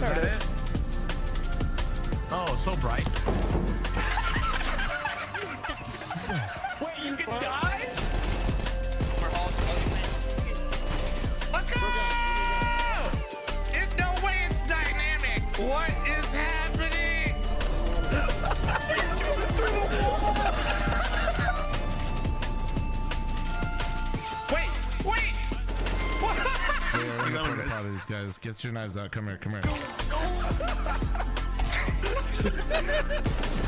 There that it is. it? Oh, so bright. Wait, you can die? Let's go! There's no way it's dynamic. What is happening? He's going through the wall. Wait. These guys, get your knives out. Come here.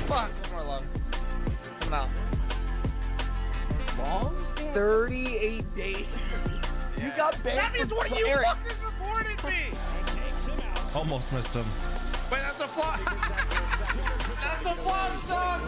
Fuck, one more long. Coming out. Long? 38 days. You got banned. That means one of you Eric. fuckers reported me. Almost missed him. Wait, that's a flop. That's a flop song.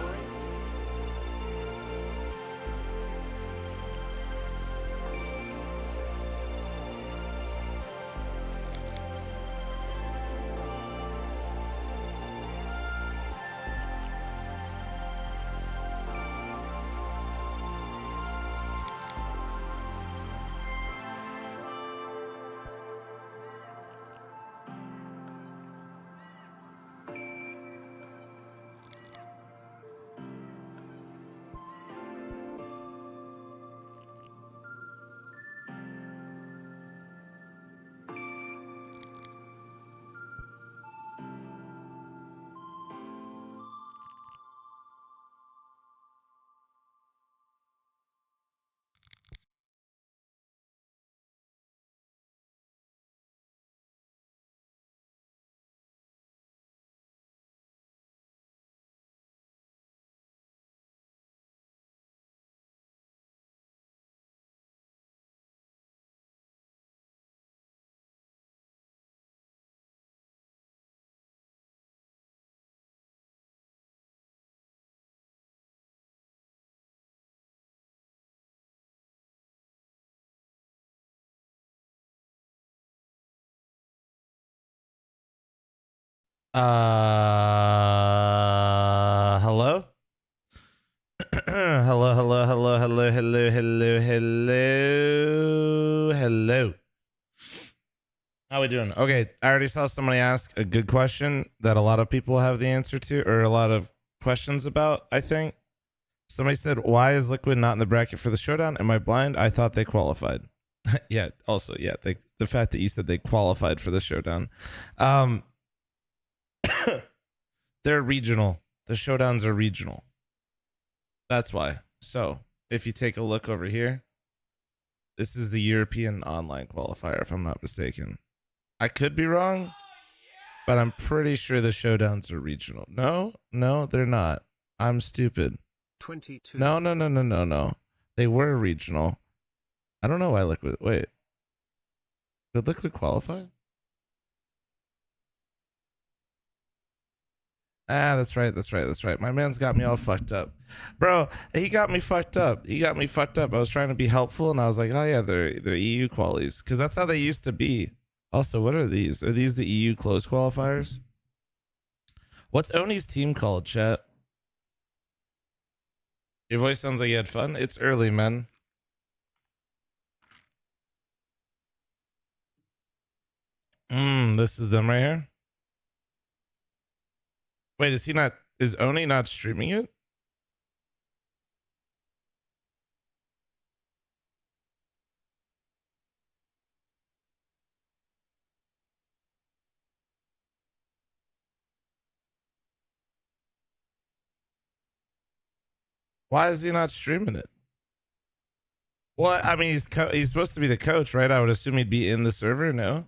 Hello? Hello. How we doing? Okay, I already saw somebody ask a good question that a lot of people have the answer to, or a lot of questions about, I think. Somebody said, why is Liquid not in the bracket for the Showdown? Am I blind? I thought they qualified. Yeah, also, yeah, the fact that you said they qualified for the Showdown. They're regional. The Showdowns are regional. That's why. So, if you take a look over here, this is the European online qualifier, if I'm not mistaken. I could be wrong, but I'm pretty sure the Showdowns are regional. No, they're not. I'm stupid. 22. No. They were regional. I don't know why Liquid. Wait. Did Liquid qualify? Ah, that's right. My man's got me all fucked up. Bro, he got me fucked up. I was trying to be helpful, and I was like, oh yeah, they're EU qualies. Because that's how they used to be. Also, what are these? Are these the EU close qualifiers? What's Oni's team called, chat? Your voice sounds like you had fun. It's early, man. This is them right here. Wait, is Oni not streaming it? Why is he not streaming it? Well, I mean, he's supposed to be the coach, right? I would assume he'd be in the server, no?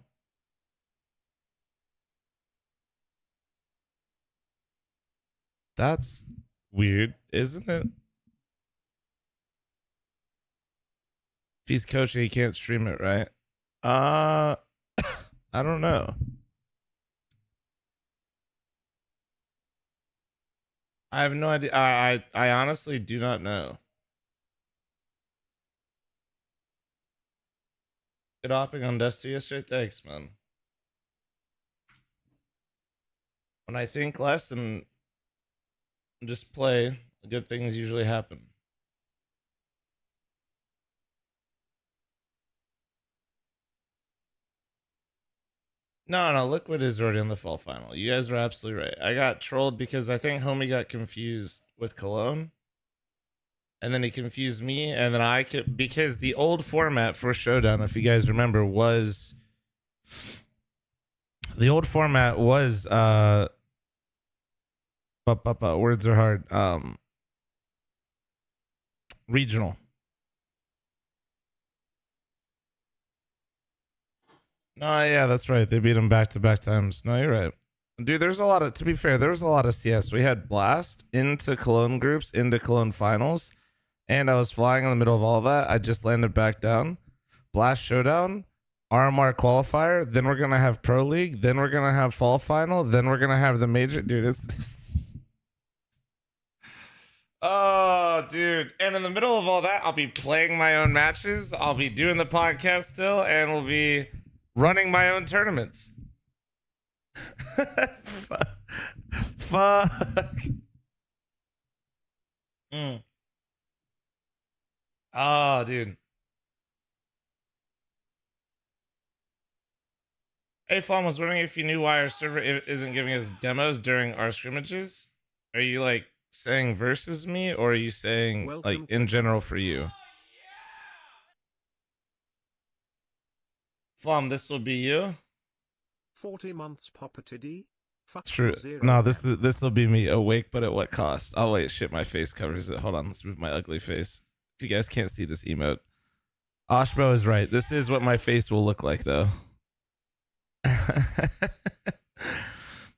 That's weird, isn't it? If he's coaching, he can't stream it, right? I don't know. I have no idea. I honestly do not know. Good hopping on Dusty yesterday. Thanks, man. When I think less and just play, good things usually happen. No, Liquid is already in the fall final. You guys are absolutely right. I got trolled because I think Homie got confused with Cologne. And then he confused me. And then I could, because the old format for Showdown, if you guys remember, was the old format was words are hard. Regional. No, yeah, that's right. They beat him back-to-back times. No, you're right. Dude, there's a lot of, to be fair, there was a lot of CS. We had Blast into Cologne groups, into Cologne finals, and I was flying in the middle of all of that. I just landed back down. Blast Showdown, RMR qualifier, then we're going to have Pro League, then we're going to have fall final, then we're going to have the major. Dude, it's... Oh, dude. And in the middle of all that, I'll be playing my own matches. I'll be doing the podcast still, and we'll be running my own tournaments. Fuck. Oh, dude. Hey, Flom, was wondering if you knew why our server isn't giving us demos during our scrimmages. Are you like saying versus me, or are you saying like in general for you? Flom, this will be you. 40 months puppeted. True. No, this will be me. Awake, but at what cost? Oh wait, shit, my face covers it. Hold on, let's move my ugly face. You guys can't see this emote. Oshbo is right. This is what my face will look like, though.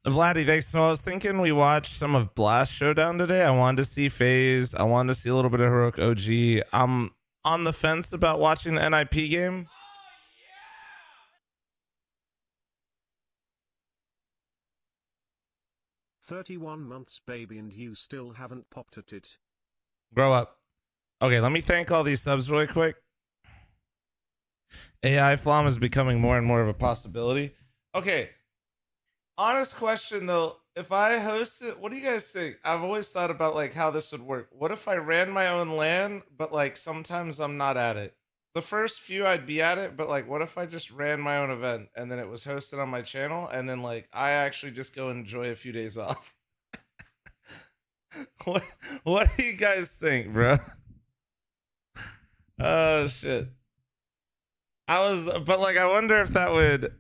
Vladdy, thanks. So I was thinking we watched some of Blast Showdown today. I wanted to see FaZe. I wanted to see a little bit of Heroic OG. I'm on the fence about watching the NIP game. 31 months, baby, and you still haven't popped at it. Grow up. Okay, let me thank all these subs really quick. AI Flom is becoming more and more of a possibility. Okay. Honest question though, if I host it, what do you guys think? I've always thought about like how this would work. What if I ran my own LAN, but like sometimes I'm not at it? The first few I'd be at it, but like what if I just ran my own event and then it was hosted on my channel and then like I actually just go enjoy a few days off? What do you guys think, bro? Oh shit. But like I wonder if that would,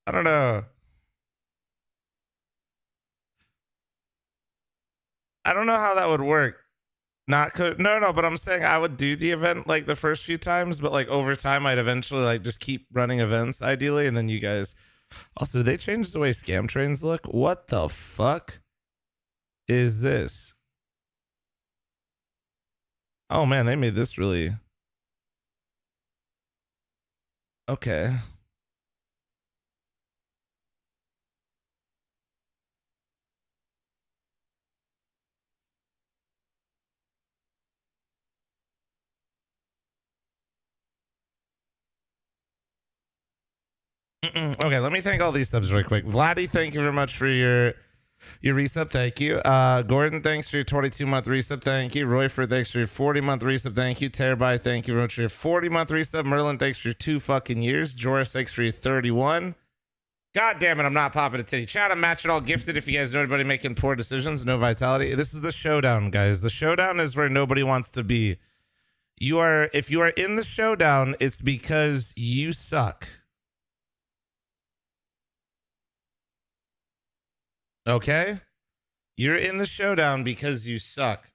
I don't know. I don't know how that would work. No, but I'm saying I would do the event like the first few times, but like over time I'd eventually like just keep running events ideally, and then you guys. Also, they changed the way scam trains look. What the fuck is this? Oh man, they made this really okay. Okay, let me thank all these subs really quick. Vladdy, thank you very much for your resub. Thank you. Gordon, thanks for your 22-month resub. Thank you. Royford, thanks for your 40-month resub. Thank you. Terabyte, thank you very much for your 40-month resub. Merlin, thanks for your 2 fucking years. Joris, thanks for your 31. God damn it, I'm not popping a titty. Chat, I'm matching all gifted. If you guys know anybody making poor decisions, no vitality. This is the showdown, guys. The showdown is where nobody wants to be. If you are in the showdown, it's because you suck. Okay? You're in the showdown because you suck.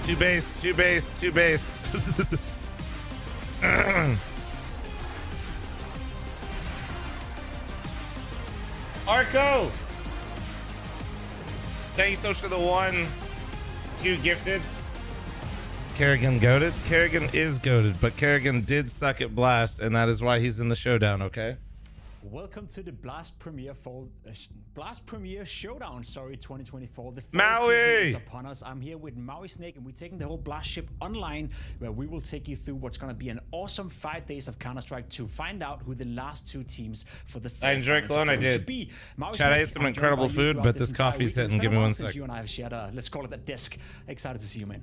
Two base. Arco! Thank you so much for the 1, 2 gifted. Kerrigan goated. Kerrigan is goated, but Kerrigan did suck at Blast, and that is why he's in the showdown, okay? Welcome to the Blast Premiere Showdown, 2024. The fall Maui season is upon us. I'm here with Maui Snake, and we're taking the whole Blast ship online, where we will take you through what's going to be an awesome 5 days of Counter-Strike to find out who the last 2 teams for the I enjoyed Cologne, I did. Chad, I ate some incredible food, but this coffee's hitting. Give me 1 sec. You and I have shared let's call it a disc. Excited to see you, man.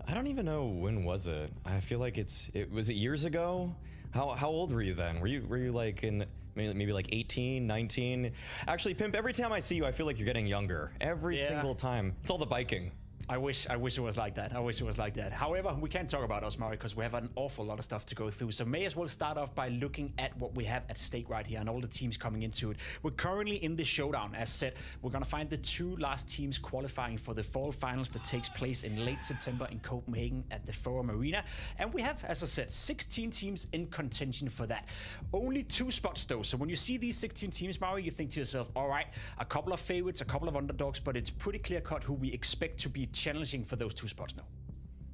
I don't even know when was it. I feel like it was years ago. How old were you then? Were you like in maybe like 18, 19? Actually, Pimp, every time I see you, I feel like you're getting younger. Every single time. It's all the biking. I wish it was like that. I wish it was like that. However, we can't talk about us, Mario, because we have an awful lot of stuff to go through. So may as well start off by looking at what we have at stake right here and all the teams coming into it. We're currently in the showdown. As said, we're going to find the 2 last teams qualifying for the fall finals that takes place in late September in Copenhagen at the Forum Arena. And we have, as I said, 16 teams in contention for that. Only 2 spots though. So when you see these 16 teams, Mario, you think to yourself, all right, a couple of favorites, a couple of underdogs, but it's pretty clear cut who we expect to be challenging for those 2 spots now.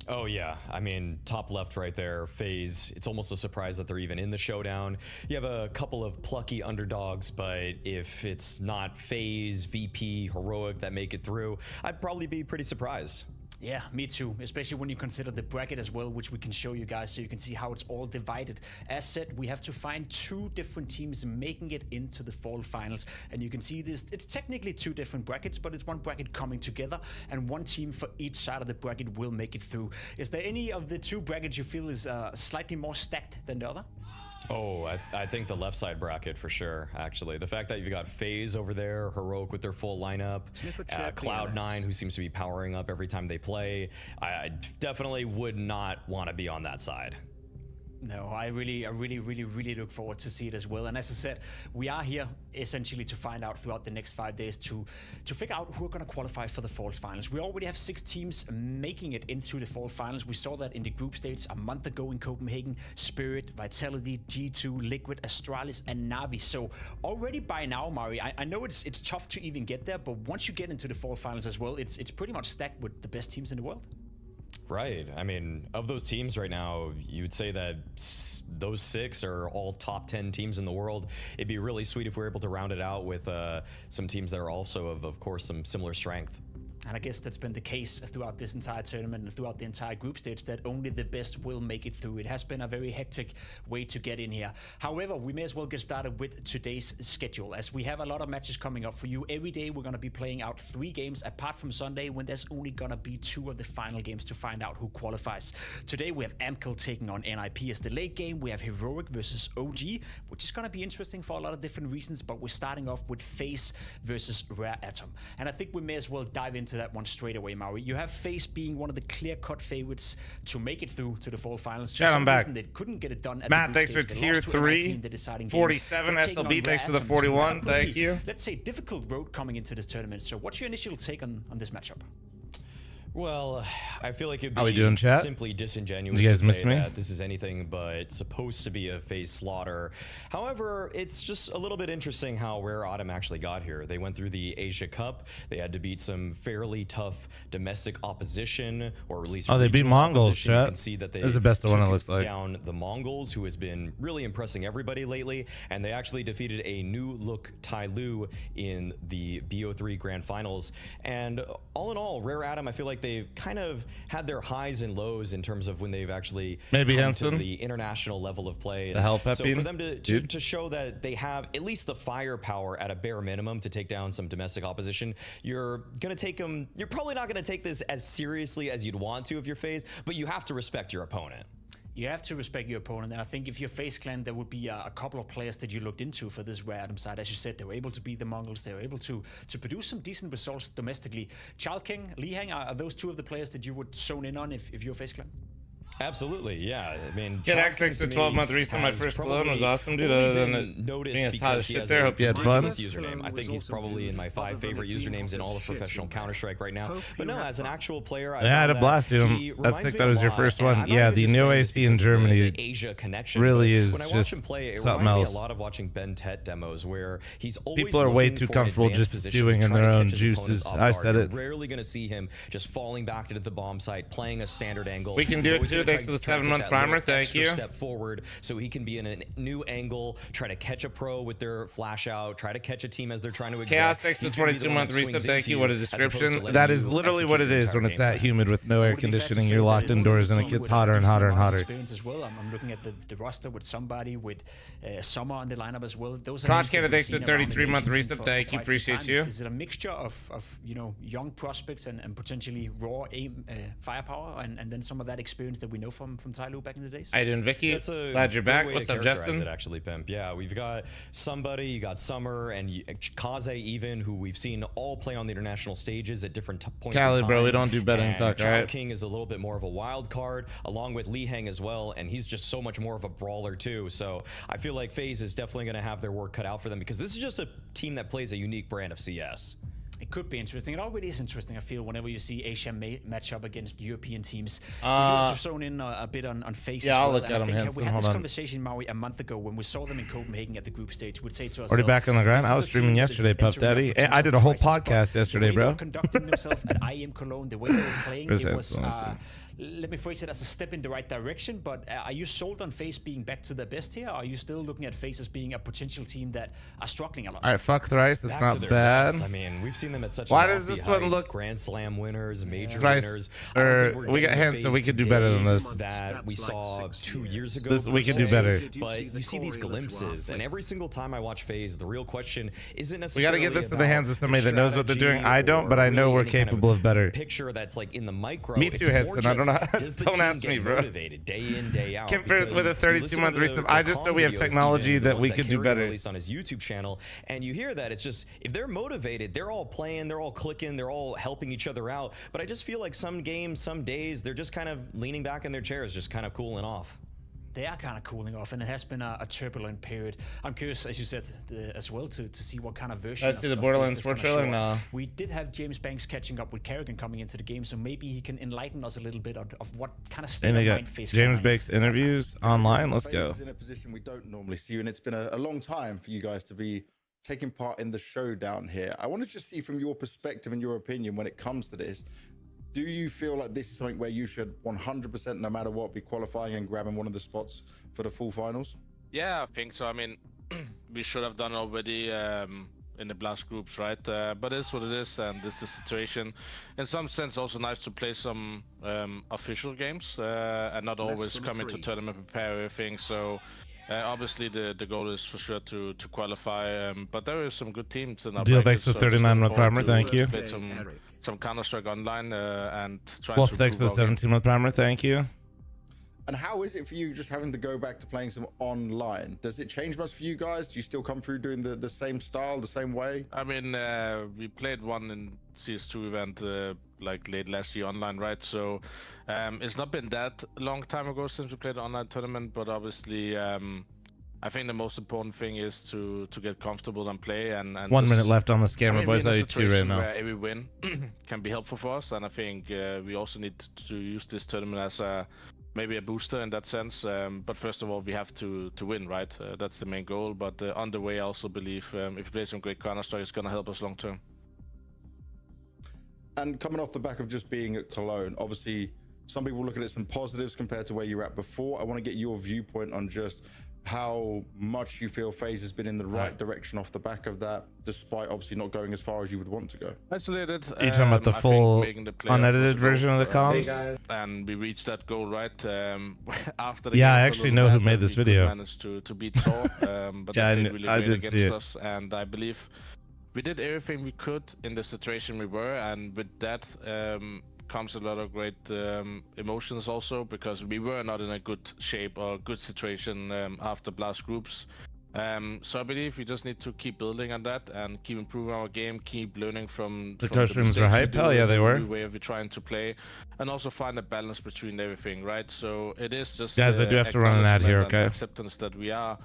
Oh yeah, I mean, top left right there, FaZe. It's almost a surprise that they're even in the showdown. You have a couple of plucky underdogs, but if it's not FaZe, VP, Heroic that make it through, I'd probably be pretty surprised. Yeah, me too, especially when you consider the bracket as well, which we can show you guys so you can see how it's all divided. As said, we have to find 2 different teams making it into the fall finals, and you can see this, it's technically 2 different brackets, but it's 1 bracket coming together, and 1 team for each side of the bracket will make it through. Is there any of the 2 brackets you feel is slightly more stacked than the other? Oh, I think the left side bracket for sure, actually. The fact that you've got FaZe over there, Heroic with their full lineup, Cloud9, who seems to be powering up every time they play. I definitely would not want to be on that side. No, I really look forward to see it as well. And as I said, we are here essentially to find out throughout the next 5 days to figure out who are going to qualify for the fall finals. We already have 6 teams making it into the fall finals. We saw that in the group stage a month ago in Copenhagen. Spirit, Vitality, G2, Liquid, Astralis, and Na'Vi. So already by now, Mari, I know it's tough to even get there, but once you get into the fall finals as well, it's pretty much stacked with the best teams in the world. Right. I mean, of those teams right now, you would say that those 6 are all top 10 teams in the world. It'd be really sweet if we were able to round it out with some teams that are also of course, some similar strength. And I guess that's been the case throughout this entire tournament and throughout the entire group stage, that only the best will make it through. It has been a very hectic way to get in here. However, we may as well get started with today's schedule, as we have a lot of matches coming up for you. Every day we're going to be playing out 3 games, apart from Sunday, when there's only going to be 2 of the final games to find out who qualifies. Today we have Amkel taking on NIP as the late game. We have Heroic versus OG, which is going to be interesting for a lot of different reasons, but we're starting off with FaZe versus Rare Atom. And I think we may as well dive into that one straight away, Maui. You have FaZe being one of the clear-cut favorites to make it through to the fall finals. Chat, I'm back. They couldn't get it done at Matt, the thanks for tier 3. 47 SLB, thanks for the 41. Thank you. Let's say difficult road coming into this tournament. So what's your initial take on this matchup? Well, I feel like it'd How we doing, chat? simply disingenuous You guys to missed say me? that this is anything but supposed to be a FaZe slaughter. However, it's just a little bit interesting how Rare Autumn actually got here. They went through the Asia Cup. They had to beat some fairly tough domestic opposition, or at least they beat regional Mongols, opposition. You chat. can see that they This is the best one, it looks like. down the Mongols, who has been really impressing everybody lately, and they actually defeated a new look Tai Lu in the BO3 Grand Finals. And all in all, Rare Atom, I feel like they've kind of had their highs and lows in terms of when they've actually Maybe come Hansen, to the international level of play. the hell So Pepin, for them to show that they have at least the firepower at a bare minimum to take down some domestic opposition, you're gonna take them. You're probably not gonna take this as seriously as you'd want to if you're FaZe, but you have to respect your opponent. You have to respect your opponent, and I think if you're FaZe Clan, there would be a couple of players that you looked into for this Rare Atom side. As you said, they were able to beat the Mongols. They were able to produce some decent results domestically. Child King, Lee Hang, are those 2 of the players that you would zone in on if you're FaZe Clan? Absolutely, yeah. I mean, get access to 12-month recent. My first clone was awesome, dude. Other than it being as hot as shit there, hope you had fun. Username. I think he's probably in my 5 favorite usernames in all of professional Counter-Strike right now. But no, as an actual player, I had a blast, dude. That's sick. That was your first one. Yeah, the Neo AC in Germany Asia connection really is when I watch just him play, it something reminds else. me a lot of watching Ben Tet demos, where he's always People are way looking too for comfortable advanced just positions stewing to in try their to own catch his opponents juices. off I guard. said You're it. rarely going to see him just falling back into the bomb site, playing a standard angle. We can do it too. thanks for the 7-month primer. Thank you. Step forward so he can be in a new angle, try to catch a pro with their flash out, try to catch a team as they're trying to Chaos takes the 22-month reset. Thank you. What a description. That is literally what it is when it's that humid with no air conditioning. You're locked indoors and it gets hotter and hotter and hotter. As well. I'm looking at the roster with somebody with Summer on the lineup as well. Those Crouch Canada thanks for 33-month reset. Thank you. Appreciate you. Is it a mixture of you know, young prospects and potentially raw aim firepower and then some of that experience that we know from Ty Lue back in the days? How you doing, Vicky? Glad you're back. What's up, Justin? Actually, Pimp. Yeah, we've got somebody. You got Summer and Kaze even, who we've seen all play on the international stages at different points in time. Bro, we don't do betting talk, all right? King is a little bit more of a wild card, along with Lee Hang as well, and he's just so much more of a brawler too. So I feel like FaZe is definitely going to have their work cut out for them, because this is just a team that plays a unique brand of CS. It could be interesting. It already is interesting, I feel, whenever you see Asia match up against European teams. We have thrown in a bit on FaZe. Yeah, I'll well, look at them, Hanson. We had this conversation, Maui, a month ago when we saw them in Copenhagen at the group stage. We'd say to ourselves, already back on the ground. I was streaming yesterday, Puff Daddy. I did a whole podcast yesterday, bro. Conducting themselves at IM Cologne, the way they were playing, it was... let me phrase it as a step in the right direction, but are you sold on FaZe being back to their best here? Or are you still looking at FaZe as being a potential team that are struggling a lot? All right, fuck Thrice. It's not bad. Best. I mean, we've seen them at such. Why does this one look Grand Slam winners, major Thrice, winners? We got hands, so we could do better than this. That we saw 2 years ago. We could do better. But you see these glimpses, and every single time I watch FaZe, the real question isn't necessarily. We got to get this in the hands of somebody that knows what they're doing. I don't, but I know we're capable of better. Picture that's like in the micro. Me too, Henson. I don't know. Don't ask me, bro. Motivated day in, day out. Compared with a 32-month reset, I just know we have technology that we could do better. Released on his YouTube channel, and you hear that it's just, if they're motivated, they're all playing, they're all clicking, they're all helping each other out. But I just feel like some games, some days, they're just kind of leaning back in their chairs, just kind of cooling off. They are kind of cooling off, and it has been a turbulent period. I'm curious, as you said, as well, to see what kind of version. I see the Borderlands 4 trailer now. We did have James Banks catching up with Kerrigan coming into the game, so maybe he can enlighten us a little bit of what kind of state of mind FaZe. James Banks interviews online. Let's go. In a position we don't normally see, and it's been a long time for you guys to be taking part in the showdown here. I want to just see from your perspective and your opinion when it comes to this. Do you feel like this is something where you should 100%, no matter what, be qualifying and grabbing one of the spots for the full finals? Yeah, I think so. I mean, we should have done already in the blast groups, right? But it's what it is, and this is the situation. In some sense, also nice to play some official games and not always come into tournament, prepare everything. So obviously the goal is for sure to qualify, but there is some good teams in our Deal thanks for 39-month primer. Thank you. Some Counter-Strike online and try Wolf to thanks for the 17-month primer. Thank you. And how is it for you just having to go back to playing some online? Does it change much for you guys? Do you still come through doing the same style, the same way? I mean, we played one in CS2 event like late last year online, right? So it's not been that long time ago since we played an online tournament, but obviously I think the most important thing is to get comfortable and play. And 1 minute left on the scammer, boys. I two right now. Where every win can be helpful for us, and I think we also need to use this tournament as maybe a booster in that sense. But first of all, we have to win, right? That's the main goal. But on the way, I also believe if we play some great Counter-Strike, it's going to help us long term. And coming off the back of just being at Cologne, obviously, some people look at it some positives compared to where you were at before. I want to get your viewpoint on just how much you feel FaZe has been in the right direction off the back of that, despite obviously not going as far as you would want to go. Isolated. Are you talking about the full unedited version of the comms? And we reached that goal, right? After the yeah, I actually know who made this video. Managed to beat Thor, but yeah, really I did see it. Us, and I believe we did everything we could in the situation we were, and with that comes a lot of great emotions also, because we were not in a good shape or good situation after blast groups. So I believe we just need to keep building on that and keep improving our game, keep learning from the coach rooms were hype. Hell yeah, they were. The way we're trying to play, and also find a balance between everything, right? So it is just guys, I do have to run an ad here, okay? Acceptance that we are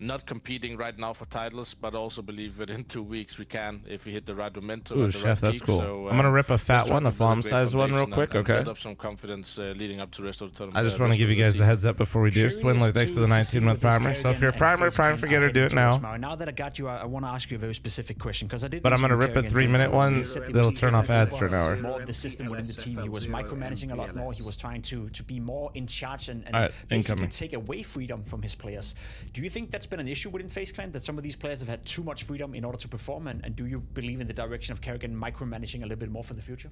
not competing right now for titles, but also believe within 2 weeks we can if we hit the right momentum. Ooh, at the Chef, right that's peak. cool. So, I'm gonna rip a fat just try one, to a build flom great size one, real foundation quick. and Okay. build up some confidence leading up to the rest of the tournament. I just want to give you guys the heads up before we do. Swindler, thanks for the 19-month primer. So if you're a primer, prime forgetter, do it now. Now that I got you, I want to ask you a very specific question because I did. But I'm gonna rip a 3-minute one that'll turn off ads for an hour. More of the system within the team. He was micromanaging a lot more. He was trying to be more in charge and right, basically take away freedom from his players. Do you think that's been an issue within FaZe Clan, that some of these players have had too much freedom in order to perform? And do you believe in the direction of Kerrigan micromanaging a little bit more for the future?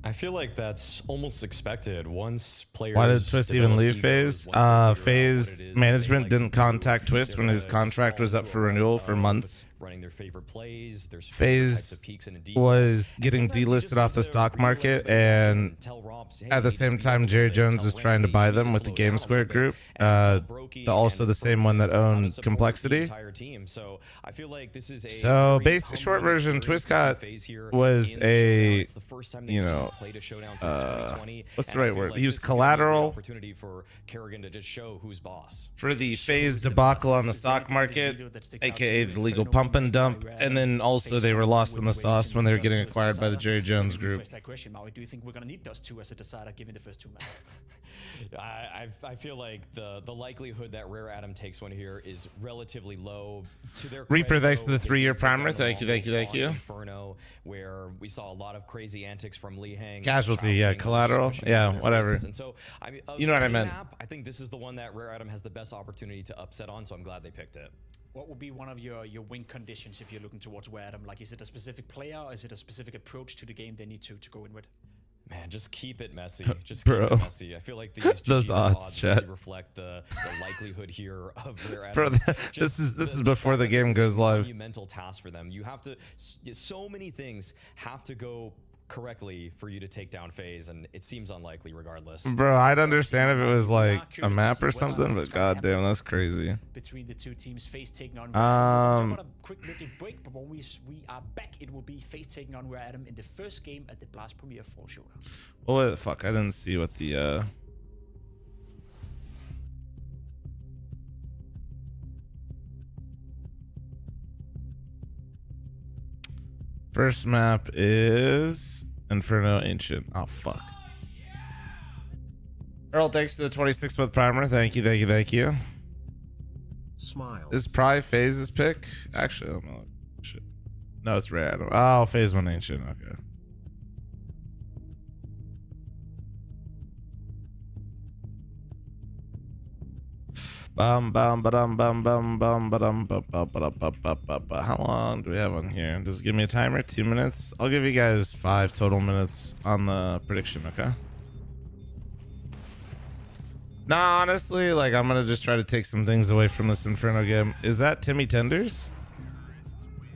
I feel like that's almost expected. Once players. Why did Twist even leave FaZe? FaZe management didn't contact Twist when his contract was up for renewal for months. Running their favorite plays. FaZe was getting delisted off the stock market, and at the same time, Jerry Jones was trying to buy them with the Game Square group, also the same one that owned Complexity. So, basic short version, Twistcott was a, you know, what's the right word? He was collateral for the FaZe debacle on the stock market, aka the legal pump and dump, and then also they were lost in the sauce when they were getting acquired by the Jerry Jones group. Do you think we're gonna need those two as a decider given the first two matches? I feel like the likelihood that Rare Adam takes one here is relatively low. To their Reaper, credit, thanks to the though, 3-year they took primer. down Thank you, thank you, thank you. Inferno, where we saw a lot of crazy antics from Lee Hang. Casualty, yeah, collateral, yeah, whatever. And so, I mean, you know what I meant. I think this is the one that Rare Adam has the best opportunity to upset on, so I'm glad they picked it. What would be one of your win conditions if you're looking towards Rare Adam? Like, is it a specific player, or is it a specific approach to the game they need to go in with? Man, just keep it messy. Just Bro. keep it messy. I feel like these Those odds, chat. really reflect the likelihood here of Rare Bro, Adam. this is before the game goes live. Monumental task for them. You have to. So many things have to go correctly for you to take down FaZe, and it seems unlikely regardless. Bro, I'd understand if it was like a map or something, but goddamn, that's crazy. Between the two teams, FaZe taking on a quick little break, but when we are back, it will be FaZe taking on Rare Adam in the first game at the Blast Premier Fall Showdown. Oh, fuck, I didn't see what the first map is Inferno Ancient. Oh, fuck. Earl, thanks to the 26-month primer. Thank you, thank you, thank you. Smile. Is probably FaZe's pick? Actually, I don't know. Shit. No, it's Rare Adam. Oh, FaZe won Ancient. Okay. Bum bum ba-dum bum bum bum ba-dum ba ba ba ba ba ba ba. How long do we have on here? Does it give me a timer? 2 minutes? I'll give you guys 5 total minutes on the prediction, okay? Nah, honestly, like, I'm gonna just try to take some things away from this Inferno game. Is that Timmy Tenders?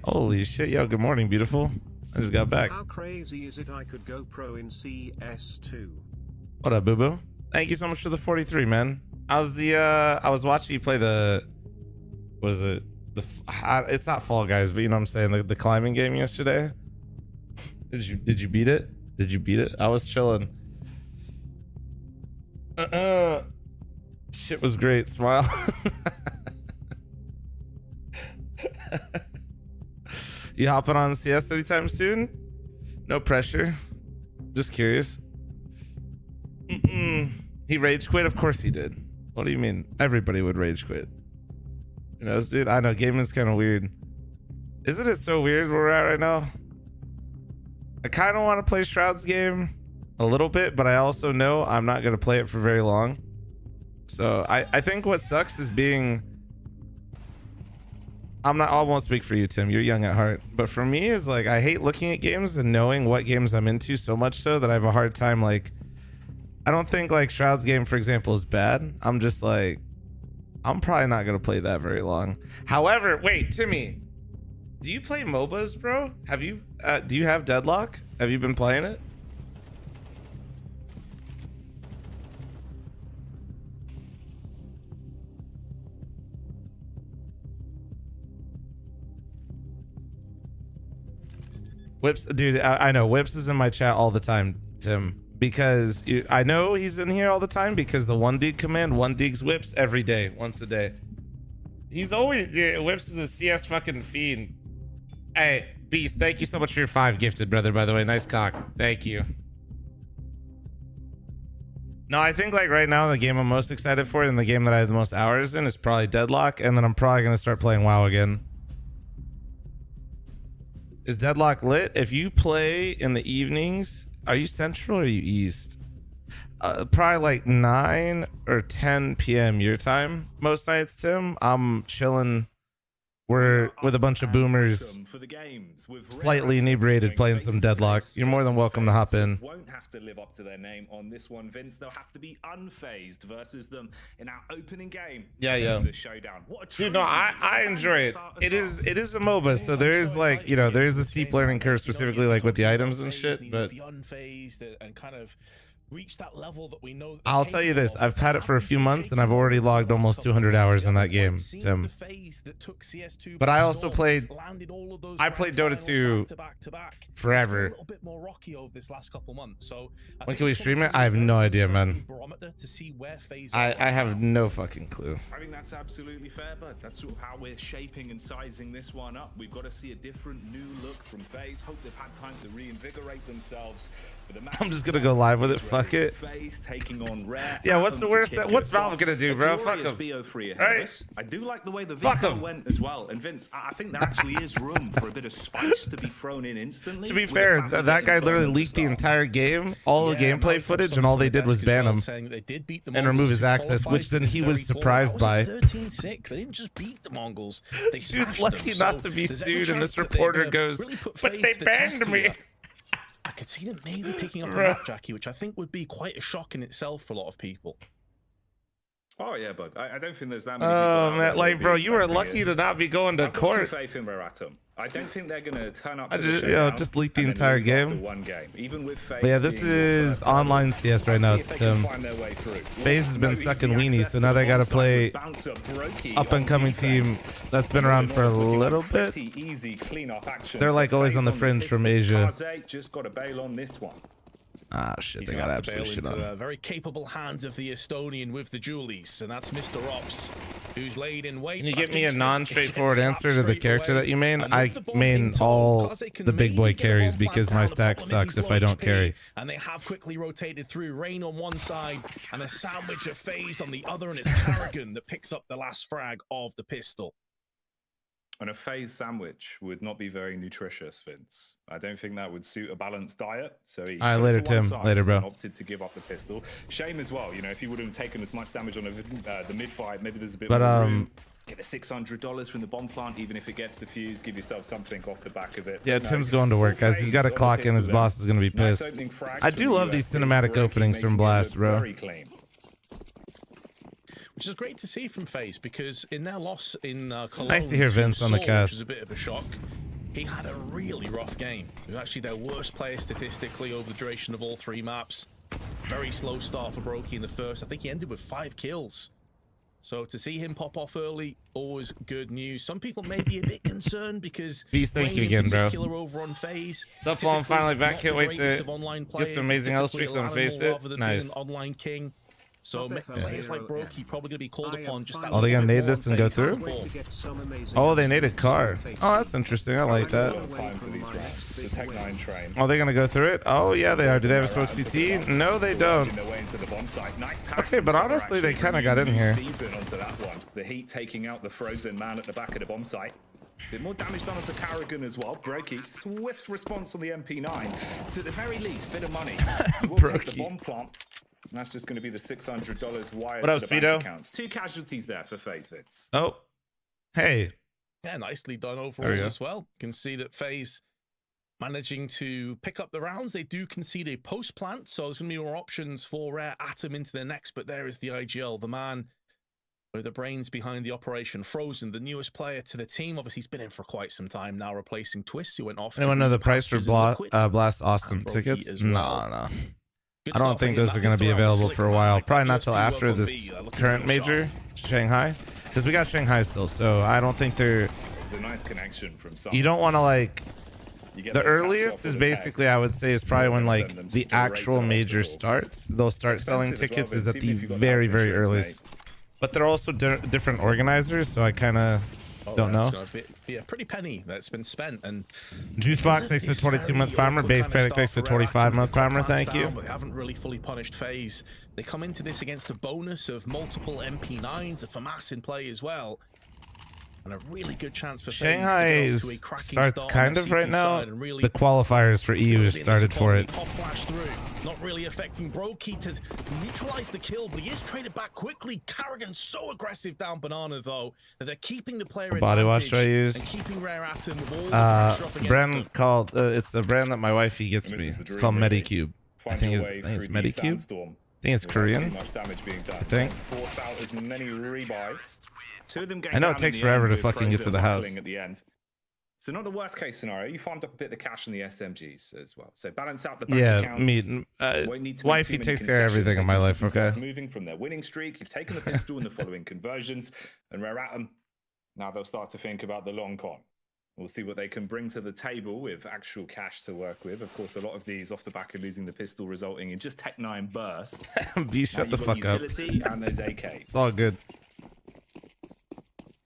Holy shit, yo, good morning, beautiful. I just got back. How crazy is it I could go pro in CS2? What up, boo-boo? Thank you so much for the 43, man. I was watching you play the, what is it? It's not Fall Guys, but you know what I'm saying, the climbing game yesterday. Did you beat it? Did you beat it? I was chilling. Shit was great. Smile. You hopping on CS anytime soon? No pressure. Just curious. He rage quit? Of course he did. What do you mean? Everybody would rage quit. You know, dude, I know gaming's kind of weird. Isn't it so weird where we're at right now? I kind of want to play Shroud's game a little bit, but I also know I'm not going to play it for very long. So I think what sucks is being... I won't speak for you, Tim. You're young at heart. But for me, is like, I hate looking at games and knowing what games I'm into so much so that I have a hard time, like... I don't think like Shroud's game, for example, is bad. I'm just like, I'm probably not gonna play that very long. However, wait, Timmy, do you play MOBAs, bro? Have you? Do you have Deadlock? Have you been playing it? Whips, dude, I know Whips is in my chat all the time, Tim. Because I know he's in here all the time because the one dig command, one digs whips every day, once a day. He's always, dude, Whips is a CS fucking fiend. Hey, Beast, thank you so much for your 5 gifted, brother, by the way. Nice cock. Thank you. No, I think like right now the game I'm most excited for and the game that I have the most hours in is probably Deadlock, and then I'm probably going to start playing WoW again. Is Deadlock lit? If you play in the evenings, are you Central or are you East? Probably like 9 or 10 p.m. your time most nights, Tim. I'm chilling. We're with a bunch of boomers, slightly inebriated, playing some Deadlock. You're more than welcome to hop in. Won't have to live up to their name on this one, Vince. They'll have to be unfazed versus them in our opening game. Yeah. The Showdown. Dude, no, I enjoy it. It is a MOBA, so there is like, you know, there is a steep learning curve specifically like with the items and shit, but be unfazed and kind of reach that level that we know. I'll tell you this, I've had it for a few months and I've already logged almost 200 hours in that game, Tim. But I also played, I played Dota 2 forever. A little bit more rocky over this last couple months. So when can we stream it? I have no idea, man. I have no fucking clue. I think that's absolutely fair, but that's sort of how we're shaping and sizing this one up. We've got to see a different new look from FaZe. Hope they've had time to reinvigorate themselves. I'm just gonna go live with it. Fuck it. Yeah, what's the worst? What's Valve gonna do, bro? Fuck them. Right? I do like the way the veto went as well. And Vince, I think there actually is room for a bit of spice to be thrown in instantly. To be fair, that guy literally leaked the entire game, all the gameplay footage, and all they did was ban him and remove his access, which then he was surprised by. 13-6. They didn't just beat the Mongols. They Dude's lucky not to be sued, and this reporter goes, "But they banned me." I could see them maybe picking up a map, Jackie, which I think would be quite a shock in itself for a lot of people. Oh yeah, but I don't think there's that many. Oh man, like bro, you were lucky to not be going to court. Faith in Baratum. I don't think they're gonna turn up. Just leak the entire game. One game, even with FaZe. But yeah, this is online CS right now, Tim. FaZe has been sucking weenies, so now they gotta play up and coming team that's been around for a little bit. They're like always on the fringe from Asia. Just got to bail on this one. Ah, shit, they got absolutely shit on. Very capable hands of the Estonian with the Julies, and that's Mr. Ops, who's laid in wait. Can you give me a non-straightforward answer to the character that you main? I main all the big boy carries because my stack sucks if I don't carry. And they have quickly rotated through. Rain on one side and a sandwich of FaZe on the other, and it's Carrigan that picks up the last frag of the pistol. And a FaZe sandwich would not be very nutritious, Vince. I don't think that would suit a balanced diet. So he later, Tim. Later, bro. Opted to give up the pistol. Shame as well. You know, if he wouldn't have taken as much damage on the mid fight, maybe there's a bit more room. Get the $600 from the bomb plant, even if it gets defused. Give yourself something off the back of it. Yeah, Tim's going to work, guys. He's got to clock in. His boss is going to be pissed. I do love these cinematic openings from Blast, bro. Very clean. Which is great to see from FaZe, because in their loss in Cologne, nice to hear Vince on the cast. Which is a bit of a shock. He had a really rough game. It was actually their worst player statistically over the duration of all 3 maps. Very slow start for Brokey in the first. I think he ended with 5 kills. So to see him pop off early, always good news. Some people may be a bit concerned because Beast, thank you again, bro. Over on FaZe, what's up, I'm finally back. Can't wait to get some amazing L streaks on Face It. Nice. Online king. So players like Brokey probably going to be called upon just that. Oh, they gonna nade this and go through? Oh, they naded car. Oh, that's interesting. I like that. Oh, they're gonna go through it? Oh, yeah, they are. Do they have a smoke CT? No, they don't. Okay, but honestly, they kind of got in here. The Heat taking out the frozen man at the back of the bomb site. Bit more damage done onto Carrigan as well. Brokey, swift response on the MP9. So at the very least, bit of money. Brokey. The bomb plant. And that's just going to be the $600 wired to the bank accounts. 2 casualties there for FaZe, Vince. Oh, hey. Yeah, nicely done overall as well. You can see that FaZe managing to pick up the rounds. They do concede a post plant, so there's going to be more options for Atom into their next. But there is the IGL, the man with the brains behind the operation. Frozen, the newest player to the team. Obviously, he's been in for quite some time now, replacing Twist, who went off. Anyone know the price for Blast Austin tickets? No. I don't think those are going to be available for a while. Probably not till after this current major, Shanghai, because we got Shanghai still. So I don't think they're. It's a nice connection from some. You don't want to like. The earliest is basically, I would say, is probably when like the actual major starts. They'll start selling tickets is at the very, very earliest. but they're also different organizers, so I kind of don't know. Be a pretty penny that's been spent. And Juicebox thanks for 22-month farmer. Base Panic thanks for 25-month farmer. Thank you. But they haven't really fully punished FaZe. They come into this against a bonus of multiple MP9s, a FAMAS in play as well. And a really good chance for Shanghai FaZe to get off to a cracking starts start kind on of right now. really The qualifiers for EU have started for it. Pop flash through, not really affecting Brokey to neutralize the kill, but he is traded back quickly. Carrigan's so aggressive down Banana though that they're keeping the player Body wash advantage I use. and keeping Rare Atom with all the pressure up against brand them. called it's a brand that my wifey gets me. It's called Medicube. I think it's Medicube. I think it's Korean. I think. Force out as many rebuys. Two of them I know it takes forever to fucking get to the house. At the end. So not the worst case scenario. You farmed up a bit of the cash in the SMGs as well. So balance out the bank accounts. Wifey takes care of everything in my life. Okay. Moving from their winning streak, you've taken the pistol in the following conversions, and Rare Atom. Now they'll start to think about the long con. We'll see what they can bring to the table with actual cash to work with. Of course, a lot of these off the back of losing the pistol, resulting in just Tech 9 bursts. B, shut the fuck up. And there's AKs. It's all good.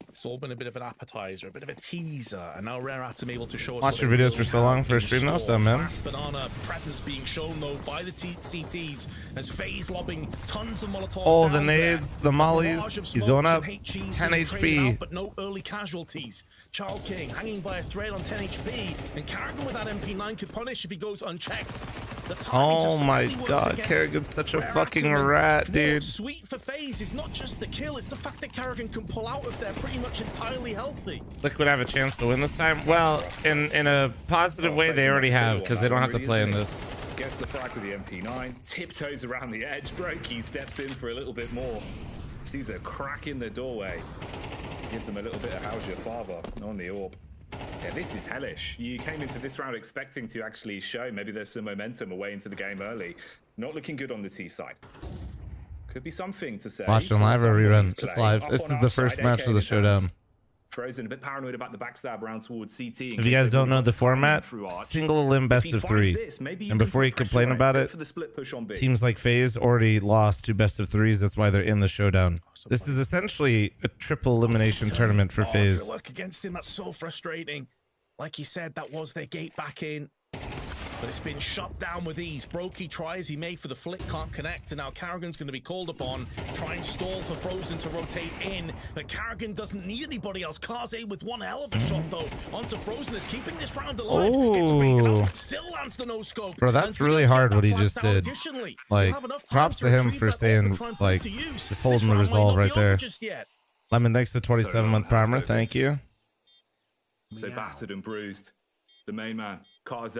It's all been a bit of an appetizer, a bit of a teaser, and now Rare Atom able to show us. Watch your videos for so long for a stream though, so man. Fast Banana presence being shown though by the CTs as FaZe lobbing tons of Molotovs. Oh, the nades, the mollies. He's going up. 10 HP. Out, but no early casualties. Child King hanging by a thread on 10 HP, and Carrigan with that MP9 could punish if he goes unchecked. Oh my god, Carrigan's such a fucking rat, dude. Sweet for FaZe is not just the kill, it's the fact that Carrigan can pull out of there pretty much entirely healthy. Liquid have a chance to win this time. Well, in a positive way, they already have, because they don't have to play in this. Gets the frag with the MP9, tiptoes around the edge. Brokey steps in for a little bit more. Sees a crack in the doorway. Gives him a little bit of how's your father on the orb. Yeah, this is hellish. You came into this round expecting to actually show maybe there's some momentum away into the game early. Not looking good on the T side. Could be something to say. Watch on live or rerun. It's live. This is the first match of the showdown. Frozen, a bit paranoid about the backstab round towards CT. If you guys don't know the format, single limb best of 3. And before you complain about it, teams like FaZe already lost 2 best of 3s. That's why they're in the showdown. This is essentially a triple elimination tournament for FaZe. Work against him. That's so frustrating. Like he said, that was their gate back in. But it's been shut down with ease. Brokey tries, he made for the flick, can't connect, and now Carrigan's going to be called upon. Try and stall for Frozen to rotate in, but Carrigan doesn't need anybody else. Kaze with one hell of a shot, though, onto Frozen is keeping this round alive. Oh, still lands the no-scope. Bro, that's really hard what he just did. Like, props to him for staying, like, just holding the resolve right there. Lemon, thanks to 27-month primer. Thank you. So battered and bruised. The main man, Kaze.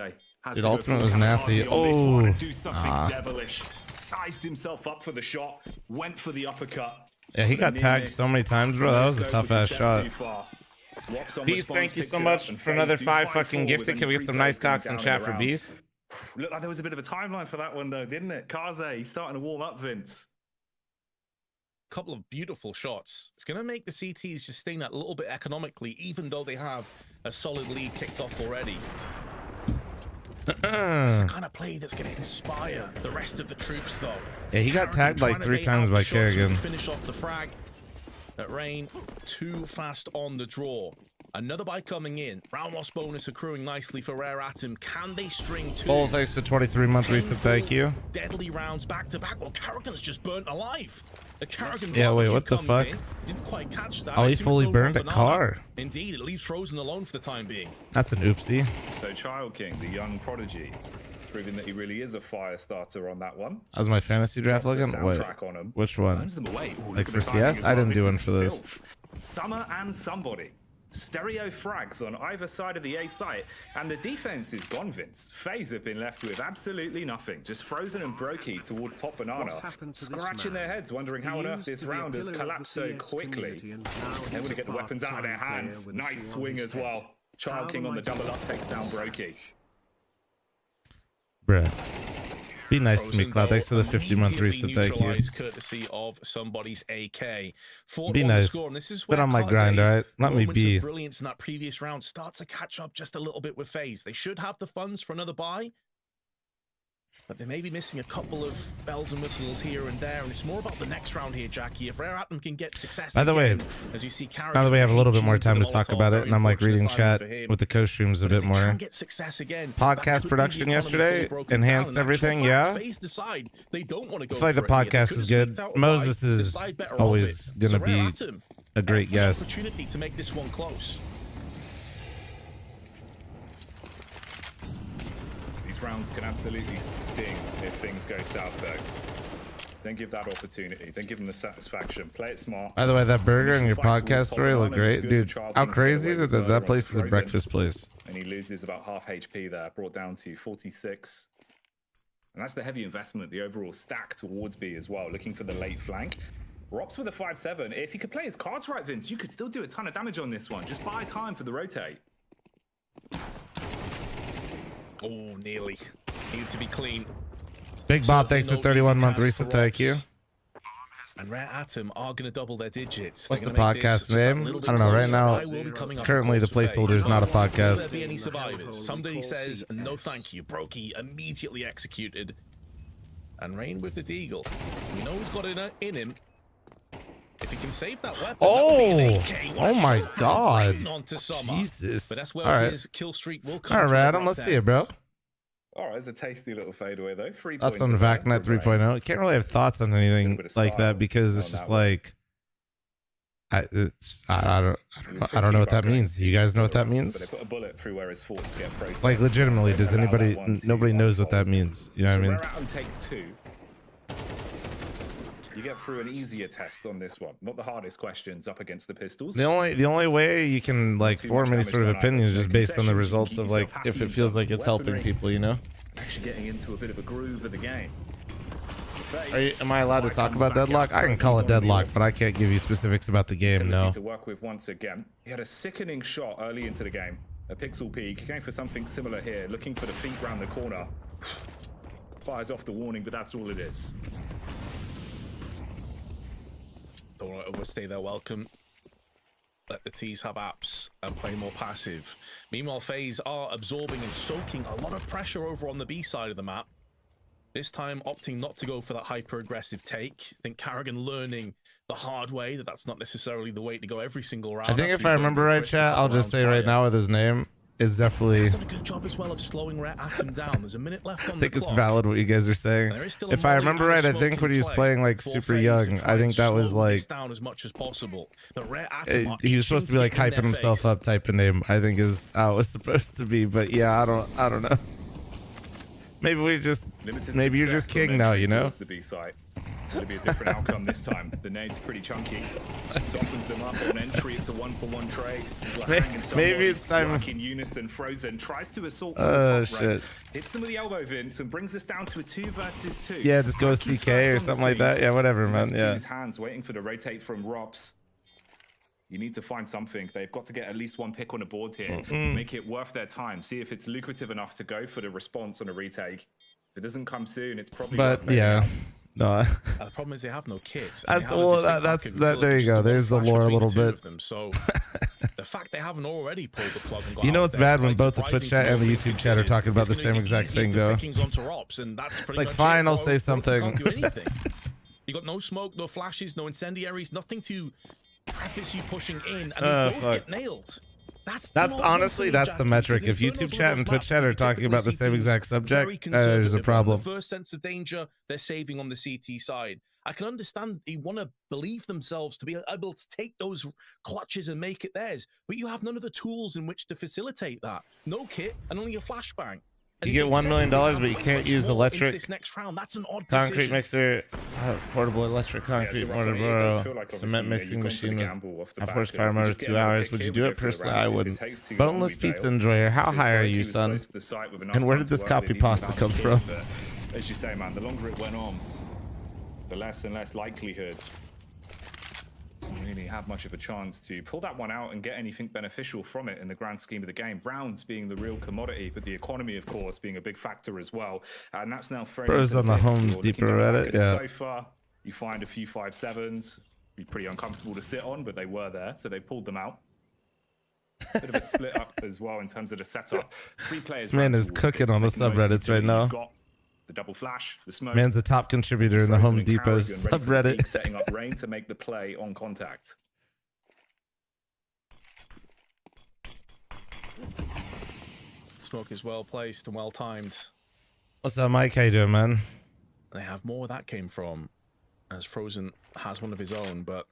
Dude, ultimate was nasty. Oh, do something devilish. Sized himself up for the shot. Went for the uppercut. Yeah, he got tagged so many times, bro. That was a tough ass shot. Beast, thank you so much for another 5 fucking gifted. Can we get some nice cocks in chat for Beast? Looked like there was a bit of a timeline for that one, though, didn't it? Kaze, he's starting to warm up, Vince. Couple of beautiful shots. It's going to make the CTs just sting that little bit economically, even though they have a solid lead kicked off already. It's the kind of play that's going to inspire the rest of the troops, though. Yeah, he got tagged like 3 times by Carrigan. Finish off the frag. That Rain too fast on the draw. Another buy coming in. Round loss bonus accruing nicely for Rare Atom. Can they string 2? Oh, thanks for 23-month reset. Thank you. Deadly rounds back to back. Well, Carrigan's just burnt alive. The Carrigan wait, what the fuck? Didn't quite catch that. Oh, he fully burned a car. Indeed, it leaves Frozen alone for the time being. That's an oopsie. So Child King, the young prodigy, proving that he really is a fire starter on that one. How's my fantasy draft looking? Wait, which one? Like for CS? I didn't do one for this. Summer and somebody. Stereo frags on either side of the A site, and the defense is gone, Vince. FaZe have been left with absolutely nothing. Just Frozen and Brokey towards top Banana, scratching their heads, wondering how on earth this round has collapsed so quickly. They want to get the weapons out of their hands. Nice swing as well. Child King on the double up takes down Brokey. Bruh. Be nice to me, Cloud. Thanks for the 50-month reset. Thank you. Courtesy of somebody's AK. Be nice. Been on my grind, alright? Let me be. Brilliance in that previous round starts to catch up just a little bit with FaZe. They should have the funds for another buy. but they may be missing a couple of bells and whistles here and there, and it's more about the next round here, Jackie. If Rare Atom can get success By the way, as you see, now that we have a little bit more time to talk about it, and I'm like reading chat with the co-streams a bit more. Get success again, podcast production yesterday enhanced everything, yeah. FaZe decide they don't want to go I feel like the podcast is good. Moses is always gonna be a great guest. Opportunity to make this one close. These rounds can absolutely sting if things go south, though. Then give that opportunity. Then give them the satisfaction. Play it smart. By the way, that burger in your podcast story looked great, dude. How crazy is it that that place is a breakfast place? And he loses about half HP there, brought down to 46. And that's the heavy investment, the overall stack towards B as well, looking for the late flank. Rops with a 5-7. If he could play his cards right, Vince, you could still do a ton of damage on this one. Just buy time for the rotate. Oh, nearly. Needed to be clean. Big Bob, thanks for 31-month reset. Thank you. And Rare Atom are going to double their digits. What's the podcast name? I don't know. Right now, it's currently the placeholder is not a podcast. Will there be any survivors? Somebody says, no thank you. Brokey immediately executed. And Rain with the Deagle. We know he's got it in him. If he can save that weapon, oh my God, Jesus! But that's where his kill streak will come. All right, Adam, let's see it, bro. All right, it's a tasty little fadeaway though. 3 That's on VacNet 3.0. You can't really have thoughts on anything like that because it's just like, I don't know what that means. Do you guys know what that means? But they put a bullet through where his forts get processed. Like legitimately, does anybody? Nobody knows what that means. You know what I mean? Rare Atom take 2. You get through an easier test on this one, not the hardest questions up against the pistols. The only way you can like form any sort of opinion is just based on the results of like if it feels like it's helping people, you know. Actually getting into a bit of a groove of the game. Am I allowed to talk about deadlock? I can call it deadlock, but I can't give you specifics about the game. No. To work with once again, he had a sickening shot early into the game, a pixel peek, going for something similar here, looking for the feet round the corner. Fires off the warning, but that's all it is. Don't want to overstay their welcome. Let the T's have apps and play more passive. Meanwhile, FaZe are absorbing and soaking a lot of pressure over on the B side of the map. This time opting not to go for that hyper-aggressive take. I think Karrigan learning the hard way that that's not necessarily the way to go every single round. I think if I remember right, chat, I'll just say right now with his name is definitely. Done a good job as well of slowing Rare Atom down. There's a minute left on the clock. I think it's valid what you guys are saying. If I remember right, I think when he was playing like super young, I think that was like down as much as possible. But Rare Atom he was supposed to be like hyping himself up type of name. I think is how it was supposed to be. But yeah, I don't know. Maybe we just maybe you're just king now, you know. The B site. It'll be a different outcome this time. The nade's pretty chunky. Softens them up on entry. It's a 1-for-1 trade. Maybe it's time. In unison, Frozen tries to assault from the top shit. right. Hits them with the elbow, Vince, and brings us down to a 2 versus 2. Yeah, just go CK or something like that. Yeah, whatever, man. Yeah. His hands waiting for the rotate from Rops. You need to find something. They've got to get at least one pick on the board here. Make it worth their time. See if it's lucrative enough to go for the response on a retake. If it doesn't come soon, it's probably. But yeah. No. The problem is they have no kits. That's that. There you go. There's the lore a little bit. So the fact they haven't already pulled the plug and got you know, it's bad when both the Twitch chat and the YouTube chat are talking about the same exact thing, though. It's like, fine, I'll say something. You got no smoke, no flashes, no incendiaries, nothing to preface you pushing in, and they both get nailed. That's honestly, that's the metric. If YouTube chat and Twitch chat are talking about the same exact subject, there's a problem. The first sense of danger, they're saving on the CT side. I can understand they want to believe themselves to be able to take those clutches and make it theirs, but you have none of the tools in which to facilitate that. No kit and only a flashbang. You get $1 million, but you can't use electric. This next round, that's an odd concrete mixer, portable electric concrete mortar, bro. Cement mixing machine with a horsepower motor, 2 hours. Would you do it? Personally, I wouldn't. Boneless pizza enjoyer. How high are you, son? And where did this copy pasta come from? As you say, man, the longer it went on, the less and less likelihood you really have much of a chance to pull that one out and get anything beneficial from it in the grand scheme of the game. Rounds being the real commodity, but the economy, of course, being a big factor as well. And that's now Bro's on the Home Depot Reddit, yeah. Sofa, you find a few 5.7s. Be pretty uncomfortable to sit on, but they were there, so they pulled them out. Bit of a split up as well in terms of the setup. 3 players. Man is cooking on the subreddits right now. The double flash, the smoke. Man's a top contributor in the Home Depot subreddit. Setting up Rain to make the play on contact. Smoke is well placed and well timed. What's up, Mike? How you doing, man? They have more where that came from, as Frozen has one of his own, but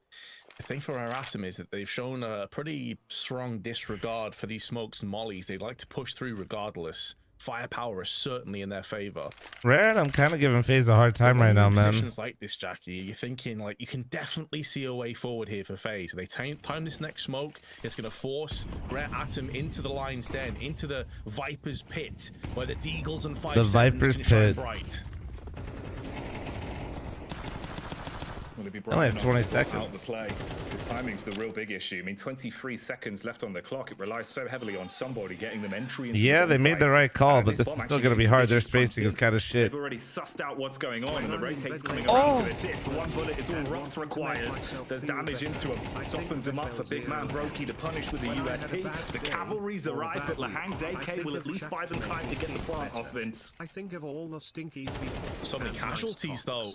the thing for our Atom is that they've shown a pretty strong disregard for these smokes and mollies. They like to push through regardless. Firepower is certainly in their favor. Rare, I'm kind of giving FaZe a hard time right now, man. Positions like this, Jackie, you're thinking like you can definitely see a way forward here for FaZe. They time this next smoke. It's going to force Rare Atom into the Lion's Den, into the Viper's Pit, where the Deagles and 5-7s the Viper's can shine Pit. bright. I only have 20 seconds. Out the play. Because timing's the real big issue. I mean, 23 seconds left on the clock. It relies so heavily on somebody getting them entry into Yeah, they made the right call, but this is still going to be hard. Their spacing is kind of shit. They've already sussed out what's going on, and the rotate's coming around to assist. One bullet is all Rops requires. There's damage into him. Softens him up for big man Brokey to punish with the USP. The cavalry's arrived, but Lahang's AK will at least buy them time to get the plant off, Vince. I think of all the stinky So many casualties, though.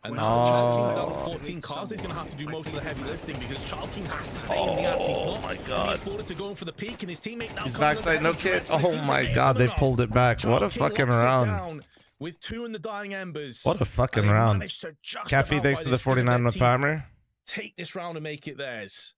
And now Child King's down 14 cars. He's going to have to do most of the heavy lifting because Child King has to stay in the empty slot. Oh my god. He afforded to go in for the peak, and his teammate now He's backside, no kid. Oh my god, they pulled it back. What a fucking round. With 2 in the dying embers. What a fucking round. Caffey, thanks to the 49 with Palmer. Take this round and make it theirs.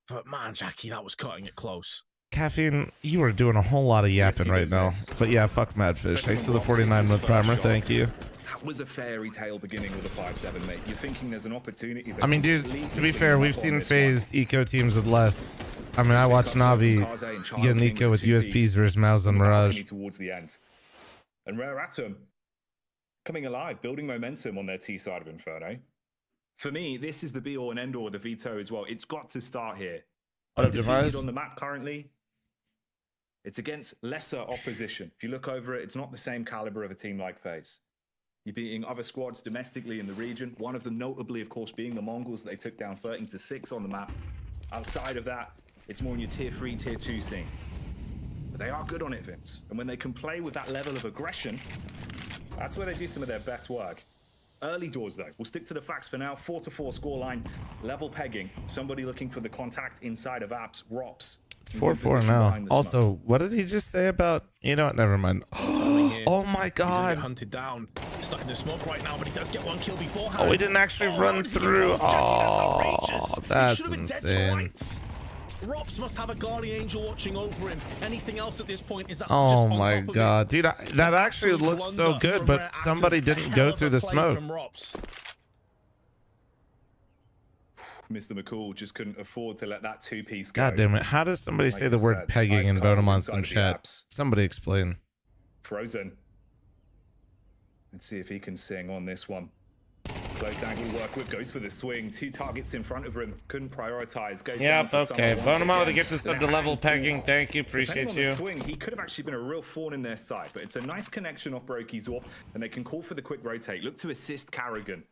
But man, Jackie, that was cutting it close. Caffeine, you were doing a whole lot of yapping right now. But yeah, fuck Madfish. Thanks for the 49 with Palmer. Thank you. That was a fairy tale beginning with a 5-7, mate. You're thinking there's an opportunity. I mean, dude, to be fair, we've seen FaZe eco teams with less. I mean, I watched Navi get an eco with USPs versus Mouse on Mirage. Towards the end. And Rare Atom coming alive, building momentum on their T side of Inferno. For me, this is the be-all and end-all of the veto as well. It's got to start here. Undefeated on the map currently. It's against lesser opposition. If you look over it, it's not the same caliber of a team like FaZe. You're beating other squads domestically in the region. One of them notably, of course, being the Mongols that they took down 13-6 on the map. Outside of that, it's more in your tier 3, tier 2 scene. But they are good on it, Vince. And when they can play with that level of aggression, that's where they do some of their best work. Early doors, though. We'll stick to the facts for now. 4-4 scoreline. Level pegging. Somebody looking for the contact inside of apps. Rops. It's 4-4 now. Also, what did he just say about... You know what? Never mind. Oh my god. Hunted down. Stuck in the smoke right now, but he does get one kill beforehand. Oh, he didn't actually run through. Oh, that's insane. Rops must have a guardian angel watching over him. Anything else at this point is that oh my god, dude, that actually looks so good, but somebody didn't go through the smoke. Mr. McCool just couldn't afford to let that two-piece go. God damn it, how does somebody say the word pegging and vote him on some chat? Somebody explain. Frozen. Let's see if he can sing on this one. Close angle work with, goes for the swing. 2 targets in front of him. Couldn't prioritize. Goes yep, okay. Bone him out with a gift of sub to level pegging. Thank you, appreciate you. Swing, he could have actually been a real thorn in their side, but it's a nice connection off Brokey's Awp, and they can call for the quick rotate. Look to assist Carrigan.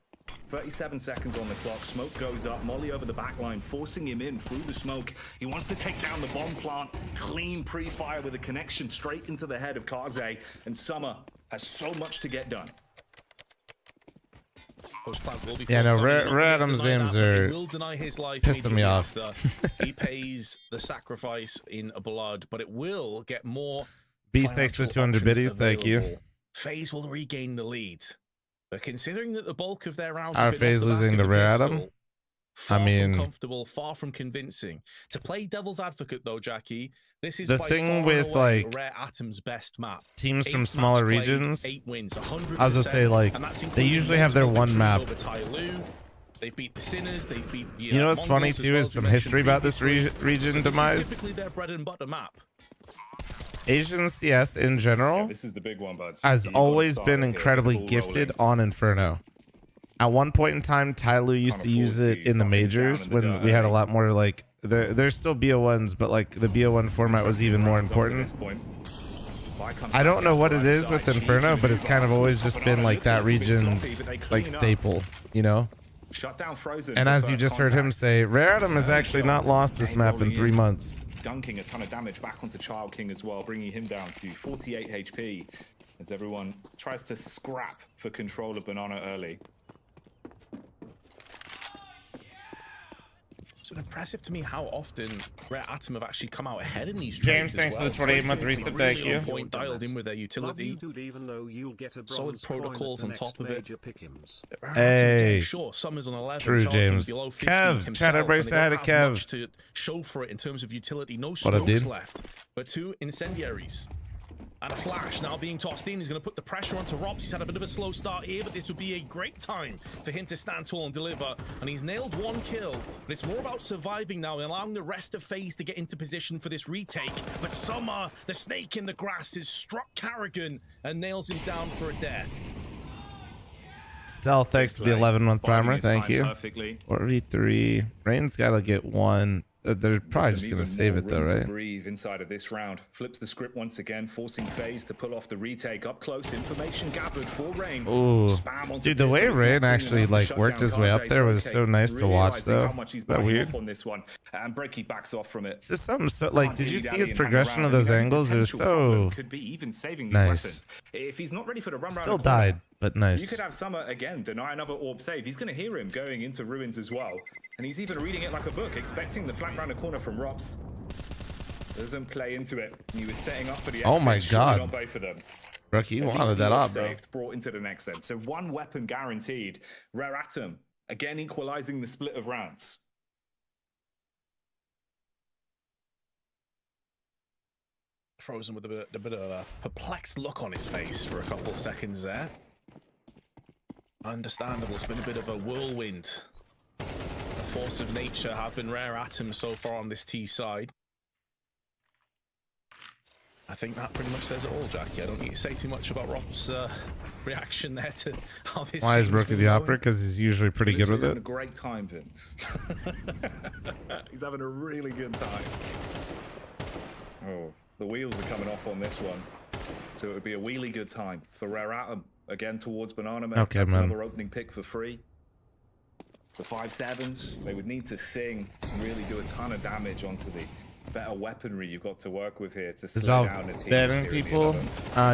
37 seconds on the clock. Smoke goes up. Molly over the back line, forcing him in through the smoke. He wants to take down the bomb plant. Clean pre-fire with a connection straight into the head of Kaze. And Summer has so much to get done. Yeah, no, Rare Adam's names are pissing me off. He pays the sacrifice in blood, but it will get more. B6 to 200 biddies, thank you. FaZe will regain the lead. But considering that the bulk of their rounds are FaZe losing to Rare Adam? I mean, comfortable, far from convincing. To play devil's advocate, though, Jackie, this is the thing with like Rare Atom's best map. Teams from smaller regions. 8 wins, 100%. I was gonna say, like, they usually have their one map. They've beat the Sinners. They've beat the, you know what's funny too is some history about this region demise. Typically their bread and butter map. Asian CS in general this is the big one, buds. Has always been incredibly gifted on Inferno. At one point in time, Tyloo used to use it in the majors when we had a lot more like there's still BO1s, but like the BO1 format was even more important. I don't know what it is with Inferno, but it's kind of always just been like that region's like staple, you know? And as you just heard him say, Rare Adam has actually not lost this map in 3 months. Dunking a ton of damage back onto Child King as well, bringing him down to 48 HP. as everyone tries to scrap for control of Banana early. It's been impressive to me how often Rare Atom have actually come out ahead in these James, trades thanks as for the well. 28-month reset. Really Thank you. on point, dialed in with their utility. Even though you'll get a Solid protocols on top of it. Hey, sure, Summers on 11. true, James. Below 50 Kev, himself, chat, everybody and they say hi to don't have Kev. much to show for it in terms of utility. No What up, strokes dude? left, but 2 incendiaries. And a flash now being tossed in. He's going to put the pressure onto Robs. He's had a bit of a slow start here, but this would be a great time for him to stand tall and deliver. And he's nailed 1 kill, but it's more about surviving now and allowing the rest of FaZe to get into position for this retake. But Summer, the snake in the grass, has struck Carrigan and nails him down for a death. Stealth, thanks to the 11-month primer. Thank you. Perfectly. 43. Rain's got to get 1. They're probably just going to save it though, right? Breathe inside of this round. Flips the script once again, forcing FaZe to pull off the retake. Up close, information gathered for Rain. Ooh, dude, the way Rain actually like worked his way up there was so nice to watch, though. Is that weird? On this one, and Breaky backs off from it. It's just something so like. Did you see his progression of those angles? It was so could be even saving these nice. weapons. If he's not ready for the run, Still died, but nice. You could have Summer again deny another orb save. He's going to hear him going into ruins as well. And he's even reading it like a book, expecting the flank round the corner from Robs. Doesn't play into it. He was setting up for the exit. Oh my god. On both of them. Rookie, you wanted that up, bro. Brought into the next then. So 1 weapon guaranteed. Rare Atom, again equalizing the split of rounds. Frozen with a bit of a perplexed look on his face for a couple of seconds there. Understandable. It's been a bit of a whirlwind. The force of nature have been Rare Atoms so far on this T side. I think that pretty much says it all, Jackie. I don't need to say too much about Rob's reaction there to how this. Why is Rookie the opera? Because he's usually pretty good with it. A great time, Vince. He's having a really good time. Oh, the wheels are coming off on this one, so it would be a really good time for Rare Atom again towards Banana Man. Okay, That's man. Another opening pick for free. The 5-7s, they would need to sing and really do a ton of damage onto the better weaponry you've got to work with here to slow down the team. Banning people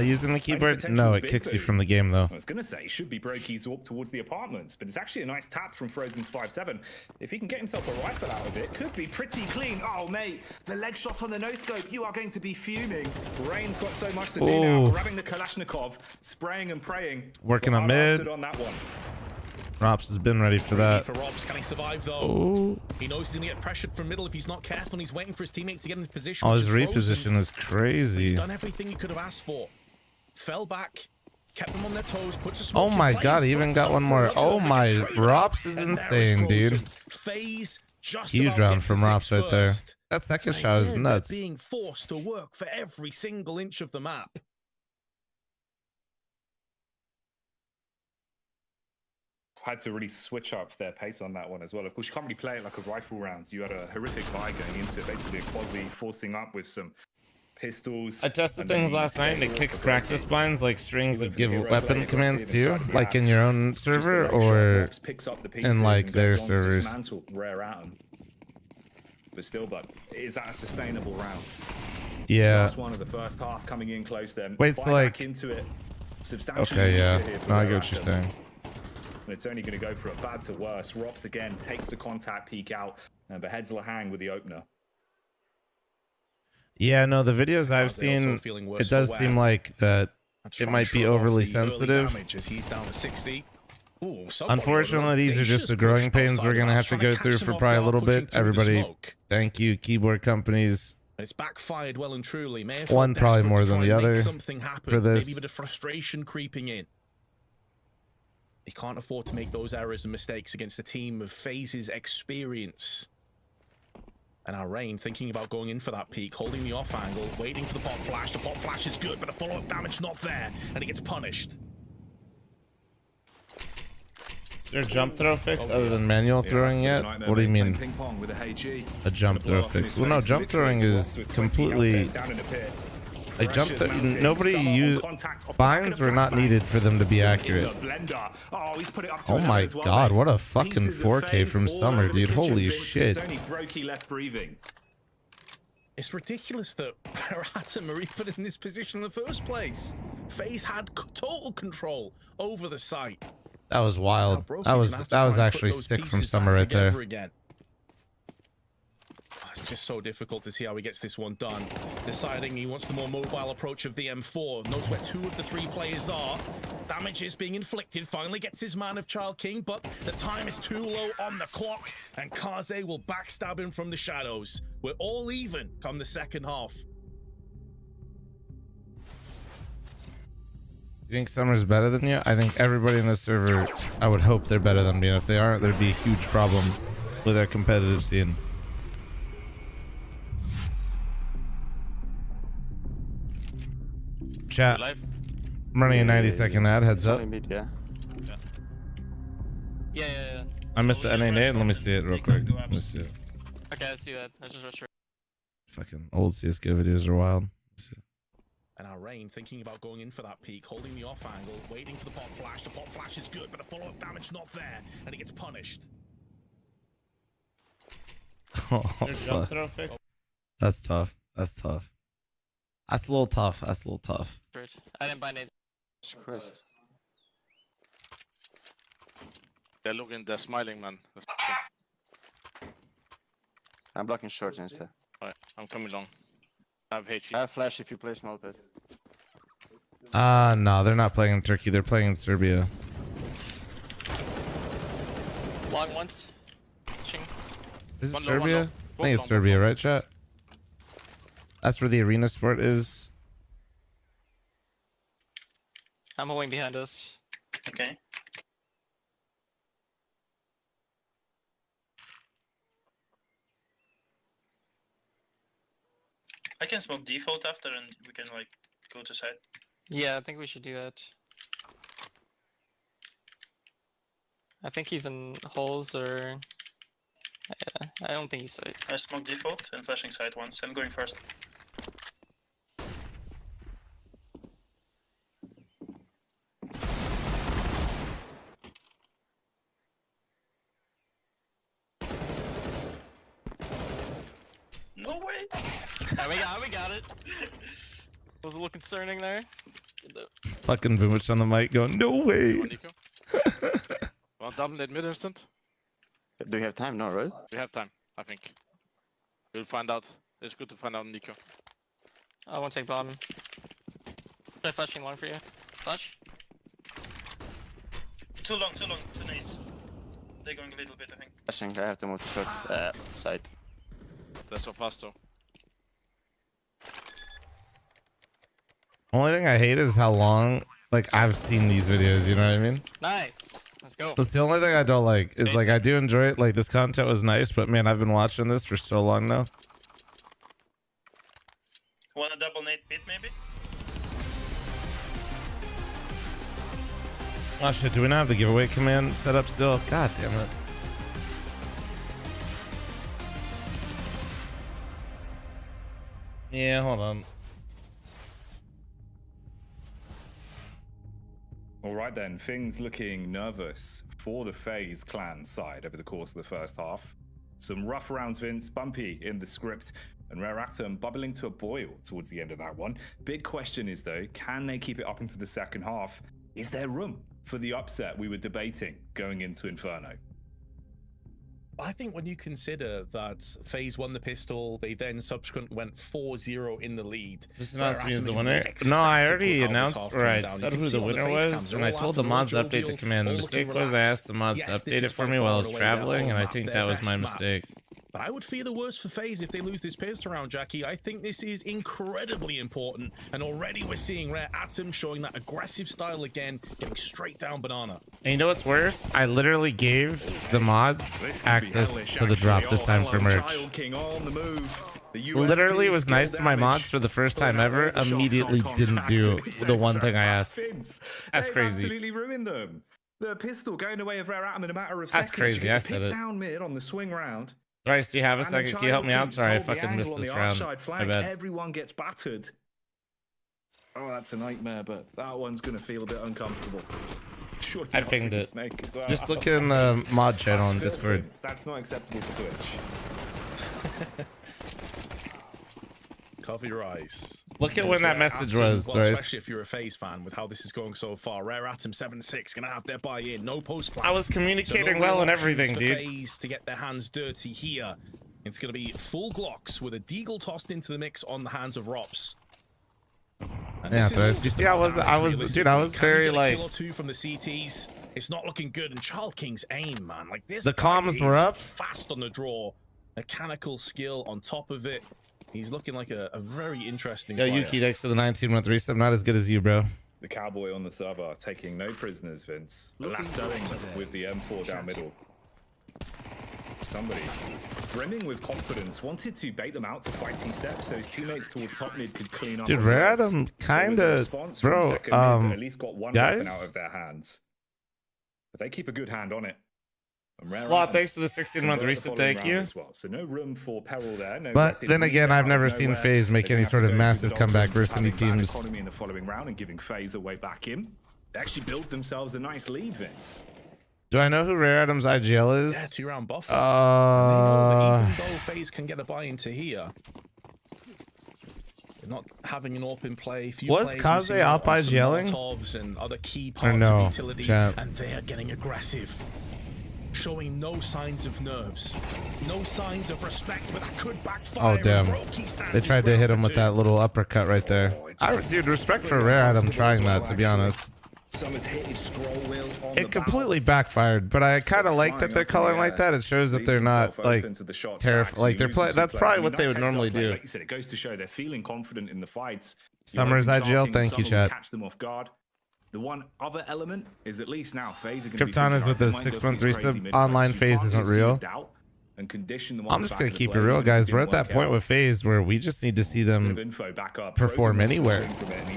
using the keyboard? No, it kicks you from the game though. I was gonna say it should be Brokey's walk towards the apartments, but it's actually a nice tap from Frozen's 5-7. If he can get himself a rifle out of it, could be pretty clean. Oh mate, the leg shot on the no scope, you are going to be fuming. Rain's got so much to do now, grabbing the Kalashnikov, spraying and praying. Working on mid. On that one. Rops has been ready for that. For Robs, can he survive though? Ooh. He knows he's gonna get pressured from middle if he's not careful, and he's waiting for his teammate to get in position. Oh, his reposition is crazy. He's done everything he could have asked for. Fell back, kept them on their toes, puts a smoke. Oh my god, he even got one more. Oh my, Rops is insane, dude. FaZe just Huge round from Rops right there. That second shot is nuts. Being forced to work for every single inch of the map. Had to really switch up their pace on that one as well. Of course, you can't really play it like a rifle round. You had a horrific buy going into it, basically a quasi forcing up with some pistols. I tested things last night and it kicks practice blinds like strings that give weapon commands too, like in your own server or in like their servers. Rare Atom. But still, is that a sustainable round? Yeah. Last one of the first half coming in close then. Wait, so like into it substantially. Okay, yeah. No, I get what you're saying. And it's only going to go from bad to worse. Rops again takes the contact peek out, but heads Lahang with the opener. Yeah, no, the videos I've seen, it does seem like that it might be overly sensitive. He's down to 60. Ooh, unfortunately, these are just the growing pains we're going to have to go through for probably a little bit. Everybody, thank you, keyboard companies. It's backfired well and truly. One probably more than the other for this. Maybe a bit of frustration creeping in. He can't afford to make those errors and mistakes against a team of FaZe's experience. And our Rain thinking about going in for that peak, holding the off angle, waiting for the pop flash. The pop flash is good, but the follow-up damage not there, and he gets punished. Is there a jump throw fix other than manual throwing yet? What do you mean? A jump throw fix? Well, no, jump throwing is completely... Like nobody used binds were not needed for them to be accurate. Oh my god, what a fucking 4K from Summer, dude. Holy shit. It's ridiculous that Atom are even in this position in the first place. FaZe had total control over the site. That was wild. That was actually sick from Summer right there. Again. It's just so difficult to see how he gets this one done. Deciding he wants the more mobile approach of the M4. Knows where 2 of the 3 players are. Damage is being inflicted. Finally gets his man of Child King, but the time is too low on the clock, and Kaze will backstab him from the shadows. We're all even come the second half. You think Summer's better than you? I think everybody in this server, I would hope they're better than me. And if they aren't, there'd be a huge problem with our competitive scene. Chat. I'm running a 90-second ad. Heads up. Yeah. I missed the NA nade. Let me see it real quick. Let me see it. Okay, let's do that. I just rushed. Fucking old CSGO videos are wild. Let's see it. And our Rain thinking about going in for that peak, holding the off angle, waiting for the pop flash. The pop flash is good, but the follow-up damage not there, and he gets punished. Oh, fuck. That's tough. That's tough. That's a little tough. That's a little tough. I didn't buy nades. They're looking, they're smiling, man. I'm blocking shorts instead. Alright, I'm coming long. I have HE. I have flash if you play small pit. No, they're not playing in Turkey. They're playing in Serbia. Long once. Is it Serbia? I think it's Serbia, right, chat? That's where the arena sport is. I'm a wing behind us. Okay. I can smoke default after and we can like go to side. Yeah, I think we should do that. I think he's in holes or... Yeah, I don't think he's side. I smoke default and flashing side once. I'm going first. No way! we got it. Was a little concerning there. Fucking Boomich on the mic going, no way. Well, double it mid instant. Do you have time? No, right? We have time, I think. We'll find out. It's good to find out, Nico. I won't take bottom. Try flashing long for you. Flash. Too long, two nades. They're going a little bit, I think. Flashing, I have to move to short side. That's so fast though. Only thing I hate is how long, like, I've seen these videos, you know what I mean? Nice. Let's go. That's the only thing I don't like. Is like, I do enjoy it. Like, this content was nice, but man, I've been watching this for so long now. Wanna double nade pit maybe? Oh shit, do we not have the giveaway command set up still? God damn it. Yeah, hold on. All right then, things looking nervous for the FaZe clan side over the course of the first half. Some rough rounds, Vince, bumpy in the script, and Rare Atom bubbling to a boil towards the end of that one. Big question is though, can they keep it up into the second half? Is there room for the upset we were debating going into Inferno? I think when you consider that FaZe won the pistol, they then subsequently went 4-0 in the lead. Just announced me as the winner? No, I already announced, or I said who the winner was, and I told the mods to update the command. The mistake was I asked the mods to update it for me while I was traveling, and I think that was my mistake. But I would fear the worst for FaZe if they lose this pistol round, Jackie. I think this is incredibly important, and already we're seeing Rare Atom showing that aggressive style again, getting straight down banana. And you know what's worse? I literally gave the mods access to the drop this time for merch. Literally was nice to my mods for the first time ever, immediately didn't do the one thing I asked. That's crazy. Absolutely ruined them. The pistol going away of Rare Atom in a matter of seconds. That's crazy, I said it. Down mid on the swing round. Bryce, do you have a second? Can you help me out? Sorry, I fucking missed this round. My bad. Everyone gets battered. Oh, that's a nightmare, but that one's going to feel a bit uncomfortable. Surely I pinged it. Just look in the mod channel on Discord. That's not acceptable for Twitch. Coffee rice. Look at when that message was, well, especially if you're a FaZe fan with how this is going so far. Rare Atom 7-6 gonna have their buy-in, no post plan. I was communicating well and everything, dude. FaZe to get their hands dirty here. It's gonna be full Glocks with a Deagle tossed into the mix on the hands of Rops. Yeah, you see, I was very like. Kill or two from the CTs. It's not looking good, and Child King's aim, man, like this. The comms were up. Fast on the draw, mechanical skill on top of it. He's looking like a very interesting player. Yuki next to the 19-month reset, not as good as you, bro. The Cowboy on the server taking no prisoners, Vince. Lassoing with the M4 down middle. Somebody brimming with confidence wanted to bait them out to fighting steps so his teammates towards top mid could clean up. Dude, Rare Atom kind of, bro, at least got one guys? weapon out of their hands. But they keep a good hand on it. Slot, thanks to the 16-month reset, thank you. Well. So no room for peril there. No, but then again, I've never seen FaZe make any sort of massive comeback versus any teams. Economy in the following round and giving FaZe a way back in. They actually built themselves a nice lead, Vince. Do I know who Rare Atom's IGL is? Yeah, 2-round buffer. They know that even though FaZe can get a buy into here, they're not having an open play. Was Kaze out by IGLing? And other key parts of utility, chat. And they are getting aggressive. Showing no signs of nerves, no signs of respect, but that could backfire. Oh damn! They tried to hit him with that little uppercut right there. Dude, respect for Rare Atom trying that, to be honest. It completely backfired, but I kind of like that they're calling like that. It shows that they're not like terrified. Like they're playing. That's probably what they would normally do. Like you said, it goes to show they're feeling confident in the fights. Summer's IGL, thank you, chat. Catch them off guard. The one other element is at least now FaZe are going to Krypton is with the 6-month reset. Online FaZe isn't real. I'm just gonna keep it real, guys. We're at that point with FaZe where we just need to see them perform anywhere.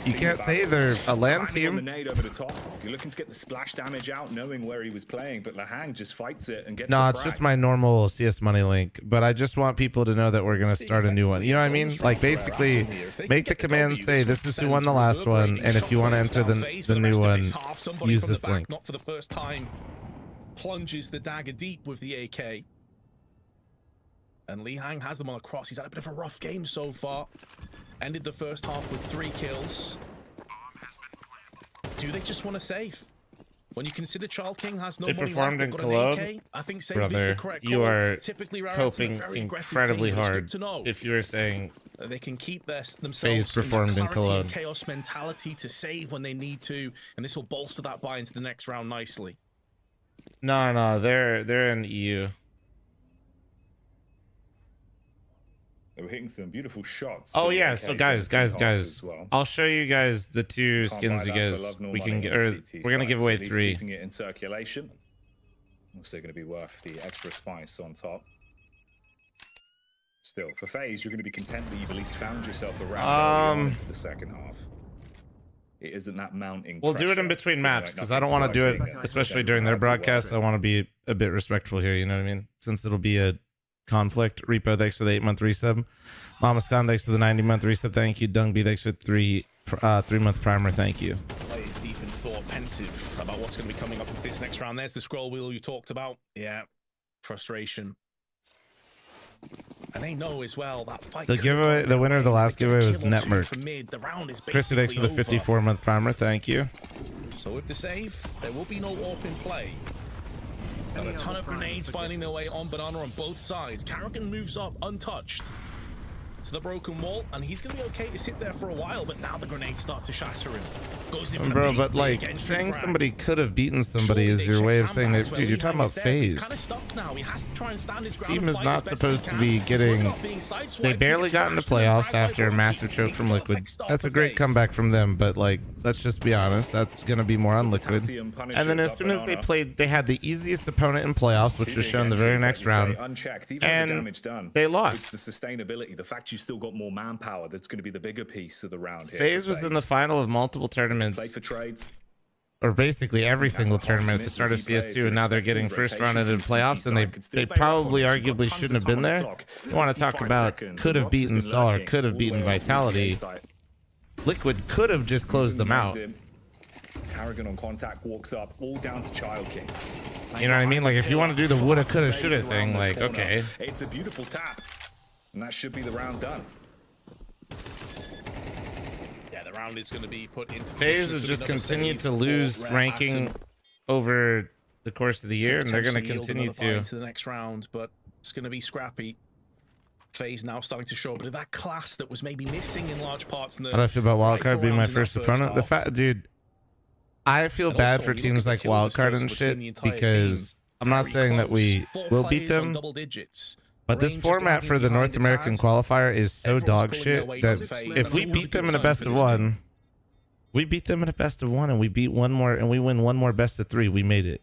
You can't say they're a LAN team. You're looking to get the splash damage out, knowing where he was playing, but Lahang just fights it and gets. No, it's just my normal CS money link, but I just want people to know that we're gonna start a new one. You know what I mean? Like basically, make the command say this is who won the last one, and if you want to enter the new one, use this link. Not for the first time, plunges the dagger deep with the AK. And Lahang has them on a cross. He's had a bit of a rough game so far. Ended the first half with 3 kills. Do they just want to save? When you consider Child King has no money performed left, in got an Cologne, AK, I think save brother, is the correct you call. are Typically, coping incredibly hard. If you were saying they can keep themselves FaZe performed in Cologne, chaos mentality to save when they need to, and this will bolster that buy into the next round nicely. No, they're in EU. They were hitting some beautiful shots. Oh yeah, so guys, well. I'll show you guys the 2 skins you guys we can get. Or we're gonna give away 3. Keeping it in circulation. Also going to be worth the extra spice on top. Still, for FaZe, you're going to be content that you've at least found yourself around into the second half. It isn't that mounting. We'll do it in between maps because I don't want to do it, especially during their broadcast. I want to be a bit respectful here. You know what I mean? Since it'll be a conflict. Repo, thanks for the 8-month resub. Mama Scan, thanks for the 90-month resub. Thank you. Dung B, thanks for 3-month primer. Thank you. Players deep in thought, pensive about what's going to be coming up into this next round. There's the scroll wheel you talked about. Yeah, frustration. And they know as well that fight. The giveaway, the winner of the last giveaway was Netmerk. Chrissy, thanks for the 54-month primer. Thank you. So with the save, there will be no open play. And a ton of grenades finding their way on Banana on both sides. Karrigan moves up untouched to the broken wall, and he's going to be okay to sit there for a while, but now the grenades start to shatter him. Goes in bro, but like saying somebody could have beaten somebody is your way of saying that, dude, you're talking about FaZe. This team is not supposed to be getting. They barely got into playoffs after a massive choke from Liquid. That's a great comeback from them, but like, let's just be honest, that's going to be more on Liquid. And then as soon as they played, they had the easiest opponent in playoffs, which was shown the very next round, and they lost. It's the sustainability, the fact you've still got more manpower that's going to be the bigger piece of the round here. FaZe was in the final of multiple tournaments, play for trades, or basically every single tournament at the start of CS2, and now they're getting first round into the playoffs, and they probably arguably shouldn't have been there. You want to talk about could have beaten Saw or could have beaten Vitality. Liquid could have just closed them out. Karrigan on contact walks up, all down to Child King. You know what I mean? Like if you want to do the woulda, coulda, shoulda thing, like okay. It's a beautiful tap, and that should be the round done. round is going to be put into. FaZe has just continued to lose ranking over the course of the year, and they're going to continue to into the next round, but it's going to be scrappy. FaZe now starting to show a bit of that class that was maybe missing in large parts. In the How do I feel about Wildcard being my first opponent? The fact, dude, I feel bad for teams like Wildcard and shit because I'm not saying that we will beat them, but this format for the North American qualifier is so dog shit that if we beat them in a best of one, we beat them in a best of one and we beat one more and we win one more best of three, we made it.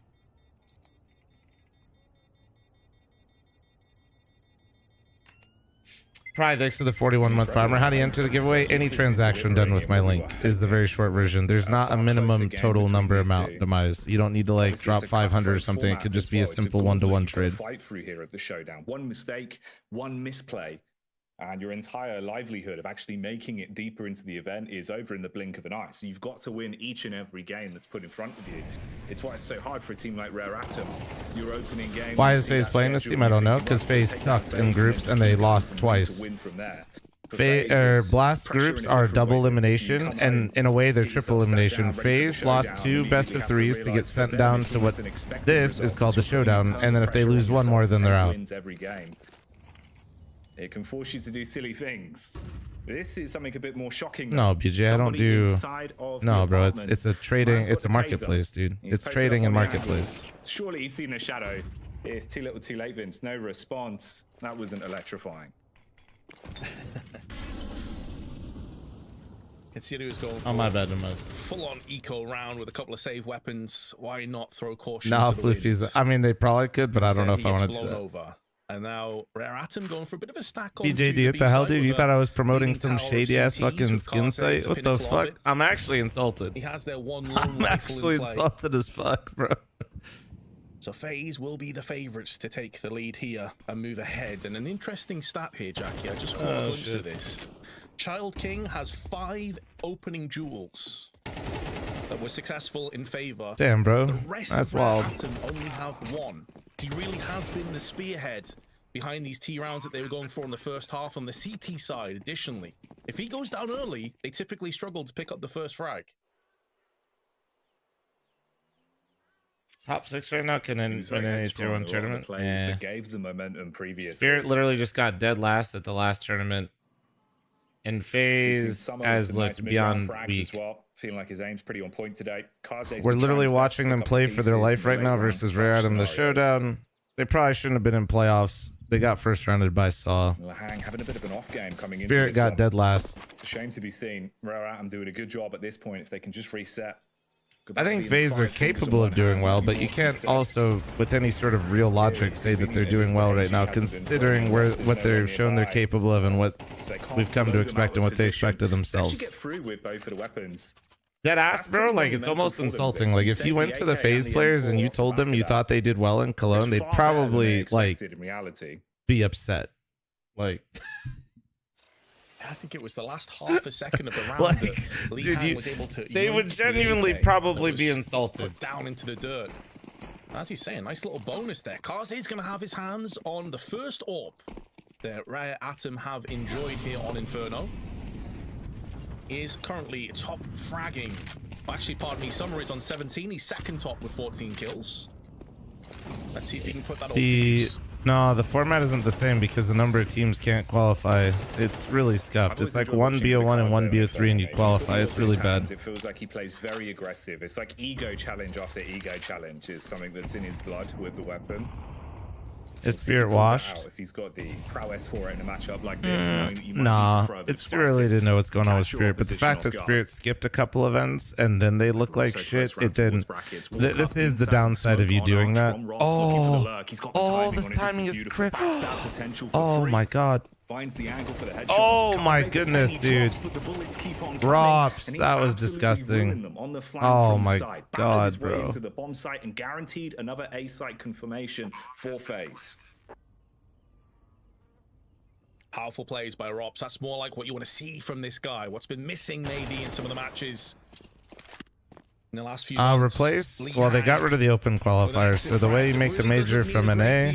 Pride, thanks for the 41-month farmer. How do you enter the giveaway? Any transaction done with my link is the very short version. There's not a minimum total number amount demise. You don't need to like drop 500 or something. It could just be a simple one-to-one trade. Fight through here of the showdown. One mistake, one misplay, and your entire livelihood of actually making it deeper into the event is over in the blink of an eye. So you've got to win each and every game that's put in front of you. It's why it's so hard for a team like Rare Atom. Your opening game. Why is FaZe playing this team? I don't know. Because FaZe sucked in groups and they lost twice. Blast groups are double elimination, and in a way they're triple elimination. FaZe lost 2 best of 3s to get sent down to what this is called the Showdown, and then if they lose one more, then they're out. It can force you to do silly things. This is something a bit more shocking. No, BJ, I don't do. No, bro, it's a trading. It's a marketplace, dude. It's trading and marketplace. Surely he's seen a shadow. It's too little, too late, Vince. No response. That wasn't electrifying. Consider who's going. Oh my bad, Full-on eco round with a couple of save weapons. Why not throw caution? No, Floofies. I mean, they probably could, but I don't know if I want to do that. Over. And now Rare Atom going for a bit of a stack on BJ, what the hell, dude? You thought I was promoting some shady ass fucking skin site? What the fuck? I'm actually insulted. He has their one I'm actually insulted as fuck, bro. So FaZe will be the favorites to take the lead here and move ahead. And an interesting stat here, Jackie. I just caught a glimpse of this. Child King has 5 opening duels that were successful in favor. Damn, bro. The rest That's of Rare wild. Atom only have 1. He really has been the spearhead behind these T rounds that they were going for in the first half on the CT side. Additionally, if he goes down early, they typically struggle to pick up the first frag. Top 6 right now can win any tier 1 tournament. That gave the momentum previously. Spirit literally just got dead last at the last tournament. And FaZe has looked beyond weak. As well. Feeling like his aim's pretty on point today. We're literally watching them play for their life right now versus Rare Atom the Showdown. They probably shouldn't have been in playoffs. They got first rounded by Saw. Lahang having a bit of an off game coming Spirit got dead last. It's a shame to be seen. Rare Atom doing a good job at this point. If they can just reset. I think FaZe are capable of doing well, but you can't also, with any sort of real logic, say that they're doing well right now, considering what they've shown they're capable of and what we've come to expect and what they expect of themselves. Get through with both of the weapons. Dead ass, bro. Like, it's almost insulting. Like, if you went to the FaZe players and you told them you thought they did well in Cologne, they'd probably like be upset. Like. I think it was the last half a second of the round that Lee Han was able to. They would genuinely probably be insulted. Down into the dirt. As he's saying, nice little bonus there. Karze's going to have his hands on the first AWP that Rare Atom have enjoyed here on Inferno. He is currently top fragging. Actually, pardon me, Summer is on 17. He's second top with 14 kills. Let's see if he can put that all to use. No, the format isn't the same because the number of teams can't qualify. It's really scuffed. It's like 1 BO1 and 1 BO3 and you qualify. It's really bad. It feels like he plays very aggressive. It's like ego challenge after ego challenge is something that's in his blood with the weapon. Is Spirit washed? If he's got the prowess for it in a matchup like this, nah, it's too early to know what's going on with Spirit. But the fact that Spirit skipped a couple events and then they look like shit, it then this is the downside of you doing that. Oh, this timing is crap. Oh my god. Oh my goodness, dude. Drops. That was disgusting. Oh my god, bro. Into the bomb site and guaranteed another A site confirmation for FaZe. Powerful plays by Rops. That's more like what you want to see from this guy. What's been missing maybe in some of the matches. in the last few months. Replace? Well, they got rid of the open qualifiers. So the way you make the major from NA,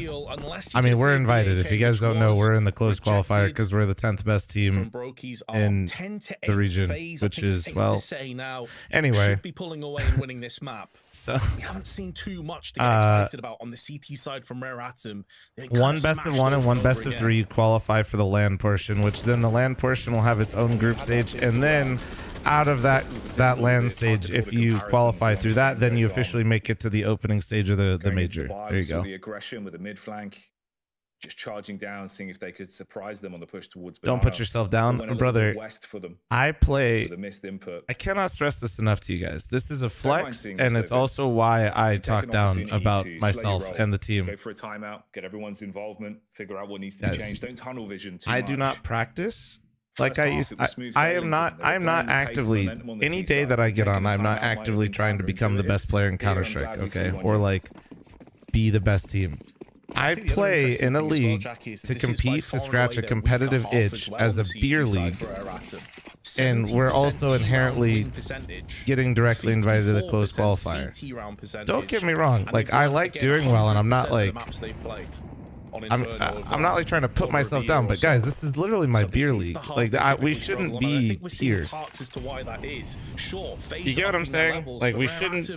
I mean, we're invited. If you guys don't know, we're in the closed qualifier because we're the 10th best team in the region, which is, well, anyway. Should be pulling away and winning this map. So we haven't seen too much to get excited about on the CT side from Rare Atom. One best of one and one best of three qualify for the LAN portion, which then the LAN portion will have its own group stage, and then out of that LAN stage, if you qualify through that, then you officially make it to the opening stage of the major. There you go. The aggression with the mid flank, just charging down, seeing if they could surprise them on the push towards. Don't put yourself down, brother. West for them. I play. The missed input. I cannot stress this enough to you guys. This is a flex, and it's also why I talk down about myself and the team. Go for a timeout, get everyone's involvement, figure out what needs to be changed. Don't tunnel vision too much. I do not practice like I used. I am not actively, any day that I get on, I'm not actively trying to become the best player in Counter-Strike, okay, or like be the best team. I play in a league to compete, to scratch a competitive itch as a beer league, and we're also inherently getting directly invited to the closed qualifier. Don't get me wrong, like I like doing well, and I'm not like I'm not like trying to put myself down, but guys, this is literally my beer league. Like we shouldn't be here. You get what I'm saying? Like we shouldn't.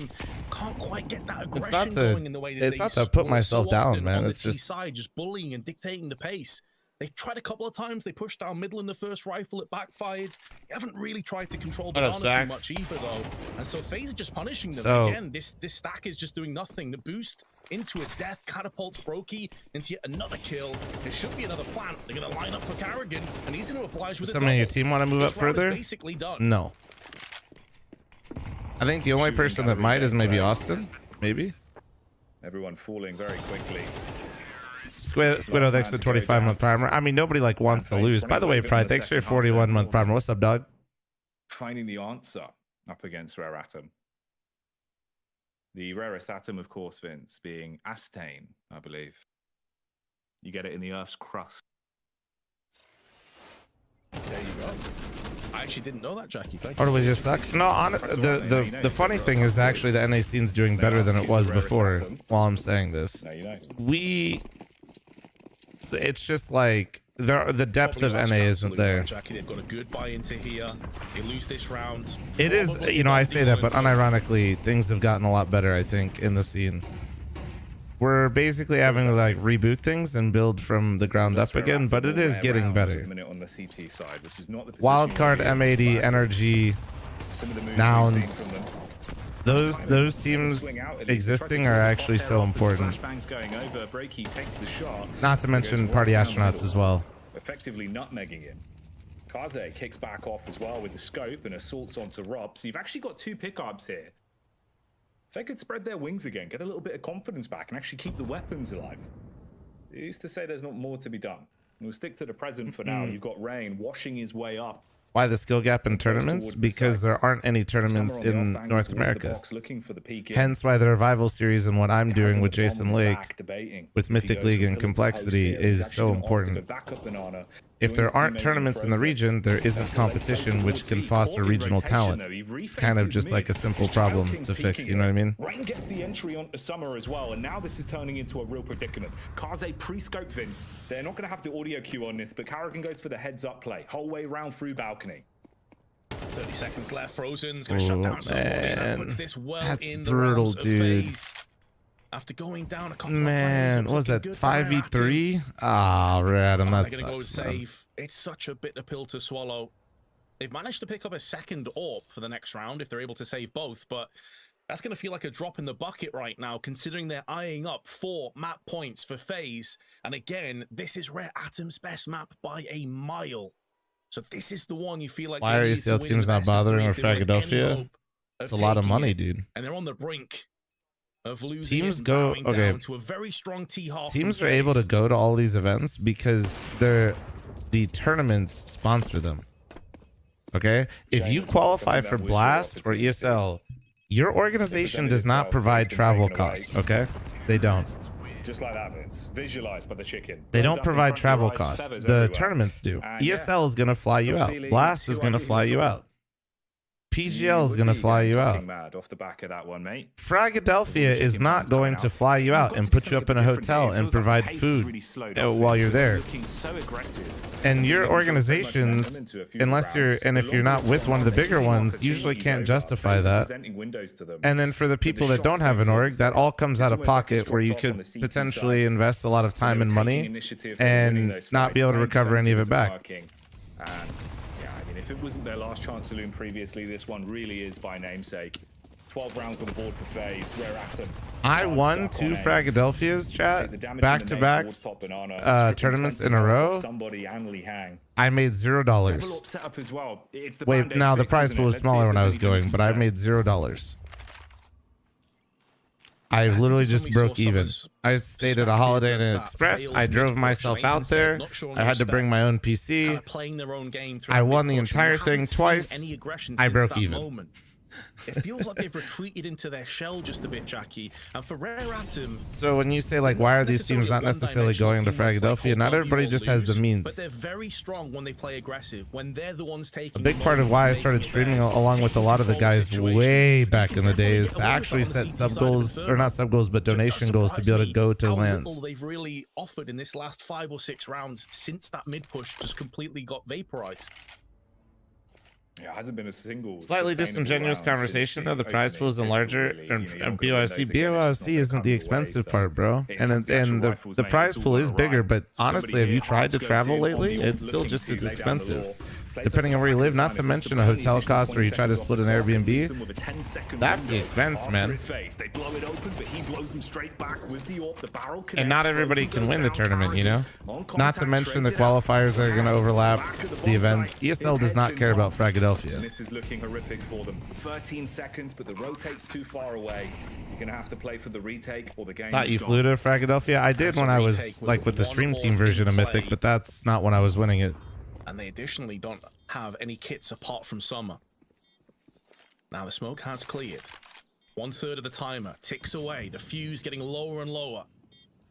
Can't quite get that It's aggression not to put myself down, man. It's just bullying and dictating the pace. They tried a couple of times. They pushed down middle in the first rifle. It backfired. They haven't really tried to control Banana too much either, though. And so FaZe is just punishing them. Again, this stack is just doing nothing. The boost into a death catapults Brokey into yet another kill. There should be another plant. They're going to line up for Carrigan, and he's going to oblige with somebody in your team want to move up further? Basically done. No. I think the only person that might is maybe Austin. Maybe. Everyone falling very quickly. Squiddo, thanks for the 25-month primer. I mean, nobody like wants to lose. By the way, Pride, thanks for your 41-month primer. What's up, dog? Finding the answer up against Rare Atom. The rarest atom, of course, Vince, being Astane, I believe. You get it in the Earth's crust. There you go. I actually didn't know that, Jackie. Thank or do we just suck? No, the funny thing is actually the NA scene's doing better than it was before. While I'm saying this, it's just like the depth of NA isn't there. Jackie, they've got a good buy into here. They lose this round. It is, you know, I say that, but unironically, things have gotten a lot better, I think, in the scene. We're basically having to like reboot things and build from the ground up again, but it is getting better. Wildcard, M80, Energy, Nouns, those teams existing are actually so important. Not to mention Party Astronauts as well. Effectively nutmegging him. Kaze kicks back off as well with the scope and assaults onto Rob. So you've actually got two pickups here. If they could spread their wings again, get a little bit of confidence back, and actually keep the weapons alive. They used to say there's not more to be done. We'll stick to the present for now. You've got Rain washing his way up. Why the skill gap in tournaments? Because there aren't any tournaments in North America. Hence why the Revival series and what I'm doing with Jason Lake, with Mythic League and Complexity, is so important. If there aren't tournaments in the region, there isn't competition, which can foster regional talent. It's kind of just like a simple problem to fix, you know what I mean? Rain gets the entry onto Summer as well, and now this is turning into a real predicament. Kaze pre-scope Vince. They're not going to have the audio cue on this, but Carrigan goes for the heads-up play, whole way round through balcony. 30 seconds left. Frozen's going to shut down someone. That puts this well that's in the brutal, realms of dude. FaZe. After going down a couple Man, what was that, 5v3? Ah, Radam, that they're going to sucks, go man. save. It's such a bitter pill to swallow. They've managed to pick up a second AWP for the next round if they're able to save both, but that's going to feel like a drop in the bucket right now, considering they're eyeing up 4 map points for FaZe. And again, this is Rare Atom's best map by a mile. So this is the one you feel like... Why are ECL teams not bothering with Philadelphia? It's a lot of money, dude. And they're on the brink of losing. Teams go, okay. To a very strong teams are able to go to all these events because the tournaments sponsor them. Okay? If you qualify for Blast or ESL, your organization does not provide travel costs, okay? They don't. Just like that, Vince. Visualized by the chicken. They don't provide travel costs. The tournaments do. ESL is going to fly you out. Blast is going to fly you out. PGL is gonna fly you out. Mad off the back of that one, mate. Fragadelphia is not going to fly you out and put you up in a hotel and provide food while you're there. And your organizations, unless you're, and if you're not with one of the bigger ones, usually can't justify that. And then for the people that don't have an org, that all comes out of pocket, where you could potentially invest a lot of time and money and not be able to recover any of it back. If it wasn't their last chance saloon previously, this one really is by namesake. 12 rounds on the board for FaZe. Rare Atom. I won 2 Fragadelphias, chat, back-to-back tournaments in a row. I made $0. Wait, now the prize pool was smaller when I was going, but I made $0. I literally just broke even. I stayed at a Holiday Inn Express. I drove myself out there. I had to bring my own PC. I won the entire thing twice. I broke even. It feels like they've retreated into their shell just a bit, Jackie. And for Rare Atom, so when you say, like, why are these teams not necessarily going to Fragadelphia? Not everybody just has the means. But they're very strong when they play aggressive. When they're the ones taking a big part of why I started streaming along with a lot of the guys way back in the day is to actually set sub goals, or not sub goals, but donation goals to be able to go to lands. They've really offered in this last 5 or 6 rounds since that mid push just completely got vaporized. Yeah, it hasn't been a single slightly disingenuous conversation though. The prize pool is larger, and BOIC isn't the expensive part, bro. And the prize pool is bigger, but honestly, have you tried to travel lately? It's still just as expensive, depending on where you live. Not to mention a hotel cost where you try to split an Airbnb. That's the expense, man. And not everybody can win the tournament, you know. Not to mention the qualifiers that are going to overlap the events. ESL does not care about Fragadelphia. This is looking horrific for them. 13 seconds, but the rotate's too far away. You're gonna have to play for the retake, or the game. Thought you flew to Fragadelphia? I did when I was like with the stream team version of Mythic, but that's not when I was winning it. And they additionally don't have any kits apart from Summer. Now the smoke has cleared. 1/3 of the timer ticks away. The fuse getting lower and lower.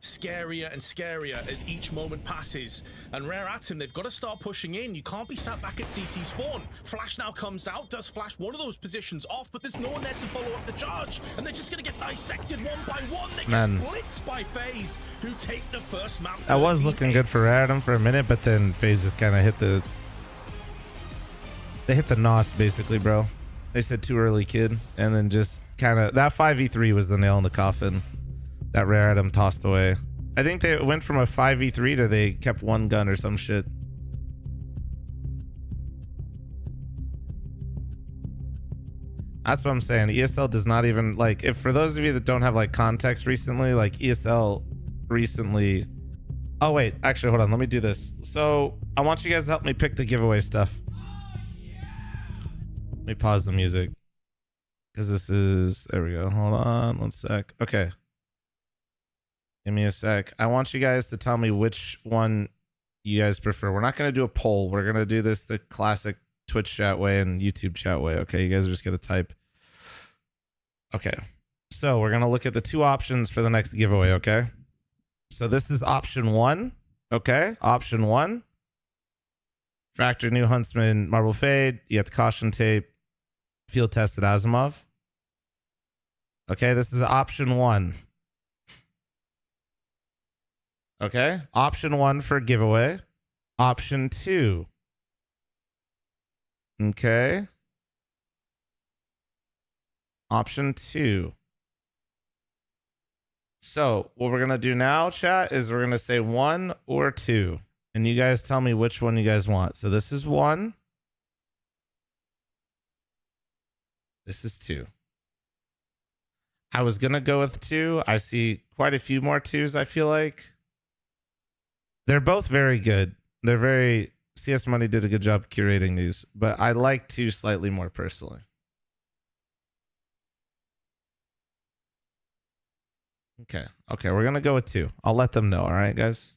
Scarier and scarier as each moment passes. And Rare Atom, they've got to start pushing in. You can't be sat back at CT spawn. Flash now comes out, does flash one of those positions off, but there's no one there to follow up the charge. And they're just going to get dissected one by one. They get blitzed by FaZe, who take the first map. That was looking good for Rare Atom for a minute, but then FaZe just kind of hit the... They hit the NOS, basically, bro. They said too early, kid. And then just kind of... That 5v3 was the nail in the coffin that Rare Atom tossed away. I think they went from a 5v3 to they kept one gun or some shit. That's what I'm saying. ESL does not even, like, if for those of you that don't have like context recently, like ESL recently... Oh wait, actually hold on, let me do this. So I want you guys to help me pick the giveaway stuff. Let me pause the music, because this is... There we go. Hold on one sec. Okay. Give me a sec. I want you guys to tell me which one you guys prefer. We're not going to do a poll. We're going to do this the classic Twitch chat way and YouTube chat way. Okay, you guys are just going to type. Okay. So we're going to look at the 2 options for the next giveaway, okay? So this is option 1. Okay, option 1. Fractor New Huntsman Marble Fade. You have the caution tape. Field tested Asimov. Okay, this is option 1. Okay, option 1 for giveaway. Option 2. Okay. Option 2. So what we're going to do now, chat, is we're going to say 1 or 2. And you guys tell me which one you guys want. So this is 1. This is 2. I was going to go with 2. I see quite a few more 2s, I feel like. They're both very good. They're very... CS Money did a good job curating these, but I like 2 slightly more personally. Okay. Okay, we're going to go with 2. I'll let them know, all right, guys?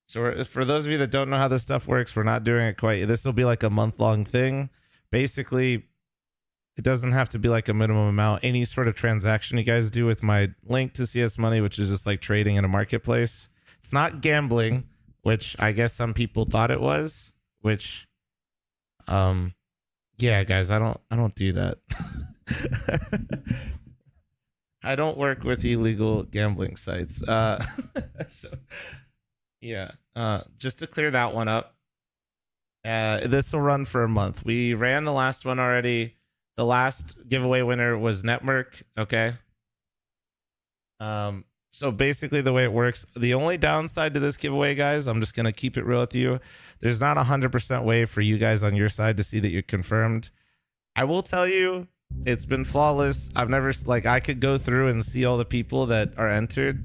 So for those of you that don't know how this stuff works, we're not doing it quite... This will be like a month-long thing. Basically, it doesn't have to be like a minimum amount. Any sort of transaction you guys do with my link to CS Money, which is just like trading in a marketplace. It's not gambling, which I guess some people thought it was, which Yeah, guys, I don't do that. I don't work with illegal gambling sites. So yeah, just to clear that one up. This will run for a month. We ran the last one already. The last giveaway winner was Network. Okay. So basically the way it works, the only downside to this giveaway, guys, I'm just going to keep it real with you. There's not 100% way for you guys on your side to see that you're confirmed. I will tell you, it's been flawless. I've never, like, I could go through and see all the people that are entered,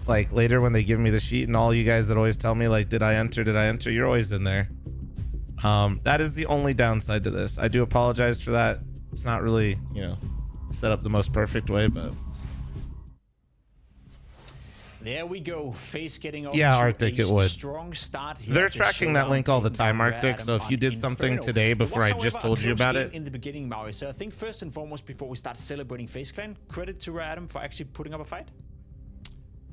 like, later when they give me the sheet, and all you guys that always tell me, like, did I enter? You're always in there. That is the only downside to this. I do apologize for that. It's not really, you know, set up the most perfect way, but there we go. FaZe getting off Arctic, it would. Strong start here. They're tracking that link all the time, Arctic. So if you did something today before I just told you about it. In the beginning, Maui. So I think first and foremost, before we start celebrating FaZe Clan, credit to Adam for actually putting up a fight.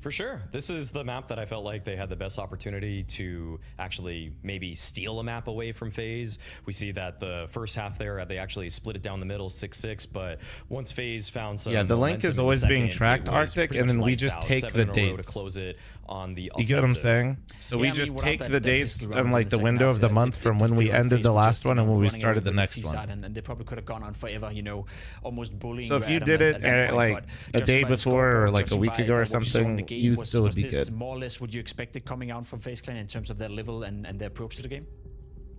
For sure. This is the map that I felt like they had the best opportunity to actually maybe steal a map away from FaZe. We see that the first half there, they actually split it down the middle, 6-6, but once FaZe found some... Yeah, the link is always being tracked, Arctic, and then we just take the dates. To close it on the you get what I'm saying? So we just take the dates and like the window of the month from when we ended the last one and when we started the next one. And they probably could have gone on forever, you know, almost bullying. So if you did it like a day before or like a week ago or something, you still would be good. More or less what you expected coming out from FaZe Clan in terms of their level and their approach to the game?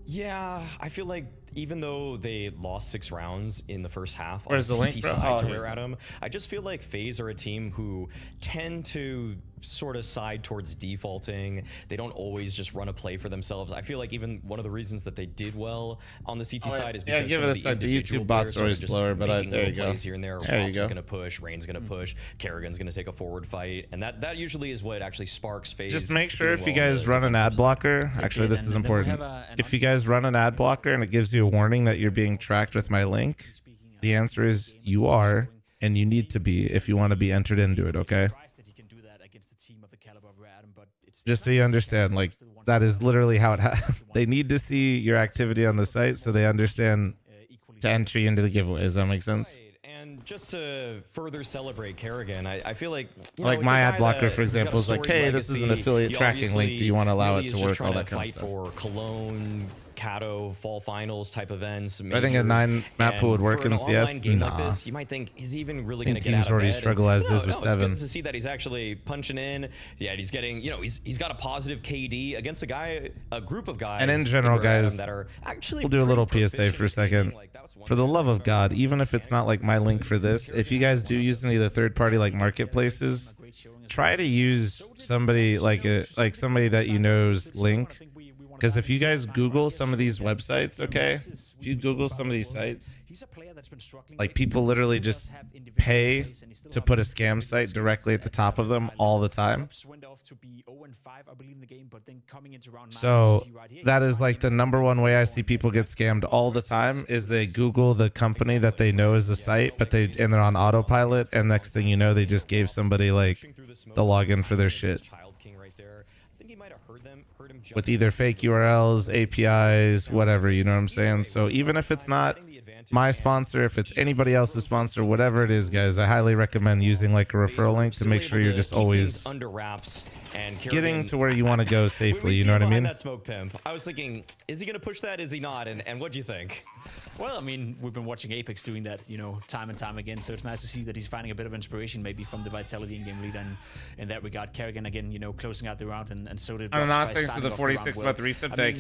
Yeah, I feel like even though they lost 6 rounds in the first half on the CT side to Rare Adam, I just feel like FaZe are a team who tend to sort of side towards defaulting. They don't always just run a play for themselves. I feel like even one of the reasons that they did well on the CT side is because give it a side. The YouTube bots are always slower, but there you go. Here and there, Rob's going to push, Rain's going to push, Kerrigan's going to take a forward fight, and that usually is what actually sparks FaZe. Just make sure if you guys run an ad blocker, actually this is important. If you guys run an ad blocker and it gives you a warning that you're being tracked with my link, the answer is you are, and you need to be if you want to be entered into it, okay? Just so you understand, like, that is literally how it they need to see your activity on the site so they understand to entry into the giveaway. Does that make sense? And just to further celebrate Kerrigan, I feel like like my ad blocker, for example, is like, hey, this is an affiliate tracking link. Do you want to allow it to work? All that kind of stuff. For Cologne, Cato, fall finals type events. I think a 9 map pool would work in CS. Nah. Like this, you might think, is he even really going to get out of teams already bed? struggle as is with 7. It's good to see that he's actually punching in. Yeah, he's getting, you know, he's got a positive KD against a group of guys. And in general, guys, that are actually we'll do a little PSA for a second. For the love of God, even if it's not like my link for this, if you guys do use any of the third-party like marketplaces, try to use somebody like somebody that you know's link. Because if you guys Google some of these websites, okay, if you Google some of these sites, like people literally just pay to put a scam site directly at the top of them all the time. So that is like the #1 way I see people get scammed all the time is they Google the company that they know is a site, but they're on autopilot, and next thing you know, they just gave somebody like the login for their shit. With either fake URLs, APIs, whatever, you know what I'm saying? So even if it's not my sponsor, if it's anybody else's sponsor, whatever it is, guys, I highly recommend using like a referral link to make sure you're just always under wraps and getting to where you want to go safely, you know what I mean? That smoke pimp, I was thinking, is he going to push that? Is he not? And what'd you think? Well, I mean, we've been watching Apex doing that, you know, time and time again. So it's nice to see that he's finding a bit of inspiration maybe from the Vitality in-game lead. And in that regard, Kerrigan, again, you know, closing out the round. And so did Drops. Thanks to the 46-month resub. Thank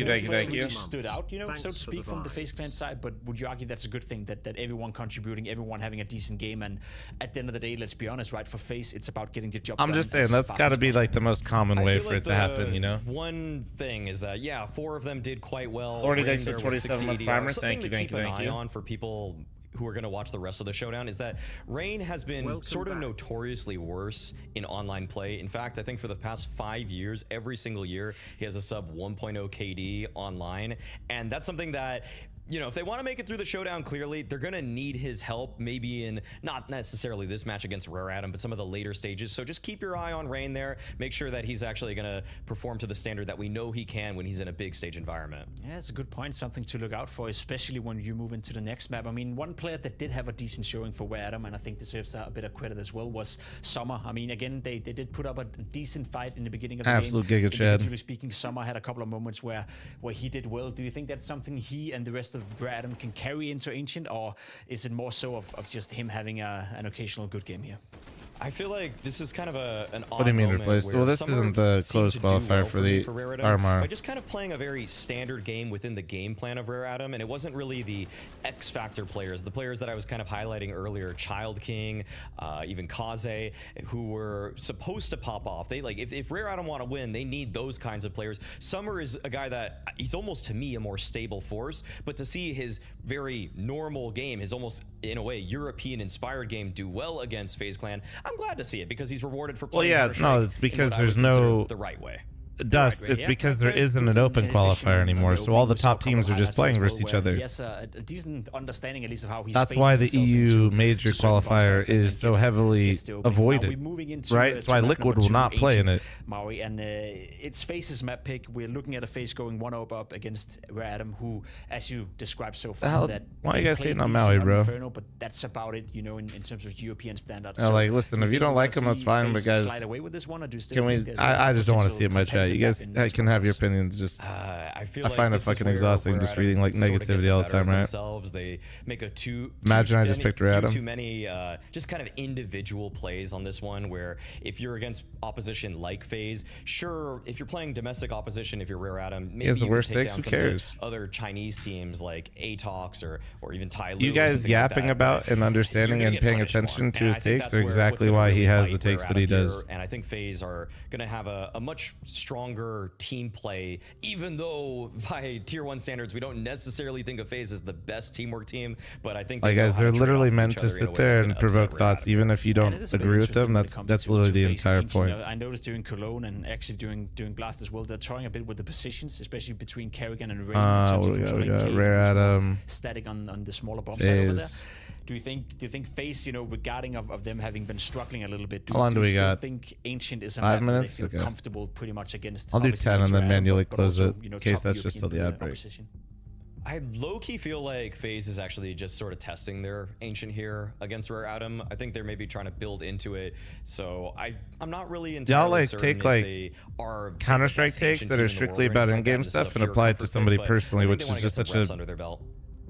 you. Stood out, you know, so to speak, from the FaZe Clan side. But would you argue that's a good thing, that everyone contributing, everyone having a decent game? And at the end of the day, let's be honest, right, for FaZe, it's about getting the job done. I'm just saying, that's got to be like the most common way for it to happen, you know? One thing is that, yeah, 4 of them did quite well. Already thanks for 27-month primer. Thank you. On for people who are going to watch the rest of the showdown is that Rain has been sort of notoriously worse in online play. In fact, I think for the past 5 years, every single year, he has a sub 1.0 KD online. And that's something that you know, if they want to make it through the showdown, clearly they're going to need his help, maybe in not necessarily this match against Rare Adam, but some of the later stages. So just keep your eye on Rain there. Make sure that he's actually going to perform to the standard that we know he can when he's in a big stage environment. Yeah, it's a good point. Something to look out for, especially when you move into the next map. I mean, one player that did have a decent showing for Rare Adam, and I think deserves a bit of credit as well, was Summer. I mean, again, they did put up a decent fight in the beginning of the Absolute game. Giga Chad. Individually speaking, Summer had a couple of moments where he did well. Do you think that's something he and the rest of Rare Adam can carry into Ancient, or is it more so of just him having an occasional good game here? I feel like this is kind of an odd What do you mean moment replaced? where Well, this Summer isn't the seemed close to do qualifier well for the Rare Adam RMR. by just kind of playing a very standard game within the game plan of Rare Adam, and it wasn't really the X Factor players, the players that I was kind of highlighting earlier, Child King, even Kaze, who were supposed to pop off. They like if Rare Adam want to win, they need those kinds of players. Summer is a guy that he's almost to me a more stable force, but to see his very normal game, his almost in a way European inspired game do well against FaZe Clan, I'm glad to see it because he's rewarded for playing. Well, yeah, no, it's because there's no the right way. Dust. It's because there isn't an open qualifier anymore, so all the top teams are just playing versus each other. He has a decent understanding, at least, of how he's. That's why the EU major qualifier is so heavily avoided, right? That's why Liquid will not play in it. Maui, and it's FaZe's map pick. We're looking at a FaZe going 1-0 up against Rare Adam, who, as you described so far, that why are you guys hating on Maui, bro? Inferno, but that's about it, you know, in terms of European standards. Like, listen, if you don't like him, that's fine, but guys, can we? I just don't want to see it in my chat. You guys can have your opinions. Just I find it fucking exhausting just reading like negativity all the time, right? They make a Imagine I just picked Rare Adam. Too many just kind of individual plays on this one, where if you're against opposition like FaZe, sure, if you're playing domestic opposition, if you're Rare Adam, maybe he has the you worst can take takes. down Who some of the cares? other Chinese teams like Atox or even Ty Lue. You guys yapping about and understanding and paying attention to his takes are exactly why he has the takes that he does. And I think FaZe are going to have a much stronger team play, even though by tier 1 standards we don't necessarily think of FaZe as the best teamwork team, but I think like, guys, they're literally meant to sit there and provoke thoughts, even if you don't agree with them. That's literally the entire point. I noticed during Cologne and actually doing Blast as well, they're trying a bit with the positions, especially between Kerrigan and Rain. We got Rare Adam, static on the smaller bomb side over there. Do you think FaZe, you know, regarding of them having been struggling a little bit, how long do we got? Think Ancient is a 5 map minutes? They feel Okay. comfortable pretty much against? I'll do 10 and then manually close it, you know, in case top that's just till the ad break. opposition. I low-key feel like FaZe is actually just sort of testing their Ancient here against Rare Adam. I think they're maybe trying to build into it. So I'm not really entirely y'all like certain take if like they are Counter-Strike takes that are strictly about in-game stuff and apply it to somebody personally, which is just such a under their belt.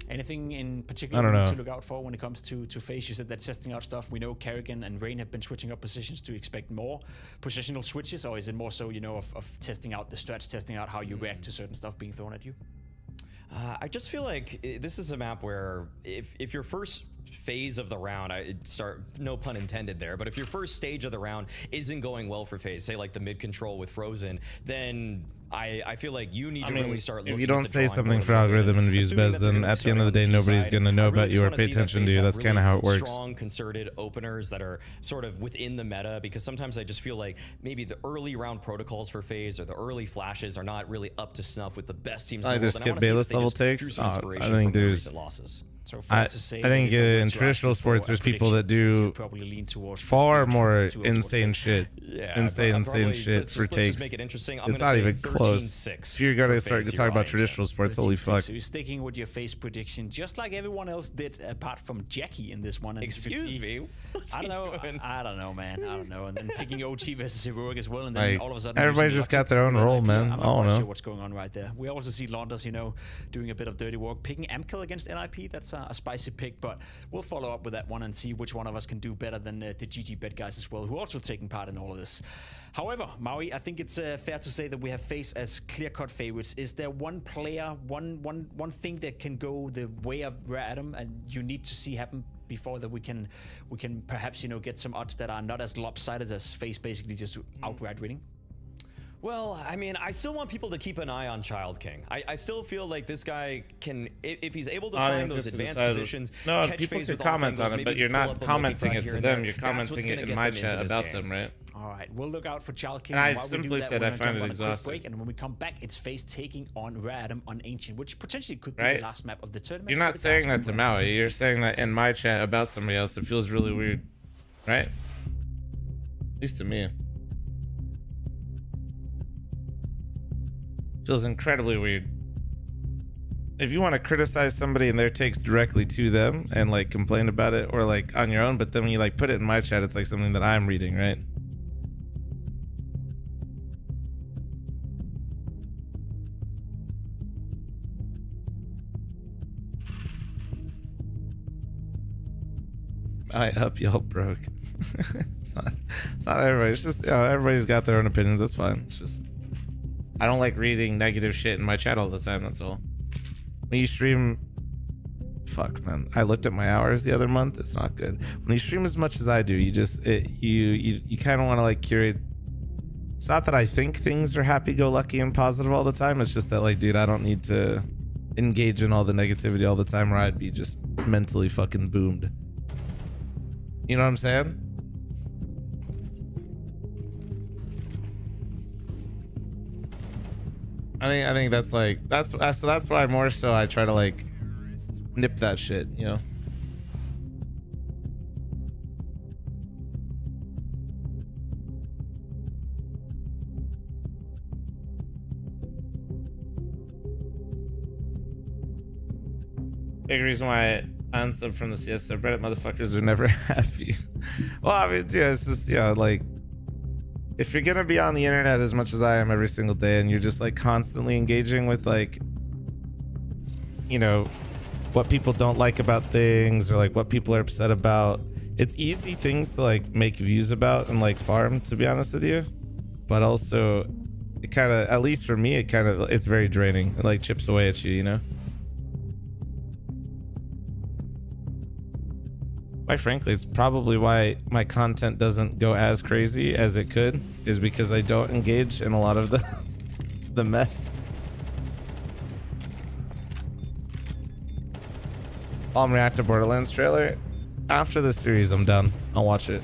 Anything in particular we need to look out for when it comes to FaZe? You said that testing out stuff. We know Kerrigan and Rain have been switching up positions. Do you expect more positional switches, or is it more so, you know, of testing out the strats, testing out how you react to certain stuff being thrown at you? I just feel like this is a map where if your first phase of the round, no pun intended there, but if your first stage of the round isn't going well for FaZe, say like the mid control with Frozen, then I feel like you need to really start looking. If you don't say something for algorithm and views best, then at the end of the day, nobody's going to know about you or pay attention to you. That's kind of how it works. Strong, concerted openers that are sort of within the meta, because sometimes I just feel like maybe the early round protocols for FaZe or the early flashes are not really up to snuff with the best teams in the world. Just skip Bayless level takes. I think there's. So I think in traditional sports, there's people that do far more insane shit. Yeah, insane shit for takes. It's not even close. If you're gonna start to talk about traditional sports, holy fuck. So you're sticking with your FaZe prediction, just like everyone else did, apart from Jackie in this one. And excuse me. I don't know, man. I don't know. And then picking OT versus Heroic as well, and then all of a sudden everybody just got their own role, man. I'm not sure what's going on right there. We also see Londers, you know, doing a bit of dirty work, picking Amkill against NIP. That's a spicy pick, but we'll follow up with that one and see which one of us can do better than the GG Bet guys as well, who are also taking part in all of this. However, Maui, I think it's fair to say that we have FaZe as clear-cut favorites. Is there one player, one thing that can go the way of Rare Adam, and you need to see happen before that we can perhaps, you know, get some odds that are not as lopsided as FaZe basically just outright winning? Well, I mean, I still want people to keep an eye on Child King. I still feel like this guy can, if he's able to find those advanced positions, no, catch people FaZe can with all comment angles, on it, but maybe you're pull not up a commenting Loki it here to and them. there. You're That's commenting what's it gonna in get my them into chat this about game. them, right? All right, we'll look out for Child King. And I while we do simply that, said we're I gonna find jump it on a quick exhausting. break, and when we come back, it's FaZe taking on Rare Adam on Ancient, which potentially could be Right? the last map of the tournament. You're not saying that to Maui. You're saying that in my chat about somebody else. It feels really weird, right? At least to me. Feels incredibly weird. If you want to criticize somebody and their takes directly to them and like complain about it or like on your own, but then when you like put it in my chat, it's like something that I'm reading, right? I up y'all broke. it's not everybody. It's just, you know, everybody's got their own opinions. That's fine. It's just, I don't like reading negative shit in my chat all the time. That's all. When you stream, fuck man, I looked at my hours the other month. It's not good. When you stream as much as I do, you just you kind of want to like curate. It's not that I think things are happy-go-lucky and positive all the time. It's just that like, dude, I don't need to engage in all the negativity all the time, or I'd be just mentally fucking boomed. You know what I'm saying? I think that's like that's why more so I try to like nip that shit, you know. Big reason why I unsubbed from the CS subreddit. Motherfuckers are never happy. Well, I mean, yeah, it's just, yeah, like, if you're gonna be on the internet as much as I am every single day and you're just like constantly engaging with like, you know, what people don't like about things or like what people are upset about, it's easy things to like make views about and like farm, to be honest with you. But also it kind of, at least for me, it's very draining. It like chips away at you, you know? Quite frankly, it's probably why my content doesn't go as crazy as it could, is because I don't engage in a lot of the mess. I'm react to Borderlands trailer. After the series, I'm done. I'll watch it.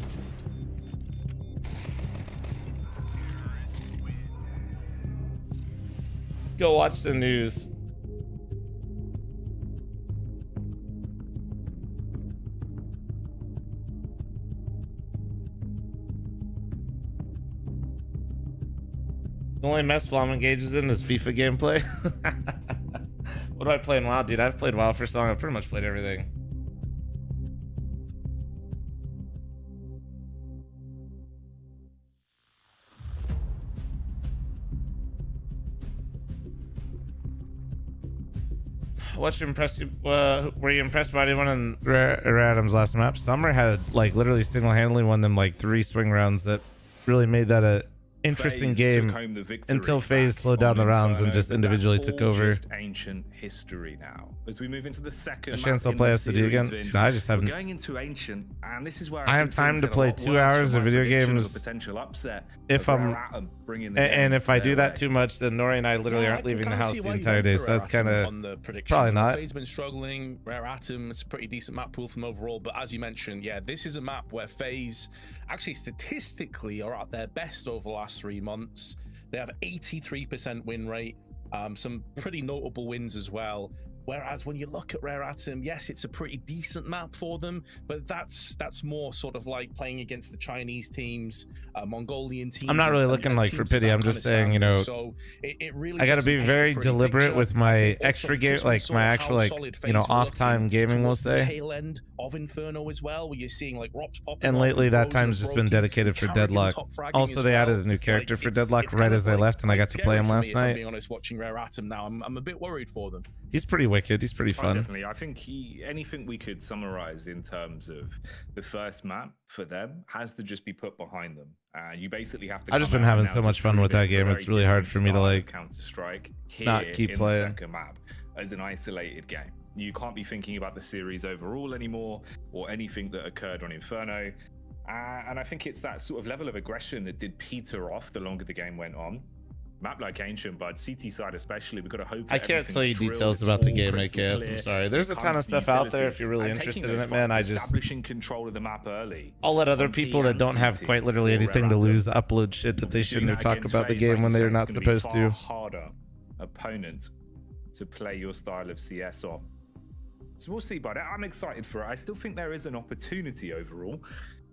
Go watch the news. The only mess Flom engages in is FIFA gameplay. What do I play in WoW, dude? I've played WoW for so long. I've pretty much played everything. What's impressed you? Were you impressed by anyone in Rare Adam's last map? Summer had like literally single-handedly won them like 3 swing rounds that really made that a interesting game until FaZe slowed down the rounds and just individually took over. Just ancient history now. As we move into the second A chance I'll play SD again. Dude, I just haven't. Going into ancient, and this is where I have time to play 2 hours of video games. Potential upset If I'm and if I do that too much, then Nori and I literally aren't leaving the house the entire day. So that's kind of probably not. FaZe been struggling. Rare Atom, it's a pretty decent map pool from overall, but as you mentioned, yeah, this is a map where FaZe actually statistically are at their best over the last 3 months. They have 83% win rate, some pretty notable wins as well. Whereas when you look at Rare Atom, yes, it's a pretty decent map for them, but that's more sort of like playing against the Chinese teams, Mongolian teams. I'm not really looking like for pity. I'm just saying, you know, so it really I got to be very deliberate with my extra game, like my actual, like, you know, off time gaming, we'll say. Tail end of Inferno as well, where you're seeing like Rops popping. And lately, that time's just been dedicated for Deadlock. Also, they added a new character for Deadlock right as I left, and I got to play him last night. To be honest, watching Rare Atom now, I'm a bit worried for them. He's pretty wicked. He's pretty fun. Definitely. I think anything we could summarize in terms of the first map for them has to just be put behind them. You basically have to. I've just been having so much fun with that game. It's really hard for me to like Counter-Strike not keep playing. The second map as an isolated game. You can't be thinking about the series overall anymore or anything that occurred on Inferno. And I think it's that sort of level of aggression that did peter off the longer the game went on. map like Ancient, but CT side especially, we've got to hope. I can't tell you details about the game, AKS. I'm sorry. There's a ton of stuff out there if you're really interested in it, man. I just establishing control of the map early. I'll let other people that don't have quite literally anything to lose upload shit that they shouldn't have talked about the game when they're not supposed to. Harder opponent to play your style of CS on. So we'll see, but I'm excited for it. I still think there is an opportunity overall.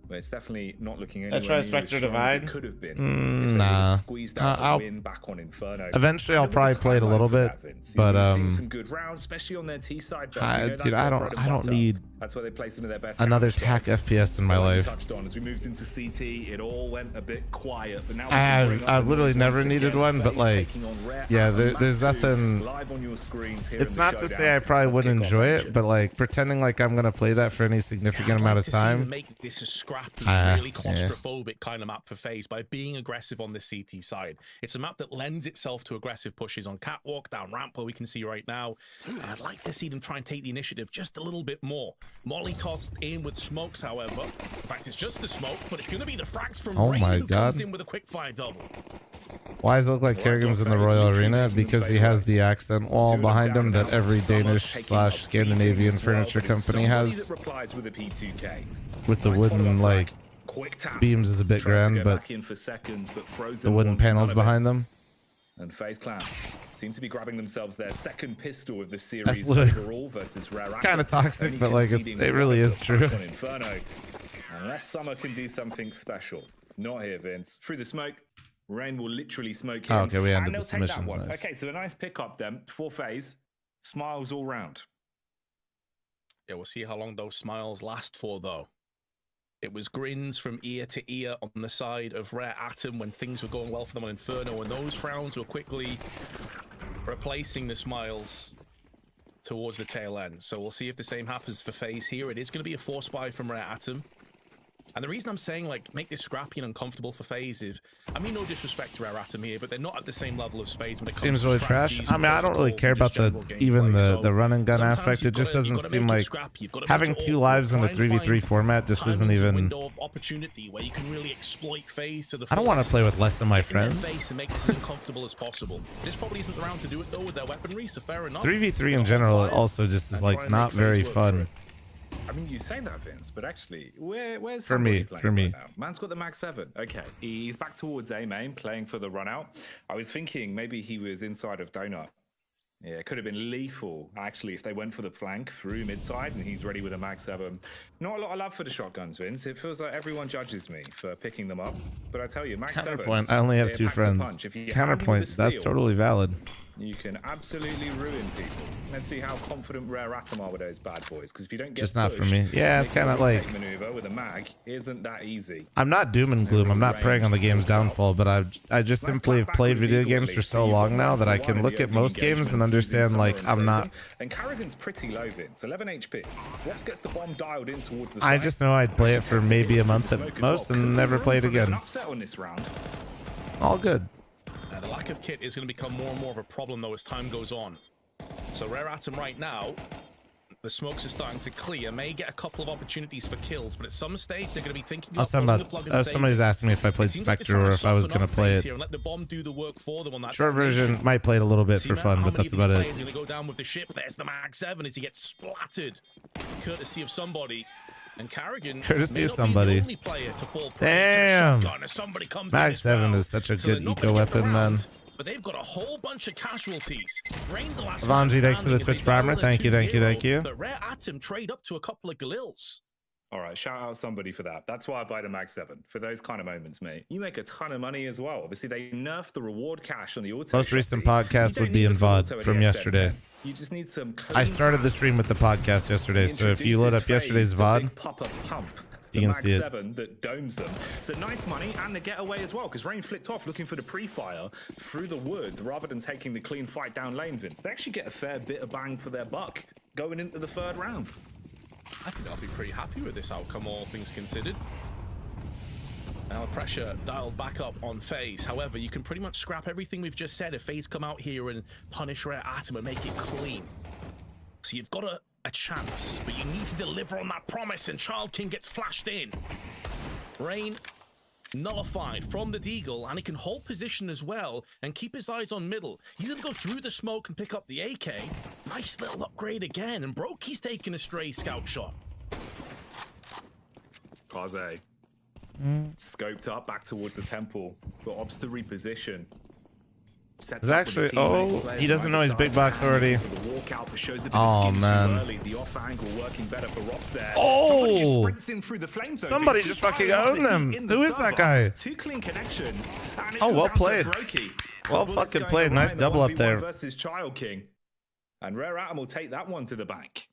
But it's definitely not looking anywhere near as strong as it could have been. Nah. Squeezed out a win back on Inferno. Eventually, I'll probably play it a little bit, but some good rounds, especially on their T side. dude, I don't need that's where they play some of their best. Another TAC FPS in my life. Touched on as we moved into CT, it all went a bit quiet. But now I've literally never needed one, but like, yeah, there's nothing. Live on your screens here. It's not to say I probably wouldn't enjoy it, but like pretending like I'm gonna play that for any significant amount of time. Make this a scrappy, really claustrophobic kind of map for FaZe by being aggressive on the CT side. It's a map that lends itself to aggressive pushes on catwalk, down ramp, where we can see right now. And I'd like to see them try and take the initiative just a little bit more. Molly tossed in with smokes, however. In fact, it's just the smoke, but it's going to be the frags from Rain who comes in with a quick fire double. Why does it look like Kerrigan's in the Royal Arena? Because he has the accent wall behind him that every Danish/Scandinavian furniture company has. With the wooden, like, beams is a bit grand, but the wooden panels behind them. And FaZe Clan seem to be grabbing themselves their second pistol of the series overall versus Rare Atom. Kind of toxic, but like it really is true. Inferno. Unless Summer can do something special. Not here, Vince. Through the smoke, Rain will literally smoke him. Oh, okay, we ended the submissions. Nice. Okay, so a nice pickup then for FaZe. Smiles all round. Yeah, we'll see how long those smiles last for, though. It was grins from ear to ear on the side of Rare Atom when things were going well for them on Inferno, and those frowns were quickly replacing the smiles towards the tail end. So we'll see if the same happens for FaZe here. It is going to be a force buy from Rare Atom. And the reason I'm saying, like, make this scrappy and uncomfortable for FaZe is, I mean, no disrespect to Rare Atom here, but they're not at the same level of FaZe when it comes Seems to really trash. I mean, I don't really care about the run and gun aspect. It just doesn't seem like having 2 lives in a 3v3 format just isn't even. Opportunity where you can really exploit FaZe to the I don't want to play with less of my friends. And make it as uncomfortable as possible. This probably isn't the round to do it though with their weaponry, so fair enough. 3v3 in general also just is like not very fun. I mean, you say that, Vince, but actually, where's for me? Right now? Man's got the Mag 7. Okay, he's back towards A main, playing for the run out. I was thinking maybe he was inside of Donut. Yeah, it could have been lethal, actually, if they went for the flank through mid-side and he's ready with a Mag 7. Not a lot of love for the shotguns, Vince. It feels like everyone judges me for picking them up. But I tell you, Mag 7... Counterpoint, I only have 2 friends. Counterpoint, that's totally valid. You can absolutely ruin people. Let's see how confident Rare Atom are with those bad boys. Because if you don't get just not for me. Yeah, it's kind of like maneuver with a mag isn't that easy. I'm not doom and gloom. I'm not preying on the game's downfall, but I just simply have played video games for so long now that I can look at most games and understand like I'm not. And Carrigan's pretty low, Vince. 11 HP. Wops gets the bomb dialed in towards the I just know I'd play it for maybe a month at most and never play it again. Upset on this round. All good. The lack of kit is going to become more and more of a problem, though, as time goes on. So Rare Atom right now, the smokes are starting to clear, may get a couple of opportunities for kills, but at some stage they're going to be thinking about somebody's asking me if I played Spectre or if I was going to play it. And let the bomb do the work for them on that short version might play it a little bit for fun, but that's about it. He's going to go down with the ship. There's the Mag 7 as he gets splattered, courtesy of somebody. And Carrigan courtesy of somebody. Damn! Mag 7 is such a good eco weapon, man. But they've got a whole bunch of casualties. Vanji, thanks for the Twitch primer. Thank you. But Rare Atom trade up to a couple of Galils. All right, shout out somebody for that. That's why I buy the Mag 7. For those kind of moments, mate. You make a ton of money as well. Obviously, they nerfed the reward cash on the auto. Most recent podcast would be in VOD from yesterday. You just need some. I started the stream with the podcast yesterday, so if you load up yesterday's VOD, you can see it. That domes them. So nice money and the getaway as well, because Rain flicked off looking for the pre-fire through the wood rather than taking the clean fight down lane, Vince. They actually get a fair bit of bang for their buck going into the 3rd round. I think I'll be pretty happy with this outcome, all things considered. Now pressure dialed back up on FaZe. However, you can pretty much scrap everything we've just said if FaZe come out here and punish Rare Atom and make it clean. So you've got a chance, but you need to deliver on that promise, and Child King gets flashed in. Rain nullified from the Deagle, and he can hold position as well and keep his eyes on middle. He's going to go through the smoke and pick up the AK. Nice little upgrade again, and Brokey's taking a stray scout shot. FaZe scoped up back towards the temple, got Ops to reposition. It's actually, oh, he doesn't know he's big box already. Oh man. Oh, somebody just fucking owned them. Who is that guy? Oh, well played. Well fucking played. Nice double up there. Versus Child King, and Rare Atom will take that one to the bank.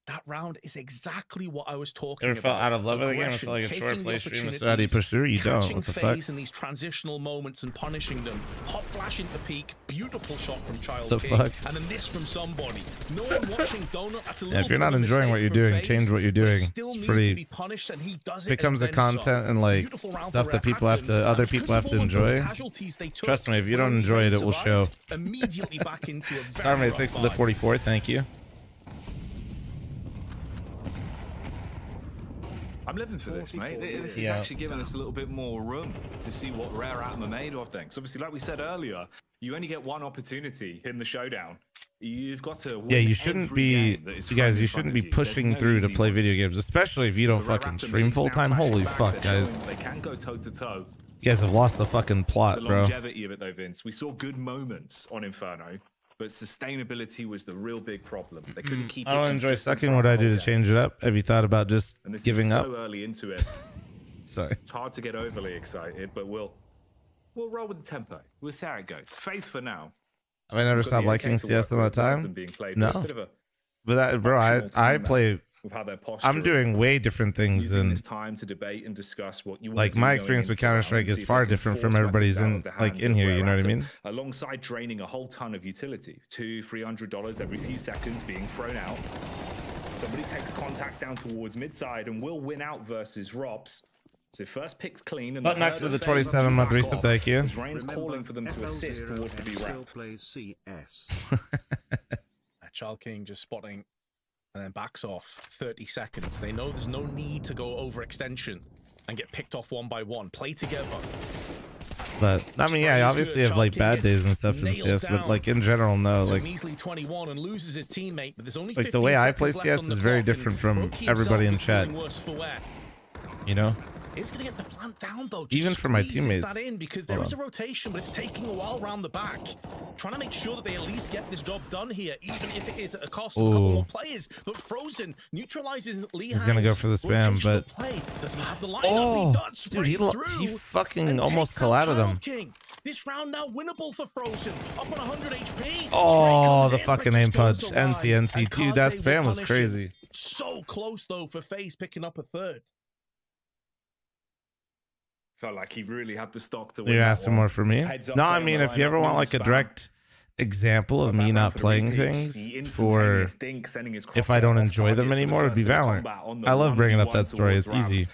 That round is exactly what I was talking Ever about. felt out of love with the game? I felt like a short play stream. So how do you push through? You don't. What the fuck? In these transitional moments and punishing them. Hot flash into peak. Beautiful shot from Child The King. fuck? And then this from somebody. No one watching Donut. That's a Yeah, if you're not enjoying what you're doing, change what you're doing. It's pretty. Becomes the content and like stuff that people have to, other people have to enjoy. Trust me, if you don't enjoy it, it will show. Immediately back into a Starmate 6 to the 44. Thank you. I'm living for this, mate. This is actually giving us a little bit more room to see what Rare Atom are made of things. Obviously, like we said earlier, you only get one opportunity in the showdown. You've got to win. Yeah, you shouldn't be, you guys, you shouldn't be pushing through to play video games, especially if you don't fucking stream full time. Holy fuck, guys. They can go toe to toe. You guys have lost the fucking plot, The bro. longevity of it, though, Vince. We saw good moments on Inferno, but sustainability was the real big problem. They couldn't keep. I don't enjoy sucking. What I do to change it up? Have you thought about just giving up? So early into it. Sorry. It's hard to get overly excited, but we'll roll with the tempo. We'll see how it goes. FaZe for now. Have I never stopped liking CS all the time? No. But that, bro, I play. I'm doing way different things than time to debate and discuss what you like. My experience with Counter-Strike is far different from everybody's in here. You know what I mean? Alongside draining a whole ton of utility, $200-300 every few seconds being thrown out. Somebody takes contact down towards midside and will win out versus Robs. So first picks clean. And But next to the 27-month reset, thank you. Rain's calling for them to assist towards the B round. Child King just spotting and then backs off 30 seconds. They know there's no need to go overextension and get picked off one by one. Play together. But I mean, yeah, obviously you have like bad days and stuff in CS, but like in general, no. Like measly 21 and loses his teammate, but there's only the way I play CS is very different from everybody in chat. You know? It's going to get the plant down, though. Even for my teammates. That in because there is a rotation, but it's taking a while around the back. Trying to make sure that they at least get this job done here, even if it is at a cost of a couple more players. But Frozen neutralizes Lee. He's going to go for the spam, but... Doesn't have the lineup. Oh, dude, he fucking almost collided him. King. This round now winnable for Frozen. Up on 100 HP. Oh, the fucking aim punch. NT. Dude, that spam was crazy. So close, though, for FaZe picking up a third. Felt like he really had the stock to win. You're asking more for me? No, I mean, if you ever want like a direct example of me not playing things for if I don't enjoy them anymore, it would be Valorant. I love bringing up that story. It's easy.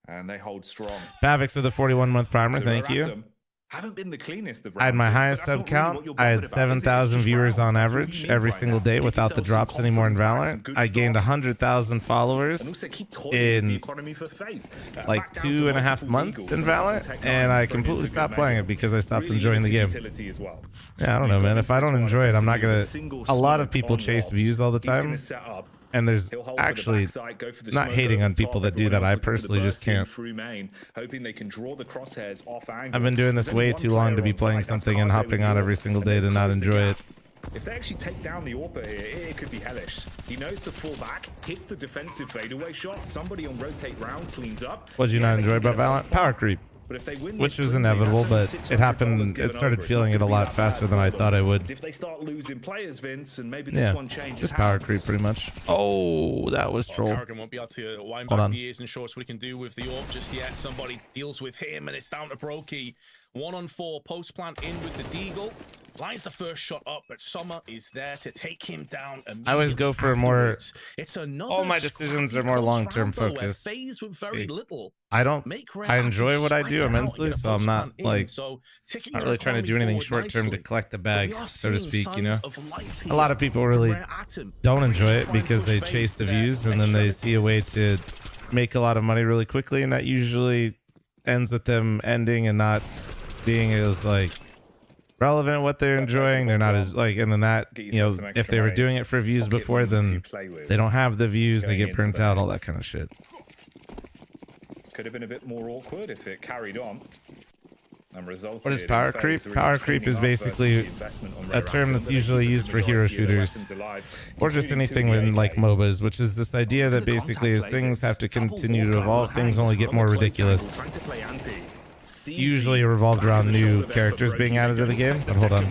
And they hold strong. Pavix with a 41-month primer. Thank you. Haven't been the cleanest of I had my highest sub count. I had 7,000 viewers on average every single day without the drops anymore in Valorant. I gained 100,000 followers in like 2.5 months in Valorant, and I completely stopped playing it because I stopped enjoying the game. Yeah, I don't know, man. If I don't enjoy it, I'm not gonna. A lot of people chase views all the time. And there's actually not hating on people that do that. I personally just can't. I've been doing this way too long to be playing something and hopping on every single day to not enjoy it. If they actually take down the AWPer here, it could be hellish. He knows to fall back, hits the defensive fadeaway shot. Somebody on rotate round cleans up. What did you not enjoy about Valorant? Power creep. Which was inevitable, but it happened. It started feeling it a lot faster than I thought I would. If they start losing players, Vince, and maybe this one changes. Just power creep, pretty much. Oh, that was troll. Karrigan won't be able to wind back the ears and shorts what he can do with the AWP just yet. Somebody deals with him, and it's down to Brokey. 1-on-4, post plant in with the Deagle. Lines the first shot up, but Summer is there to take him down immediately. I always go for a more. It's All my decisions are more long-term focused. I don't. I enjoy what I do immensely, so I'm not like not really trying to do anything short-term to collect the bag, so to speak. You know, a lot of people really don't enjoy it because they chase the views and then they see a way to make a lot of money really quickly, and that usually ends with them ending and not being as like relevant what they're enjoying. They're not as like, and then that, you know, if they were doing it for views before, then they don't have the views, they get burnt out, all that kind of shit. Could have been a bit more awkward if it carried on and resulted. What is power creep? Power creep is basically a term that's usually used for hero shooters or just anything in like MOBAs, which is this idea that basically as things have to continue to evolve, things only get more ridiculous. Usually revolved around new characters being added to the game. But hold on.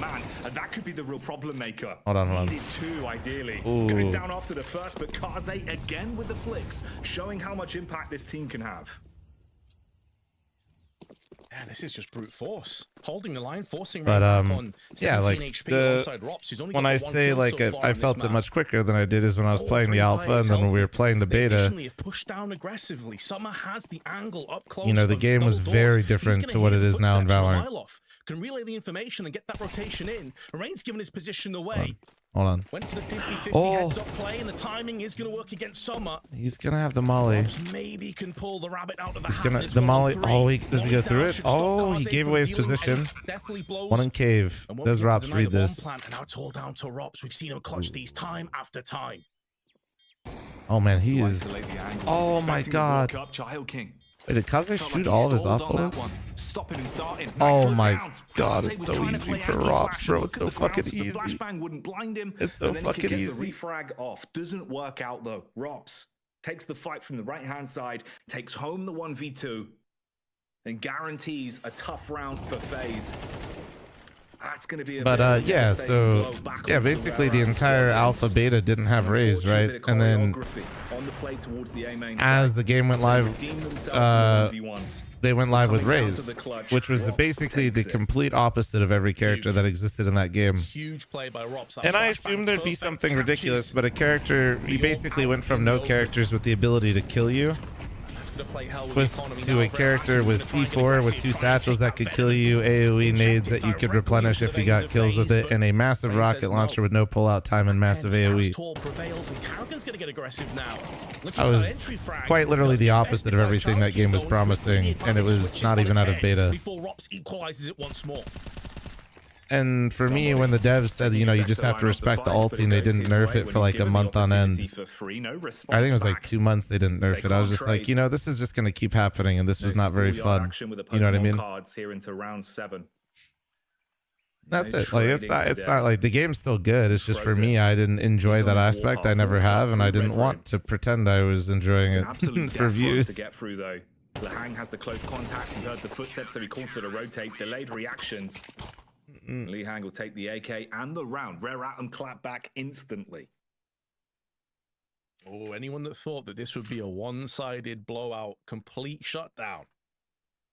That could be the real problem maker. Hold on. Two, ideally. Ooh. Goes down after the first, but Kaze again with the flicks, showing how much impact this team can have. Yeah, this is just brute force. Holding the line, forcing but on yeah, like when I say like I felt it much quicker than I did is when I was playing the alpha, and then when we were playing the beta, pushed down aggressively. Summer has the angle up close. You know, the game was very different to what it is now in Valorant. Can relay the information and get that rotation in. Rain's given his position away. Hold on. Went for the 50-50 heads up play, and the timing is going to work against Summer. He's gonna have the molly. Maybe can pull the rabbit out of the He's gonna the molly. Oh, does he go through it? Oh, he gave away his position. One in cave. Does Rops read this? And now it's all down to Rops. We've seen him clutch these time after time. Oh man, he is. Oh my god. Wait, did Kaze shoot all of his off bullets? Oh my god, it's so easy for Rops, bro. It's so fucking easy. It's so fucking easy. The refrag off doesn't work out though. Rops takes the fight from the right hand side, takes home the 1v2, and guarantees a tough round for FaZe. That's gonna be a yeah, so yeah, basically the entire alpha beta didn't have Raze, right? And then as the game went live, they went live with Raze, which was basically the complete opposite of every character that existed in that game. Huge play by Rops. And I assumed there'd be something ridiculous, but a character, you basically went from no characters with the ability to kill you to a character with C4 with 2 satchels that could kill you, AoE nades that you could replenish if you got kills with it, and a massive rocket launcher with no pullout time and massive AoE. I was quite literally the opposite of everything that game was promising, and it was not even out of beta. And for me, when the devs said, you know, you just have to respect the ulti, and they didn't nerf it for like a month on end. I think it was like 2 months they didn't nerf it. I was just like, you know, this is just going to keep happening, and this was not very fun. You know what I mean? That's it. Like it's not like the game's still good. It's just for me, I didn't enjoy that aspect. I never have, and I didn't want to pretend I was enjoying it for views. Lahang has the close contact. He heard the footsteps, so he calls for the rotate. Delayed reactions. Lahang will take the AK and the round. Rare Atom clap back instantly. Oh, anyone that thought that this would be a one-sided blowout, complete shutdown,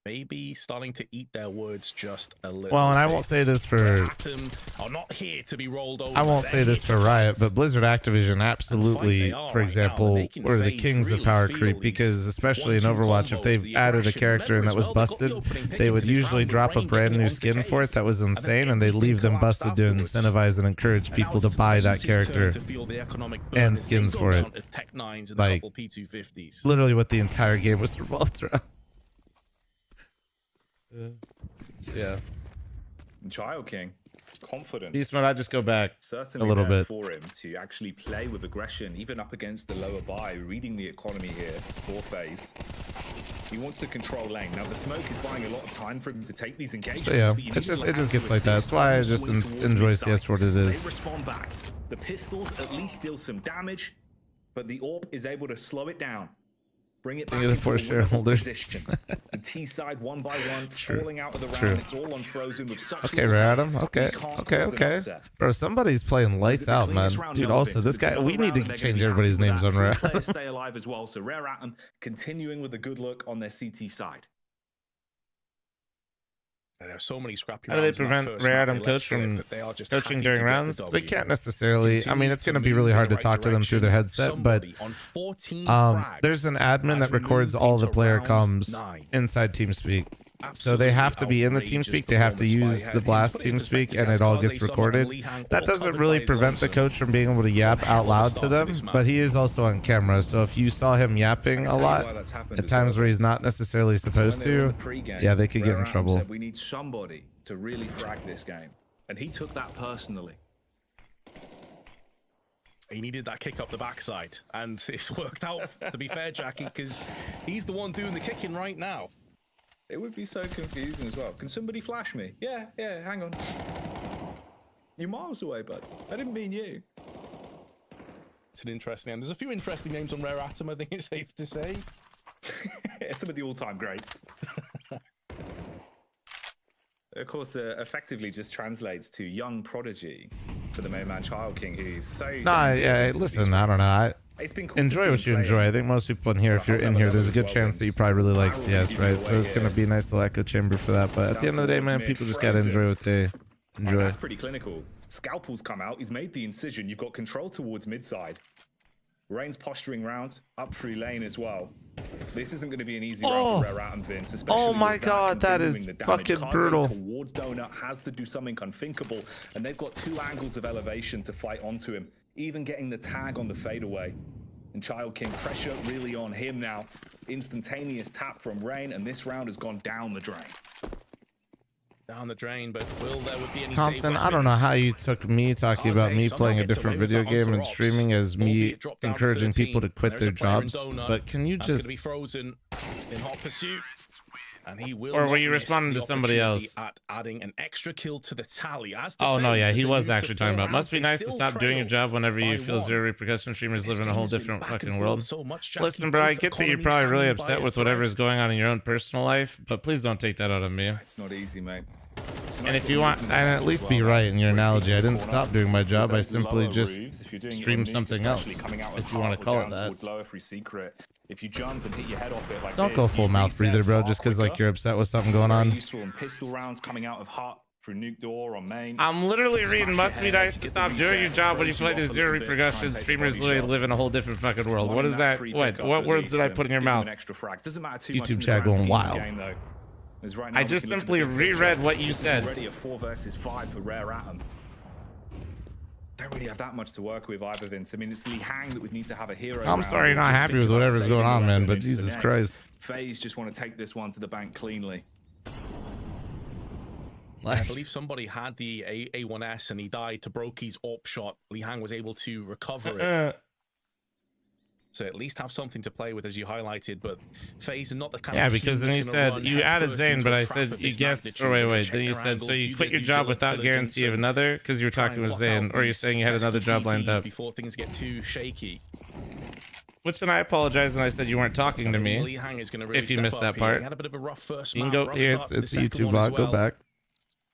maybe starting to eat their words just a little. Well, and I won't say this for are not here to be rolled over. I won't say this for Riot, but Blizzard Activision absolutely, for example, were the kings of power creep, because especially in Overwatch, if they've added a character and that was busted, they would usually drop a brand new skin for it that was insane, and they leave them busted to incentivize and encourage people to buy that character and skins for it. Like literally what the entire game was revolved around. Yeah. Child King, confidence. Beast Mode, I just go back certainly a little bit for him to actually play with aggression, even up against the lower buy, reading the economy here for FaZe. He wants to control lane. Now the smoke is buying a lot of time for him to take these engagements. So yeah, it just gets like that. That's why I just enjoy CS for what it is. They respond back. The pistols at least deal some damage, but the AWP is able to slow it down. Bring it back the 4 shareholders. The T side 1 by 1, falling out of the round. It's all unfrozen with such. Okay, Rare Atom. Okay. Bro, somebody's playing lights out, man. Dude, also this guy. We need to change everybody's names on Rare Atom. Stay alive as well. So Rare Atom continuing with a good look on their CT side. There are so many scrappy How do they prevent Rare Atom coach from coaching during rounds? They can't necessarily. I mean, it's going to be really hard to talk to them through their headset, but there's an admin that records all the player comms inside TeamSpeak. So they have to be in the TeamSpeak. They have to use the Blast TeamSpeak, and it all gets recorded. That doesn't really prevent the coach from being able to yap out loud to them, but he is also on camera. So if you saw him yapping a lot at times where he's not necessarily supposed to, yeah, they could get in trouble. We need somebody to really frag this game, and he took that personally. He needed that kick up the backside, and it's worked out, to be fair, Jackie, because he's the one doing the kicking right now. It would be so confusing as well. Can somebody flash me? Yeah, hang on. You're miles away, bud. I didn't mean you. It's an interesting name. There's a few interesting names on Rare Atom, I think it's safe to say. Some of the all-time greats. Of course, effectively just translates to young prodigy for the main man Child King, who's so... Nah, yeah, listen, I don't know. Enjoy what you enjoy. I think most people in here, if you're in here, there's a good chance that you probably really like CS, right? So it's going to be a nice little echo chamber for that. But at the end of the day, man, people just got to enjoy what they enjoy. That's pretty clinical. Scalpel's come out. He's made the incision. You've got control towards mid-side. Rain's posturing round, up through lane as well. This isn't going to be an easy round for Rare Atom, Vince. Oh my god, that is fucking brutal. Towards Donut has to do something unthinkable, and they've got 2 angles of elevation to fight onto him, even getting the tag on the fadeaway. And Child King, pressure really on him now. Instantaneous tap from Rain, and this round has gone down the drain. Down the drain, but will there would be any Compton, I don't know how you took me talking about me playing a different video game and streaming as me encouraging people to quit their jobs, but can you just... be frozen in hot pursuit. And he will or were you responding to somebody else? At adding an extra kill to the tally. Oh no, yeah, he was actually talking about. Must be nice to stop doing your job whenever you feel zero repercussion. Streamers live in a whole different fucking world. Listen, bro, I get that you're probably really upset with whatever is going on in your own personal life, but please don't take that out on me. It's not easy, mate. And if you want, and at least be right in your analogy. I didn't stop doing my job. I simply just streamed something else, if you want to call it that. If you jump and hit your head off it like don't go full mouth breather, bro, just because like you're upset with something going on. Useful in pistol rounds coming out of hut through nuke door on main. I'm literally reading. Must be nice to stop doing your job when you play the zero repercussions. Streamers literally live in a whole different fucking world. What is that? What words did I put in your mouth? YouTube chat going wild. I just simply reread what you said. Already a 4 versus 5 for Rare Atom. Don't really have that much to work with either, Vince. I mean, it's Lee Hang that would need to have a hero. I'm sorry you're not happy with whatever's going on, man, but Jesus Christ. FaZe just want to take this one to the bank cleanly. I believe somebody had the A1S and he died to Brokey's AWP shot. Lee Hang was able to recover it. So at least have something to play with, as you highlighted, but FaZe and not the kind of because then you said you added Zane, but I said you guessed. Or wait. Then you said so you quit your job without guarantee of another because you were talking with Zane, or you're saying you had another job lined up before things get too shaky. Which then I apologize and I said you weren't talking to me. If you missed that part, he had a bit of a rough first you can go here. It's a YouTube vlog. Go back.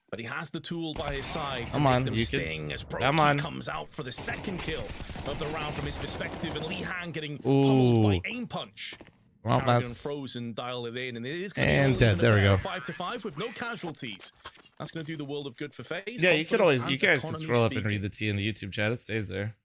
But he has the tool by his side to come make on, them you sting as come on. comes out for the second kill of the round from his perspective, and Lee Han getting pummeled by aim punch. Well, that's frozen, dial it in, and it is going to be dead. There we go. 5-5 with no casualties. That's going to do the world of good for FaZe. Yeah, you could always, you guys can scroll up and read the T in the YouTube chat. It stays there.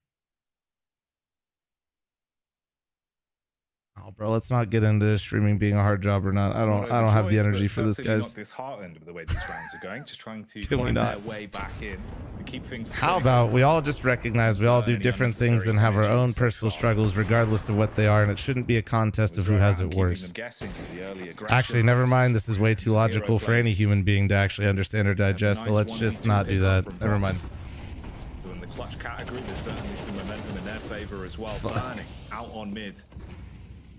Oh, bro, let's not get into streaming being a hard job or not. I don't have the energy for this, guys. Not disheartened with the way these rounds are going. Just trying to find their way back in and keep things. How about we all just recognize we all do different things and have our own personal struggles, regardless of what they are, and it shouldn't be a contest of who has it worse. Actually, never mind. This is way too logical for any human being to actually understand or digest. So let's just not do that. Never mind. So in the clutch category, there's certainly some momentum in their favor as well. Burning out on mid.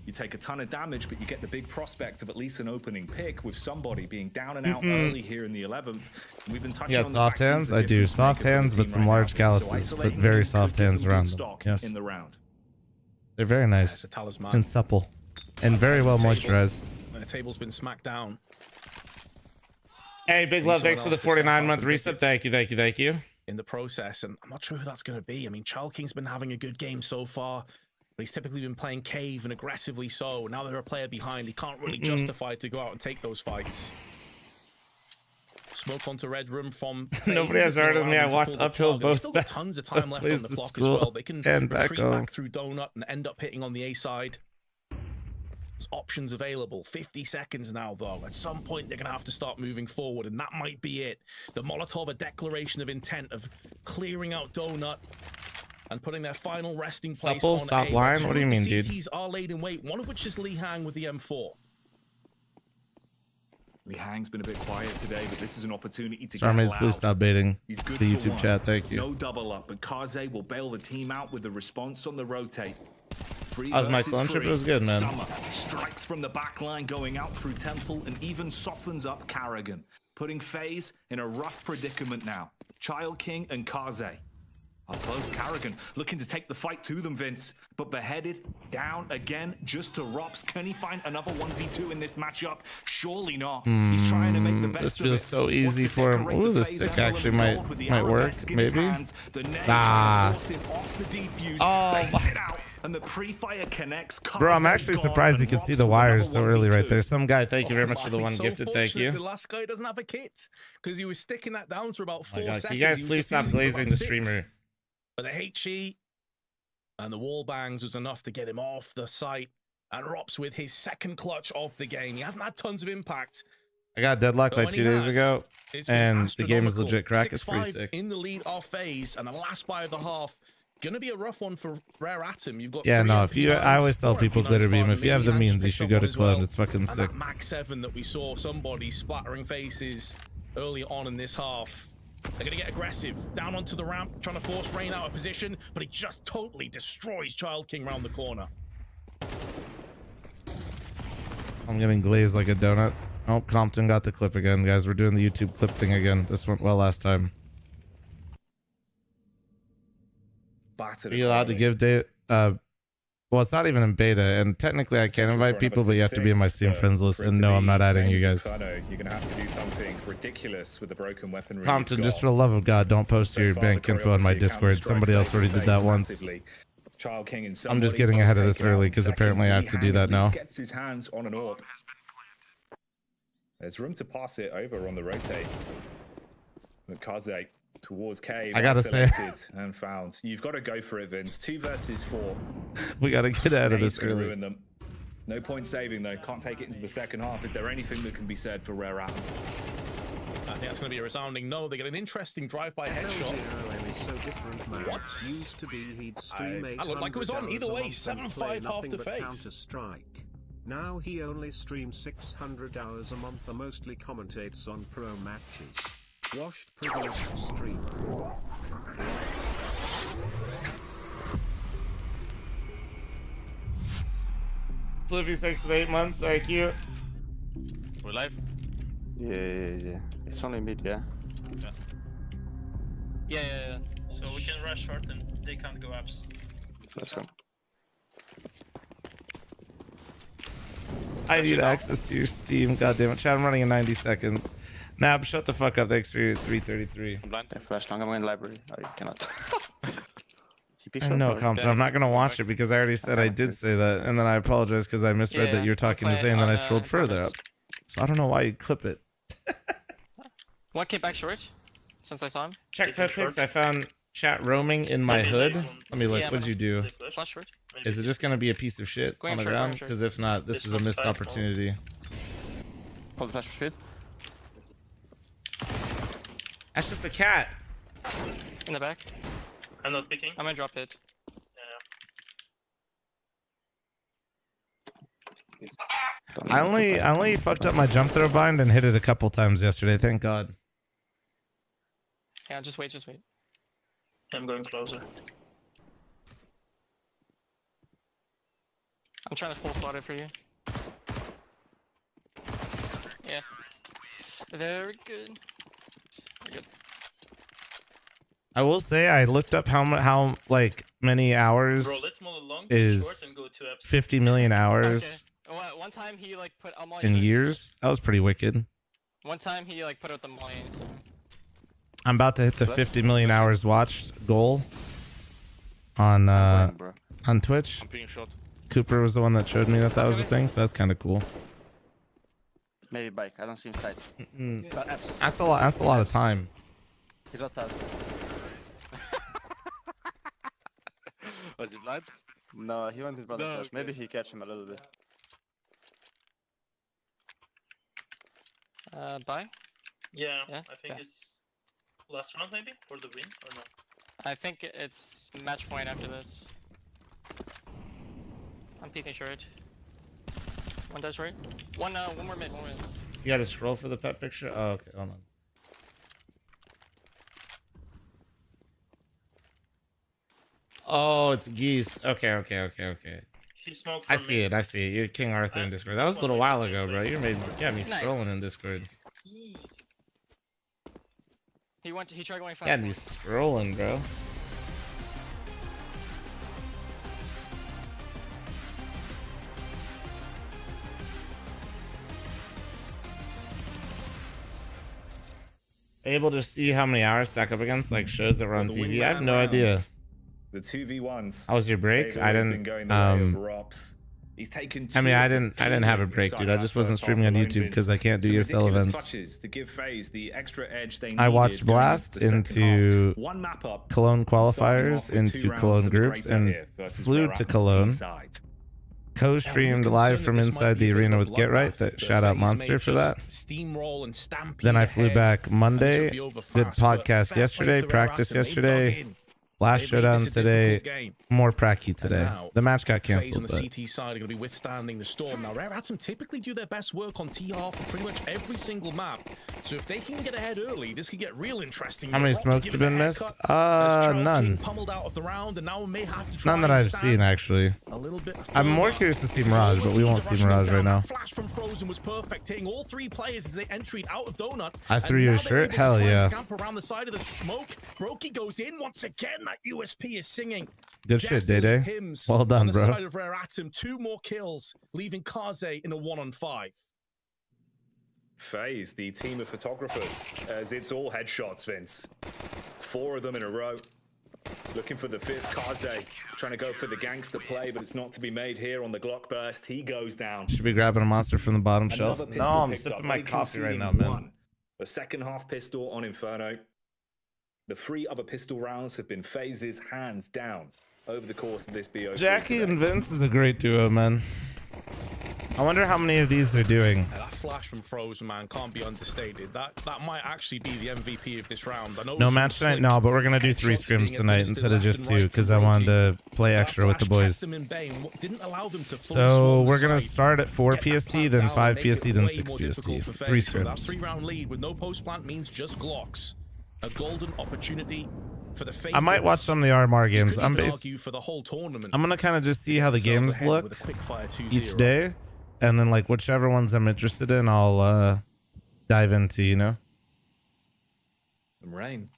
You take a ton of damage, but you get the big prospect of at least an opening pick with somebody being down and out early here in the 11th. We've been touching on soft hands. I do soft hands, but some large calluses, but very soft hands around them. Yes, in the round. They're very nice and supple, and very well moisturized. The table's been smacked down. Hey, big love. Thanks for the 49-month reset. Thank you. In the process, and I'm not sure who that's going to be. I mean, Child King's been having a good game so far. But he's typically been playing Cave and aggressively so. Now they're a player behind. He can't really justify to go out and take those fights. Smoke onto Red Room from... Nobody has heard of me. I walked uphill both. Still got tons of time left on the clock as well. They can retreat back through Donut and end up hitting on the A side. It's options available. 50 seconds now, though. At some point, they're going to have to start moving forward, and that might be it. The Molotov, a declaration of intent of clearing out Donut and putting their final resting place Supple, on stop A. line? Two What do you of the mean, dude? CTs are laid in wait, one of which is Lee Hang with the M4. Lee Hang's been a bit quiet today, but this is an opportunity to Starmates, get loud. please stop baiting He's good the for YouTube one. chat. Thank you. No double up, but Kaze will bail the team out with the response on the rotate. How's my clone trip? It was good, man. Summer strikes from the back line going out through Temple and even softens up Carrigan, putting FaZe in a rough predicament now. Child King and Kaze. Up close, Carrigan looking to take the fight to them, Vince, but beheaded, down again, just to Rops. Can he find another 1v2 in this matchup? Surely not. He's trying to make the best This of it. feels so easy Wants to for him. decorate Ooh, the FaZe stick emblem actually in might gold with the work. arabesque in his Maybe. hands. The Neg Ah. trying to force him off the defuse, Oh, baits it out, and the pre-fire connects. Bro, I'm actually surprised you can see the wires so early right there. Some guy, thank you very much for the one So gifted. Thank fortunate The you. last guy doesn't have a kit because he was sticking that down for about 4 Oh my God, seconds. can you guys He was please stop defusing for glazing about the 6. streamer? But the HE and the wall bangs was enough to get him off the site. And Rops with his second clutch of the game. He hasn't had tons of impact. I got deadlocked But like when 2 he days has, ago, it's been and the game is astronomical. legit crack. It's pretty 6-5 sick. in the lead off FaZe, and the last buy of the half. Gonna be a rough one for Rare Atom. You've got Yeah, 3 no, if you, I always tell 4 people MP9s, glitter beam. pardon If you me. have the He means, actually you picked should up go one to as Clone. well. It's fucking And sick. that Max 7 that we saw somebody splattering faces early on in this half. They're gonna get aggressive down onto the ramp, trying to force Rain out of position, but he just totally destroys Child King round the corner. I'm getting glazed like a donut. Oh, Compton got the clip again, guys. We're doing the YouTube clip thing again. This went well last time. Battered Are you allowed to give date? Well, it's not even in beta, and technically I can invite people, but you have to be in my Steam friends list. And no, I'm not adding you guys. You're gonna have to do something ridiculous with the broken weaponry. Compton, just for the love of God, don't post your bank info on my Discord. Somebody else already did that once. Child King and I'm just getting ahead of this early because apparently I have to do that now. Gets his hands on an orb. There's room to pass it over on the rotate. But Kaze towards K. I gotta say, and found. You've got to go for it, Vince. 2 versus 4. We gotta get out of this Gonna early. ruin them. No point saving though. Can't take it into the second half. Is there anything that can be said for Rare Atom? I think that's going to be a resounding no. They get an interesting drive-by headshot. What? Used to be he'd stream I looked like it was on. Either way, 7-5 half to FaZe. Counter-Strike. Now he only streams 600 hours a month and mostly commentates on pro matches. Washed privileged streamer. Flippy 6 to 8 months, thank you. We're live. Yeah. It's only mid, yeah. Yeah. So we can rush short and they can't go apps. Let's go. I need access to your Steam. God damn it, chat. I'm running in 90 seconds. Nab, shut the fuck up. Thanks for your 333. I'm blind. Flash long, I'm in library. Oh, you cannot. I know, Compton. I'm not gonna watch it because I already said I did say that, and then I apologize because I misread that you're talking to Zay, and then I scrolled further up. So I don't know why you clip it. One came back short, since I saw him. Check pics. I found chat roaming in my hood. Let me look. Yeah, What'd you do? Flash short. Is it just gonna be a piece of shit Going on the short, ground? going short. Because if not, this is a missed opportunity. Hold the flash for speed. That's just a cat. In the back. I'm not picking. I'm gonna drop it. I only fucked up my jump throw bind and hit it a couple times yesterday. Thank God. Yeah, just wait. I'm going closer. I'm trying to full slot it for you. Yeah. Very good. Very good. I will say I looked up how like many hours Bro, let's move along, is short and go to apps. 50 million hours One time he like put in years. That was pretty wicked. One time he like put out the molly. So. I'm about to hit the 50 million hours watched goal on Twitch. I'm being short. Cooper was the one that showed me that was a thing, so that's kind of cool. Maybe bike. I don't see him side. That's a lot. That's a lot of time. He's not that. Was he blind? No, he went his brother No, flash. okay. Maybe he catch him a little bit. Bye. Yeah, Yeah, I think okay. it's last round maybe for the win or no? I think it's match point after this. I'm peeking short. One does right. One more mid, one more mid. You gotta scroll for the pet picture? Oh, okay, hold on. Oh, it's geese. Okay. He smoked I from see mid. it. You're King Arthur in Discord. That was a little while ago, bro. You got me scrolling in Discord. He tried going fast. Got me scrolling, bro. Able to see how many hours stack up against like shows that were on TV? I have no idea. The 2v1s. How was your break? I didn't. He's taken I mean, I didn't have a break, dude. I just wasn't streaming on YouTube because I can't do ESL events. To give FaZe the extra edge they I watched Blast into one map up, Cologne qualifiers, into Cologne groups, and flew to Cologne. Co-streamed live from inside the arena with Get Right. That shout out Monster for that. Then I flew back Monday. Did podcast yesterday. Practice yesterday. Last showdown today, more pracky today. The match got canceled. On the CT side are going to be withstanding the storm. Now, Rare Atom typically do their best work on TR for pretty much every single map. So if they can get ahead early, this could get real interesting. How many smokes have been missed? None. None that I've seen, actually. I'm more curious to see Mirage, but we won't see Mirage right now. Flash from Frozen was perfect, hitting all three players as they entered out of Donut. I threw your shirt? Hell yeah. Scamp around the side of the smoke. Brokey goes in once again. That USP is singing. Good shit, Day. Well done, bro. On the side of Rare Atom, 2 more kills, leaving Kaze in a 1-on-5. FaZe, the team of photographers, as it's all headshots, Vince. 4 of them in a row. Looking for the 5th, Kaze. Trying to go for the gangster play, but it's not to be made here on the Glock burst. He goes down. Should be grabbing a monster from the bottom shelf. No, I'm sipping my coffee right now, man. The second half pistol on Inferno. The 3 other pistol rounds have been FaZe's hands down over the course of this BO. Jackie and Vince is a great duo, man. I wonder how many of these they're doing. That flash from Frozen, man, can't be understated. That might actually be the MVP of this round. I know No match tonight? No, but we're going to do 3 scrims tonight instead of just 2 because I wanted to play extra with the boys. So we're going to start at 4 PST, then 5 PST, then 6 PST. 3 scrims. That 3-round lead with no post plant means just Glocks. A golden opportunity for the favorites. I might watch some of the RMR games. I'm for the whole tournament. I'm gonna kind of just see how the games look each day, and then like whichever ones I'm interested in, I'll dive into. You know. And Rain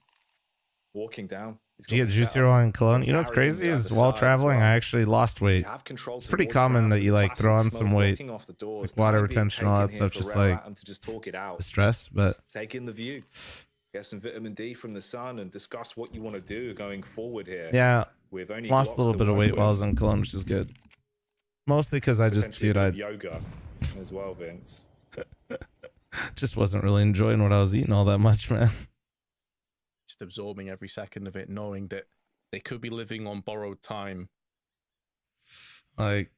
walking down. Did you get juicier while in Cologne? You know what's crazy is while traveling, I actually lost weight. It's pretty common that you like throw on some weight, like water retention, all that stuff, just like the stress. But take in the view. Get some vitamin D from the sun and discuss what you want to do going forward here. Yeah, lost a little bit of weight while I was in Cologne, which is good. Mostly because I just, dude, I yoga as well, Vince. just wasn't really enjoying what I was eating all that much, man. Just absorbing every second of it, knowing that they could be living on borrowed time. Like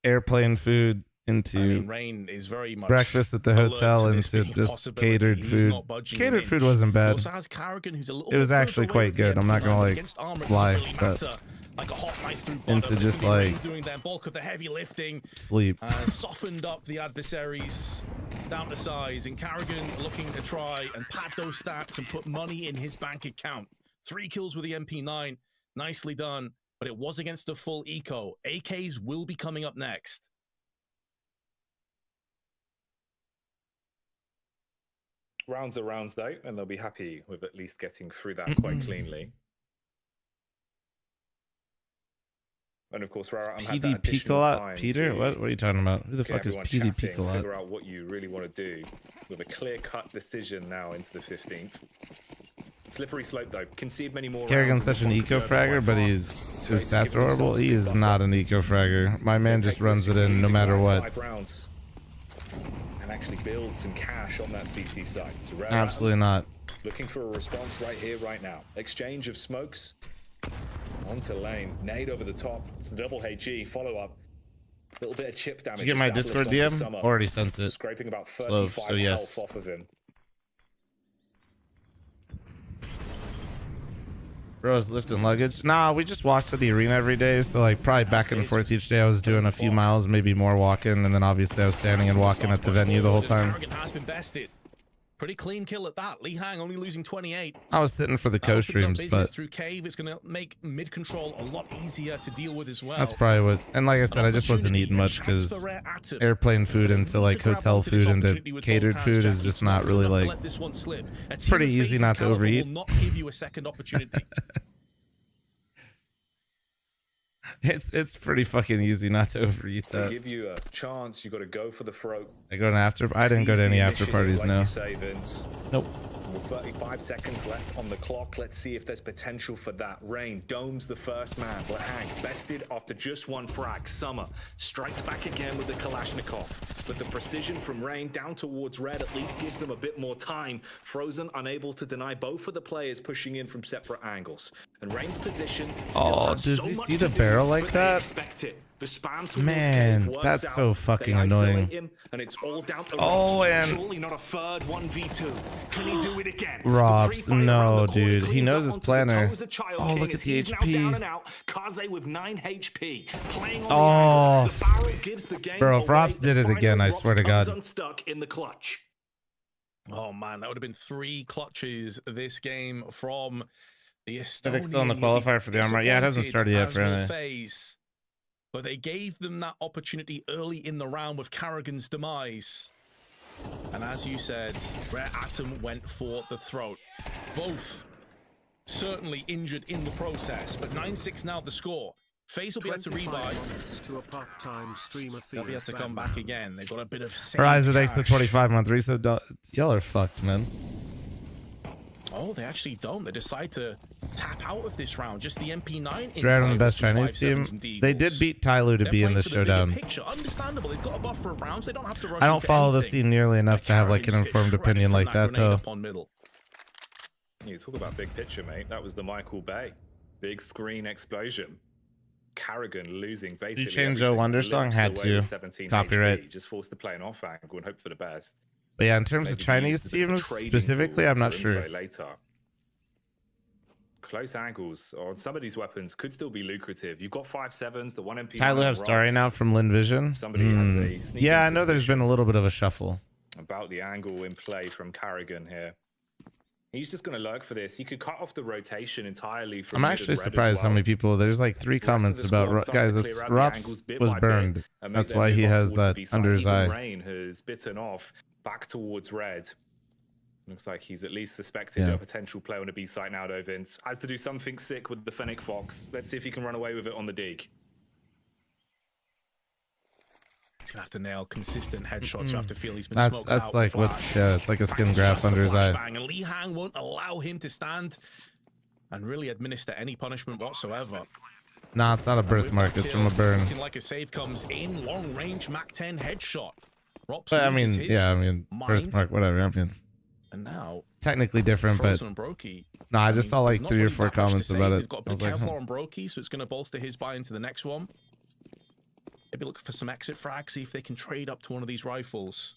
airplane food into Rain is very much breakfast at the hotel into just catered food. Catered food wasn't bad. It was actually quite good. I'm not gonna like lie, but into just like doing their bulk of the heavy lifting, sleep. Softened up the adversaries down to size, and Carrigan looking to try and pad those stats and put money in his bank account. 3 kills with the MP9, nicely done, but it was against a full eco. AKs will be coming up next. Rounds are rounds though, and they'll be happy with at least getting through that quite cleanly. And of course, PD Picolat, Peter? What are you talking about? Who the fuck is PD Picolat? Figure out what you really want to do with a clear-cut decision now into the 15th. Slippery slope though. Concede many more. Kerrigan's such an eco-fragger, but his stats are horrible. He is not an eco-fragger. My man just runs it in no matter what. 5 rounds. And actually build some cash on that CT side. So absolutely not. Looking for a response right here, right now. Exchange of smokes onto lane. Nade over the top. It's the double HE follow up. Little bit of chip damage. Did you get my Discord DM? Already sent it. Scraping about Slow, 35 so yes. health off of him. Bro, I was lifting luggage. Nah, we just walk to the arena every day, so like probably back and forth each day. I was doing a few miles, maybe more walking, and then obviously I was standing and walking at the venue the whole time. Karrigan has been bested. Pretty clean kill at that. Li Hang only losing 28. I was sitting for the co-streams, but through cave, it's gonna make mid control a lot easier to deal with as well. that's probably what. And like I said, I just wasn't eating much because airplane food into like hotel food into catered food is just not really like. It's pretty easy not to overeat. Will not give you a second opportunity. It's pretty fucking easy not to overeat To that. give you a chance, you got to go for the throat. I go to after. I didn't go to any after parties. No. Nope. With 35 seconds left on the clock, let's see if there's potential for that. Rain domes the first man. Lahang bested after just one frag. Summer strikes back again with the Kalashnikov. But the precision from Rain down towards Red at least gives them a bit more time. Frozen unable to deny both of the players pushing in from separate angles. And Rain's position still has does so he much see the to do, barrel like but they that? expect it. The spam towards Man, Cave works that's out. so fucking They isolate annoying. him, and it's all down to Oh, Robs. and- Surely not a third 1v2. Can he do it again? Robs, The pre-fire around no, the corner dude. He cleans knows up his onto the planner. toes of Child Oh, King look as at the he's now HP. down and out. Kaze with 9 HP. Playing on Oh, the angle. The barrel gives the game bro, if away, Robs did and it again, I finally swear to Robs comes God. unstuck in the clutch. Oh man, that would have been 3 clutches this game from the Estonian. I think still in the qualifier for the armor. Yeah, it hasn't started yet for any. FaZe, but they gave them that opportunity early in the round with Karrigan's demise. And as you said, Rare Atom went for the throat. Both certainly injured in the process, but 9-6 now the score. FaZe will be able to rebuy. They'll be able to come back again. They've got a bit of Horizon thanks to cash. 25-month reset. Y'all are fucked, man. Oh, they actually don't. They decide to tap out of this round. Just the MP9. It's rare on the best Chinese team. They did beat Tyloo to be in the showdown. Understandable. They've got a buffer of rounds. They don't have to rush. I don't into follow the anything. scene nearly enough to have like an informed opinion like that, though. You talk about big picture, mate. That was the Michael Bay. Big screen explosion. Karrigan losing basically. Did you change Joe Wonder song? Had to. Copyright. HP. Just forced to play an off angle and hope for the best. But yeah, in terms of Maybe Chinese used as a bit of a teams trading specifically, tool I'm not for sure. info later. Close angles on some of these weapons could still be lucrative. You've got 5.7s, the 1 MP. Tyloo have Starry now from Lin Vision. Somebody has a sneaking Yeah, I know there's been a little bit of a shuffle. about the angle in play from Karrigan here. He's just going to lurk for this. He could cut off the rotation entirely. From I'm actually surprised how many people. There's like 3 comments about guys. That's Robs was burned. That's why he has that under his eye. Rain has bitten off back towards red. Looks like he's at least suspected a potential play on a B site now, though. Vince has to do something sick with the Fennec Fox. Let's see if he can run away with it on the dig. He's gonna have to nail consistent headshots. You have to feel he's been That's smoked out. like what's it's like a skin graft under his eye. And Li Hang won't allow him to stand and really administer any punishment whatsoever. Nah, it's not a birthmark. It's from a burn. Looking like a save comes in, long range Mac 10 headshot. Rops But I loses mean, his yeah, I mean, mind. birthmark, whatever. I mean, And now technically different, but Frozen and Brokey. no, I just saw there's like not 3 or really 4 that much to comments say. about They've it. got a I bit was of like, Kevlar on Brokey, so it's going to bolster his buy into the next one. Maybe look for some exit frags, see if they can trade up to one of these rifles.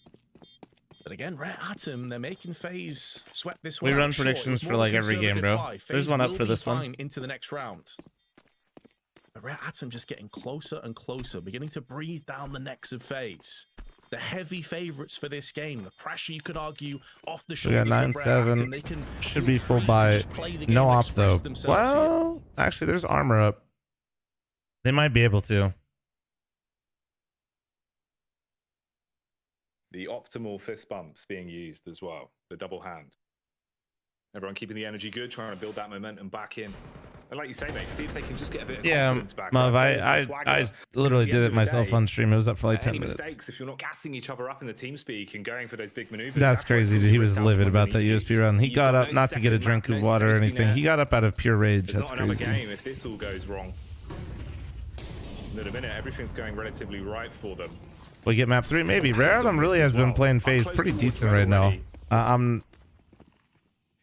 But again, Rare Atom, they're making FaZe sweat this one. We run out short. predictions It was for more like every game, conservative bro. buy. There's FaZe one up will for be this one. fine into the next round. But Rare Atom just getting closer and closer, beginning to breathe down the necks of FaZe. The heavy favorites for this game. The pressure, you could argue, off the We shoulders got of Rare Atom. 9-7. They can Should feel be full free to buy. just play the game No and op though. express themselves here. Well, actually, there's armor up. They might be able to. The optimal fist bumps being used as well. The double hand. Everyone keeping the energy good, trying to build that momentum back in. And like you say, mate, see if they can just get a bit of confidence back. Muv, Right? I literally did it myself on stream. It was up for like 10 any minutes. mistakes, if you're not gassing each other up in the team speak and going for those big maneuvers. That's crazy, dude. He was livid about that USP run. He got up not to get a drink of water or anything. He got up out of pure rage. It's That's not another crazy. game if this all goes wrong. In a minute, everything's going relatively right for them. We get map 3, maybe. Rare of them really has been playing FaZe pretty decent right now.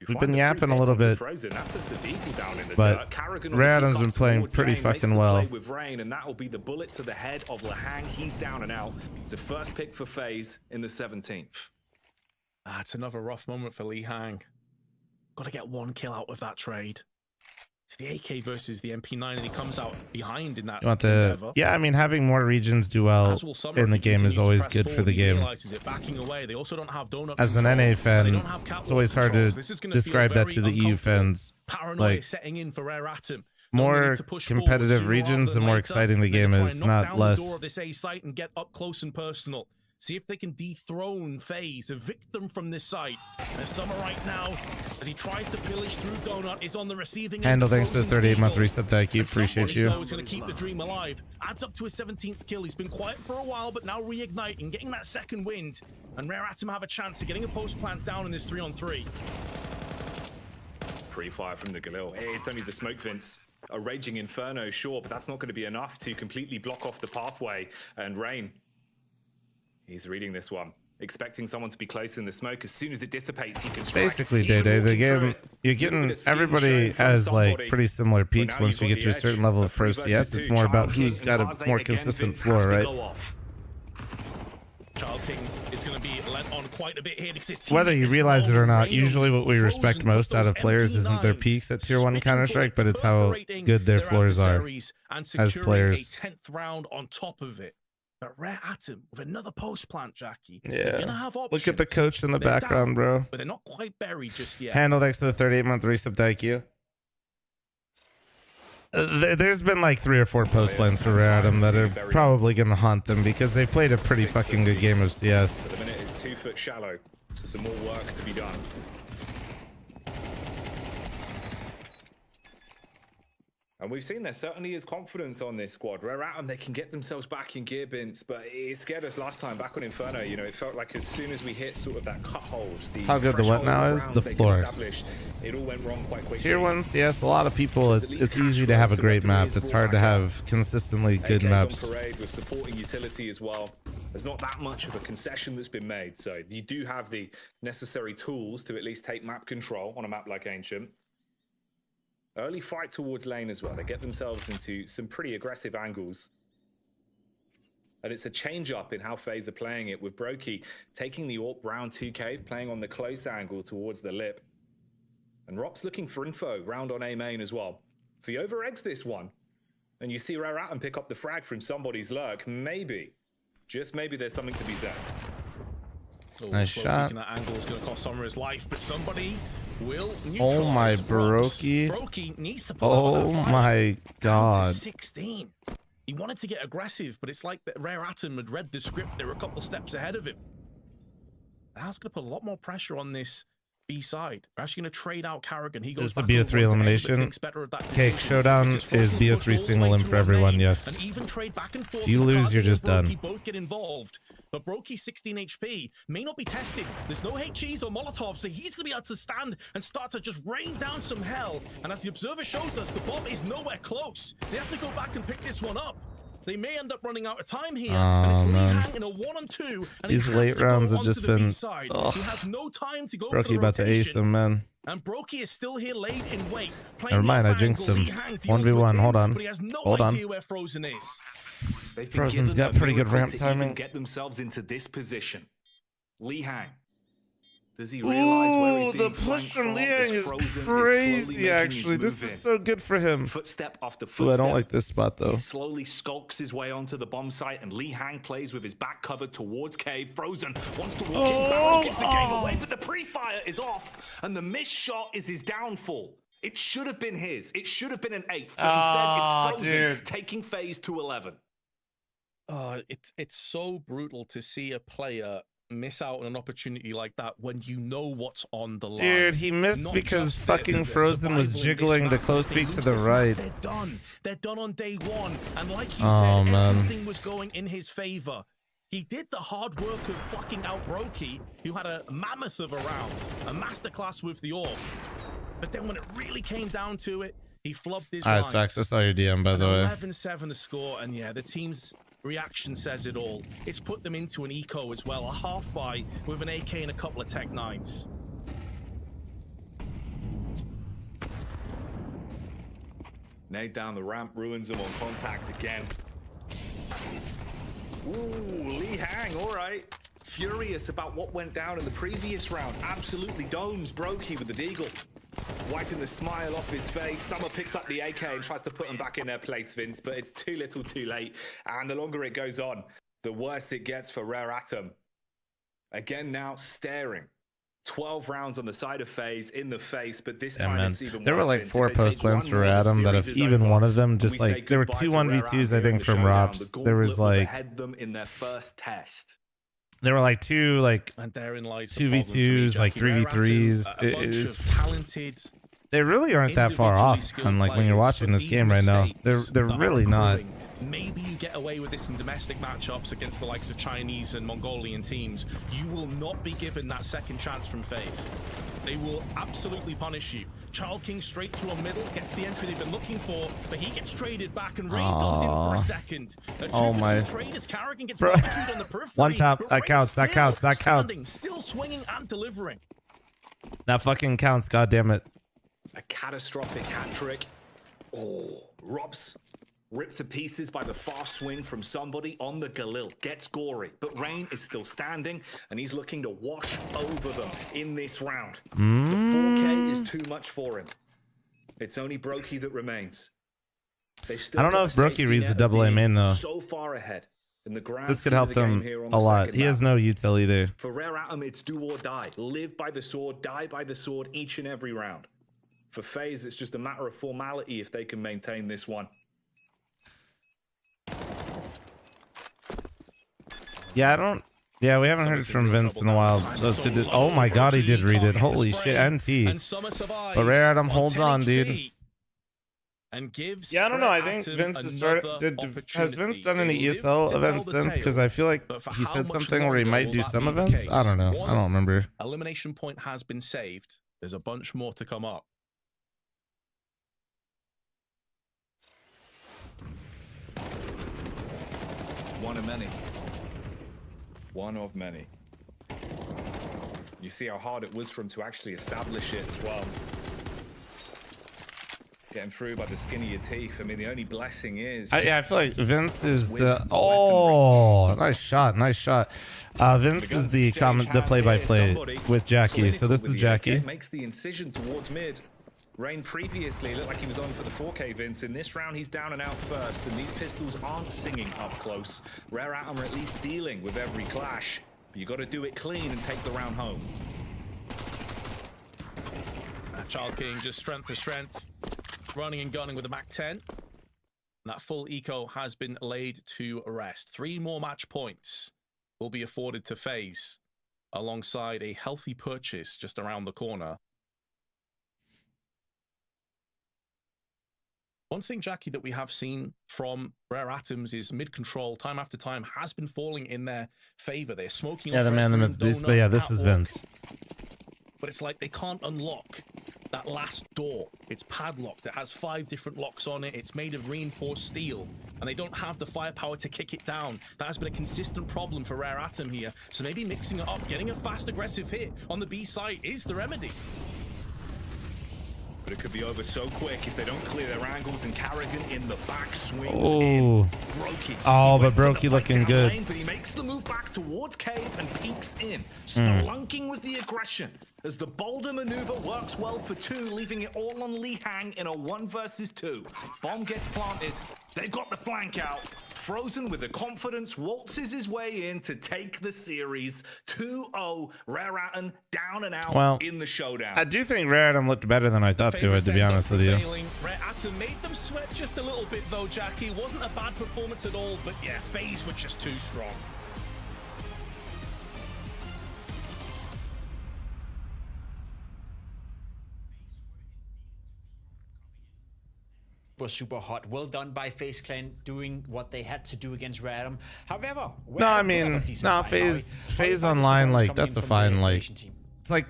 We've been yapping a little bit, but Ray Adam's been playing pretty fucking well. With Rain, and that will be the bullet to the head of Lahang. He's down and out. It's the first pick for FaZe in the 17th. It's another rough moment for Lahang. Got to get one kill out of that trade. It's the AK versus the MP9, and he comes out behind in that. You want the, yeah, I mean, having more regions do well in the game is always good for the game. They also don't have As an NA fan, it's always hard to describe that to the EU fans. Like, setting in for Rare Atom. more competitive regions, the more exciting the game is, not less. This A site and get up close and personal. See if they can dethrone FaZe, evict them from this site. And Summer right now, as he tries to pillage through Donut, is on the receiving end. Handle, thanks to the 38-month resub. Thank you, appreciate you. He's going to keep the dream alive. Adds up to his 17th kill. He's been quiet for a while, but now reigniting, getting that second wind. And Rare Atom have a chance of getting a post plant down in this 3-on-3. Pre-fire from the Galil. Hey, it's only the smoke Vince. A raging inferno, sure, but that's not going to be enough to completely block off the pathway. And Rain, he's reading this one, expecting someone to be close in the smoke. As soon as it dissipates, he can strike. Basically, Day-Day, the game, you're getting, everybody has like pretty similar peaks once you get to a certain level of pro CS. It's more about who's got a more consistent floor, right? Child King is going to be lent on quite a bit here. Whether you realize it or not, usually what we respect most out of players isn't their peaks at tier 1 Counter-Strike, but it's how good their floors are as players. A 10th round on top of it. But Rare Atom with another post plant, Jackie. Yeah. Gonna have Look at the coach in the background, bro. But they're not quite buried just yet. Handle, thanks to the 38-month resub. Thank you. There's been like 3 or 4 post plans for Rare Atom that are probably going to haunt them because they've played a pretty fucking good game of CS. At the minute, it's 2 foot shallow, so some more work to be done. And we've seen there certainly is confidence on this squad. Rare Atom, they can get themselves back in gear bints, but it scared us last time back on Inferno. You know, it felt like as soon as we hit sort of that cut hold, how good the what now is? The floor. It all went wrong quite quickly. Tier 1 CS, a lot of people, it's easy to have a great map. It's hard to have consistently good maps. On parade with supporting utility as well. There's not that much of a concession that's been made, so you do have the necessary tools to at least take map control on a map like Ancient. Early fight towards lane as well. They get themselves into some pretty aggressive angles. And it's a change up in how FaZe are playing it, with Brokey taking the AWP round 2 cave, playing on the close angle towards the lip. And Rop's looking for info round on A main as well. If he over-eggs this one, and you see Rare Atom pick up the frag from somebody's lurk, maybe, just maybe there's something to be said. Nice shot. That angle is going to cost Summer his life, but somebody will oh my Brokey. Brokey needs to pull oh my god. 16. He wanted to get aggressive, but it's like that Rare Atom had read the script. They were a couple steps ahead of him. That's going to put a lot more pressure on this B side. We're actually going to trade out Carrigan. He goes this is the BO3 elimination. Okay, Showdown is BO3 single in for everyone, yes. And even trade back and forth. If you lose, you're just done. Both get involved. But Brokey 16 HP may not be tested. There's no HEs or Molotovs, so he's going to be able to stand and start to just rain down some hell. And as the observer shows us, the bomb is nowhere close. They have to go back and pick this one up. They may end up running out of time here. Oh, man. In a 1-on-2, and these late rounds have just been... Oh. He has no time to go Brokey about to ace him, man. And Brokey is still here laid in wait. Never mind, I jinxed him. 1v1, hold on. But he has no hold on. idea where Frozen is. Frozen's got pretty good ramp timing. Get themselves into this position. Lihang. Does he realize where he's being the push from Liang is Frozen crazy, actually. This is so good for him. Footstep after footstep. I don't like this spot, though. He slowly skulks his way onto the bomb site, and Lihang plays with his back covered towards cave. Frozen wants to walk in, Baron gets the game away, but the pre-fire is off, and the missed shot is his downfall. It should have been his. It should have been an 8th, but instead it's Frozen taking FaZe to 11. It's so brutal to see a player miss out on an opportunity like that when you know what's on the line. Dude, he missed because fucking Frozen was jiggling the close peek to the right. They're done. They're done on day 1. And like you said, everything was going in his favor. He did the hard work of blocking out Brokey, who had a mammoth of a round, a masterclass with the AWP. But then when it really came down to it, he flubbed his lines. Alright, Vax, I saw your DM, by the way. 11-7 the score, and yeah, the team's reaction says it all. It's put them into an eco as well, a half buy with an AK and a couple of Tech 9s. Nade down the ramp, ruins him on contact again. Ooh, Lee Hang, all right. Furious about what went down in the previous round. Absolutely domes Brokey with the deagle. Wiping the smile off his face. Summer picks up the AK and tries to put him back in their place, Vince, but it's too little too late. And the longer it goes on, the worse it gets for Rare Atom. Again now, staring. 12 rounds on the side of FaZe in the face, but this time it's even worse. There were like Vince. 4 post wins for Adam that if even one of them just like, there were 2 1v2s I think from Robs. There was like, them in their first test. there were like 2 like And therein lies 2v2s, like 3v3s. Talented. They really aren't that far off. And like when you're watching this game right now, they're really not. Maybe you get away with this in domestic matchups against the likes of Chinese and Mongolian teams. You will not be given that second chance from FaZe. They will absolutely punish you. Child King straight through a middle, gets the entry they've been looking for, but he gets traded back and Rain goes in for a second. Oh my. Trade as Carrigan gets barbecued on the periphery. One tap, that counts, that counts, that counts. Still swinging and delivering. That fucking counts, goddammit. A catastrophic hat trick. Oh, Robs ripped to pieces by the fast swing from somebody on the Galil. Gets gory, but Rain is still standing, and he's looking to wash over them in this round. The 4K is too much for him. It's only Brokey that remains. I don't know if Brokey reads the double A main, though. So far ahead. In the grand This could help them a lot. He has no util either. For Rare Atom, it's do or die. Live by the sword, die by the sword each and every round. For FaZe, it's just a matter of formality if they can maintain this one. Yeah, we haven't heard from Vince in a while. That's good to, oh my god, he did read it. Holy shit, NT. But Rare Adam holds on, dude. Yeah, I don't know. I think Vince has started. Has Vince done any ESL events since? Because I feel like he said something where he might do some events. I don't know. I don't remember. Elimination point has been saved. There's a bunch more to come up. One of many. One of many. You see how hard it was for him to actually establish it as well. Getting through by the skin of your teeth. I mean, the only blessing is... Yeah, I feel like Vince is the... Oh, nice shot, nice shot. Vince is the play-by-play with Jackie. So this is Jackie. Makes the incision towards mid. Rain previously looked like he was on for the 4K, Vince. In this round, he's down and out first, and these pistols aren't singing up close. Rare Atom are at least dealing with every clash. But you got to do it clean and take the round home. Child King just strength to strength, running and gunning with a Mac-10. That full eco has been laid to rest. 3 more match points will be afforded to FaZe, alongside a healthy purchase just around the corner. One thing, Jackie, that we have seen from Rare Atoms is mid-control, time after time, has been falling in their favor. They're smoking. Yeah, the man, the myth, beast. But yeah, this is Vince. But it's like they can't unlock that last door. It's padlocked. It has 5 different locks on it. It's made of reinforced steel, and they don't have the firepower to kick it down. That has been a consistent problem for Rare Atom here. So maybe mixing it up, getting a fast, aggressive hit on the B site is the remedy. But it could be over so quick if they don't clear their angles, and Carrigan in the back swings in. Brokey. Oh, but Brokey looking good. Lane, but he makes the move back towards cave and peeks in, spelunking with the aggression. As the Boulder maneuver works well for 2, leaving it all on Lee Hang in a 1 versus 2. Bomb gets planted. They've got the flank out. Frozen with the confidence waltzes his way in to take the series. 2-0. Rare Atom down and out in the showdown. I do think Rare Atom looked better than I thought to be honest with you. Rare Atom made them sweat just a little bit though, Jackie. It wasn't a bad performance at all, but yeah, FaZe were just too strong. Was super hot. Well done by FaZe Clan doing what they had to do against Rare Atom. However, no, I mean, no, FaZe online, like that's a fine, like it's like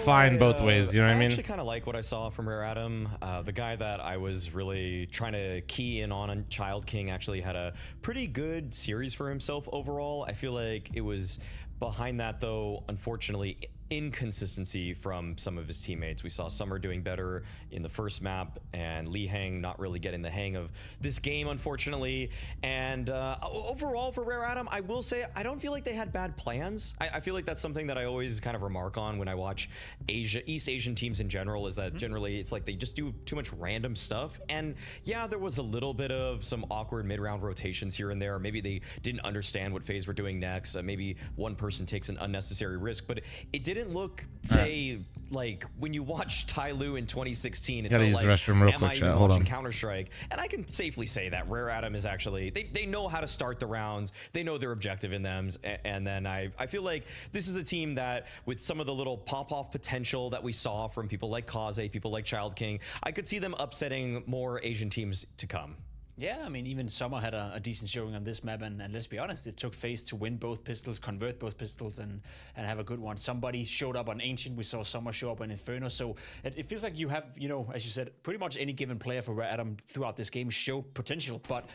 fine both ways. You know what I mean? I actually kind of like what I saw from Rare Atom. The guy that I was really trying to key in on, Child King, actually had a pretty good series for himself overall. I feel like it was behind that, though, unfortunately, inconsistency from some of his teammates. We saw Summer doing better in the first map, and Lee Hang not really getting the hang of this game, unfortunately. And overall for Rare Atom, I will say I don't feel like they had bad plans. I feel like that's something that I always kind of remark on when I watch East Asian teams in general, is that generally it's like they just do too much random stuff. And yeah, there was a little bit of some awkward mid-round rotations here and there. Maybe they didn't understand what FaZe were doing next. Maybe one person takes an unnecessary risk, but it didn't look, say, like when you watch Ty Lue in 2016, it Gotta felt use like, the restroom real am quick, I chat. even Hold watching on. Counter-Strike? And I can safely say that Rare Atom is actually, they know how to start the rounds. They know their objective in them. And then I feel like this is a team that, with some of the little pop-off potential that we saw from people like Kaze, people like Child King, I could see them upsetting more Asian teams to come. Yeah, I mean, even Summer had a decent showing on this map, and let's be honest, it took FaZe to win both pistols, convert both pistols, and have a good one. Somebody showed up on Ancient, we saw Summer show up on Inferno, so it feels like you have, you know, as you said, pretty much any given player for Rare Atom throughout this game show potential, but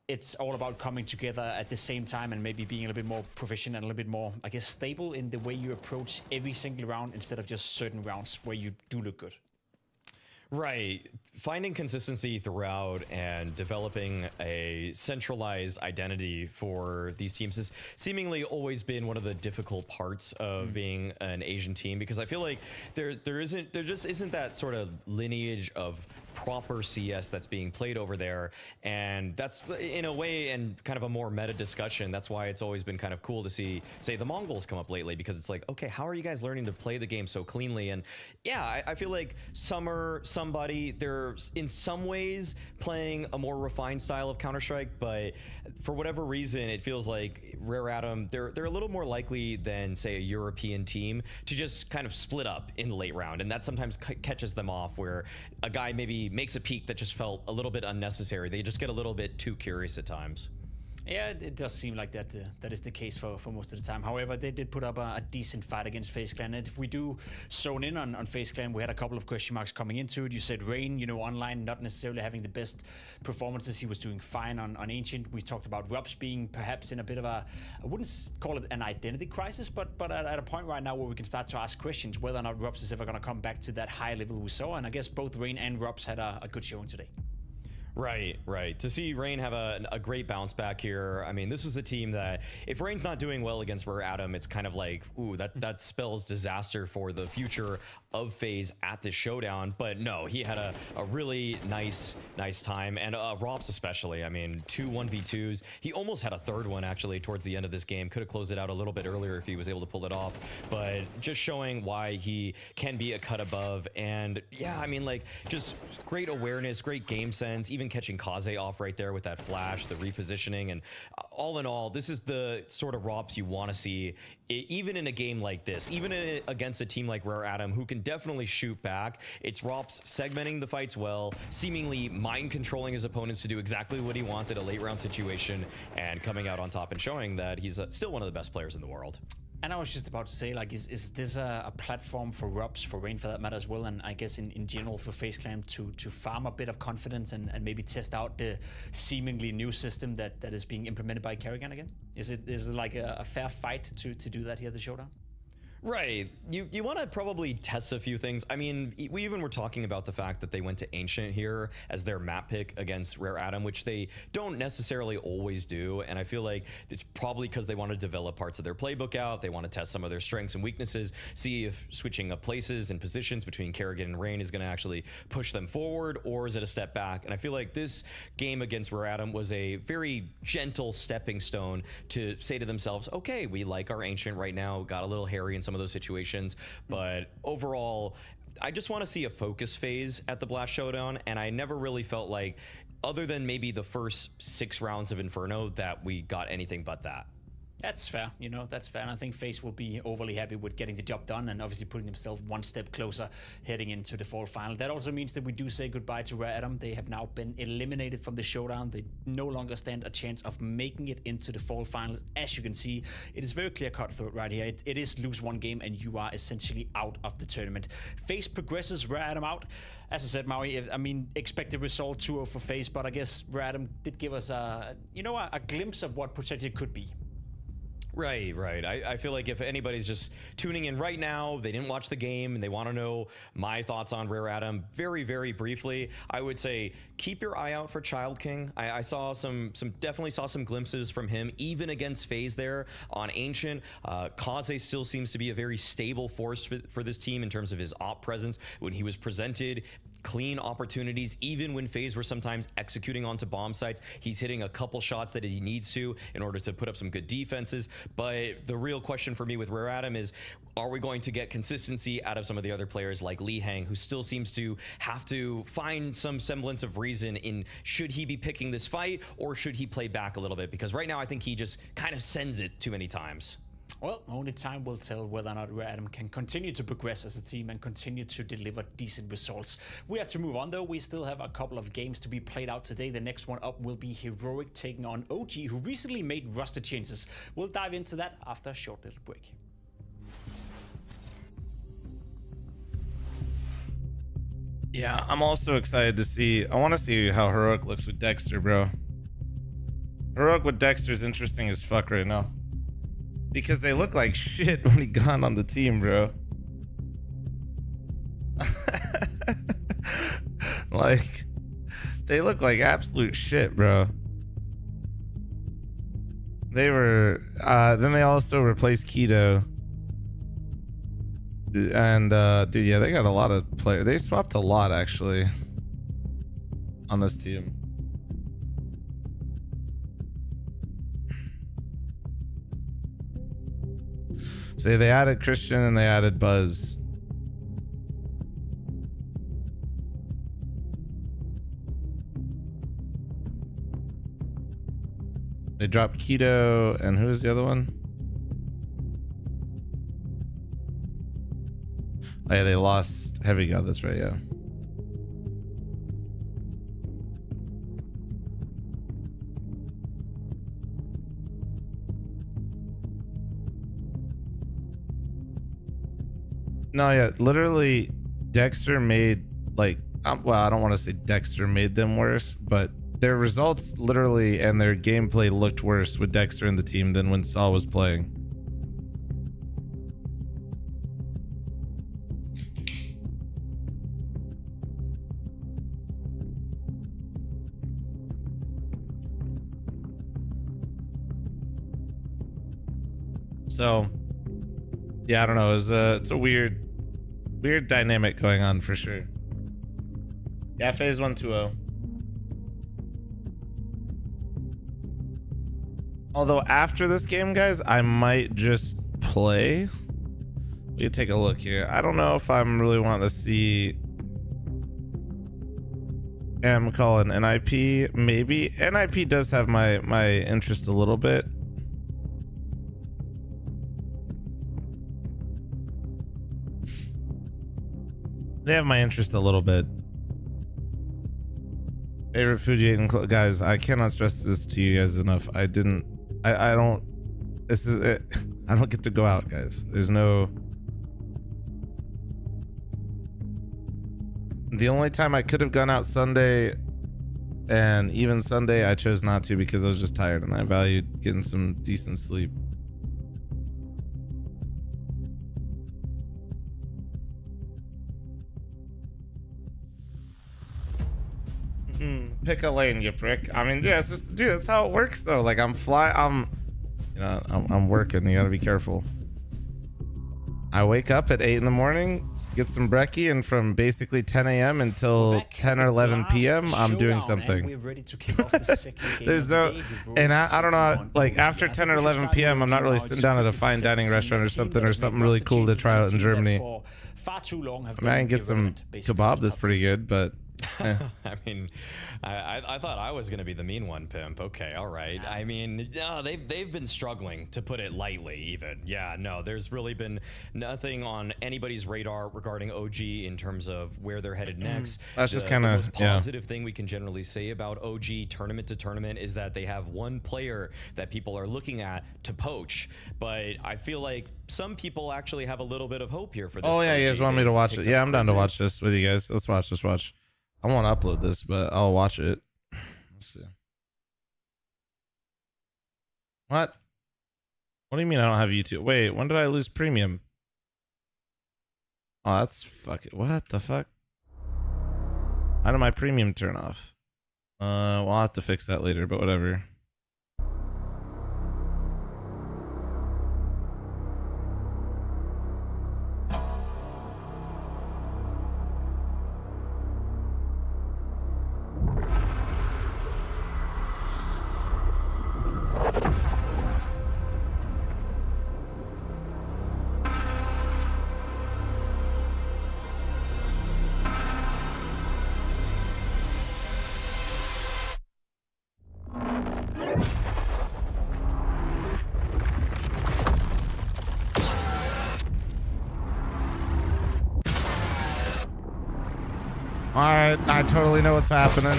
it's all about coming together at the same time and maybe being a little bit more proficient and a little bit more, I guess, stable in the way you approach every single round instead of just certain rounds where you do look good. Right. Finding consistency throughout and developing a centralized identity for these teams has seemingly always been one of the difficult parts of being an Asian team, because I feel like there just isn't that sort of lineage of proper CS that's being played over there. And that's, in a way, and kind of a more meta discussion, that's why it's always been kind of cool to see, say, the Mongols come up lately, because it's like, okay, how are you guys learning to play the game so cleanly? And yeah, I feel like Summer, somebody, they're in some ways playing a more refined style of Counter-Strike, but for whatever reason, it feels like Rare Atom, they're a little more likely than, say, a European team to just kind of split up in the late round. And that sometimes catches them off, where a guy maybe makes a peak that just felt a little bit unnecessary. They just get a little bit too curious at times. Yeah, it does seem like that is the case for most of the time. However, they did put up a decent fight against FaZe Clan. And if we do zone in on FaZe Clan, we had a couple of question marks coming into it. You said Rain, you know, online, not necessarily having the best performances. He was doing fine on Ancient. We talked about Rubs being perhaps in a bit of a, I wouldn't call it an identity crisis, but at a point right now where we can start to ask questions whether or not Rubs is ever going to come back to that high level we saw. And I guess both Rain and Rubs had a good showing today. Right. To see Rain have a great bounce back here. I mean, this was a team that, if Rain's not doing well against Rare Atom, it's kind of like, ooh, that spells disaster for the future of FaZe at this showdown. But no, he had a really nice time. And Rops especially, I mean, 2 1v2s. He almost had a third one, actually, towards the end of this game. Could have closed it out a little bit earlier if he was able to pull it off. But just showing why he can be a cut above. And yeah, I mean, like, just great awareness, great game sense, even catching Kaze off right there with that flash, the repositioning, and all in all, this is the sort of Rops you want to see, even in a game like this, even against a team like Rare Atom, who can definitely shoot back. It's Rops segmenting the fights well, seemingly mind controlling his opponents to do exactly what he wants at a late round situation, and coming out on top and showing that he's still one of the best players in the world. And I was just about to say, like, is this a platform for Rubs, for Rain for that matter as well, and I guess in general for FaZe Clan to farm a bit of confidence and maybe test out the seemingly new system that is being implemented by Karrigan again? Is it like a fair fight to do that here at the Showdown? Right. You want to probably test a few things. I mean, we even were talking about the fact that they went to Ancient here as their map pick against Rare Atom, which they don't necessarily always do. And I feel like it's probably because they want to develop parts of their playbook out. They want to test some of their strengths and weaknesses, see if switching up places and positions between Karrigan and Rain is going to actually push them forward, or is it a step back? And I feel like this game against Rare Atom was a very gentle stepping stone to say to themselves, okay, we like our Ancient right now, got a little hairy in some of those situations, but overall I just want to see a focus phase at the Blast Showdown, and I never really felt like, other than maybe the first 6 rounds of Inferno, that we got anything but that. That's fair, you know, that's fair. And I think FaZe will be overly happy with getting the job done and obviously putting themselves one step closer heading into the fall final. That also means that we do say goodbye to Rare Atom. They have now been eliminated from the Showdown. They no longer stand a chance of making it into the fall finals. As you can see, it is very clear-cut right here. It is lose one game and you are essentially out of the tournament. FaZe progresses Rare Atom out. As I said, Maui, I mean, expected result 2-0 for FaZe, but I guess Rare Atom did give us a glimpse of what potentially could be. Right. I feel like if anybody's just tuning in right now, they didn't watch the game and they want to know my thoughts on Rare Adam very, very briefly, I would say keep your eye out for Child King. I saw definitely saw some glimpses from him, even against FaZe there on Ancient. Kaze still seems to be a very stable force for this team in terms of his op presence. When he was presented clean opportunities, even when FaZe were sometimes executing onto bomb sites, he's hitting a couple shots that he needs to in order to put up some good defenses. But the real question for me with Rare Adam is, are we going to get consistency out of some of the other players like Lee Hang, who still seems to have to find some semblance of reason in should he be picking this fight or should he play back a little bit? Because right now I think he just kind of sends it too many times. Well, only time will tell whether or not Rare Adam can continue to progress as a team and continue to deliver decent results. We have to move on, though. We still have a couple of games to be played out today. The next one up will be Heroic taking on OG, who recently made roster changes. We'll dive into that after a short little break. Yeah, I'm also excited to see. I want to see how Heroic looks with Dexter, bro. Heroic with Dexter is interesting as fuck right now. Because they look like shit when he got on the team, bro. Like, they look like absolute shit, bro. They were, then they also replaced Keto. And, dude, yeah, they got a lot of players. They swapped a lot, actually, on this team. So they added Christian and they added Buzz. They dropped Keto and who was the other one? Oh yeah, they lost Heavy God, that's right, yeah. No, yeah, literally Dexter made, like, well, I don't want to say Dexter made them worse, but their results literally and their gameplay looked worse with Dexter in the team than when Saul was playing. So, yeah, I don't know. It's a weird dynamic going on for sure. Yeah, FaZe 1-2-0. Although after this game, guys, I might just play. We can take a look here. I don't know if I'm really wanting to see M call an NIP. Maybe NIP does have my interest a little bit. They have my interest a little bit. Favorite Fuji and guys, I cannot stress this to you guys enough. I don't. This is it. I don't get to go out, guys. There's no. The only time I could have gone out Sunday, and even Sunday, I chose not to because I was just tired and I valued getting some decent sleep. Pick a lane, you prick. I mean, yeah, it's just, dude, that's how it works though. Like I'm working. You gotta be careful. I wake up at 8 in the morning, get some brekkie, and from basically 10 a.m. until 10 or 11 p.m. I'm doing something. We're ready to kick off the second game. There's no, and I don't know, like after 10 or 11 p.m. I'm not really sitting down at a fine dining restaurant or something really cool to try out in Germany. I mean, I can get some kebab that's pretty good, but I mean, I thought I was gonna be the mean one, Pimp. Okay, all right. I mean, no, they've been struggling, to put it lightly. Even, yeah, no, there's really been nothing on anybody's radar regarding OG in terms of where they're headed next. That's just kind of positive thing we can generally say about OG tournament to tournament is that they have one player that people are looking at to poach. But I feel like some people actually have a little bit of hope here for this. Oh yeah, you guys want me to watch it? Yeah, I'm down to watch this with you guys. Let's watch. Let's watch. I won't upload this, but I'll watch it. Let's see. What? What do you mean I don't have YouTube? Wait, when did I lose premium? Oh, that's fucking... What the fuck? How did my premium turn off? We'll have to fix that later, but whatever. Alright, I totally know what's happening.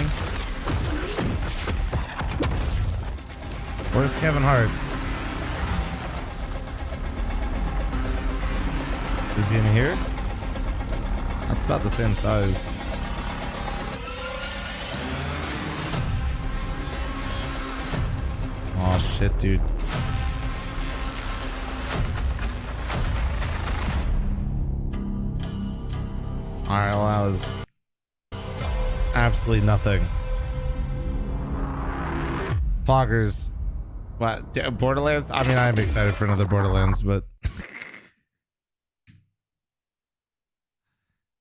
Where's Kevin Hart? Is he in here? That's about the same size. Oh shit, dude. Alright, well that was absolutely nothing. Foggers. What? Borderlands? I mean, I'm excited for another Borderlands, but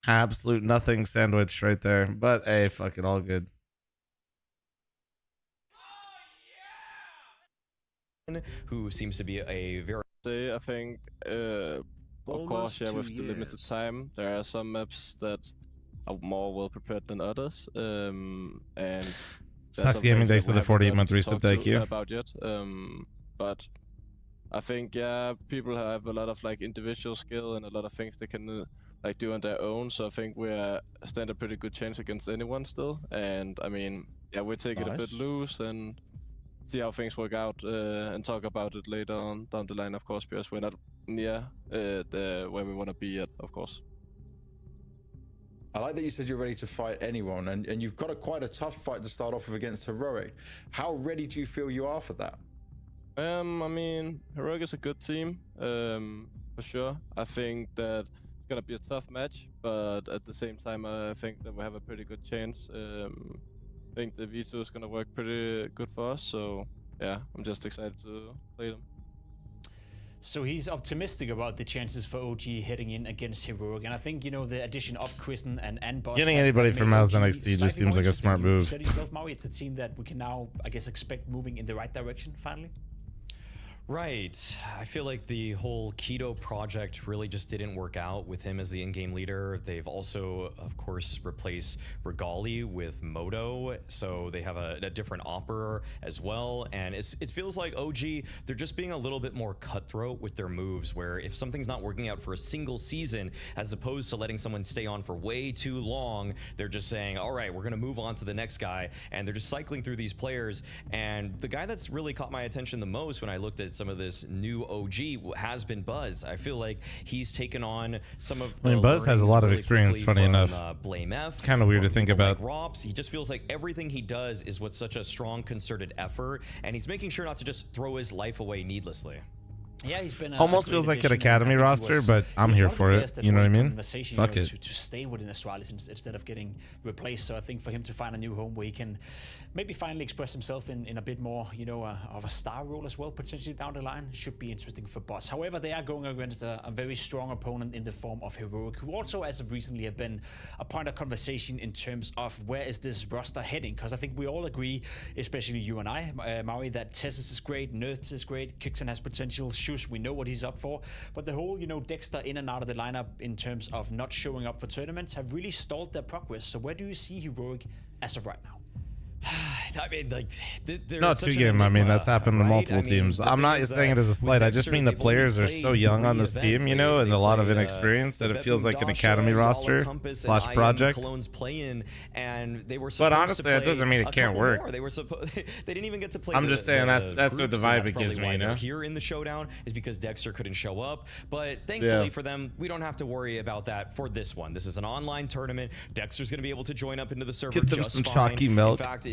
absolute nothing sandwich right there. But hey, fuck it, all good. Who seems to be a very... I think, of course, yeah, with the limited time, there are some maps that are more well prepared than others, and Sucks Gaming, thanks for the 48-month reset, thank you. About yet, but I think, yeah, people have a lot of like individual skill and a lot of things they can like do on their own, so I think we stand a pretty good chance against anyone still. And I mean, yeah, we take it a bit loose and see how things work out, and talk about it later on down the line, of course, because we're not near where we want to be yet, of course. I like that you said you're ready to fight anyone, and you've got quite a tough fight to start off with against Heroic. How ready do you feel you are for that? I mean, Heroic is a good team, for sure. I think that it's gonna be a tough match, but at the same time, I think that we have a pretty good chance. I think the veto is gonna work pretty good for us, so yeah, I'm just excited to play them. So he's optimistic about the chances for OG heading in against Heroic, and I think, you know, the addition of Kristen and Boss... Getting anybody from Mouse NXT just seems like a smart move. Said yourself, Maui, it's a team that we can now, I guess, expect moving in the right direction, finally? Right. I feel like the whole Keto project really just didn't work out with him as the in-game leader. They've also, of course, replaced Regali with Moto, so they have a different opera as well. And it feels like OG, they're just being a little bit more cutthroat with their moves, where if something's not working out for a single season, as opposed to letting someone stay on for way too long, they're just saying, all right, we're going to move on to the next guy. And they're just cycling through these players. And the guy that's really caught my attention the most when I looked at some of this new OG has been Buzz. I feel like he's taken on some of... I mean, Buzz has a lot of experience, funny enough. Blame F. Kind of weird to think about. Like Rops, he just feels like everything he does is with such a strong, concerted effort, and he's making sure not to just throw his life away needlessly. Yeah, he's been almost feels like an academy roster, but I'm here for it. You know what I mean? Fuck it. To stay within Astralis instead of getting replaced. So I think for him to find a new home where he can maybe finally express himself in a bit more, you know, of a star role as well, potentially down the line, should be interesting for Boss. However, they are going against a very strong opponent in the form of Heroic, who also as of recently have been a point of conversation in terms of where is this roster heading, because I think we all agree, especially you and I, Maui, that Tessus is great, Nerds is great, Kixen has potential, we know what he's up for, but the whole, you know, Dexter in and out of the lineup in terms of not showing up for tournaments have really stalled their progress. So where do you see Heroic as of right now? I mean, like, not two game. I mean, that's happened to multiple teams. I'm not saying it as a slight. I just mean the players are so young on this team, you know, and a lot of inexperience that it feels like an academy roster / project. But honestly, that doesn't mean it can't work. They didn't even get to play. I'm just saying that's what the vibe it gives me, you know. Here in the showdown is because Dexter couldn't show up, but thankfully for them, we don't have to worry about that for this one. This is an online tournament. Dexter's going to be able to join up into the server. Get them some chalky milk. In fact,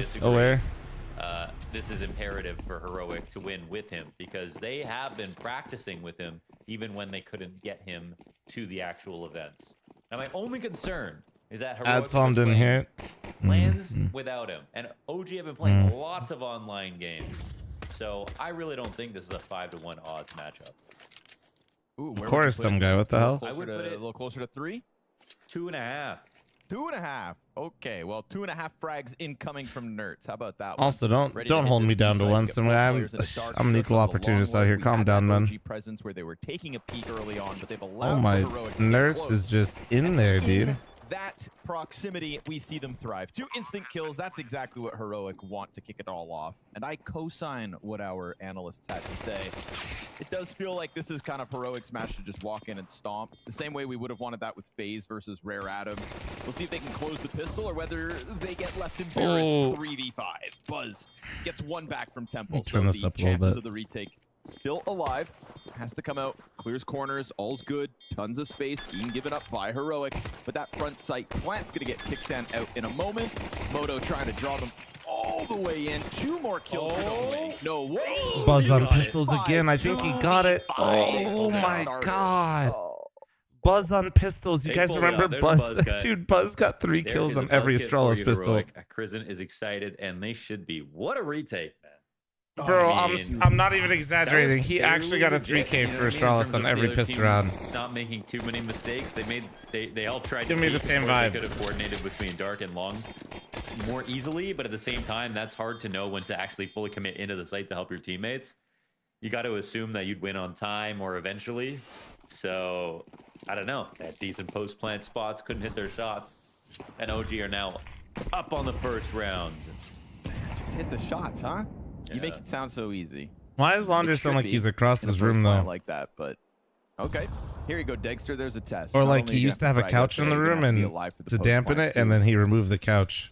is aware. This is imperative for Heroic to win with him because they have been practicing with him even when they couldn't get him to the actual events. Now, my only concern is that That's Heroic why I was didn't playing hear it. lands without him, and OG have been playing lots of online games. So I really don't think this is a 5-1 odds matchup. Ooh, Of course, some guy. What the hell? I would put it a little closer to 3. 2.5. 2.5. Okay, well, 2.5 frags incoming from Nerds. How about that one? Also, don't Ready to hit hold this me down to B-side. one. Get Some four guy. players in a dark I'm an equal circle, the opportunist long out way. here. We Calm had down, that man. OG presence where they were taking a peek early on, but they've allowed Oh my, Heroic to get Nerds close. is just in there, dude. That proximity, we see them thrive. 2 instant kills, that's exactly what Heroic want to kick it all off. And I co-sign what our analysts had to say. It does feel like this is kind of Heroic's match to just walk in and stomp. The same way we would have wanted that with FaZe versus Rare Atom. We'll see if they can close the pistol or whether they get left embarrassed. 3v5. Buzz gets 1 back from Temple. Turn this up a little chances bit. of the retake still alive. Has to come out, clears corners, all's good, tons of space, being given up by Heroic, but that front sight plant's gonna get kickstand out in a moment. Moto trying to draw them all the way in. 2 more kills for no way. No way! Buzz on pistols again. I think he got it. Oh my god. Buzz on pistols. You They guys pulled it remember out. There's Buzz? Buzz cut. Dude, Buzz got 3 There kills is a on every buzz kit for Astralis you, pistol. Heroic. Krisen is excited, and they should be. What a retake, man. Bro, I mean, I'm not even exaggerating. that was He actually got a legit, 3K you know for what I mean, in Astralis terms on of every the other pistol team round. Not making too many mistakes. They all tried Give to me the peek. same Of course, vibe. They could have coordinated between dark and long more easily, but at the same time, that's hard to know when to actually fully commit into the site to help your teammates. You got to assume that you'd win on time or eventually. So I don't know. That decent post plant spots couldn't hit their shots, and OG are now up on the first round. Just hit the shots, huh? You make it sound so easy. Why does Launder sound like he's across his room though? Like that, but okay. Here you go, Dexter. There's a test. Or Not like only he you used to have a frag couch out in the there, you're room gonna have and be alive for the to post dampen plants, it, and too. then he removed the couch.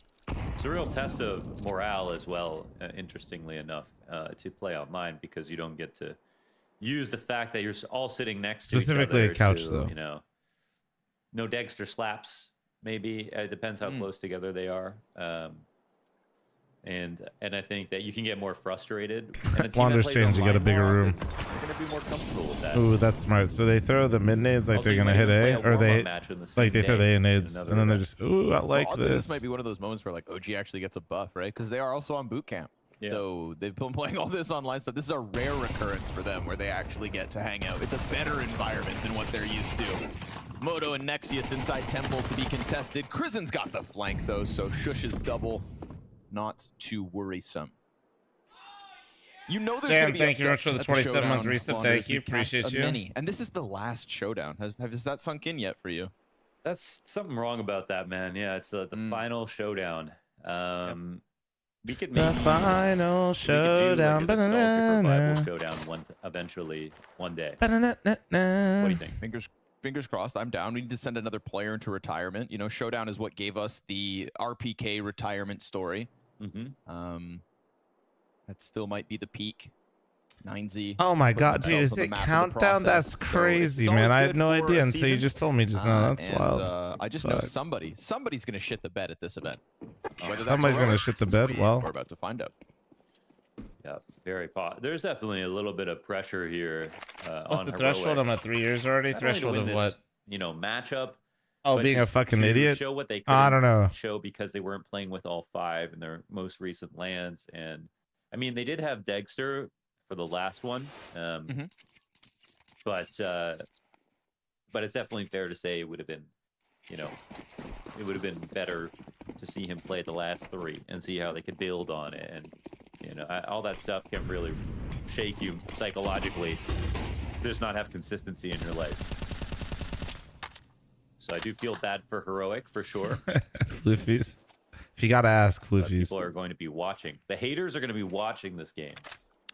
It's a real test of morale as well, interestingly enough, to play online because you don't get to use the fact that you're all sitting next to each Specifically other a couch, to, though. You know, no Dexter slaps. Maybe it depends how close together they are. And I think that you can get more frustrated. And a team that Launder plays strange, you got a online bigger more room. often, they're going to be more comfortable with that. Ooh, that's smart. So they throw the mid nades like Also, they're you gonna might hit even play A, a or they warm-up match in the same like they throw the day A in nades, another and then they're event. just ooh, I like Oddly, this. This might be one of those moments where like OG actually gets a buff, right? Because they are also on boot camp. Yeah. So they've been playing all this online stuff. This is a rare occurrence for them where they actually get to hang out. It's a better environment than what they're used to. Moto and Nexius inside Temple to be contested. Krisen's got the flank though, so Shush's double not too worrisome. You know there's Stan, going to be thank you very much for the upsets at 27-month Showdown, reset. Launders. Thank you. We've cast Appreciate you. many. And this is the last Showdown. Has that sunk in yet for you? That's something wrong about that, man. Yeah, it's the final showdown. We could maybe The final showdown. We could do like a nostalgic revival showdown eventually one day. What do you think? Fingers crossed. I'm down. We need to send another player into retirement. You know, Showdown is what gave us the RPK retirement story. That still might be the peak. 9Z. Oh my put god, dude, themselves is on the it map of the countdown? That's process. So crazy, it's man. always I had good no for idea a until you season. just told me just now. That's And, wild. I just know Fuck. somebody's going to shit the bed at this event. Whether that's Somebody's gonna Heroic, shit the bed. Well, we're about to find out. Yeah, very There's definitely a little bit of pressure here. what's on the Heroic. threshold? I'm at 3 years already. Not only to Threshold win of this, what? You know, matchup. Oh, but being to- a fucking to idiot? Show what they I don't know. show because they weren't playing with all 5 in their most recent lands, and I mean they did have Dexter for the last one, but it's definitely fair to say it would have been, you know, it would have been better to see him play the last 3 and see how they could build on it, and you know all that stuff can really shake you psychologically. Just not have consistency in your life. So I do feel bad for Heroic for sure. Floofies. If you gotta ask, But Floofies. people are going to be watching. The haters are going to be watching this game.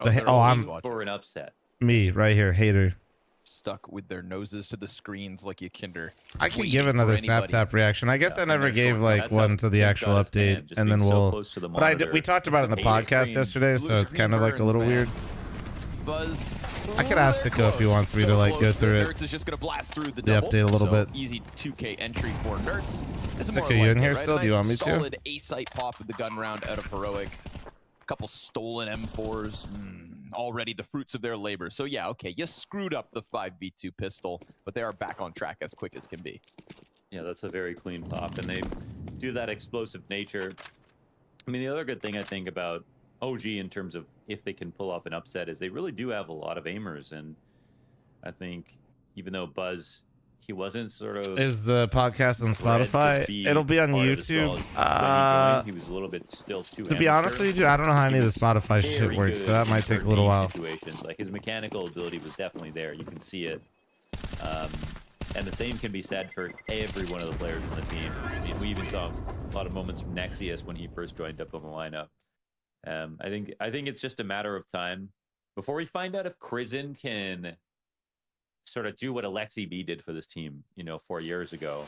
The I'm for an upset. me right here, hater. Stuck with their noses to the screens like a kinder. I can waiting give for another snap anybody. tap reaction. I guess I never gave like That's one how to the Pink actual got his update, tan, just and then being so we'll. close to the But we monitor. talked about it in the It's a podcast screen. yesterday, Blue so it's screen kind of like a burns, little man. weird. Buzz. I could ask They're Sicko if he close. wants me to So like go close through that it. Nerds is just gonna blast through the The double. update a little So bit. Easy 2K entry for Nerds. This is Sicko, more you like in it, here right? still? A Do you nice want me to? Solid A-site pop with the gun round out of Heroic. A couple stolen M4s. Already the fruits of their labor. So yeah, okay, you screwed up the 5v2 pistol, but they are back on track as quick as can be. Yeah, that's a very clean pop, and they do that explosive nature. I mean, the other good thing I think about OG in terms of if they can pull off an upset is they really do have a lot of aimers, and I think even though Buzz, he wasn't sort of Is the podcast on Spotify? It'll be on YouTube. He was a little bit still too. To be honest with you, I don't know how any of the Spotify shit works, so that might take a little while. Situations like his mechanical ability was definitely there. You can see it. And the same can be said for every one of the players on the team. I mean, we even saw a lot of moments from Nexius when he first joined up on the lineup. I think it's just a matter of time before we find out if Krizen can sort of do what Alexi B did for this team, 4 years ago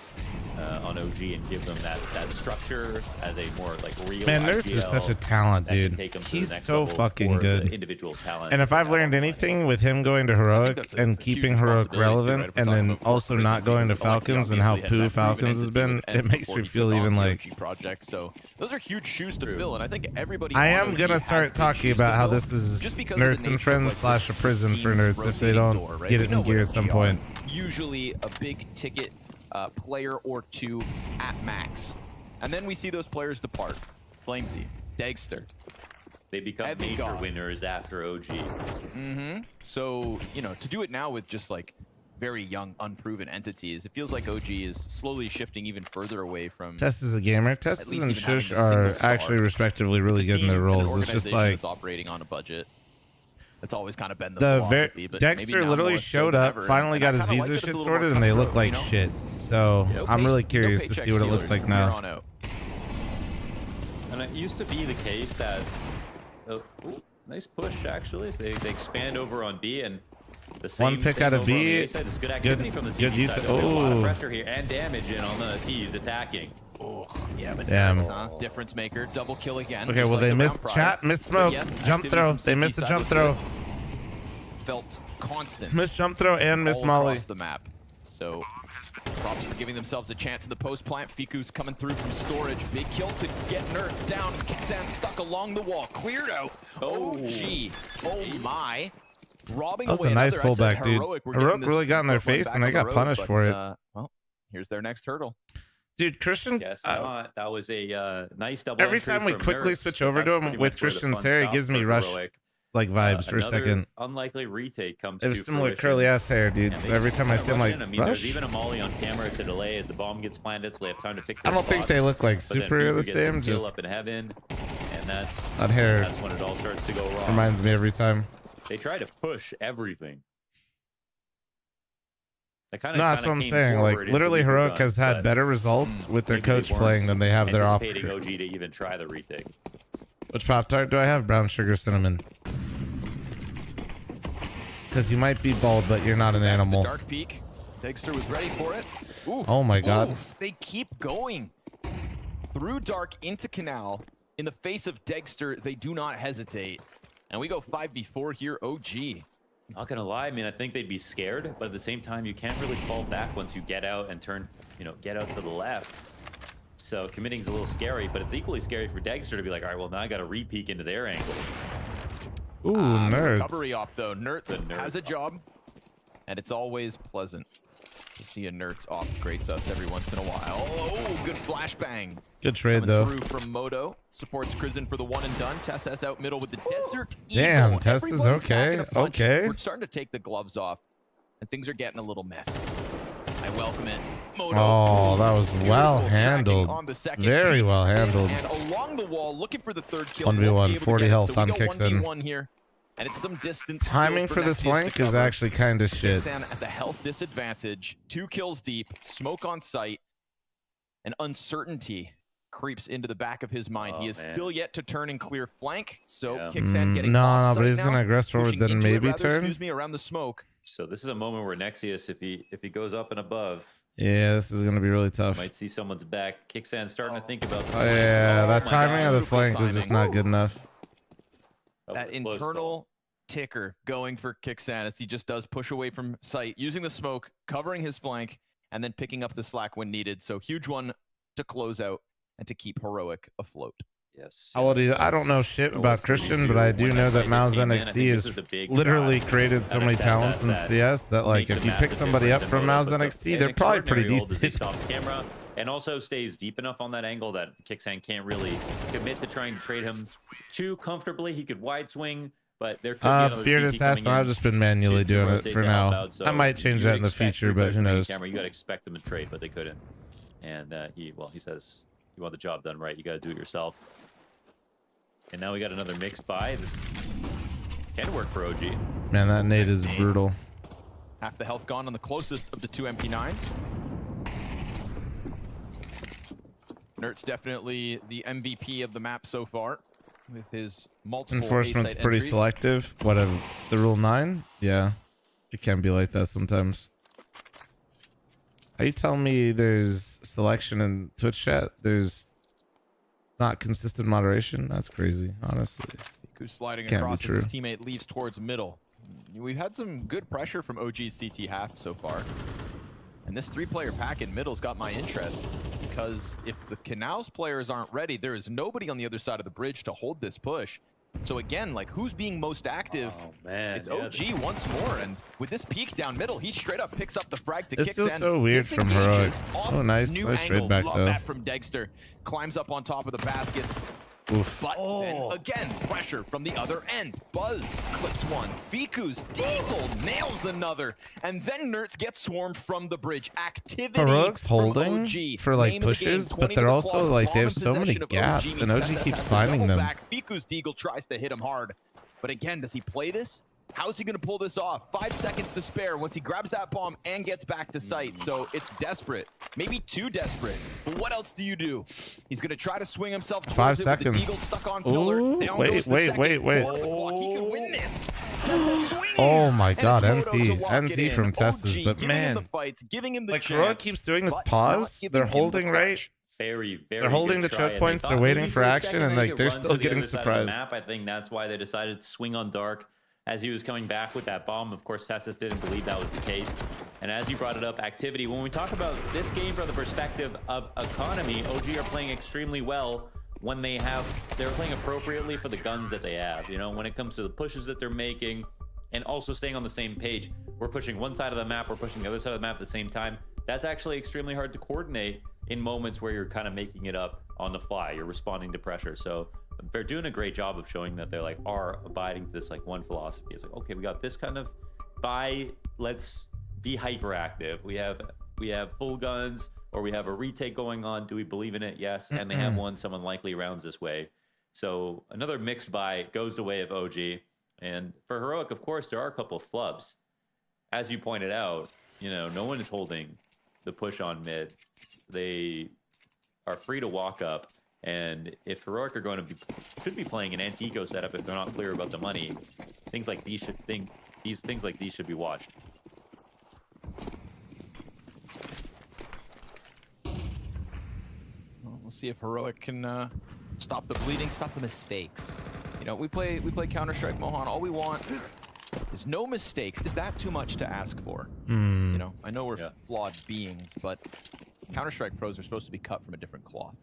on OG and give them that structure as a more like real. Man, Nerds is such a talent, dude. He's so fucking good. Individual talent. And if I've learned anything with him going to Heroic and keeping Heroic relevant, and then also not going to Falcons and how poo Falcons has been, it makes me feel even like. Project. So those are huge shoes to fill, and I think everybody. I am gonna start talking about how this is Nerds and Friends / a prison for nerds if they don't get it in gear at some point. Usually a big ticket player or two at max, and then we see those players depart. Flamesy, Dagster, they become major winners after OG. So to do it now with just like very young, unproven entities, it feels like OG is slowly shifting even further away from. Test is a gamer. Test and Shush are actually respectively really good in their roles. It's just like it's operating on a budget. It's always kind of been the philosophy, but Dexter literally showed up, finally got his visa shit sorted, and they look like shit. So I'm really curious to see what it looks like now. And it used to be the case that, nice push actually. So they expand over on B, and the same one pick out of B. This is good activity from the CT side. A lot of pressure here and damage in on the T's attacking. Oh, yeah, but damn. Difference maker, double kill again. Okay, well, they missed chat, missed smoke, jump throw. They missed the jump throw. Felt constant. Missed jump throw and missed molly. Across the map. So, props for giving themselves a chance in the post plant. Fiku's coming through from storage. Big kill to get Nerds down. Kixan stuck along the wall. Cleared out. Oh, gee. Oh, my. Robbing that was a nice pullback, dude. Heroic really got in their face, and they got punished for it. Well, here's their next hurdle. Dude, Christian. Yes, that was a nice double. Every time we quickly switch over to him with Christian's hair, he gives me Rush like vibes for a second. Unlikely retake comes. It was similar curly ass hair, dude. So every time I see him, like, I mean, Rush. there's even a molly on camera to delay as the bomb gets planted, so they have time to pick. I don't think they look like super the same. Just up in heaven, and that's that hair. That's when it all starts to go wrong. Reminds me every time. They try to push everything. No, that's what I'm saying. Like, literally, Heroic has had better results with their coach playing than they have their off. OG to even try the retake. Which Pop-Tart do I have? Brown sugar cinnamon. Because you might be bald, but you're not an animal. Dark peek. Dexter was ready for it. Oof. Oh my god. Oof. They keep going. Through dark into canal. In the face of Dexter, they do not hesitate. And we go 5v4 here, OG. Not gonna lie, I mean, I think they'd be scared, but at the same time, you can't really fall back once you get out and turn, get out to the left. So committing's a little scary, but it's equally scary for Dexter to be like, all right, well, now I gotta re-peek into their angle. Ooh, Nerds. Recovery op, though. Nerds has a job, and it's always pleasant to see a Nerds off grace us every once in a while. Oh, good flashbang. Good trade, coming though. Through from Moto. Supports Krizen for the one and done. Tess S out middle with the Desert Damn, Eagle. Tess is okay. Okay. We're starting to take the gloves off, and things are getting a little messy. I welcome it. Moto. Oh, that was well handled. Very well handled. And along the wall, looking for the third kill. 1v1, 40 health on Kixen. 1v1 here. And it's some distance. Timing for this flank is actually kind of shit. Kixan at the health disadvantage. 2 kills deep. Smoke on sight. And uncertainty creeps into the back of his mind. He is still yet to turn and clear flank. So Kixan getting no, but he's gonna aggress forward, then maybe turn. Excuse me, around the smoke. So this is a moment where Nexius, if he goes up and above, yeah, this is gonna be really tough. Might see someone's back. Kixan starting to think about. Oh yeah, that timing of the flank was just not good enough. That internal ticker going for Kixan as he just does push away from sight, using the smoke, covering his flank, and then picking up the slack when needed. So huge one to close out and to keep Heroic afloat. Yes. How old is he? I don't know shit about Christian, but I do know that Mao's NXT has literally created so many talents in CS that, like, if you pick somebody up from Mao's NXT, they're probably pretty decent. He stops camera and also stays deep enough on that angle that Kixan can't really commit to trying to trade him too comfortably. He could wide swing, but there could be another Beard CT Assassin, coming in I've just been manually to doing it rotate for to now. help out. So I might change you that would in the expect future, but who main knows? Camera, you gotta expect them to trade, but they couldn't. And he says, you want the job done right, you gotta do it yourself. And now we got another mixed buy. This can work for OG. Man, that nade is brutal. Half the health gone on the closest of the two MP9s. Nert's definitely the MVP of the map so far with his multiple Enforcement's A-site pretty entries. selective. Whatever. The rule 9? Yeah. It can be like that sometimes. Are you telling me there's selection in Twitch chat? There's not consistent moderation? That's crazy, honestly. Who's sliding Can't be across as true. his teammate leaves towards middle. We've had some good pressure from OG's CT half so far. And this three-player pack in middle's got my interest because if the Canals players aren't ready, there is nobody on the other side of the bridge to hold this push. So again, like, who's being most active? Oh, man. It's OG once more, and with this peek down middle, he straight up picks up the frag to This Kix feels and so weird from Heroic. disengages off Oh, nice. new Nice angle. trade back, Love though. that from Dexter. Climbs up on top of the baskets. Oof. But then again, pressure from the other end. Buzz clips one. Fiku's Deagle nails another. And then Nertz gets swarmed from the bridge. Activity Heroic's from holding OG. for like Name of the game, pushes, 20 but they're to the also clock. like they Bomb have in so many possession of gaps, OG and means OG SS keeps has to finding double them. back. Fiku's Deagle tries to hit him hard. But again, does he play this? How's he going to pull this off? 5 seconds to spare once he grabs that bomb and gets back to sight. So it's desperate. Maybe too desperate. But what else do you do? He's going to try to swing himself towards 5 it seconds. with the Deagle stuck on pillar. Ooh, Down wait, goes the wait, second. wait, wait. 4 on the clock. He could win this. Tessa swings, Oh my and god, it's Moto to lock it NT in. from OG Tessus, but giving him man, the fights, giving him the like chance, Heroic keeps doing this but pause. not giving They're him the holding right. clutch. Very They're holding good the try, choke and points. they They're thought waiting maybe for a action, second and they like could they're run still to the getting other side of the surprised. map. I think that's why they decided to swing on Dark as he was coming back with that bomb. Of course, Tessus didn't believe that was the case. And as you brought it up, activity. When we talk about this game from the perspective of economy, OG are playing extremely well when they're playing appropriately for the guns that they have. You know, when it comes to the pushes that they're making and also staying on the same page. We're pushing one side of the map, we're pushing the other side of the map at the same time. That's actually extremely hard to coordinate in moments where you're kind of making it up on the fly. You're responding to pressure. So they're doing a great job of showing that they like are abiding to this like one philosophy. It's like, okay, we got this kind of buy, let's be hyperactive. We have full guns, or we have a retake going on. Do we believe in it? Yes. And they have one, someone likely rounds this way. So another mixed buy goes the way of OG. And for Heroic, of course, there are a couple of flubs. As you pointed out, you know, no one is holding the push on mid. They are free to walk up. And if Heroic are going to should be playing an anti-eco setup if they're not clear about the money, things like these should be watched. Well, we'll see if Heroic can stop the bleeding, stop the mistakes. You know, we play Counter-Strike Mohan. All we want is no mistakes. Is that too much to ask for? You know, I know we're flawed beings, but Counter-Strike pros are supposed to be cut from a different cloth.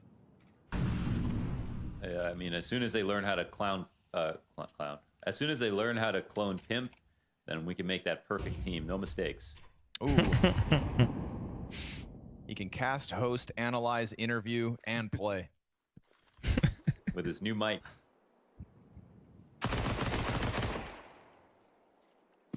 I mean, as soon as they learn how to as soon as they learn how to clone Pimp, then we can make that perfect team. No mistakes. Ooh. He can cast, host, analyze, interview, and play. With his new mic.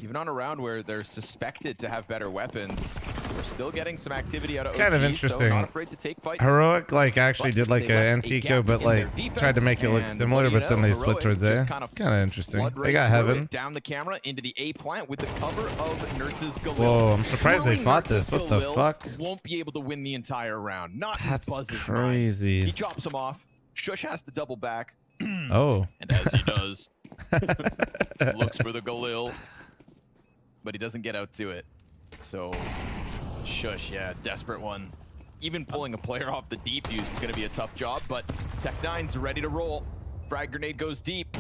Even on a round where they're suspected to have better weapons, we're still getting some activity out of It's kind of OG, interesting. So not afraid to take fights. Heroic like actually But did like they a left a Antico, gap but in their like defense, tried to make it look and similar, what do you but then know, they split Heroic towards just A. kind of Kind of interesting. flood They right got through heaven. it, down the camera into the A plant with the cover of Nertz's Galil. Whoa, I'm surprised they Surely fought Nertz's this. What the Galil fuck? Won't be able to win the entire round. Not in That's Buzz's crazy. mind. He chops him off. Shush has to double back. Oh. And as he does, looks for the Galil, but he doesn't get out to it. So, Shush, yeah, desperate one. Even pulling a player off the deep use is going to be a tough job, but Tech9's ready to roll. Frag grenade goes deep.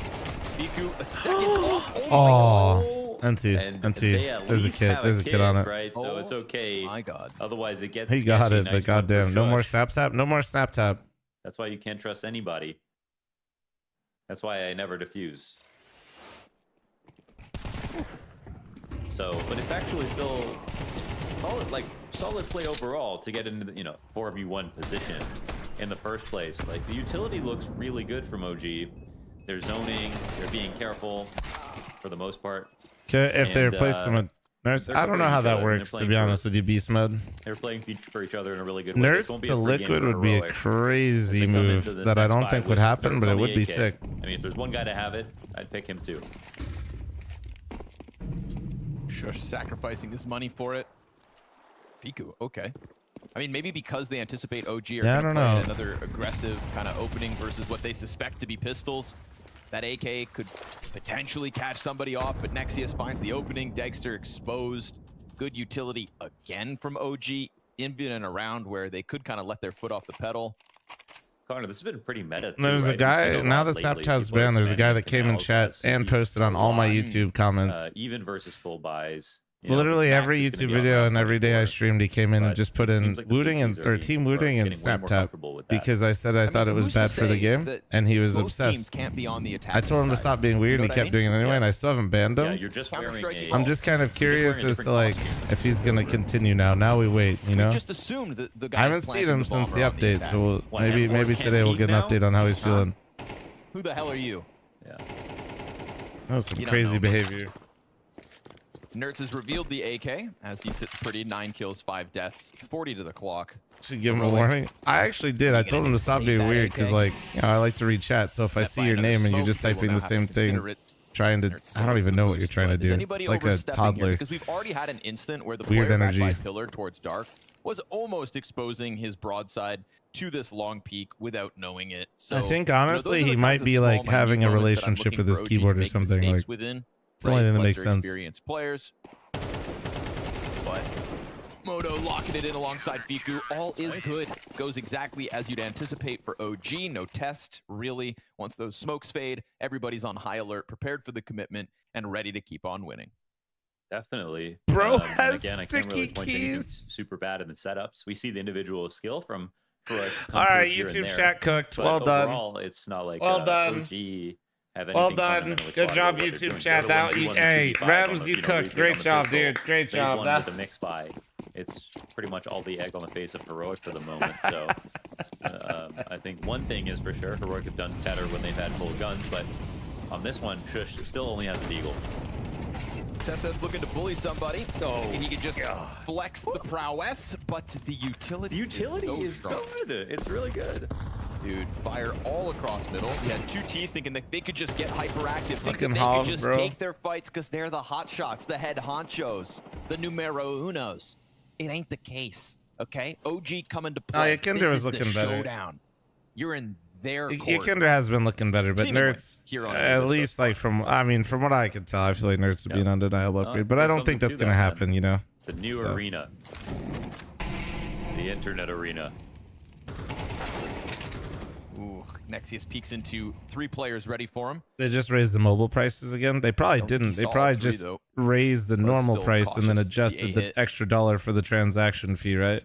Biku a second off. Oh, And NT. they at There's a least kid. have There's a kid on it. Right, so it's okay. My God. Otherwise, it gets. He got sketchy. it, Nice but one for goddamn, no more Shush. snap tap. No more snap tap. That's why you can't trust anybody. That's why I never defuse. So, but it's actually still solid play overall to get into the 4v1 position in the first place. Like the utility looks really good from OG. They're zoning, they're being careful for the most part. Okay, if they replace them with Nerds, I don't know how that works, to be honest with you, Beast Mode. They're playing for each other in a really good way. Nerds to Liquid would be a crazy move that I don't think would happen, but it would be sick. I mean, if there's one guy to have it, I'd pick him too. Shush sacrificing his money for it. Fiku, okay. I mean, maybe because they anticipate OG are going to play another aggressive kind of opening versus what they suspect to be pistols. That AK could potentially catch somebody off, but Nexius finds the opening. Dexter exposed. Good utility again from OG, in and around where they could kind of let their foot off the pedal. Connor, this has been pretty meta. There's a guy, now that Snapchat's banned, there's a guy that came in chat and posted on all my YouTube comments. Even versus full buys. Literally every YouTube video and every day I streamed, he came in and just put in looting or team looting and Snapchat because I said I thought it was bad for the game, and he was obsessed. I told him to stop being weird, and he kept doing it anyway, and I still haven't banned him. I'm just kind of curious as to like if he's gonna continue now. Now we wait, you know. Just assumed that the guy. I haven't seen him since the update, so maybe today we'll get an update on how he's feeling. Who the hell are you? Yeah. That was some crazy behavior. Nerds has revealed the AK as he sits pretty. 9 kills, 5 deaths, 40 to the clock. Should give him a warning. I actually did. I told him to stop being weird because, like, I like to read chat. So if I see your name and you're just typing the same thing, trying to, I don't even know what you're trying to do. It's like a toddler. Because we've already had an instant where the weird player energy back by pillar towards dark was almost exposing his broadside to this long peak without knowing it. So I think honestly he might be like having a relationship with his keyboard or something. Like it's the only thing that makes sense. Experienced players. But Moto locking it in alongside Fiku. All is good. Goes exactly as you'd anticipate for OG. No test, really. Once those smokes fade, everybody's on high alert, prepared for the commitment, and ready to keep on winning. Definitely. Bro has again, sticky I can't really point to anything keys. super bad in the setups. We see the individual skill from all right, YouTube chat cooked. Well done. Overall, it's not like well done. OG have well done. Good job, YouTube chat. Hey, Rams, you cooked. Great job, dude. Great job. That's the mix buy. It's pretty much all the egg on the face of Heroic for the moment. So I think one thing is for sure, Heroic have done better when they've had full guns, but on this one, Shush still only has a deagle. Tessa's looking to bully somebody, and he can just flex the prowess, but the utility is so good. It's really good. Dude, fire all across middle. We had 2 T's thinking that they could just get hyperactive, thinking Fucking they hog, could just bro. take their fights because they're the hot shots, the head honchos, the numero unos. It ain't the case, okay? OG coming to play. Yeah, Kinder this was is the looking better. Showdown. You're in their court. Kinder has been looking better, but Seemingly, Nerds, here on at Olympus least like from what I can tell, I feel like Nerds would be an undeniable upgrade, but I don't think that's gonna happen, you know. It's a new arena. The internet arena. Ooh, Nexius peeks into 3 players ready for him. They just raised the mobile prices again. They probably didn't. They probably just raised the normal price and then adjusted the extra $1 for the transaction fee, right?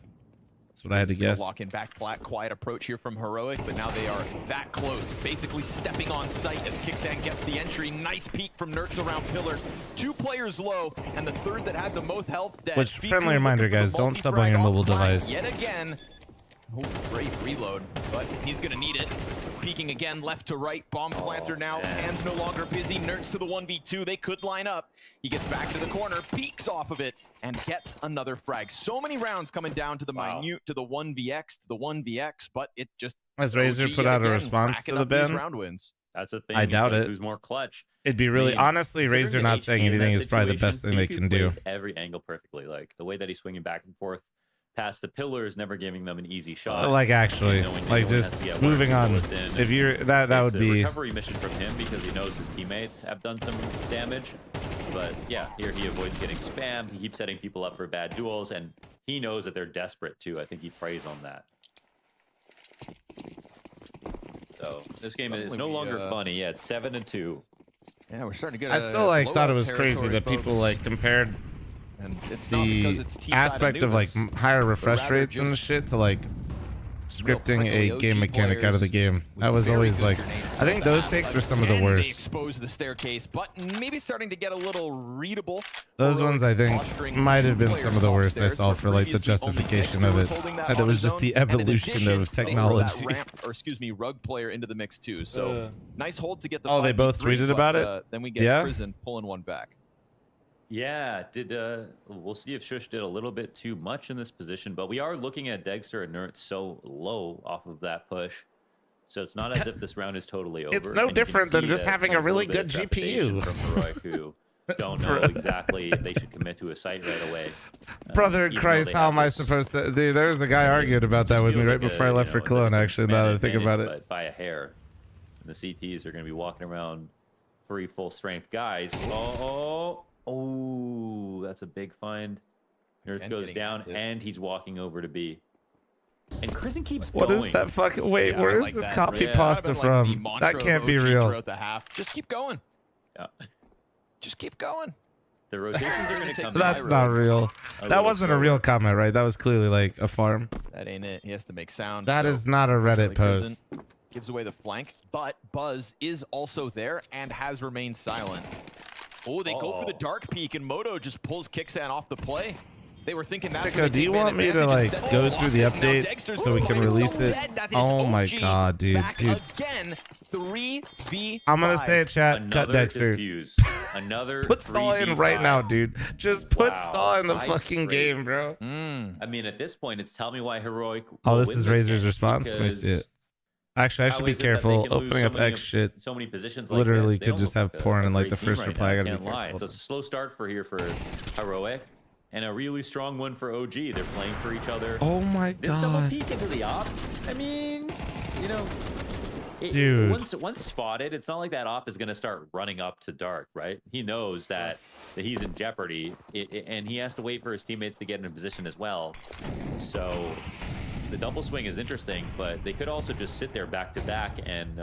That's what I had to guess. Lock in back quiet approach here from Heroic, but now they are that close, basically stepping on site as Kicksan gets the entry. Nice peek from Nerds around pillar. 2 players low, and the third that had the most health dead. Which, friendly reminder, guys, don't sub on your mobile device. Yet again. Oh, great reload, but he's gonna need it. Peeking again, left to right. Bomb planter now. Hands no longer busy. Nerds to the 1v2. They could line up. He gets back to the corner, peeks off of it, and gets another frag. So many rounds coming down to the minute, to the 1vx, to the 1vx, but it just... Has Razor put out a response to the ban? Round wins. That's the thing. I doubt it. Who's more clutch? It'd be really... honestly, Razor not saying anything is probably the best thing they can do. Every angle perfectly. Like, the way that he's swinging back and forth past the pillars, never giving them an easy shot. Like actually, like just moving on. If you're that would be a recovery mission from him because he knows his teammates have done some damage. But yeah, here he avoids getting spammed. He keeps setting people up for bad duels, and he knows that they're desperate too. I think he preys on that. So this game is no longer funny. Yeah, it's 7-2. Yeah, we're starting to get. I still like thought it was crazy that people like compared. And it's the not because it's T-side aspect of like higher refresh rates and shit to like scripting a game mechanic out of the game. That was always like, I think those takes were some of the They worst. expose the staircase, but maybe starting to get a little readable. Those ones I think might have been some of the worst I saw for like the justification of it. And it was just the evolution of technology. Rug player into the mix too. So nice hold to get the. Oh, they both tweeted about it. Then we get Prison pulling one back. Yeah, we'll see if Shush did a little bit too much in this position, but we are looking at Dexter and Nert so low off of that push. So it's not as if this round is totally over. It's no different than just having a really good GPU. From Heroic, who don't know exactly if they should commit to a site right away. Brother Christ, how am I supposed to? Dude, there was a guy arguing about that with me right before I left for Cologne, actually, now that I think about it. But by a hair. And the CTs are going to be walking around 3 full-strength guys. Oh, that's a big find. Nurse goes down, and he's walking over to B. And Kristen keeps going. What is that fucking... Wait, where is this copy pasta from? That can't be real. Just keep going. Yeah. Just keep going. The rotations are going to come. That's not real. That wasn't a real comment, right? That was clearly like a farm. That ain't it. He has to make sound. That is not a Reddit post. Gives away the flank, but Buzz is also there and has remained silent. Oh, they go for the dark peek, and Moto just pulls Kicksan off the play. They were thinking that's Sicko, do you want me to like go through the update so we can release it? Oh my god, dude. Again, 3v5. I'm gonna say it, chat. Cut Dexter. Another put Saw in right now, dude. Just put Saw in the fucking game, bro. I mean, at this point, it's tell me why Heroic. Oh, this is Razor's response. Let me see it. Actually, I should be careful. Opening up X shit. So many positions like literally this, could just have porn in like the first reply. I gotta be careful. So it's a slow start for Heroic, and a really strong one for OG. They're playing for each other. Oh my This double god. peek into the op. I mean, you know, dude. Once spotted, it's not like that op is gonna start running up to dark, right? He knows that he's in jeopardy, and he has to wait for his teammates to get in a position as well. So the double swing is interesting, but they could also just sit there back to back and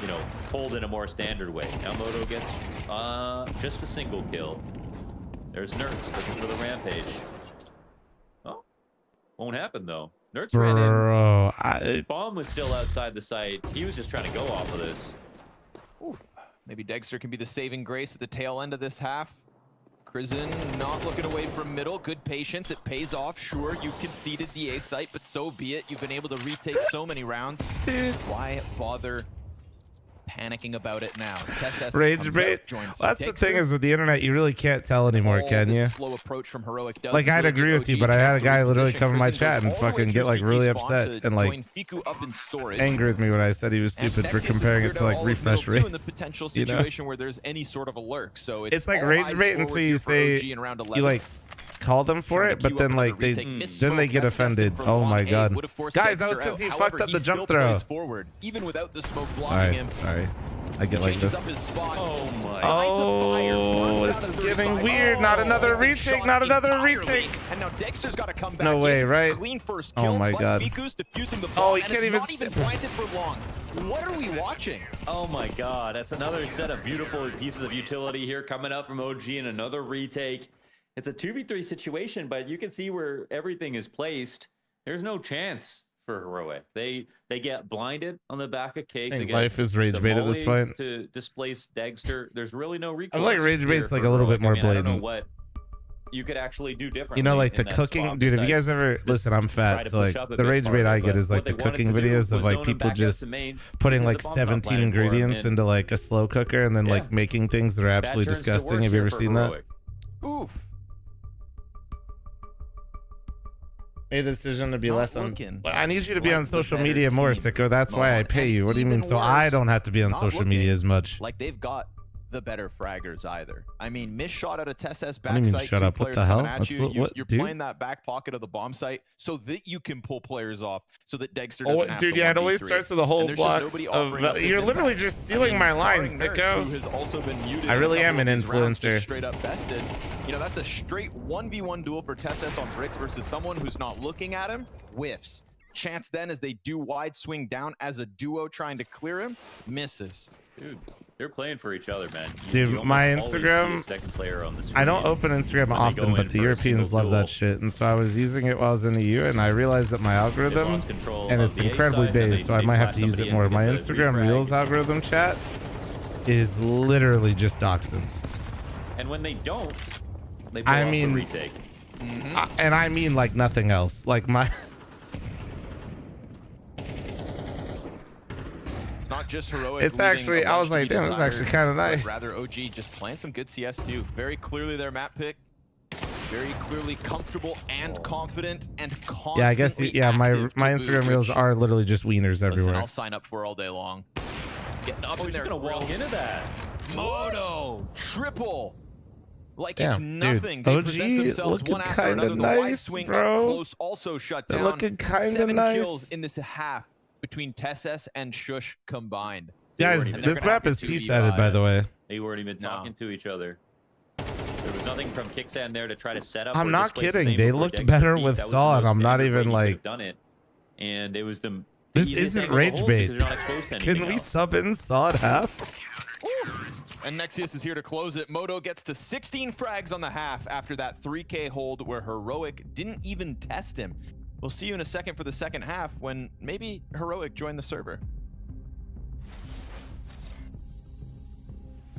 you know, hold in a more standard way. Now Moto gets just a single kill. There's Nerds looking for the rampage. Oh, won't happen though. Nerds ran in. Bomb was still outside the site. He was just trying to go off of this. Oof. Maybe Dexter can be the saving grace at the tail end of this half. Prison not looking away from middle. Good patience. It pays off. Sure, you conceded the A site, but so be it. You've been able to retake so many rounds. Why bother panicking about it now? Rage bait. That's the thing is with the internet, you really can't tell anymore, can you? Slow approach from Heroic does like I'd agree with you, but I had a guy literally come in my chat and fucking get like really upset and like angry with me when I said he was stupid for comparing it to like refresh rates. In the potential situation where there's any sort of a lurk, so it's like rage bait until you say you like call them for it, but then like they get offended. Oh my god, guys, that was because he fucked up the jump throw. Even without the smoke blocking him. Sorry, I get like this. Oh my! Oh, this is getting weird. Not another retake. Not another retake. And now Dexter's got to come back. No way, right? Clean first kill. Oh my god. Oh, he can't even. Not even planted for long. What are we watching? Oh my god, that's another set of beautiful pieces of utility here coming out from OG and another retake. It's a 2v3 situation, but you can see where everything is placed. There's no chance for Heroic. They get blinded on the back of Cake. They get life is rage bait at this point. To displace Dexter. There's really no recourse. I like rage bait's like a little bit more blatant. I don't know what you could actually do differently. You know, like the cooking, dude. If you guys ever listen, I'm fat, so like the rage bait I get is like the cooking videos of like people just putting like 17 ingredients into like a slow cooker and then like making things that are absolutely disgusting. Have you ever seen that? Oof. Made the decision to be less on. I need you to be on social media more, Sicko. That's why I pay you. What do you mean? So I don't have to be on social media as much. Like they've got the better fraggers either. I mean, miss shot at a Tess backside. I mean, shut up. What the hell? You're playing that back pocket of the bomb site so that you can pull players off, so that Dexter doesn't have dude, to yeah, it always starts with a whole block of. You're literally just stealing my line, Sicko. Who has also been muted. I really am an influencer. Straight up bested. You know, that's a straight 1v1 duel for Tess on bricks versus someone who's not looking at him. Whiffs. Chance then as they do wide swing down as a duo trying to clear him. Misses. Dude. They're playing for each other, man. Dude, my almost always see a Instagram. second player on the screen I don't open Instagram when they often, go but in the for a Europeans single love duel. that shit, and so I was using it while I was in the EU, and I realized that my algorithm, lost control and of it's the A incredibly side, and based, so I they might have flash to use somebody it in more. to My get the Instagram refrag. Reels algorithm chat is literally just dachshunds. And when they don't, they pull I off mean, the retake. And I mean like nothing else. Like my. It's not just heroic. It's leaving actually. a I bunch was to be like, damn, this is actually desired, kind of but nice. Rather, OG just playing some good CS too. Very clearly their map pick. Very clearly comfortable and confident and constantly Yeah, I guess. Yeah, my active to Instagram boot, Reels which, are literally just wieners listen, everywhere. I'll sign up for all day long. Getting up Oh, in he's there. gonna walk into that. Moto triple. Like Damn, it's dude, nothing. They OG present themselves looking one after kinda another. The Y nice, swing bro. up close also shut They're down. looking kinda 7 nice. kills in this half between Tesses and Shush combined. Guys, And this they're map gonna is have to T-sided, by the way. They weren't even talking to each other. There was nothing from Kicksand there to try to set up. I'm or not displace the kidding. same They before looked Dexter better beat. with That was the Saw, and most I'm not standard way even he could like. have done it. And it was the This easiest isn't angle to rage hold bait. because you're not exposed to anything Can we else. sub in Saw at half? And Nexius is here to close it. Moto gets to 16 frags on the half after that 3K hold where Heroic didn't even test him. We'll see you in a second for the second half when maybe Heroic joined the server.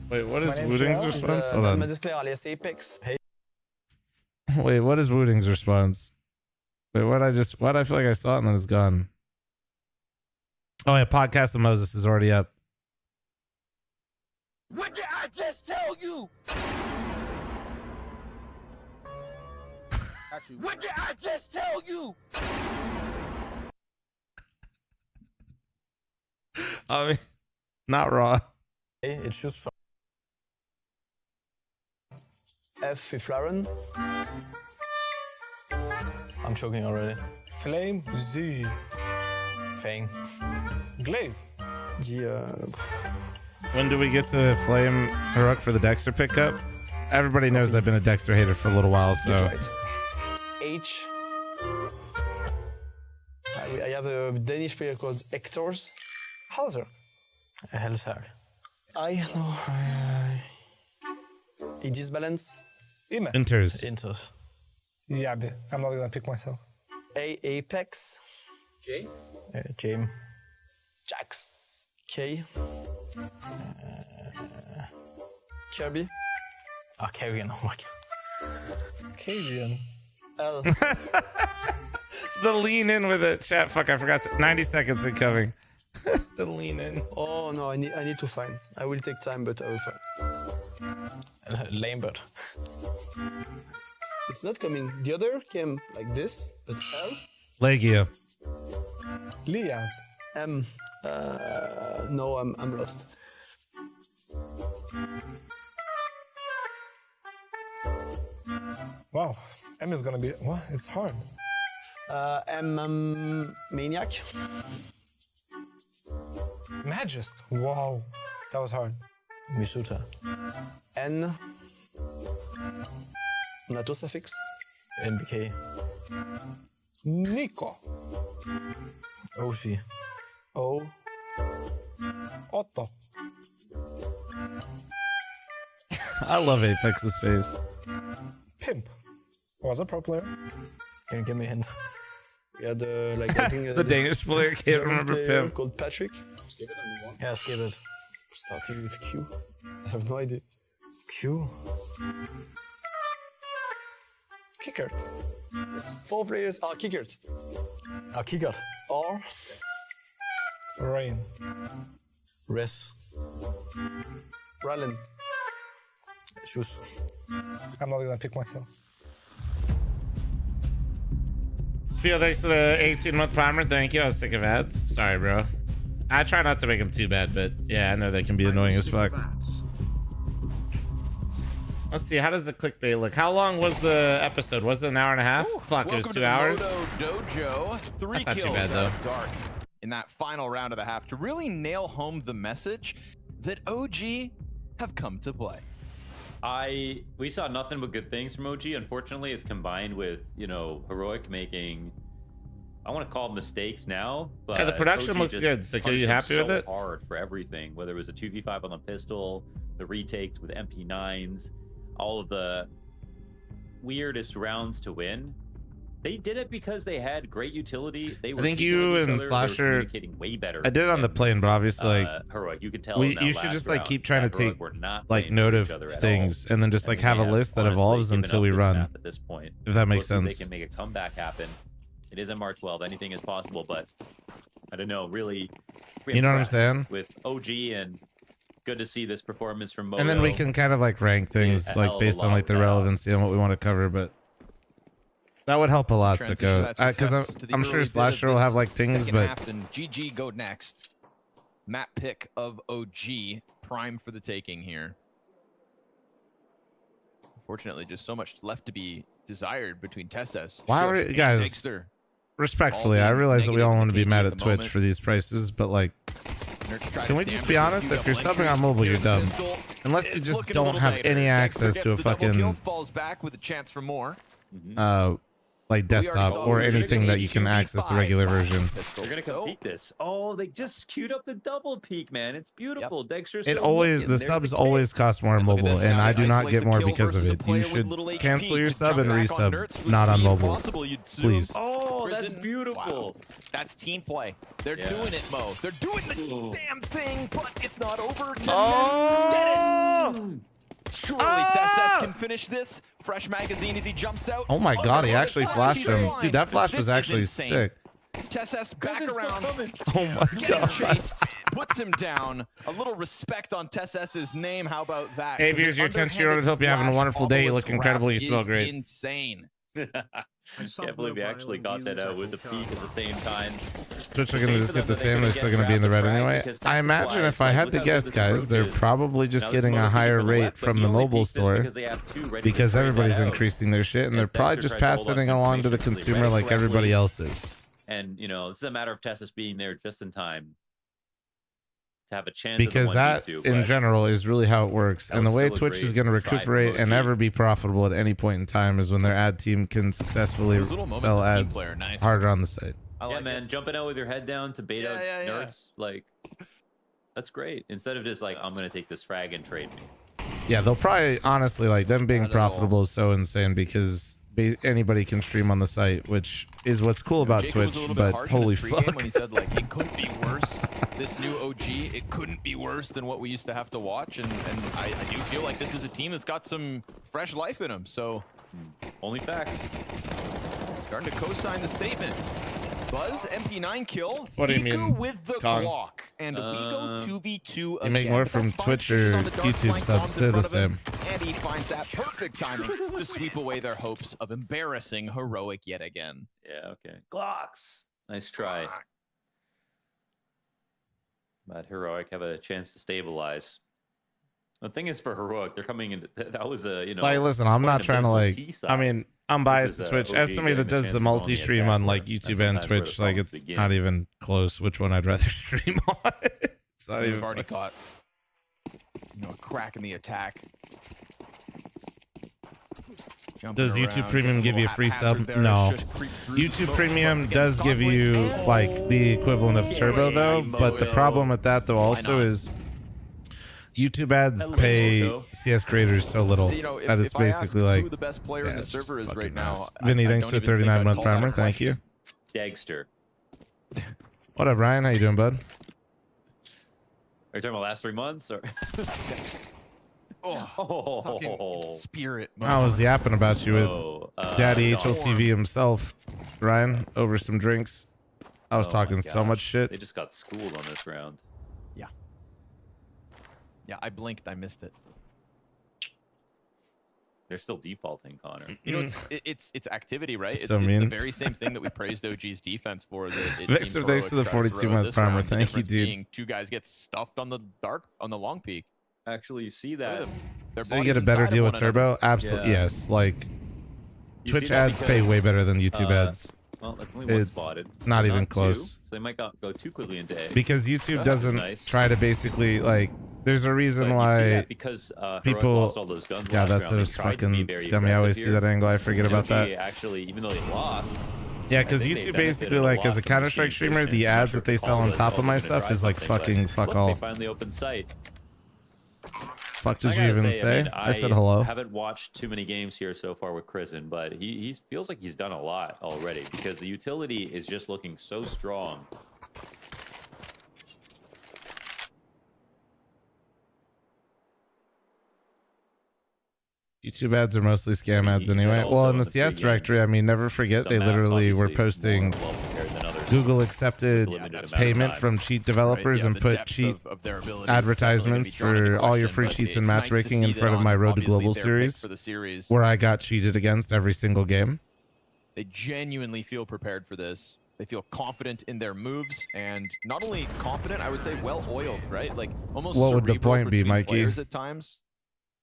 Wait, what is Wooding's response? Hold on. Alias Apex. Hey. Wait, what is Wooding's response? Wait, why'd I feel like I saw it and then it's gone? Oh yeah, Podcast of Moses is already up. What did I just tell you? What did I just tell you? I mean, not raw. Hey, it's just fun. F with Flaren. I'm choking already. Flame Z. Fang. Glaive. When do we get to flame Heroic for the Dexter pickup? Everybody knows I've been a Dexter hater for a little while, so. H. I have a Danish player called Hector's. Hauser. Hellsag. I know. A disbalance. Inters. Yeah, I'm not gonna pick myself. A Apex. J. James. Jax. K. Kirby. Carrion. Oh my god. Carrion. L. The lean in with it, chat. Fuck, I forgot. 90 seconds incoming. The lean in. Oh no, I need to find. I will take time, but I will find. Lambert. It's not coming. The other came like this, but L. Legio. Lias. M. No, I'm lost. Wow, M is gonna be. What? It's hard. M. Maniac. Magisk. Wow, that was hard. Misuta. N. NATO suffix. NBK. Nico. OC. O. Otto. I love Apex's face. Pimp. Was a pro player. Can you give me hints? We had like I think The Danish player, can't German remember player Pimp. called Patrick. Skip it and move on. Yeah, skip it. Starting with Q. I have no idea. Q. Kickert. 4 players. Kickert. Kickert. R. Rain. Res. Rallen. Shoes. I'm not gonna pick myself. Feel, thanks to the 18-month primer. Thank you. I was sick of ads. Sorry, bro. I try not to make them too bad, but yeah, I know they can be annoying as fuck. Let's see. How does the clickbait look? How long was the episode? Was it an hour and a half? Fuck, it was 2 hours. Moto Dojo. 3 That's not too kills bad, though. out of Dark in that final round of the half to really nail home the message that OG have come to play. We saw nothing but good things from OG. Unfortunately, it's combined with, Heroic making I want to call mistakes now, but Yeah, the production OG looks just good. Sick, are punished you them happy with so it? hard for everything, whether it was a 2v5 on the pistol, the retakes with MP9s, all of the weirdest rounds to win. They did it because they had great utility. They were I think peeking you with each and other, they were Slasher. communicating way better. I did it on the plane, but obviously, like, Heroic, you could tell in that you should last just like round keep trying to that Heroic take were not like playing note for of each other at things, and then just all. like I mean, have a they list that honestly evolves given until up we this run. map at this point. If that makes Hopefully sense. They can make a comeback happen. It is MR 12. Anything is possible, but I don't know. Really, You know what I'm impressed saying? With OG, and good to see this performance from Moto. And then we can kind of like rank things a hell like of a based on lot like the with that. relevancy and what we want to cover, but that would help a lot, Transition Sicko. that Because success to the I'm early sure bit of Slasher will this have like things, second but half, and GG go next. Map pick of OG, prime for the taking here. Unfortunately, just so much left to be desired between Tesses. why are you guys? Dexter. Respectfully, I realize that we all want to be mad at Twitch for these prices, but like, can we just be honest? If you're subbing on mobile, you're dumb. Unless you just don't have any access to a fucking falls back with a chance for more. like desktop or anything that you can access the regular version. They're gonna compete this. Oh, they just queued up the double peak, man. It's beautiful. Dexter's It still always looking. the There's subs kick. always cost more on mobile, and I do not get more because of it. You should cancel your sub and resub, not on mobile, please. Oh, that's beautiful. Wow. That's team play. They're doing it, Mo. They're doing the damn thing, but it's not over. Surely Tesses can finish this. Fresh magazine as he jumps out. Oh my god, he actually flashed him. Dude, that flash was This is actually insane. sick. Tesses back around. Oh my Getting god. chased, puts him down. A little respect on Tess's name. How about that? Hey, 'Cause viewers, an your attention. I underhanded hope you're having a flash wonderful day. You obelisk look incredible. You wrap smell is great. Insane. Can't believe we actually got that out with the peak at the same time. Twitch are gonna just get the same. They're still gonna be in the red anyway. I imagine if I had to guess, guys, they're probably just getting a higher rate from the mobile store because everybody's increasing their shit, and they're probably just passing it along to the consumer like everybody else is. And you know, this is a matter of Tessus being there just in time to have a chance. Because that, in general, is really how it works. And the way Twitch is going to recuperate and ever be profitable at any point in time is when their ad team can successfully sell ads harder on the site. Yeah, man, jumping out with your head down to bait out nerds, like that's great. Instead of just like, I'm gonna take this frag and trade me. Yeah, they'll probably, honestly, like, them being profitable is so insane because anybody can stream on the site, which is what's cool about Twitch, but holy fuck. When he said, like, it couldn't be worse. This new OG, it couldn't be worse than what we used to have to watch. And I do feel like this is a team that's got some fresh life in them. So, only facts. Starting to co-sign the statement. Buzz, MP9 kill. What do you Viku mean, with the Kong? Glock. And we go 2v2 again. You make more But from that's fine. Twitch Switches or on the dark YouTube flank, subs, bombs in they're the front of him, same. And he finds that perfect timing to sweep away their hopes of embarrassing Heroic yet again. Yeah, okay. Glocks. Nice try. But Heroic have a chance to stabilize. The thing is, for Heroic, they're coming into that was a Like, listen, I'm not trying to like. I mean, I'm biased to is, Twitch. OG As somebody that getting a does chance the to go on the multi-stream attack on where like that's YouTube and sometimes where the Twitch, like problems it's begin. not even close which one I'd rather stream on. It's not We've even. already caught, a crack in the attack. Does YouTube Premium give you a free sub? No. YouTube Premium does give you like the equivalent of Turbo though, but the problem with that though also is YouTube ads pay CS creators so little that it's basically like. Who the best player in the server is right now? Vinny, thanks for the 39-month primer. Thank you. Dexter. What up, Ryan? How you doing, bud? Are you talking about last 3 months or? Talking spirit. I was yapping about you with Daddy HLTV himself, Ryan, over some drinks. I was talking so much shit. They just got schooled on this round. Yeah, I blinked. I missed it. They're still defaulting, Connor. You know, it's activity, right? It's so it's mean. the very same thing that we praised OG's defense for. That it Victor, seems thanks for the Heroic tried to 42-month this primer. round. The Thank you, difference dude. being two guys get stuffed on the long peak. Actually, you see that. So you get a better deal with Turbo? Absolutely, yes. Like, You Twitch see that ads pay because, way better than YouTube ads. Well, that's only one It's spotted. not So even two, close. So they might go too quickly into A. Because YouTube That was doesn't nice. try to basically like. There's a reason But you see why that because Heroic people. lost all those guns Yeah, last that's round. a They tried to be fucking very stemmy. I always aggressive see that here. angle. I forget And about OG that. Actually, even though they lost, Yeah, because YouTube basically, like, as a Counter-Strike streamer, the ads that they sell on top of my stuff is like fucking fuck all. They finally opened site. Fuck did you even say? I said hello. I haven't watched too many games here so far with Kristen, but he feels like he's done a lot already because the utility is just looking so strong. YouTube ads are mostly scam ads anyway. Well, in the CS directory, I mean, never forget, they literally were posting Google accepted payment from cheat developers and put cheat advertisements for all your free cheats and matchmaking in front of my Road to Global series, where I got cheated against every single game. They genuinely feel prepared for this. They feel confident in their moves, and not only confident, I would say well-oiled, right? Like almost. What would the point be, Mikey? At times.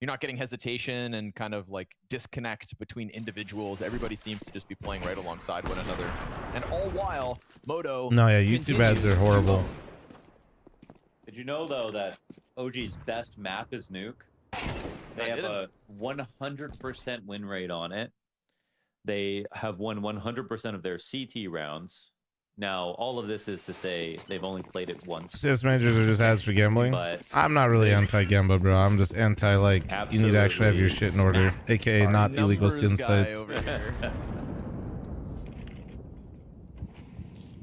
You're not getting hesitation and kind of like disconnect between individuals. Everybody seems to just be playing right alongside one another. And all while, Moto... No, yeah, YouTube ads are horrible. Did you know, though, that OG's best map is Nuke? They have a 100% win rate on it. They have won 100% of their CT rounds. Now, all of this is to say they've only played it once. CS managers are just ads for gambling. I'm not really anti-gamba, bro. I'm just anti, like, you need to actually have your shit in order, aka not illegal skin sites.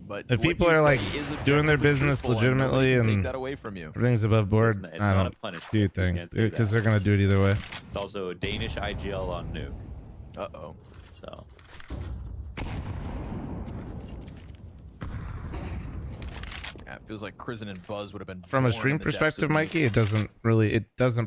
But if people are like doing their business legitimately and everything's above board, I don't do your thing, because they're gonna do it either way. It's also a Danish IGL on Nuke. Uh-oh. So. Yeah, it feels like Kristen and Buzz would have been. From a stream perspective, Mikey, it doesn't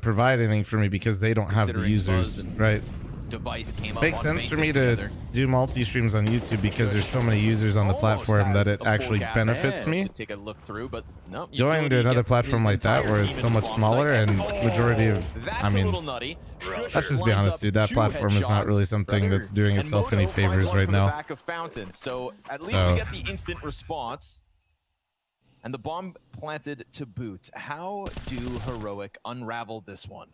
provide anything for me because they don't have the users, right? Device came up Makes sense for me to do multi-streams on YouTube because there's so many users on the platform that it actually benefits me. Take a look through, but no. Going to another platform like that where it's so much smaller and majority of, I mean, let's just be honest, dude, that platform is not really something that's doing itself any favors right now. So at least we get the instant response. And the bomb planted to boot. How do Heroic unravel this one?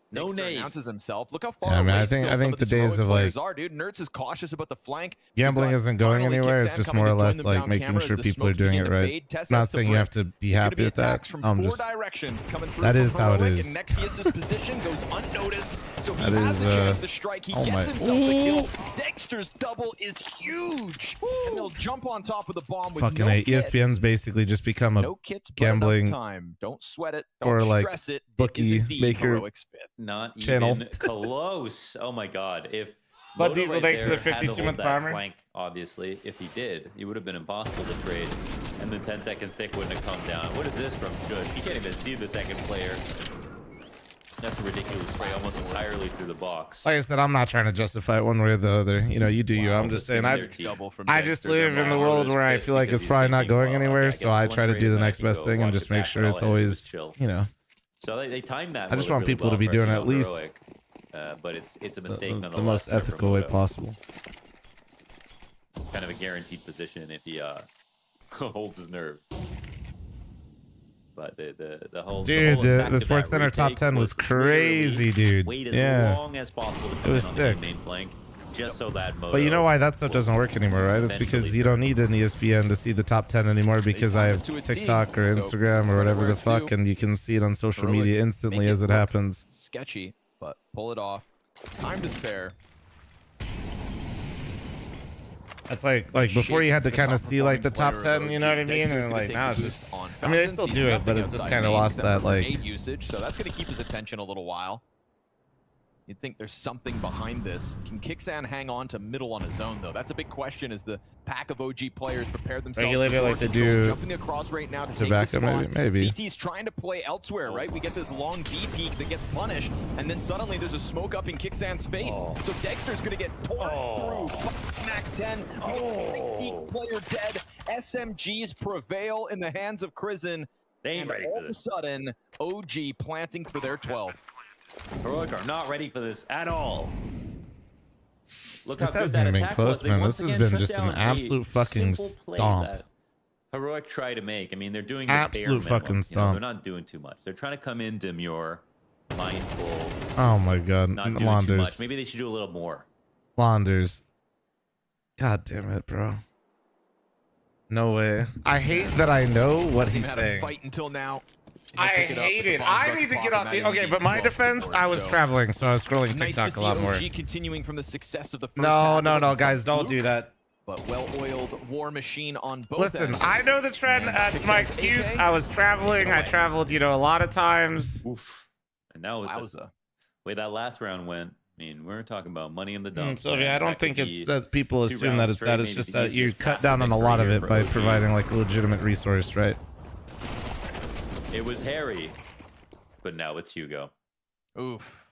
No name. Announces himself. Look how far I mean, away I think the days of like are, dude. Nerds is cautious about the flank. Gambling isn't going anywhere. It's just more or less like making sure people are doing it right. Not saying you have to be happy with that. Just that is how it is. Nexius's position goes unnoticed, so he that has is, a chance to strike. He oh gets my. himself the kill. Dexter's double is huge, and they'll jump on top of the bomb with fucking no A. ESPN's basically just become a gambling Don't sweat it. or like bookie maker Not channel. Even close. Oh my god. If But Moto Diesel, thanks for the 52-month farmer. flank, obviously, if he did, he would have been impossible to trade, and the 10-second stick wouldn't have come down. What is this from Good? He can't even see the second player. That's a ridiculous spray, almost entirely through the box. Like I said, I'm not trying to justify it one way or the other. You know, you do you. I'm just saying, I just live in the world where I feel like it's probably not going anywhere, so I try to do the next best thing and just make sure it's always, you know. So they timed that. I just want really people to well be for doing Neo at least Heroic, but it's a mistake the nonetheless. most ethical way possible. It's kind of a guaranteed position if he holds his nerve. But the whole dude, the Sports Sports Center top 10 was crazy, dude. Wait as Yeah, long as possible to come it was in on the sick. main flank, just so that Moto. But you know why that stuff doesn't work anymore, right? It's because you don't need an ESPN to see the top 10 anymore because I have TikTok or Instagram or whatever the fuck, and you can see it on social media instantly as it happens. Sketchy, but pull it off. Time to spare. That's like before you had to kind of see like the top 10, you know what I mean? And like now it's just, I mean, they still do it, but it's just kind of lost that like usage. So that's going to keep his attention a little while. You'd think there's something behind this. Can Kixan hang on to middle on his own, though? That's a big question as the pack of OG players prepare themselves regulated for like they control. do Jumping across right now to take tobacco, the spawn. maybe. CT's trying to play elsewhere, right? We get this long B peek that gets punished, and then suddenly there's a smoke up in Kixan's face. So Dexter's going to get torn through. Mac 10, we get a sneak peek player dead. SMGs prevail in the hands of Krisen. They ain't and ready all for of a this. sudden, OG planting for their 12th. Heroic are not ready for this at all. Look this how good hasn't that even been attack close, was. They man. once This has again been shut just an down a absolute fucking simple play stomp. that Heroic try to make. I mean, they're doing Absolute the bare fucking minimum. stomp. They're not doing too much. They're trying to come in demure, mindful. Oh my god, Not doing too much. Londers. Maybe they should do a little more. Londers. God damn it, bro. No way. I hate that I know what he's Had a saying. fight until now. I hate it. I need to get off the. Okay, but my defense, I was traveling, so I was scrolling Nice TikTok to see a lot more. OG continuing from the success of the first No, half. no, It no, wasn't guys, some don't do fluke, that. But well-oiled war machine on both Listen, ends. I know the trend. That's my excuse. I was traveling. I traveled, you know, a lot of times. Oof. And now with the way that last round went, I mean, we're talking about money in the dump. So yeah, I don't think it's that people 2 assume that rounds it's that. straight, It's maybe just the that you easiest cut path down to on a victory lot of here it for by OG. providing like a legitimate resource, right? It was Harry, but now it's Hugo. Oof.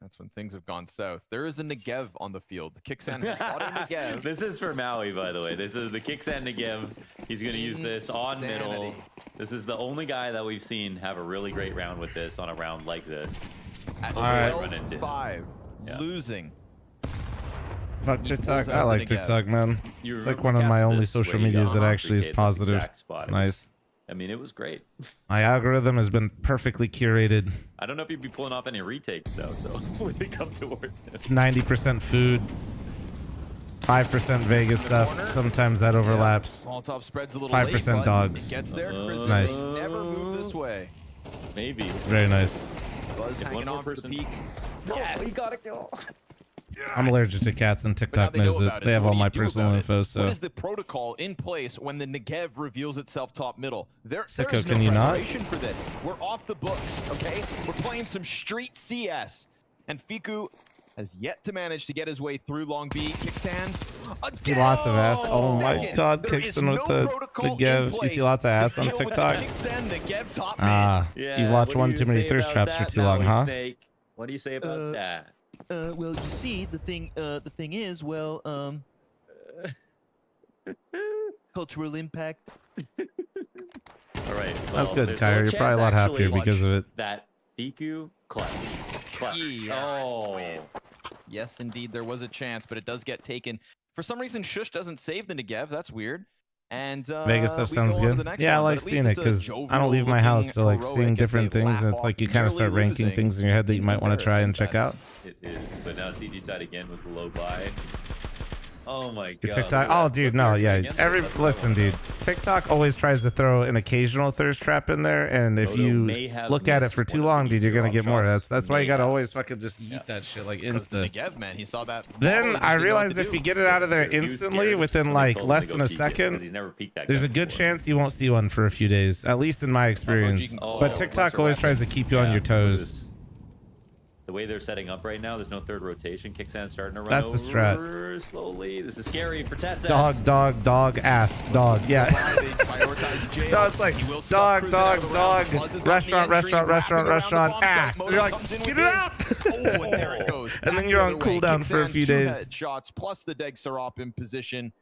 That's when things have gone south. There is a Negev on the field. Kixan has bought a Negev. This is for Maui, by the way. This is the Kixan Negev. He's going to use this on middle. This is the only guy that we've seen have a really great round with this on a round like this. At All right. 12-5, losing. Fuck TikTok. out I the like Negev. TikTok, man. You It's like remember one of my casting only this social where you medias got that actually is Enrique at this positive. exact spot. It's It was- nice. I mean, it was great. My algorithm has been perfectly curated. I don't know if you'd be pulling off any retakes, though, so hopefully they come towards him. It's 90% food, 5% Vegas stuff. Sometimes that overlaps. Molotov spreads a little 5% late, but dogs. It gets there. Chris Nice. never move this way. Maybe. It's very nice. Buzz If hanging one more on for the person- peak. Yes. He got a kill. I'm allergic to cats, and TikTok they know knows it. about it, They so have what all do you my do personal about it? info, so. What is the protocol in place when the Negev reveals itself top middle? There Sicko, is no can you not? preparation for this. We're off the books, okay? We're playing some street CS. And Fiku has yet to manage to get his way through Long B. Kixan. See lots of ass. Oh my Second. god, There is Kixan with no the protocol in Gev. You place see lots of ass to on deal with TikTok? Kixan, Negev top Ah, Yeah, you've watched what one do too you many say thirst about traps for that, too long, Maui huh? Snake? What do you say about that? Well, you see, the thing is, well, cultural impact. All right. That's well, good, there's Kyrie. no You're probably a lot chance happier actually because of it. That Fiku clutch. Oh. Yes, indeed, there was a chance, but it does get taken. For some reason, Shush doesn't save the Negev. That's weird. And Vegas stuff sounds good. Yeah, I like seeing it because I don't leave my house, so like seeing different things, and it's like you kind of start ranking things in your head that you might want to try and check out. It is, but now CG side again with the low buy. Oh my god. Your TikTok. Oh, dude, no, yeah. Listen, dude. TikTok always tries to throw an occasional thirst trap in there, and if Dodo you may have look at it missed for too one of long, the dude, you're gonna easier get more. shots. That's why you May gotta have. always fucking just eat that shit like insta. Negev, man, he saw that. Then I realized if you get it out of there instantly within like less than a second, there's a good chance you won't see one for a few days, at least in my experience. But TikTok always tries to keep you on your toes. The way they're setting up right now, there's no third rotation. Kixan starting to run That's the strat. over slowly. This is scary for Tessa. Dog, ass, dog. Yeah. No, it's like dog, restaurant, ass. And you're like, get it out. And there it goes. And then you're on cooldown for a few days. Shots plus the Deg Sarop in position.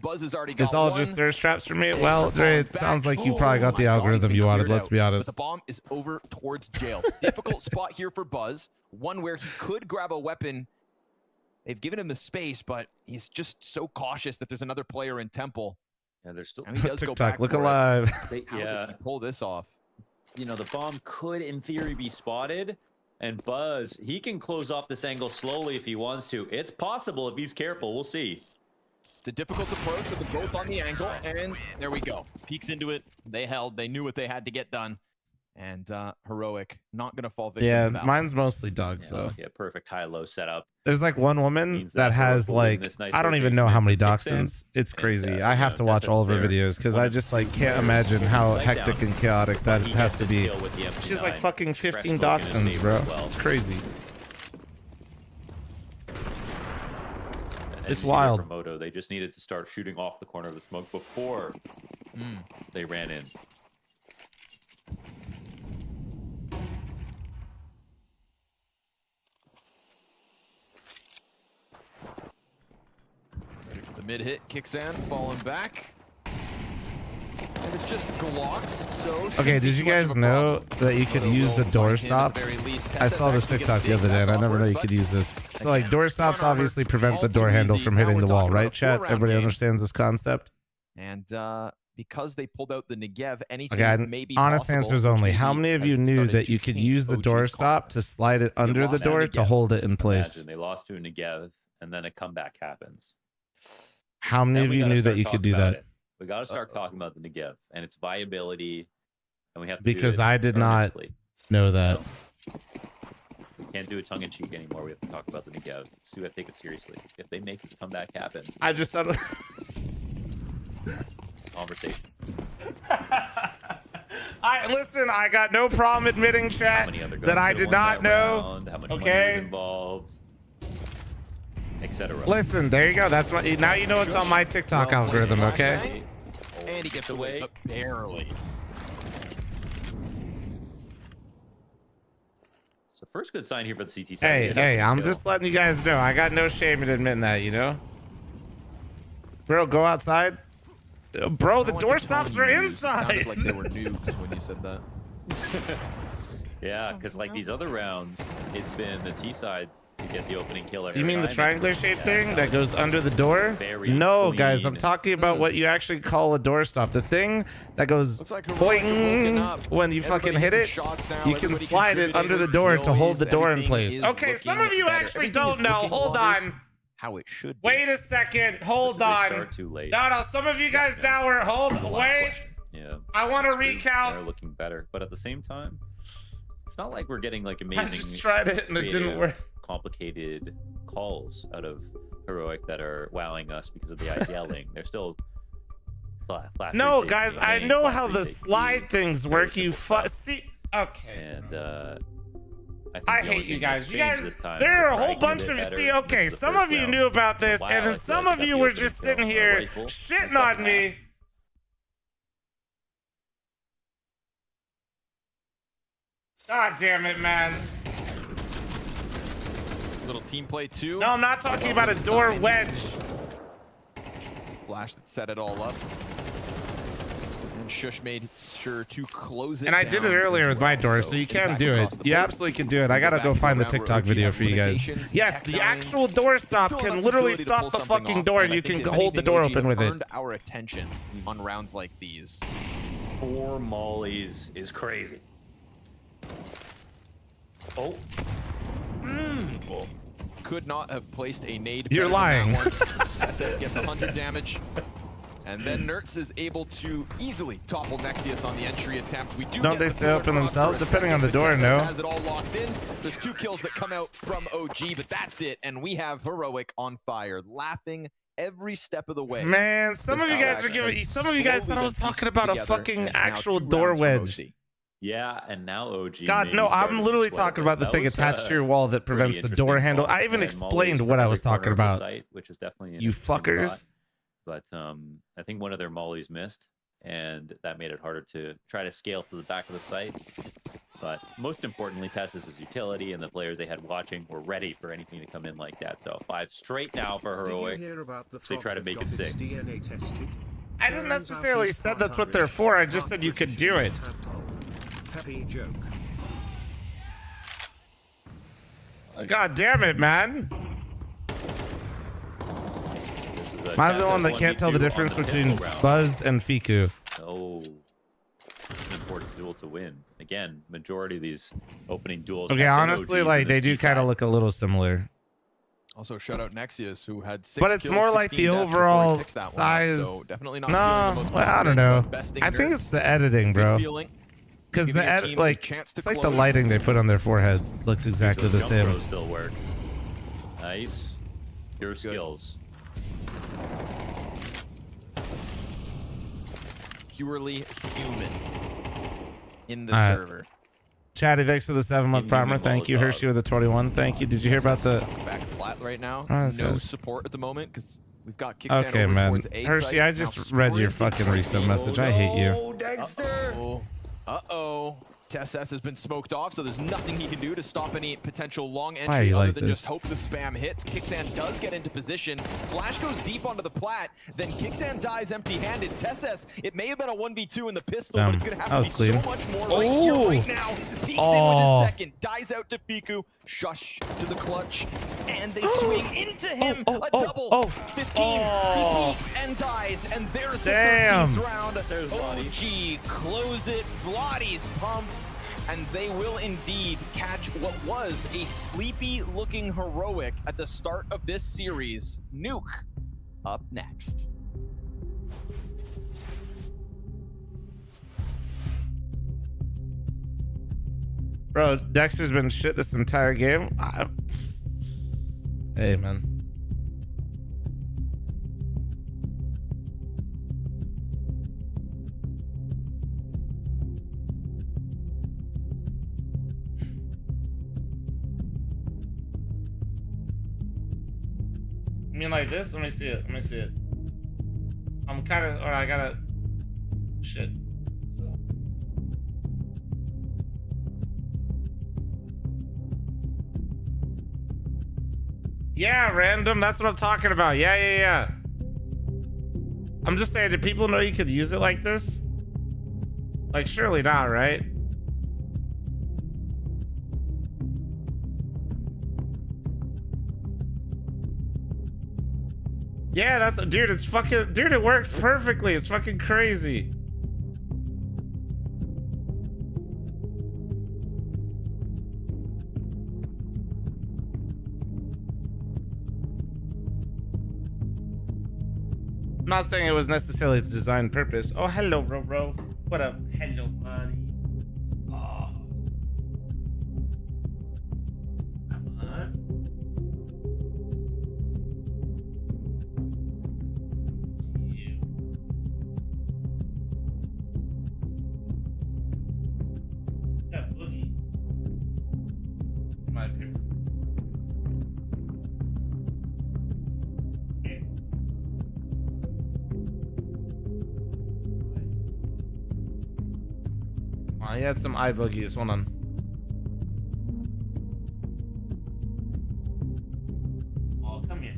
Buzz has already got It's all one. just thirst traps for me. Well, Dre, it sounds like you probably got the algorithm you wanted. Let's be honest. But the bomb is over towards jail. Difficult spot here for Buzz. One where he could grab a weapon. They've given him the space, but he's just so cautious that there's another player in Temple. Yeah, there's still. And he does go TikTok, back look for it. alive. How does he pull this off? You know, the bomb could, in theory, be spotted. And Buzz, he can close off this angle slowly if he wants to. It's possible if he's careful. We'll see. It's a difficult approach with them both on the angle, and there we go. Peeks into it. They held. They knew what they had to get done. And Heroic, not going to fall victim Yeah, to that. mine's mostly dogs, though. Yeah, perfect high-low setup. There's like one woman that has like, I don't even know how many dachshunds. It's crazy. I have to watch all of her videos because I just like can't imagine how hectic and chaotic that has to be. She's like fucking 15 dachshunds, bro. It's crazy. It's wild. From Moto, they just needed to start shooting off the corner of the smoke before they ran in. The mid hit kicks in, falling back. And it's just Glocks, so... Okay, did you guys know that you could use the doorstop? I saw this TikTok the other day, and I never know you could use this. So, like, doorstops obviously prevent the door handle from hitting the wall, right, chat? Everybody understands this concept? And because they pulled out the Negev, anything Okay, may be honest possible, answers which only. maybe How many of you has knew started that you to could taint use the OG's doorstop to slide it under the door to hold it in place? Imagine they lost to a Negev, and then a comeback happens. How many of you knew that you could do that? We got to start talking about the Negev and its viability, and we have to Because do it I did not know that. We can't do it tongue in cheek anymore. We have to talk about the Negev. So we have to take it seriously. If they make this comeback happen, I just thought it's a conversation. Listen, I got no problem admitting, chat, that I did not know. Round, how much money okay. was involved, etc. Listen, there you go. That's what. Now you know it's on my TikTok algorithm. Okay. And he gets away, but barely. It's the first good sign here for the CT side. Hey, I'm just letting you guys know. I got no shame in admitting that, you know? Bro, go outside. Bro, the doorstops are inside. Sounded like they were nukes when you said that. Yeah, because like these other rounds, it's been the T side to get the opening kill every You mean the time. triangular shaped thing that goes under the door? No, guys, I'm talking about what you actually call a doorstop. The thing that goes boing when you fucking hit it. You can slide it under the door to hold the door in place. Okay, some of you actually don't know. Hold on. How it should be. Wait a second. Hold on. Start too late. No, some of you guys now are wait. Yeah. I want to They're recount. looking better, but at the same time, it's not like we're getting like I amazing. just tried it and it didn't creative, work. Complicated calls out of Heroic that are wowing us because of the yelling. They're still flat. No, guys, I know how the slide things work. You see. Okay. And I hate you guys. You guys, there are a whole bunch of you. See, okay, some of you knew about this, and then some of you were just sitting here shitting on me. God damn it, man. Little team play too. No, I'm not talking about a door wedge. It's the flash that set it all up. And Shush made sure to close it. And I did it earlier with my door, so you can do it. You absolutely can do it. I gotta go find the TikTok video for you guys. Yes, the actual door stop can literally stop the fucking door, and you can hold the door open with it. Earned our attention on rounds like these. 4 mollies is crazy. Oh. Could not have placed a nade. You're lying. SS gets 100 damage. And then Nertz is able to easily topple Nexius on the entry attempt. We do Don't they stay open themselves? Depending on the door, no. Has it all locked in. There's 2 kills that come out from OG, but that's it. And we have Heroic on fire, laughing every step of the way. Man, some of you guys are giving. Some of you guys thought I was talking about a fucking actual door wedge. Yeah, and now OG. God, no, I'm literally talking about the thing attached to your wall that prevents the door handle. I even explained what I was talking about. Which is definitely you fuckers. But I think one of their mollies missed, and that made it harder to try to scale to the back of the site. But most importantly, Tessa's utility and the players they had watching were ready for anything to come in like that. So 5 straight now for Heroic. They try to make it 6. I didn't necessarily said that's what they're for. I just said you could do it. Happy joke. God damn it, man. Am I the one that can't tell the difference between Buzz and Fiku? Oh, it's an important duel to win. Again, majority of these opening duels. Okay, honestly, like they do kind of look a little similar. Also, shout out Nexius, who had 6 but it's kills, more like the overall size. So definitely not no, well, I don't know. I think it's the editing, bro. Because the edit, like, it's like the lighting they put on their foreheads looks exactly the same. Still work. Nice. Your skills. Purely human in the server. Chatty, thanks for the 7-month primer. Thank you. Hershey with the 21. Thank you. Did you hear about the back flat right now? Oh, no support at the moment because we've got Kickstand okay, over man. towards A Hershey, site. I just read your fucking resub message. I hate you. Oh, Dexter. Uh-oh. TSS has been smoked off, so there's nothing he can do to stop any potential long Why are entry you other like than this? just hope the spam hits. Kickstand does get into position. Flash goes deep onto the plat, then Kickstand dies empty-handed. TSS, it may have been a 1v2 in the pistol, but it's going to have to be so much more right here, right now. Peeks in with his second, dies out to Fiku. Shush to the clutch, and they swing into him. A double. 15. He peeks and dies, and there's the 13th round. OG close it. Blotty's pumped. And they will indeed catch what was a sleepy-looking Heroic at the start of this series. Nuke up next. Bro, Dexter's been shit this entire game. Hey, man. You mean like this? Let me see it. Let me see it. I'm kind of, or I gotta, shit. Yeah, random. That's what I'm talking about. Yeah. I'm just saying, did people know you could use it like this? Like, surely not, right? Yeah, that's, dude, it's fucking, dude, it works perfectly. It's fucking crazy. I'm not saying it was necessarily its design purpose. Oh, hello, bro. What up? Hello, buddy. Oh. Come on. You. Yeah, Boogie. My pick. He had some eye boogies. Hold on. Oh, come here.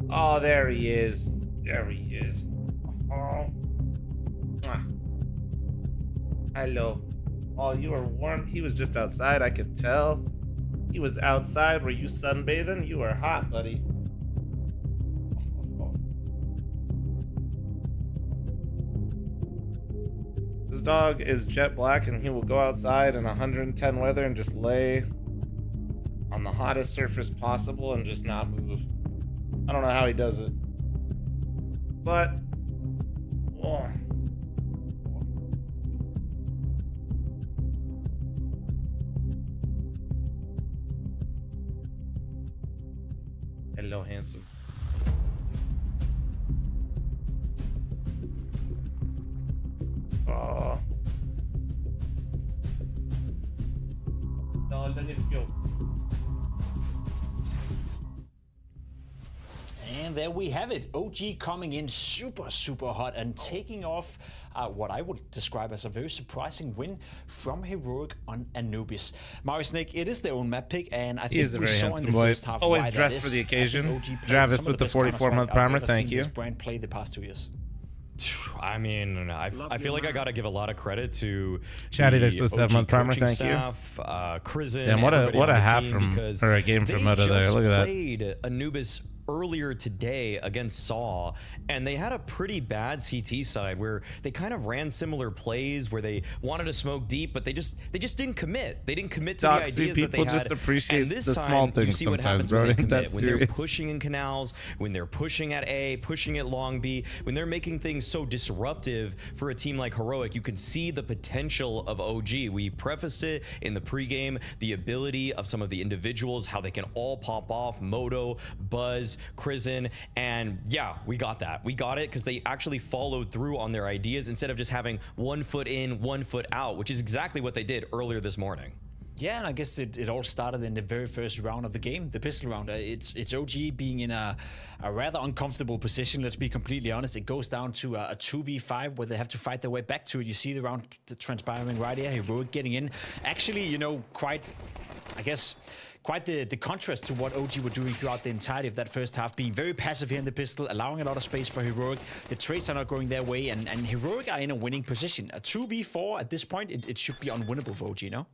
Oh, there he is. There he is. Oh. Hello. Oh, you were warm. He was just outside. I could tell. He was outside. Were you sunbathing? You were hot, buddy. This dog is jet black and he will go outside in 110 weather and just lay on the hottest surface possible and just not move. I don't know how he does it. But oh. Hello, handsome. Oh. No, let it go. And there we have it. OG coming in super hot and taking off what I would describe as a very surprising win from Heroic on Anubis. Mario Snake, it is their own map pick, and I think he is a very handsome boy. Always dressed for the occasion. Travis with the 44-month primer. Thank you. This brand play the past 2 years. I mean, I feel like I gotta give a lot of credit to Chatty. There's the 7-month primer. Thank you. Krisen. Damn, what a half from or a game from Moto there. Look at that. Played Anubis earlier today against Saw, and they had a pretty bad CT side where they kind of ran similar plays where they wanted to smoke deep, but they just didn't commit. They didn't commit to the ideas that they had. People just appreciate the small things sometimes, bro. When they're pushing in canals, when they're pushing at A, pushing at long B, when they're making things so disruptive for a team like Heroic, you can see the potential of OG. We prefaced it in the pregame, the ability of some of the individuals, how they can all pop off, Moto, Buzz, Krisen, and yeah, we got that. We got it because they actually followed through on their ideas instead of just having 1 foot in, 1 foot out, which is exactly what they did earlier this morning. Yeah, and I guess it all started in the very first round of the game, the pistol round. It's OG being in a rather uncomfortable position, let's be completely honest. It goes down to a 2v5 where they have to fight their way back to it. You see the round transpiring right here, Heroic getting in. Actually, you know, quite the contrast to what OG were doing throughout the entirety of that first half, being very passive here in the pistol, allowing a lot of space for Heroic. The trades are not going their way, and Heroic are in a winning position. A 2v4 at this point, it should be unwinnable for OG, no?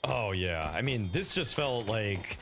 Oh yeah, I mean, this just felt like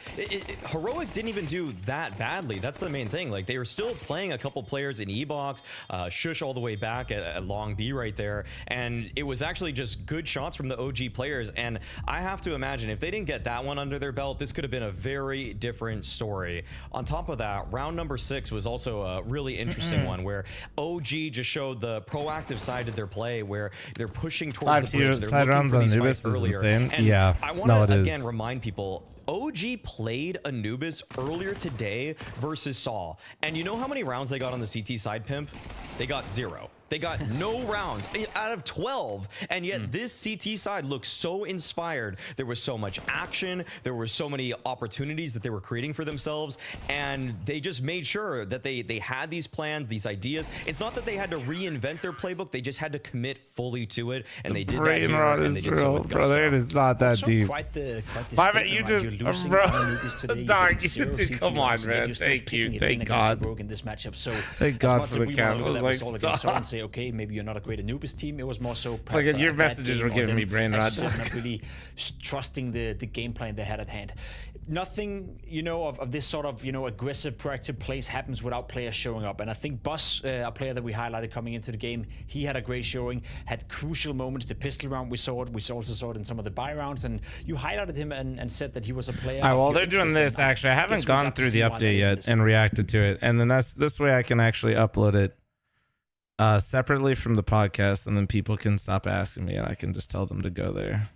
Heroic didn't even do that badly. That's the main thing. Like, they were still playing a couple players in E-box, Shush all the way back at long B right there, and it was actually just good shots from the OG players. And I have to imagine if they didn't get that one under their belt, this could have been a very different story. On top of that, round number 6 was also a really interesting one where OG just showed the proactive side of their play, where they're pushing towards the bridge. They're side looking rounds for on these Anubis fights is earlier. insane. And Yeah, I want no, to it is. again remind people, OG played Anubis earlier today versus Saul. And you know how many rounds they got on the CT side, Pimp? They got 0. They got no rounds out of 12. And yet this CT side looks so inspired. There was so much action. There were so many opportunities that they were creating for themselves. And they just made sure that they had these plans, these ideas. It's not that they had to reinvent their playbook. They just had to commit fully to it. And they did that Brain here, rot and they is did so real, with brother. It gusto. is not that Also deep. quite the My statement, man, you right? just, You're losing bro, on Anubis today, you're dog, getting you 0 did, CT come on, rounds, and yet man. you're still Thank you, picking it thank against God. Rogue in this matchup. So Thank as God much for as the we count. want to look I at was that like, result against stop. Saul and say, okay, maybe you're not a great Anubis team. It was more so Like, perhaps your a bad messages game were on giving them, me brain as rot. you said, not really trusting the game plan they had at hand. Nothing, of this sort of, aggressive, proactive plays happens without players showing up. And I think Boss, a player that we highlighted coming into the game, he had a great showing, had crucial moments. The pistol round, we saw it. We also saw it in some of the buy rounds. And you highlighted him and said that he was a player. All right, of well, your they're doing interest, this, and actually. I haven't guess we gone got to through the see why that update is in yet this and reacted to it. And then this way I can actually upload it separately from the podcast, and then people can stop asking me, and I can just tell them to go there.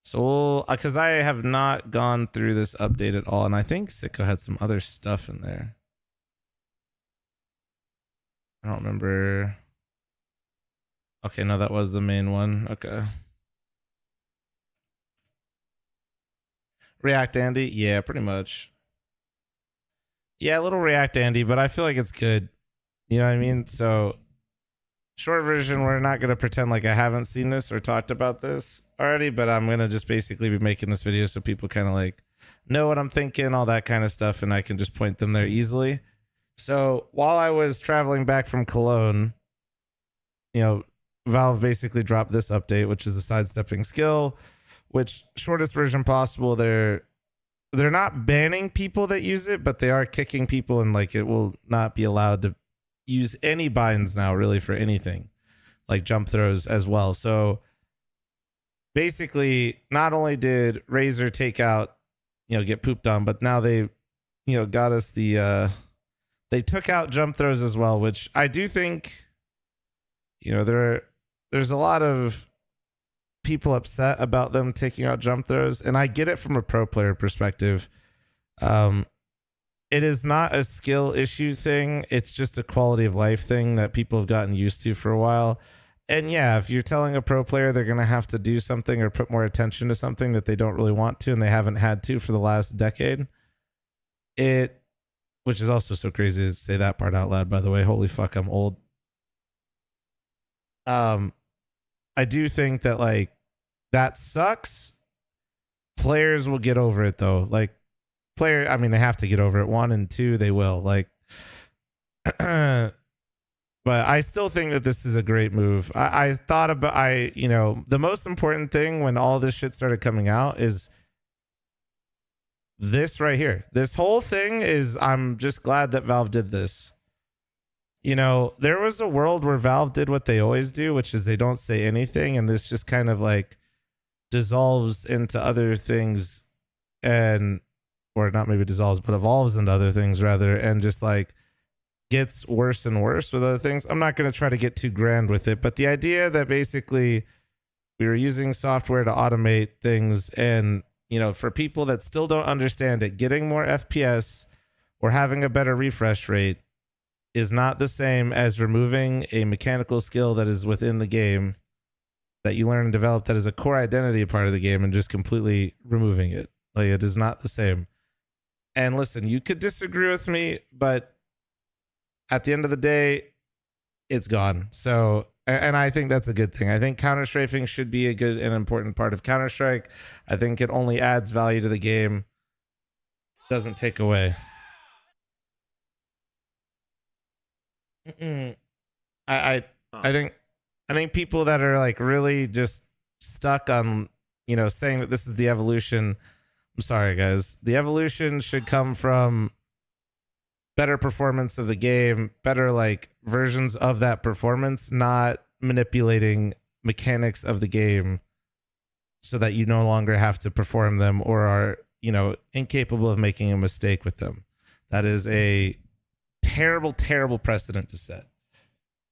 So, because I have not gone through this update at all, and I think Sicko had some other stuff in there. I don't remember. Okay, no, that was the main one. Okay. React Andy? Yeah, pretty much. Yeah, a little React Andy, but I feel like it's good. You know what I mean? So, short version, we're not going to pretend like I haven't seen this or talked about this already, but I'm going to just basically be making this video so people kind of like know what I'm thinking, all that kind of stuff, and I can just point them there easily. So, while I was traveling back from Cologne, Valve basically dropped this update, which is a sidestepping skill, which shortest version possible, they're not banning people that use it, but they are kicking people, and like it will not be allowed to use any binds now really for anything, like jump throws as well. So basically, not only did Razor take out, get pooped on, but now they, got us the they took out jump throws as well, which I do think, there's a lot of people upset about them taking out jump throws, and I get it from a pro player perspective. It is not a skill issue thing. It's just a quality of life thing that people have gotten used to for a while. And yeah, if you're telling a pro player they're going to have to do something or put more attention to something that they don't really want to, and they haven't had to for the last decade, which is also so crazy to say that part out loud, by the way. Holy fuck, I'm old. I do think that like that sucks. Players will get over it though. Like they have to get over it. 1 and 2, they will. Like, but I still think that this is a great move. I thought about the most important thing when all this shit started coming out is this right here. This whole thing is, I'm just glad that Valve did this. There was a world where Valve did what they always do, which is they don't say anything, and this just kind of like dissolves into other things, or not maybe dissolves, but evolves into other things rather, and just like gets worse and worse with other things. I'm not going to try to get too grand with it, but the idea that basically we were using software to automate things, and for people that still don't understand it, getting more FPS or having a better refresh rate is not the same as removing a mechanical skill that is within the game that you learn and develop, that is a core identity part of the game, and just completely removing it. Like, it is not the same. And listen, you could disagree with me, but at the end of the day, it's gone. So, and I think that's a good thing. I think counter-strafing should be a good and important part of Counter-Strike. I think it only adds value to the game, doesn't take away. I think people that are like really just stuck on, you know, saying that this is the evolution. I'm sorry, guys. The evolution should come from better performance of the game, better like versions of that performance, not manipulating mechanics of the game so that you no longer have to perform them or are, you know, incapable of making a mistake with them. That is a terrible, terrible precedent to set.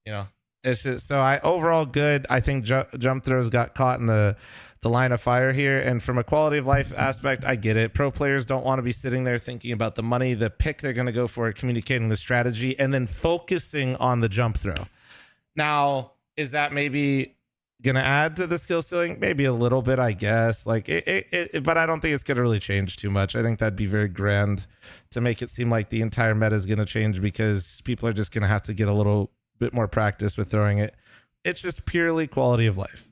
You know, it's just, so I overall good. I think jump throws got caught in the line of fire here. And from a quality of life aspect, I get it. Pro players don't want to be sitting there thinking about the money, the pick they're going to go for, communicating the strategy, and then focusing on the jump throw. Now, is that maybe going to add to the skill ceiling? Maybe a little bit, I guess. Like but I don't think it's going to really change too much. I think that'd be very grand to make it seem like the entire meta is going to change because people are just going to have to get a little bit more practice with throwing it. It's just purely quality of life.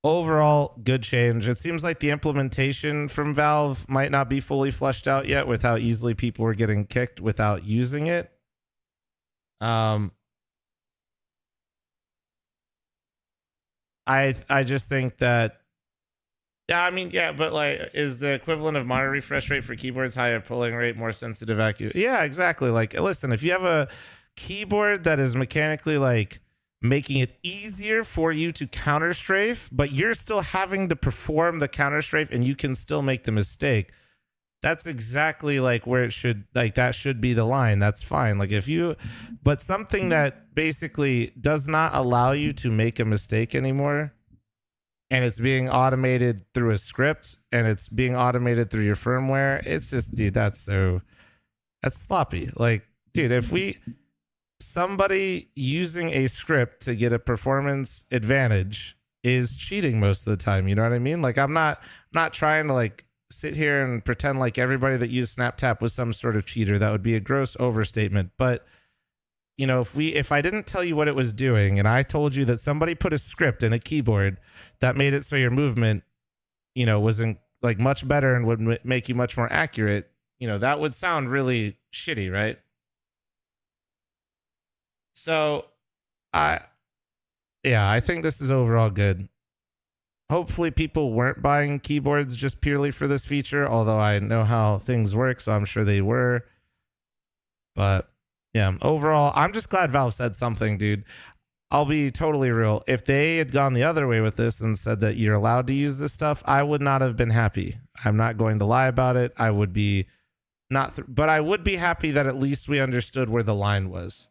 Overall, good change. It seems like the implementation from Valve might not be fully fleshed out yet with how easily people were getting kicked without using it. I just think that, yeah, I mean, yeah, but like, is the equivalent of monitor refresh rate for keyboards higher polling rate, more sensitive accuracy? Yeah, exactly. Like, listen, if you have a keyboard that is mechanically like making it easier for you to counter strafe, but you're still having to perform the counter strafe and you can still make the mistake, that's exactly like where it should, like that should be the line. That's fine. Like if you, but something that basically does not allow you to make a mistake anymore, and it's being automated through a script and it's being automated through your firmware, it's just, dude, that's sloppy. Like, dude, if somebody using a script to get a performance advantage is cheating most of the time. You know what I mean? Like I'm not trying to like sit here and pretend like everybody that used SnapTap was some sort of cheater. That would be a gross overstatement. But you know, if I didn't tell you what it was doing and I told you that somebody put a script in a keyboard that made it so your movement, you know, wasn't like much better and would make you much more accurate, you know, that would sound really shitty, right? So I think this is overall good. Hopefully people weren't buying keyboards just purely for this feature, although I know how things work, so I'm sure they were. But yeah, overall, I'm just glad Valve said something, dude. I'll be totally real. If they had gone the other way with this and said that you're allowed to use this stuff, I would not have been happy. I'm not going to lie about it. I would be but I would be happy that at least we understood where the line was.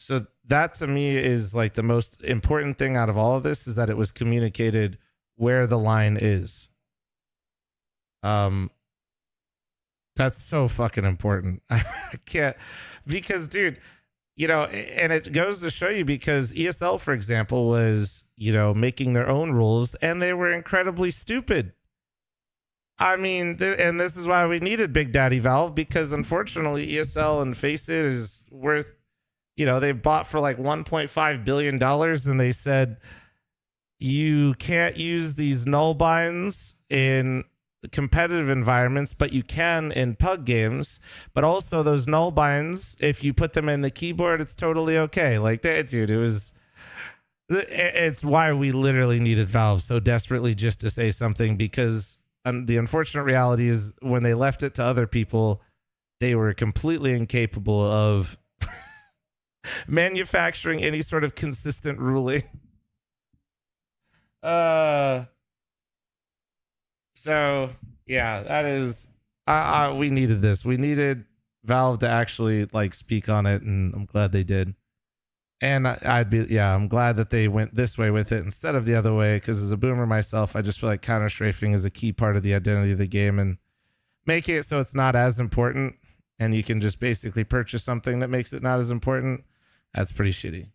So that to me is like the most important thing out of all of this, is that it was communicated where the line is. That's so fucking important. I can't, because dude, you know, and it goes to show you, because ESL, for example, was, you know, making their own rules and they were incredibly stupid. I mean, and this is why we needed Big Daddy Valve, because unfortunately ESL and FaZe is worth, you know, they bought for like $1.5 billion and they said you can't use these null binds in competitive environments, but you can in pug games. But also those null binds, if you put them in the keyboard, it's totally okay. Like that, dude, it's why we literally needed Valve so desperately just to say something, because the unfortunate reality is when they left it to other people, they were completely incapable of manufacturing any sort of consistent ruling. So yeah, that is, we needed this. We needed Valve to actually like speak on it, and I'm glad they did. And I'm glad that they went this way with it instead of the other way, because as a boomer myself, I just feel like counter strafing is a key part of the identity of the game, and making it so it's not as important and you can just basically purchase something that makes it not as important, that's pretty shitty.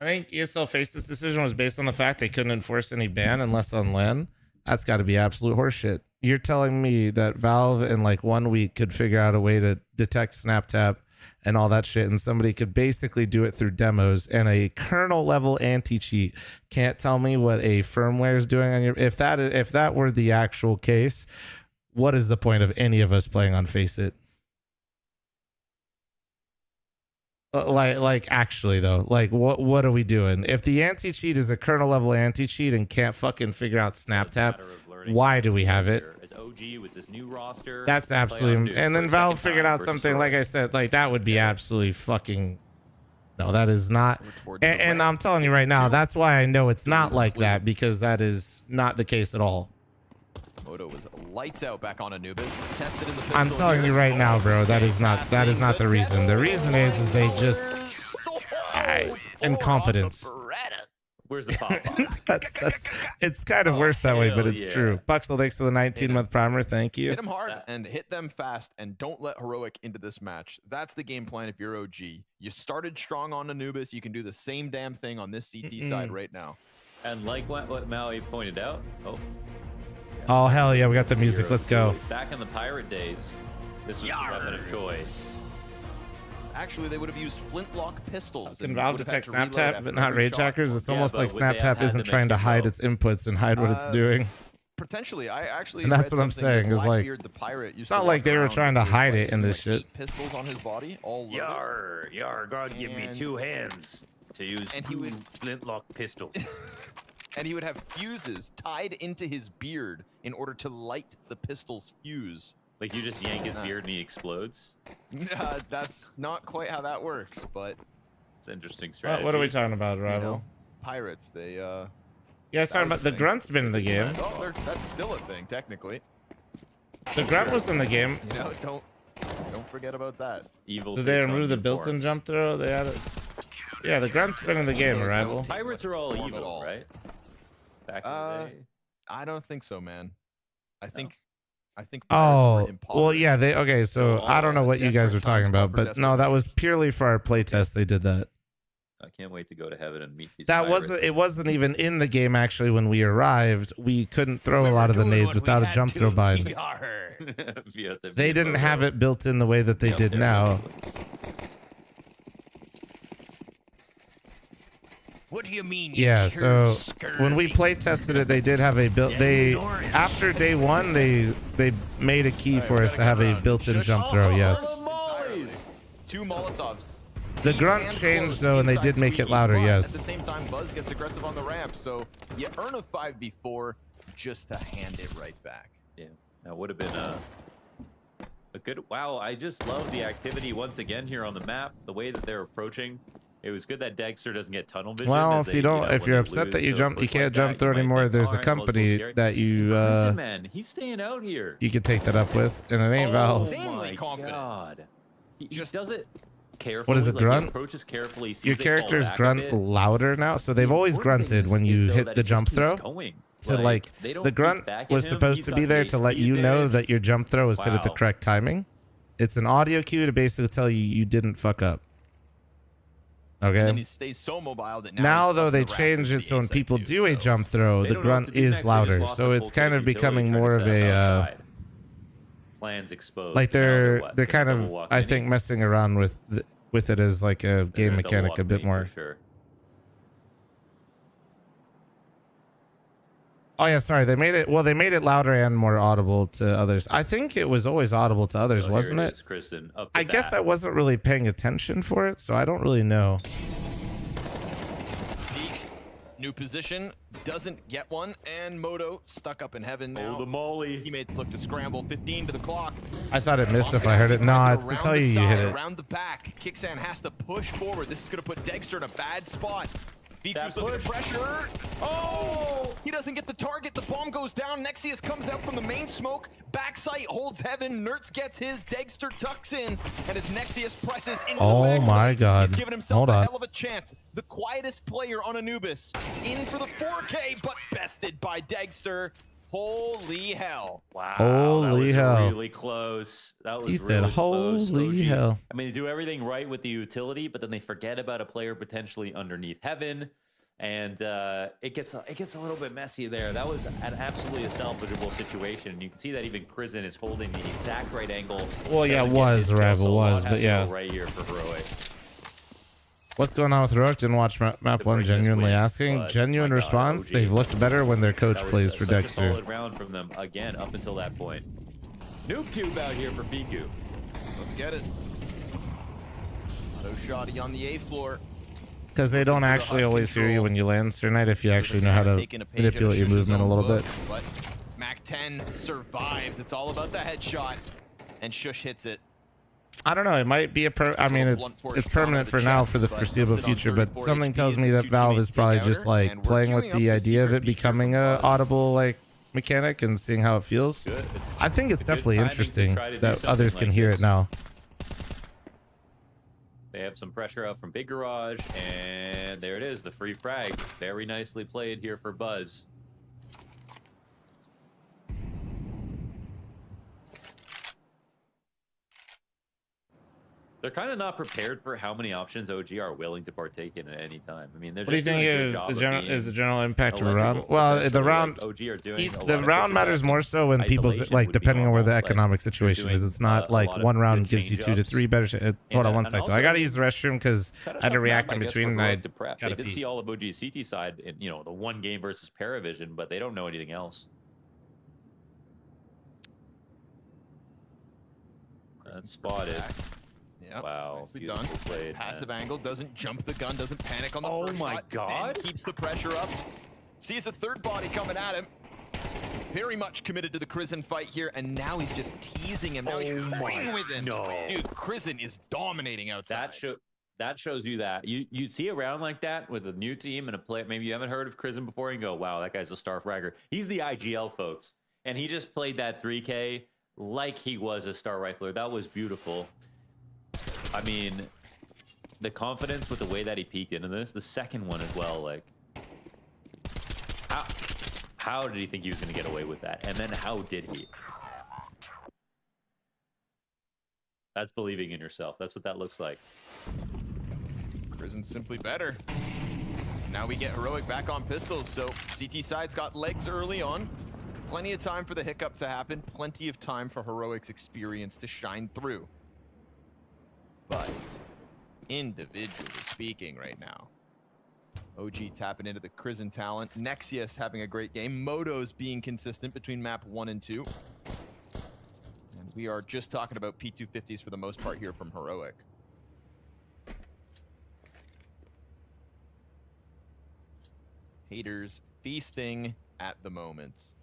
I think ESL FaZe's decision was based on the fact they couldn't enforce any ban unless on LAN. That's got to be absolute horseshit. You're telling me that Valve in like 1 week could figure out a way to detect SnapTap and all that shit, and somebody could basically do it through demos and a kernel level anti-cheat can't tell me what a firmware is doing on your, if that were the actual case, what is the point of any of us playing on Faceit? Like actually though, like what are we doing? If the anti-cheat is a kernel level anti-cheat and can't fucking figure out snap tap, why do we have it? As OG with this new roster, That's absolutely, and then Valve figured out something, like I said, like that would be absolutely fucking, no, that is not, and I'm telling you right now, that's why I know it's not like that, because that is not the case at all. Moto was lights out back on Anubis. Tested in the I'm telling you right now, bro, that is not the reason. The reason is they just incompetence. Where's the pop? that's it's kind of worse that way, but it's true. Buxel, thanks for the 19-month primer. Thank you. Hit them hard and hit them fast, and don't let Heroic into this match. That's the game plan if you're OG. You started strong on Anubis. You can do the same damn thing on this CT side right now. And like what Maui pointed out, Oh hell yeah, we got the music. Let's go. Back in the pirate days, this was the weapon of choice. Actually, they would have used flintlock pistols. Can Valve detect snap tap but not rage hackers? It's almost like snap tap isn't trying to hide its inputs and hide what it's doing. Potentially, I actually. And that's what I'm saying. Is like, it's not like they were trying to hide it in this shit. Pistols on his body, all loaded. Yar, God, give me 2 hands to use and he would flintlock pistols. And he would have fuses tied into his beard in order to light the pistol's fuse. Like you just yank his beard and he explodes? That's not quite how that works, but it's an interesting strategy. What are we talking about, Rival? You know, pirates, they You guys talking about the grunt's been in the game. Oh, that's still a thing, technically. The grunt was in the game. You know, don't forget about that. Evil. Did they remove the built-in jump throw? They had it. Yeah, the grunt's been in the game, Rival. Pirates are all evil, right? Back in the day. I don't think so, man. I think Oh, well, yeah, okay, so I don't know what you guys were talking about, but no, that was purely for our playtest. They did that. I can't wait to go to heaven and meet these pirates. It wasn't even in the game, actually. When we arrived, we couldn't throw a lot of the nades without a jump throw bind. They didn't have it built in the way that they did now. What do you mean? Yeah, so when we play tested it, they did have a built. After day 1, they made a key for us to have a built-in jump throw. Yes. 2 Molotovs. The grunt changed though, and they did make it louder. Yes. At the same time, Buzz gets aggressive on the ramp, so you earn a 5v4 just to hand it right back. Yeah, that would have been a good. Wow, I just love the activity once again here on the map. The way that they're approaching. It was good that Dexter doesn't get tunnel vision. Well, if you don't, if you're upset that you can't jump through anymore, there's a company that you man, he's staying out here. You can take that up with, and it ain't Valve. Oh my God, he just does it carefully. What is it, grunt? He approaches carefully. Your characters grunt louder now, so they've always grunted when you hit the jump throw. So like the grunt was supposed to be there to let you know that your jump throw was hit at the correct timing. It's an audio cue to basically tell you you didn't fuck up. Okay. And then he stays so mobile that now though they changed it so when people do a jump throw, the grunt is louder. So it's kind of becoming more of a plans exposed. Like they're kind of I think messing around with it as like a game mechanic a bit more. Oh yeah, sorry. They made it louder and more audible to others. I think it was always audible to others, wasn't it? Kristen, I guess I wasn't really paying attention for it, so I don't really know. Peak, new position, doesn't get one, and Moto stuck up in heaven now. Oh, the molly. Teammates look to scramble. 15 to the clock. I thought it missed if I heard it. No, it's to tell you you hit it. Around the back, Kicksan has to push forward. This is going to put Dexter in a bad spot. Viku's looking to pressure. Oh! He doesn't get the target. The bomb goes down. Nexius comes out from the main smoke. Backside holds heaven. Nertz gets his. Dexter tucks in. And as Nexius presses into the backside, my God. he's given himself a hell of a chance. The quietest player on Anubis. In for the 4K, but bested by Dexter. Holy hell. Wow. Holy hell. Really close. That was He said, holy hell. I mean, they do everything right with the utility, but then they forget about a player potentially underneath heaven. And it gets a little bit messy there. That was absolutely a salvageable situation. You can see that even Crizzen is holding the exact right angle. Well, yeah, it was. The rival was, but yeah. Right here for Heroic. What's going on with Heroic? Didn't watch map 1. Genuinely asking. Genuine response. They've looked better when their coach plays for Dexter. A solid round from them again up until that point. Noob tube out here for Fiku. Let's get it. No shoddy on the A floor. Because they don't actually always hear you when you land Night if you actually know how to manipulate your movement a little bit. But Mac 10 survives. It's all about the headshot, and Shush hits it. I don't know. It might be I mean, it's permanent for now for the foreseeable future, but something tells me that Valve is probably just like playing with the idea of it becoming a audible like mechanic and seeing how it feels. I think it's definitely interesting that others can hear it now. They have some pressure out from Big Garage, and there it is, the free frag. Very nicely played here for Buzz. They're kind of not prepared for how many options OG are willing to partake in at any time. I mean, they're what do you think is the general impact of a round? Well, the round, the round matters more so when people's like depending on where the economic situation is. It's not like one round gives you 2 to 3 better. Hold on one sec though. I gotta use the restroom because I had to react in between. And I they did see all of OG CT side in the 1 game versus Paravision, but they don't know anything else. That's spotted. Yep. Wow. Nicely done. Played, passive angle, doesn't jump the gun, doesn't panic on the Oh first my shot. god. Ben keeps the pressure up. Sees a third body coming at him. Very much committed to the Crizzen fight here, and now he's just teasing him. Now he's playing with him. No. Dude, Crizzen is dominating outside. That shows you that. You'd see a round like that with a new team and a player, maybe you haven't heard of Crizzen before, and go, wow, that guy's a star fragger. He's the IGL, folks. And he just played that 3K like he was a star rifler. That was beautiful. I mean, the confidence with the way that he peeked into this, the second one as well, like, how did he think he was going to get away with that? And then how did he? That's believing in yourself. That's what that looks like. Crizzen's simply better. Now we get Heroic back on pistols, so CT side's got legs early on. Plenty of time for the hiccup to happen. Plenty of time for Heroic's experience to shine through. But individually speaking right now, OG tapping into the Crizzen talent. Nexius having a great game. Moto's being consistent between map 1 and 2. And we are just talking about P250s for the most part here from Heroic. Haters feasting at the moment.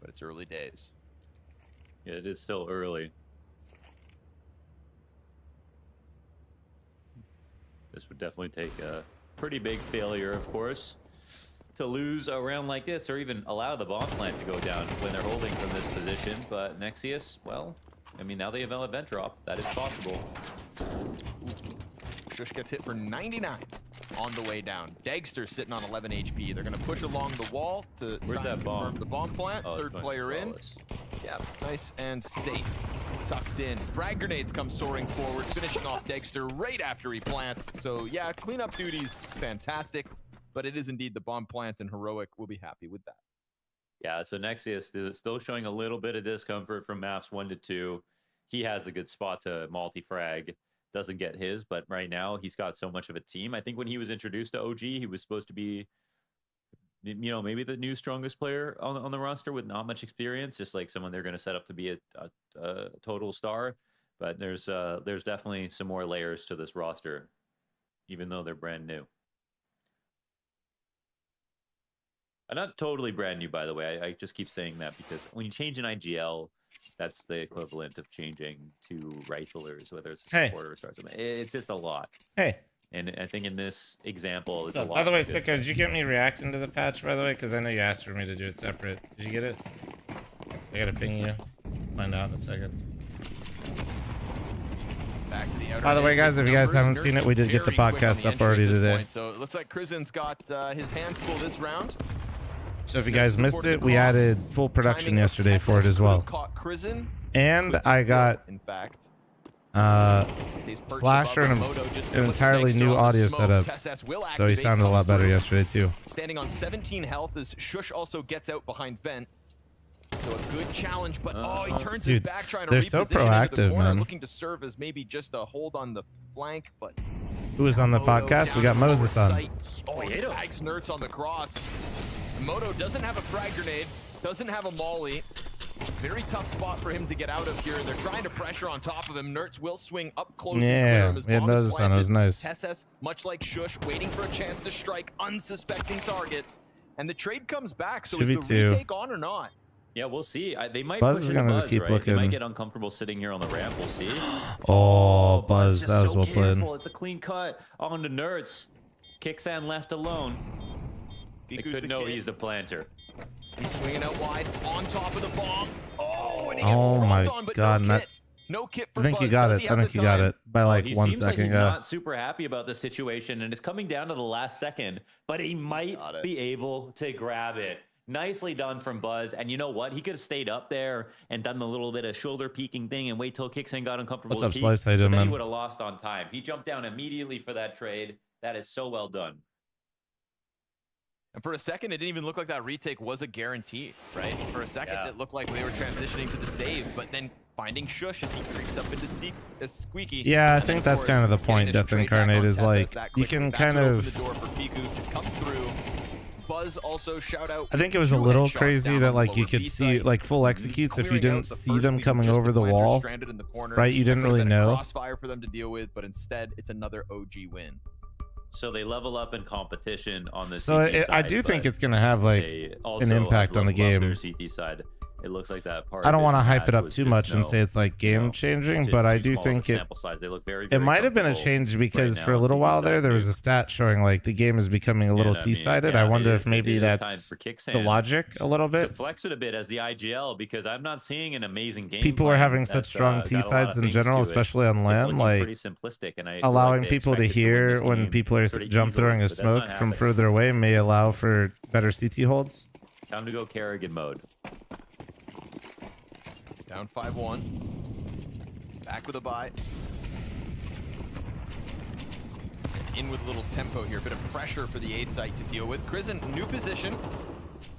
But it's early days. Yeah, it is still early. This would definitely take a pretty big failure, of course, to lose a round like this, or even allow the bomb plant to go down when they're holding from this position. But Nexius, well, I mean, now they have an event drop. That is possible. Shush gets hit for 99 on the way down. Dagster sitting on 11 HP. They're going to push along the wall to Where's that bomb? The bomb plant. Third player in. Yep, nice and safe. Tucked in. Frag grenades come soaring forward, finishing off Dagster right after he plants. So yeah, cleanup duty's fantastic, but it is indeed the bomb plant, and Heroic will be happy with that. Yeah, so Nexius still showing a little bit of discomfort from maps 1 to 2. He has a good spot to multi-frag. Doesn't get his, but right now he's got so much of a team. I think when he was introduced to OG, he was supposed to be, maybe the new strongest player on the roster with not much experience, just like someone they're going to set up to be a total star. But there's definitely some more layers to this roster, even though they're brand new. Not totally brand new, by the way. I just keep saying that because when you change an IGL, that's the equivalent of changing to riflers, whether it's a supporter or starts. It's just a lot. Hey. And I think in this example, it's a lot. By the way, Sicko, did you get me reacting to the patch, by the way? Because I know you asked for me to do it separate. Did you get it? I gotta ping you. Find out in a second. Back to the outer By the way, guys, if you guys haven't seen it, we did get the podcast up already today. So it looks like Crizzen's got his hands full this round. So if you guys missed it, we added full production yesterday for it as well. And I got, Slasher and an entirely new audio setup. So he sounded a lot better yesterday too. Standing on 17 health as Shush also gets out behind Vent. So a good challenge, but he turns his back trying to they're reposition so into the proactive, corner, man. looking to serve as maybe just a hold on the flank, but Who was on the podcast? We got Moses on. oh, he bags Nerds on the cross. Moto doesn't have a frag grenade, doesn't have a molly. Very tough spot for him to get out of here. They're trying to pressure on top of him. Nerds will swing up close and clear him. His we had bomb is Moses on. It was planted. nice. Tesses, much like Shush, waiting for a chance to strike unsuspecting targets. And the trade comes back, so is the 2v2. retake on or not? Yeah, we'll see. They might Buzz push is into gonna Buzz, just keep right? They looking. might get uncomfortable sitting here on the ramp. We'll see. Oh, Buzz, just that was so well played. careful. It's a clean cut on the Nerds. Kicksan left alone. They could know he's the planter. He's swinging out wide on top of the bomb. Oh, and he Oh gets my dropped on, but god, no kit. No kit for I think Buzz. you got Does it. he I have think the you got time? it by like He 1 seems like second. he's Yeah. not super happy about the situation, and it's coming down to the last second, but he might be able to grab it. Nicely done from Buzz, and you know what? He could have stayed up there and done the little bit of shoulder peeking thing and wait till Kicksan got uncomfortable. What's up, to peek, Slice? How you but doing, then man? he would have lost on time. He jumped down immediately for that trade. That is so well done. And for a second, it didn't even look like that retake was a guarantee, right? For a second, it looked like they were transitioning to the save, but then finding Shush as he creeps up into Squeaky. Yeah, I and then, think of that's course, kind of the getting point. this Death trade back Incarnate on is Tesses like that you quickly. can That's kind what of. opened the door for Piku to come through. Buzz also shout out. I think it was a 2 little headshots crazy down that on the like you lower could B see side. like full executes if you Clearing out didn't the see first, them leaving coming just over the Planter wall, stranded in the corner. right? You That didn't could have really been a know. crossfire for them to deal with, but instead it's another OG win. So they level up in competition on the So CT I side, do think but it's gonna have like they an also impact have on the leveled up game. their CT side. It looks like that part. I don't want to hype it up was too just much and no, say it's like game changing, too- but I too do small of think a it. sample size. They look very, It very might have been a comfortable change because right for a now little on while CT there side, was too. a stat showing like the game is becoming a little And I mean, T-sided. yeah, I wonder it if is- maybe it is time that's for the Kicksan logic a little to bit. flex it a bit as the IGL, because I'm not seeing an amazing game. People are plan having such that's, strong got a lot of T-sides in things general, to it. especially on It's LAN, looking like pretty simplistic, and I feel allowing like they people to expected win hear this when game people are pretty jump easily, throwing a but that's not smoke from happening. further away may allow for better CT holds. Time to go Kerrigan mode. Down 5-1. Back with a bye. And in with a little tempo here. Bit of pressure for the A site to deal with. Krizen, new position.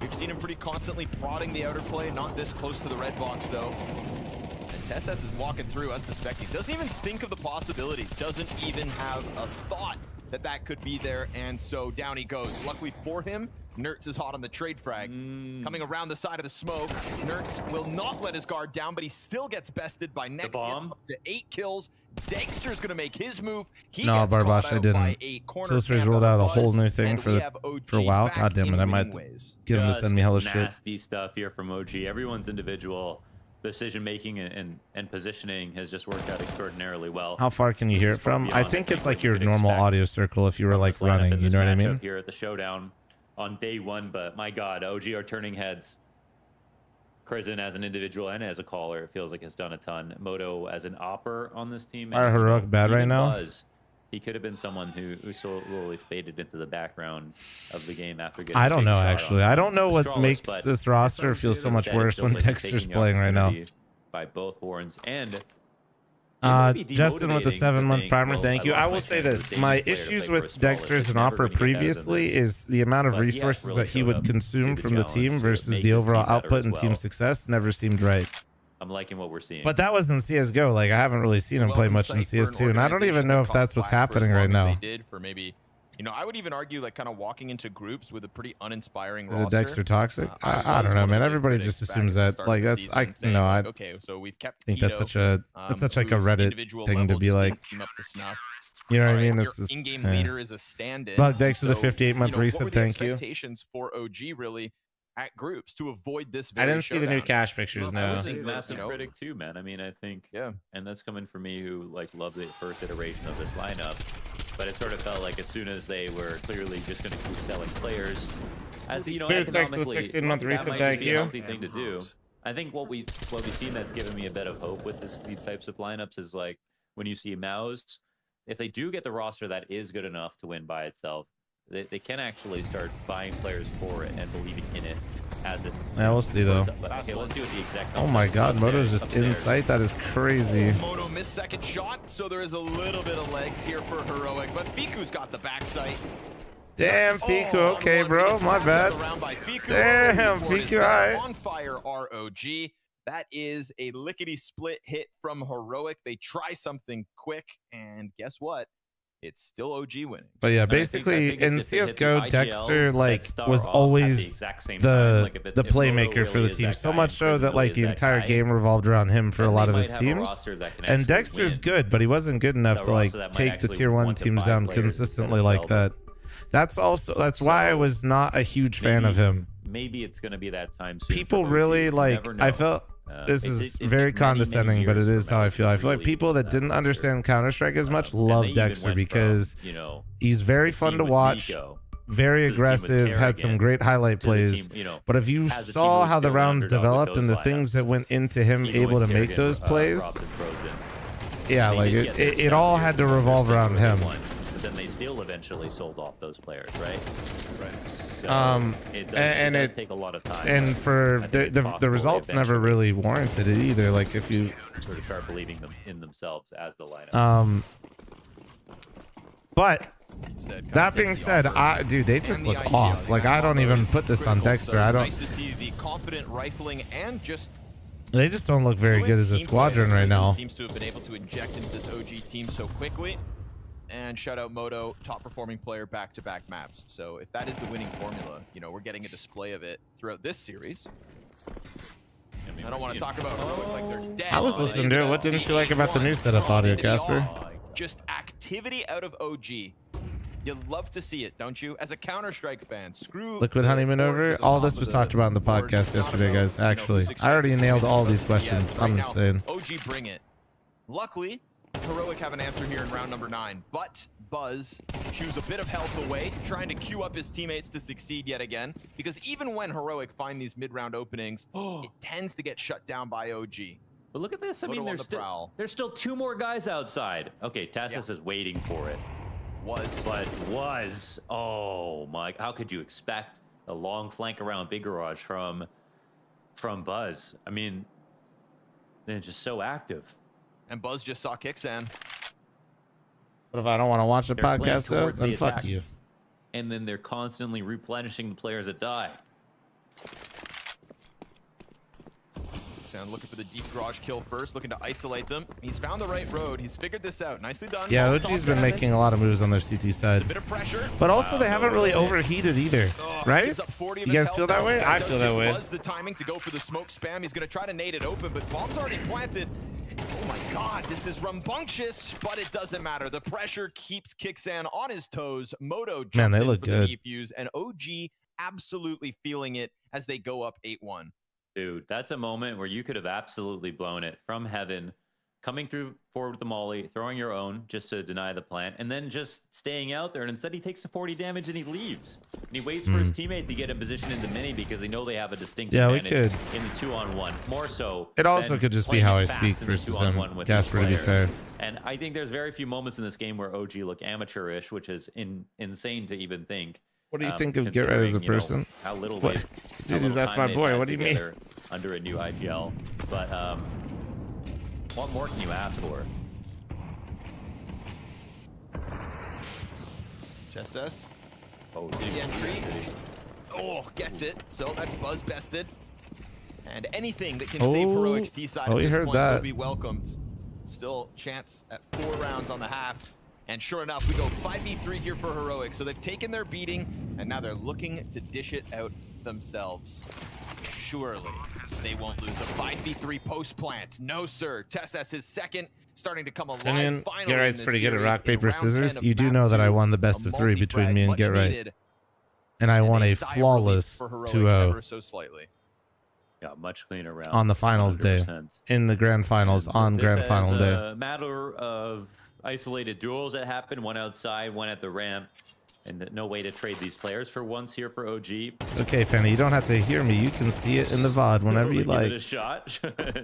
We've seen him pretty constantly prodding the outer play. Not this close to the red box, though. And Tesses is walking through unsuspecting. Doesn't even think of the possibility. Doesn't even have a thought that that could be there. And so down he goes. Luckily for him, Nertz is hot on the trade frag. Coming around the side of the smoke. Nertz will not let his guard down, but he still gets bested by Nexius. Up to 8 kills. Dexter's gonna make his move. He No, gets caught Barbosh, I out by didn't. a corner Sisters snap rolled of out a Buzz, whole new thing and for we have for WoW. back God damn in it, I might winning ways. get him to send me hella shit. Nasty stuff here from OG. Everyone's individual decision making and positioning has just worked out extraordinarily well. How far can you This hear is it far from? I beyond, think it's what like you your could normal expect audio circle if you were from like this lineup running. in You this know what I matchup mean? Here at the Showdown on day 1, but my God, OG are turning heads. Krizen as an individual and as a caller, it feels like has done a ton. Moto as an opper on this team. Are Heroic bad right even now? Buzz, he could have been someone who slowly faded into the background of the game after getting. I a don't big know shot actually. on I don't know what Astralis, makes but this roster feel so much instead, it worse feels when like he's Dexter's taking the playing right now. opportunity by both horns and. might be Justin with the demotivating to 7-month think, primer, well, thank you. I I lost will my say chance this: as a my Danish player to issues play with for Astralis. Dexter's It's and never Opera gonna get better than previously this. is the amount of But he has resources really that he showed would up consume to from the challenge team to versus make the his overall team better output as and team well. success never seemed right. I'm liking what we're seeing. But that was in CS:GO. Like I haven't really seen him play much in CS2, and I don't even know if that's what's happening right now. They did for maybe, you know, I would even argue like kind of walking into groups with a pretty uninspiring Is roster. it Dexter toxic? I was don't know, one of man. the Everybody critics just back at assumes the that. start Like of the that's season saying, no, like, I okay, so we've kept think that's Keto, such a whose Reddit individual thing to level be just like. didn't seem up to snuff. You know what I All mean? right, This your is in-game leader is a stand-in. Bug Dex to the So, 58-month you know, what reset. were the Thank you. expectations for OG really at groups to avoid this? I Very didn't see the new showdown? cash pictures. I No. was a massive critic too, man. I mean, I think, yeah, and that's coming from me who like loved the first iteration of this lineup, but it sort of felt like as soon as they were clearly just going to keep selling players, as you know, Weird Sex to the economically, 16-month that reset. might Thank just be you. a healthy thing to do. I think what we've seen that's given me a bit of hope with these types of lineups is like when you see Mouse, if they do get the roster that is good enough to win by itself, they can actually start buying players for it and believing in it. has it. Yeah, we'll see though. But, okay, let's see what the exact. Oh my God, Moto's just in sight. That is crazy. Moto missed second shot, so there is a little bit of legs here for Heroic, but Fiku's got the backside. Damn, Fiku. Okay, bro. My bad. Damn, Fiku. All right. On fire, ROG. That is a lickety-split hit from Heroic. They try something quick, and guess what? It's still OG winning. But yeah, basically in CS:GO, Dexter was always the playmaker for the team. So much so that like the entire game revolved around him for a lot of his teams. And Dexter's good, but he wasn't good enough to like take the tier 1 teams down consistently like that. That's why I was not a huge fan of him. Maybe it's gonna be that time soon. People really like. I felt. This is very condescending, but it is how I feel. I feel like people that didn't understand Counter-Strike as much love Dexter because he's very fun to watch, very aggressive, had some great highlight plays. But if you saw how the rounds developed and the things that went into him able to make those plays, yeah, like it all had to revolve around him. But then they still eventually sold off those players, right? Right. So it does take a lot of time. And for the results never really warranted it either. Like if you sort of start believing them in themselves as the lineup. But that being said, dude, they just look off. Like I don't even put this on Dexter. I don't. Nice to see the confident rifling and just. They just don't look very good as a squadron right now. Seems to have been able to inject into this OG team so quickly. And shout out Moto, top performing player back-to-back maps. So if that is the winning formula, you know, we're getting a display of it throughout this series. I don't want to talk about Heroic like they're dead. I was listening to it. What didn't you like about the new setup audio, Casper? Just activity out of OG. You love to see it, don't you? As a Counter-Strike fan, screw Liquid Honeyman over. All this was talked about in the podcast yesterday, guys. Actually, I already nailed all these questions. I'm insane. OG, bring it. Luckily, Heroic have an answer here in round number 9, but Buzz chews a bit of health away, trying to queue up his teammates to succeed yet again, because even when Heroic find these mid-round openings, it tends to get shut down by OG. But look at this. I mean, there's still 2 more guys outside. Okay, Tassus is waiting for it. Was. Oh my, how could you expect a long flank around Big Garage from Buzz? I mean, they're just so active. And Buzz just saw Kixan. But if I don't want to watch the podcast, though, then fuck you. And then they're constantly replenishing the players that die. Kixan looking for the deep garage kill first, looking to isolate them. He's found the right road. He's figured this out. Nicely done. Yeah, OG's been making a lot of moves on their CT side. A bit of pressure. But also, they haven't really overheated either, right? You guys feel that way? I feel that way. Buzz the timing to go for the smoke spam. He's going to try to nade it open, but bomb's already planted. Oh my God, this is rambunctious, but it doesn't matter. The pressure keeps Kixan on his toes. Moto jumps in for the defuse, and OG absolutely feeling it as they go up 8-1. Dude, that's a moment where you could have absolutely blown it from heaven, coming through forward with the molly, throwing your own just to deny the plant, and then just staying out there. And instead, he takes the 40 damage and he leaves. And he waits for his teammate to get in position in the mini because they know they have a distinct advantage in the 2-on-1. More so. It also could just be how I speak versus him, Casper, to be fair. And I think there's very few moments in this game where OG look amateurish, which is insane to even think. What do you think of Get Right as a person? How little Dude, that's my boy. What do you mean? Under a new IGL, but what more can you ask for? SS. Oh, the entry. Oh, gets it. So that's Buzz bested. And anything that can save Heroic's T side at this point will be welcomed. Still chance at 4 rounds on the half. And sure enough, we go 5v3 here for Heroic. So they've taken their beating, and now they're looking to dish it out themselves. Surely they won't lose a 5v3 post plant. No, sir. TSS is second, starting to come alive. And Get Right's pretty good at rock, paper, scissors. You do know that I won the best of 3 between me and Get Right. And I won a flawless 2-0. So slightly. Yeah, much cleaner round. On the finals 100%. Day. In the grand finals, on grand final day. A matter of isolated duels that happened, one outside, one at the ramp, and no way to trade these players for once here for OG. It's okay, Fanny. You don't have to hear me. You can see it in the VOD whenever you like. Give it a shot.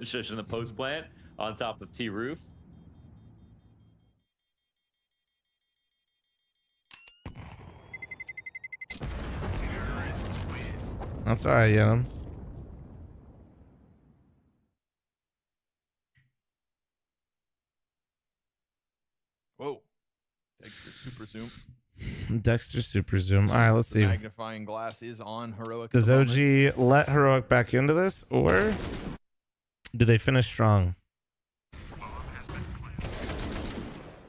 Shush in the post plant on top of T roof. That's all right, Yenim. Whoa. Dexter super zoom. Dexter super zoom. All right, let's The see. magnifying glass is on Heroic. Does OG let Heroic back into this, or do they finish strong?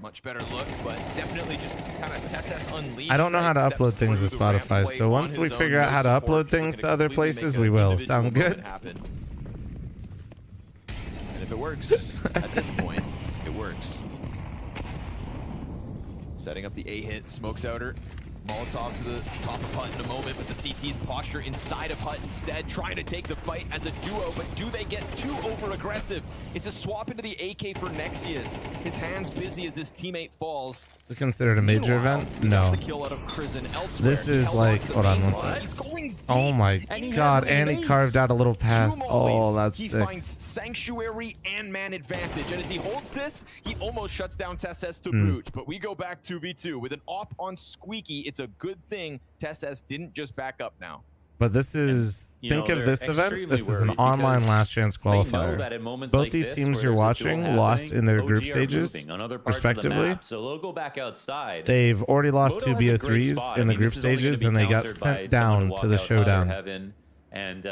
Much better look, but definitely just kind of TSS unleashed. I don't know how to upload things to Spotify, so once we figure out how to upload things to other places, we will. Sound good? And if it works, at this point, it works. Setting up the A-hit, smokes outer. Molotov to the top of Hut in a moment, but the CT's posture inside of Hut instead, trying to take the fight as a duo, but do they get too over-aggressive? It's a swap into the AK for Nexius. His hands busy as his teammate falls. Is it considered a major event? No. This is like, hold on one second. Oh my god, and he carved out a little path. Oh, that's he sick. finds Sanctuary and man advantage, and as he holds this, he almost shuts down TSS to boot, but we go back 2v2 with an op on Squeaky. It's a good thing TSS didn't just back up now. But this is, think of this event, this is an online last chance qualifier. Both these teams you're watching lost in their group stages, respectively. So they'll go back outside. They've already lost 2 BO3s in the group stages, and they got sent down to the showdown. Heaven, and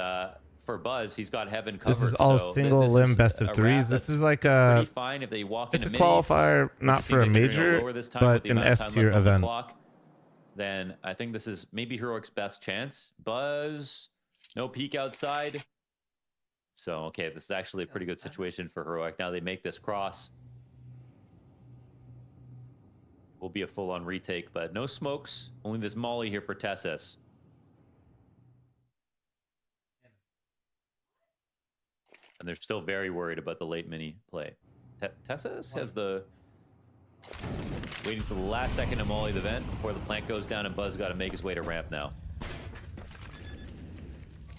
for Buzz, he's got Heaven covered. This is all single limb best of threes. This is like a, fine if they walk it's a into qualifier, not for a major, but an S tier event. Then I think this is maybe Heroic's best chance. Buzz, no peek outside. So, okay, this is actually a pretty good situation for Heroic. Now they make this cross. Will be a full-on retake, but no smokes. Only this molly here for TSS. And they're still very worried about the late mini play. TSS has the... waiting for the last second to molly the vent before the plant goes down, and Buzz got to make his way to ramp now.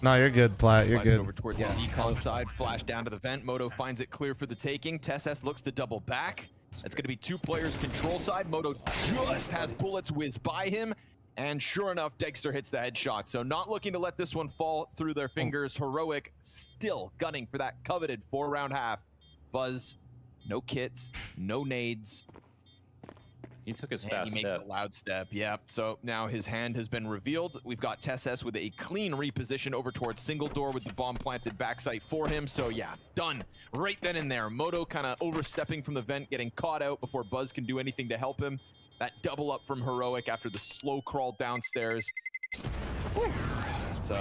No, you're good, Platt. You're good. Over towards the decon side, flash down to the vent. Moto finds it clear for the taking. TSS looks to double back. That's going to be 2 players control side. Moto just has bullets whiz by him. And sure enough, Dexter hits the headshot. So not looking to let this one fall through their fingers. Heroic still gunning for that coveted 4-round half. Buzz, no kits, no nades. He took his and fast he makes step. the loud step. Yeah. So now his hand has been revealed. We've got TSS with a clean reposition over towards single door with the bomb planted backside for him. So yeah, done right then and there. Moto kind of overstepping from the vent, getting caught out before Buzz can do anything to help him. That double up from Heroic after the slow crawl downstairs. It's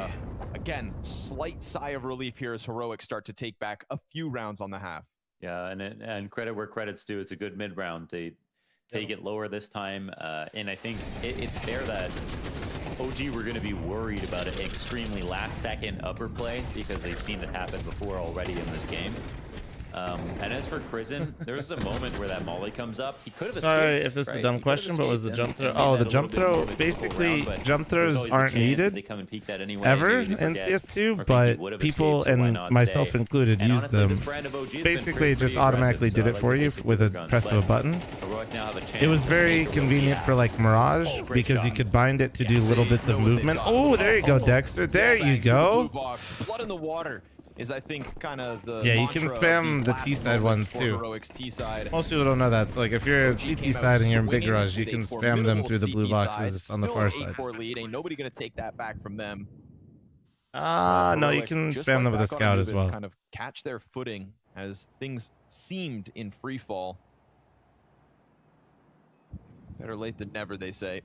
again, slight sigh of relief here as Heroic start to take back a few rounds on the half. Yeah, and credit where credit's due. It's a good mid round. They take it lower this time, and I think it's fair that OG were going to be worried about an extremely last-second upper play because they've seen it happen before already in this game. And as for Crizin, there was a moment where that molly comes up. He could have escaped. Sorry if this is a dumb question, but was the jump throw? Oh, the jump throw. Basically, jump throws aren't needed ever in CS2, but people, and myself included, use them. Basically, it just automatically did it for you with a press of a button. It was very convenient for like Mirage because you could bind it to do little bits of movement. Oh, there you go, Dexter. There you go. Blood in the water is, I think, kind of the yeah, you can spam the T side ones too. Most people don't know that. So like if you're a CT side and you're in Big Garage, you can spam them through the blue boxes on the far side. Lead. Ain't nobody gonna take that back from them. No, you can spam them with a scout as well. Kind of catch their footing as things seemed in free fall. Better late than never, they say.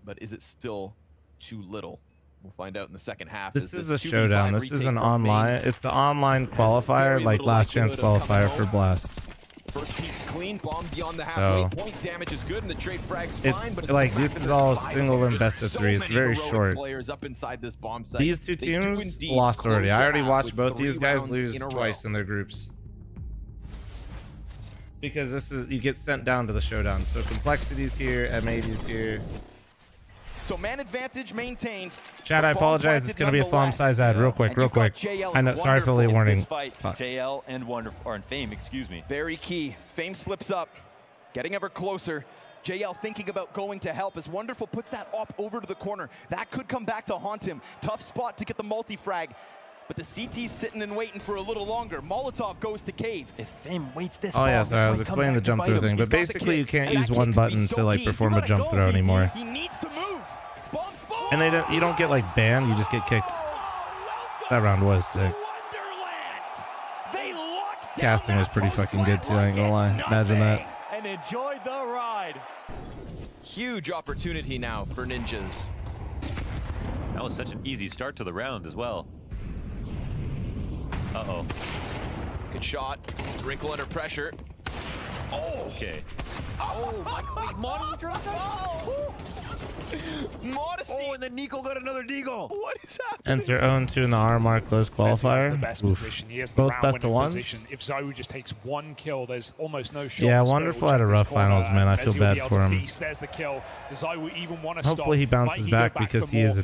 But is it still too little? We'll find out in the second half. This is a showdown. This is an online. It's the online qualifier, like last chance qualifier for Blast. First peek's clean, bomb beyond the halfway point. Damage is good, and the trade frag's fine. But it's like this is all single and best of 3. It's very short. Players up inside this bomb site. These two teams lost already. I already watched both these guys lose twice in their groups. Because this is, you get sent down to the showdown. So Complexity's here, M80's here. So man advantage maintained. Chad, I apologize. It's going to be a Flom size ad real quick. I know. Sorry for the late warning. JL and Wonderful, or Fame, excuse me. Very key. Fame slips up, getting ever closer. JL thinking about going to help as Wonderful puts that op over to the corner. That could come back to haunt him. Tough spot to get the multi-frag. But the CT's sitting and waiting for a little longer. Molotov goes to cave. If Fame waits this Oh yeah, sorry, I was explaining the jump throw thing, but basically you can't use one button to like perform a jump throw anymore. He needs to move. And you don't get like banned, you just get kicked. That round was sick. Casting was pretty fucking good too, I ain't gonna lie. Imagine that. And enjoy the ride. Huge opportunity now for Ninjas. That was such an easy start to the round as well. Uh-oh. Good shot. Wrinkle under pressure. Oh! Okay. Oh, my Model dropped out. Modesty. Oh, and then Nico got another deagle. What is happening? Enter 0-2 in the RMR close qualifier. Oof. Both best of ones. If Zawu just takes one kill, there's almost no shot. Yeah, Wonderful had a rough finals, man. I feel bad for him. There's the kill. Zawu even want to Hopefully he bounces back because he is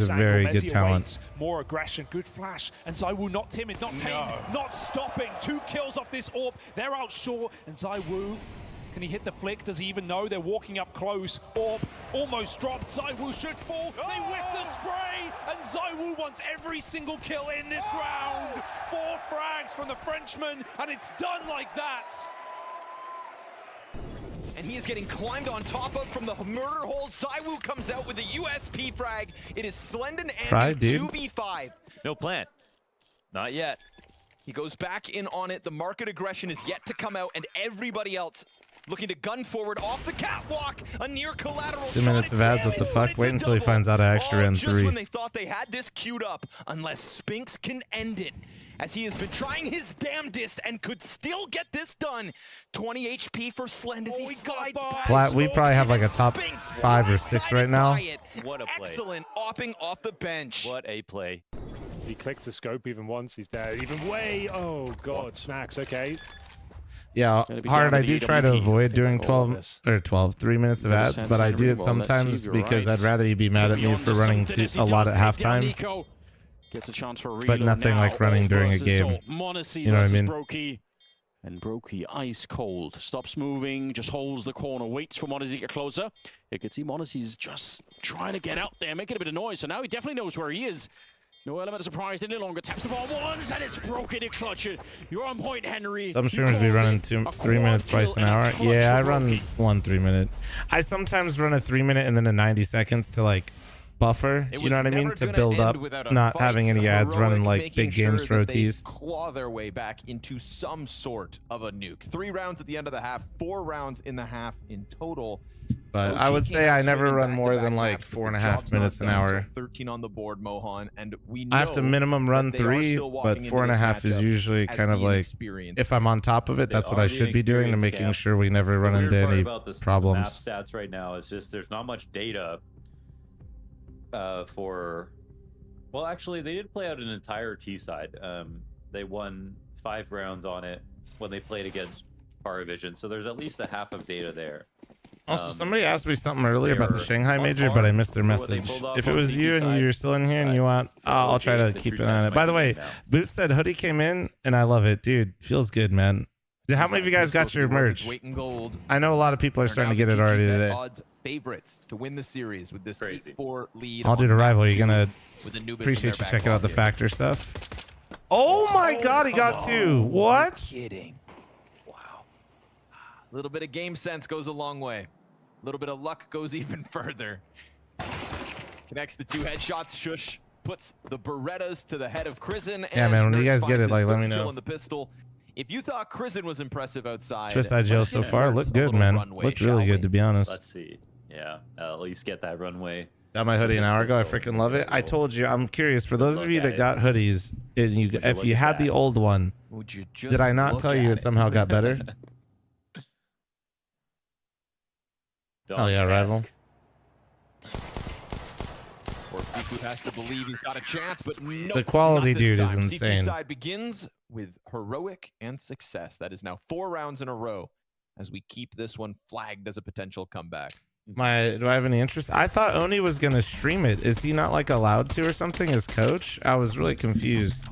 a very good talent. More aggression, good flash, and Zawu not timid, not tame, not stopping. 2 kills off this AWP. They're out short, and Zawu. Can he hit the flick? Does he even know? They're walking up close. Orb almost dropped. Zawu should fall. They whip the spray, and Zawu wants every single kill in this round. 4 frags from the Frenchman, and it's done like that. And he is getting climbed on top of from the murder hole. Zawu comes out with a USP frag. It is Slendon and 2v5. No plant. Not yet. He goes back in on it. The market aggression is yet to come out, and everybody else looking to gun forward off the catwalk. A near collateral 2 minutes of ads, what the fuck? Wait until he finds out I actually ran 3. Just when they thought they had this queued up, unless Spinks can end it. As he has been trying his damnedest and could still get this done. 20 HP for Slend as he slides past. We probably have like a top 5 or 6 right now. What a play. Excellent opping off the bench. What a play. He clicks the scope even once, he's dead. Even way, oh god, Snacks, okay. Yeah, hard. I do try to avoid doing 3 minutes of ads, but I do it sometimes because I'd rather you be mad at me for running a lot at halftime. Gets a chance for a But nothing like running during a game. You know what I mean? Brokey. And Brokey, ice cold, stops moving, just holds the corner, waits for Modesty to get closer. You can see Modesty's just trying to get out there, making a bit of noise, so now he definitely knows where he is. No element of surprise any longer. Taps the ball once, and it's broken to clutch it. You're on point, Henry. Some streamers be running 3 minutes twice an hour. Yeah, I run 1 3 minute. I sometimes run a 3 minute and then a 90 seconds to like buffer. You know what I mean? To build up, not having any ads running like big games for OTs. Claw their way back into some sort of a nuke. 3 rounds at the end of the half, 4 rounds in the half in total. But I would say I never run more than like 4.5 minutes an hour. 13 on the board, Mohan, and we know I have to minimum run 3, but 4.5 is usually kind of like, if I'm on top of it, that's what I should be doing to making sure we never run into any problems. The map stats right now is just there's not much data for. Well, actually, they did play out an entire T side. They won 5 rounds on it when they played against Paravision, so there's at least a half of data there. Also, somebody asked me something earlier about the Shanghai major, but I missed their message. If it was you and you're still in here and you want, I'll try to keep it on it. By the way, Boot said Hoodie came in, and I love it. Dude, feels good, man. How many of you guys got your merch? I know a lot of people are starting to get it already today. Favorites to win the series with this 8-4 lead. I'll do the rival. You're going to appreciate you checking out the factor stuff. Oh my god, he got 2. What? Kidding. Wow. A little bit of game sense goes a long way. A little bit of luck goes even further. Connects the 2 headshots. Shush puts the Berettas to the head of Krisen. Yeah, man, when you guys get it, like, let me know. The pistol. If you thought Krisen was impressive outside, Twist Joe so far looked good, man. Looked really good, to be honest. Let's see. Yeah, at least get that runway. Got my hoodie an hour ago. I freaking love it. I told you, I'm curious. For those of you that got hoodies, if you had the old one, did I not tell you it somehow got better? Oh yeah, rival. Forfiku has to believe he's got a chance, but no, the quality, dude, is insane. CT side begins with heroic and success. That is now 4 rounds in a row as we keep this one flagged as a potential comeback. Do I have any interest? I thought Oni was gonna stream it. Is he not like allowed to or something as coach? I was really confused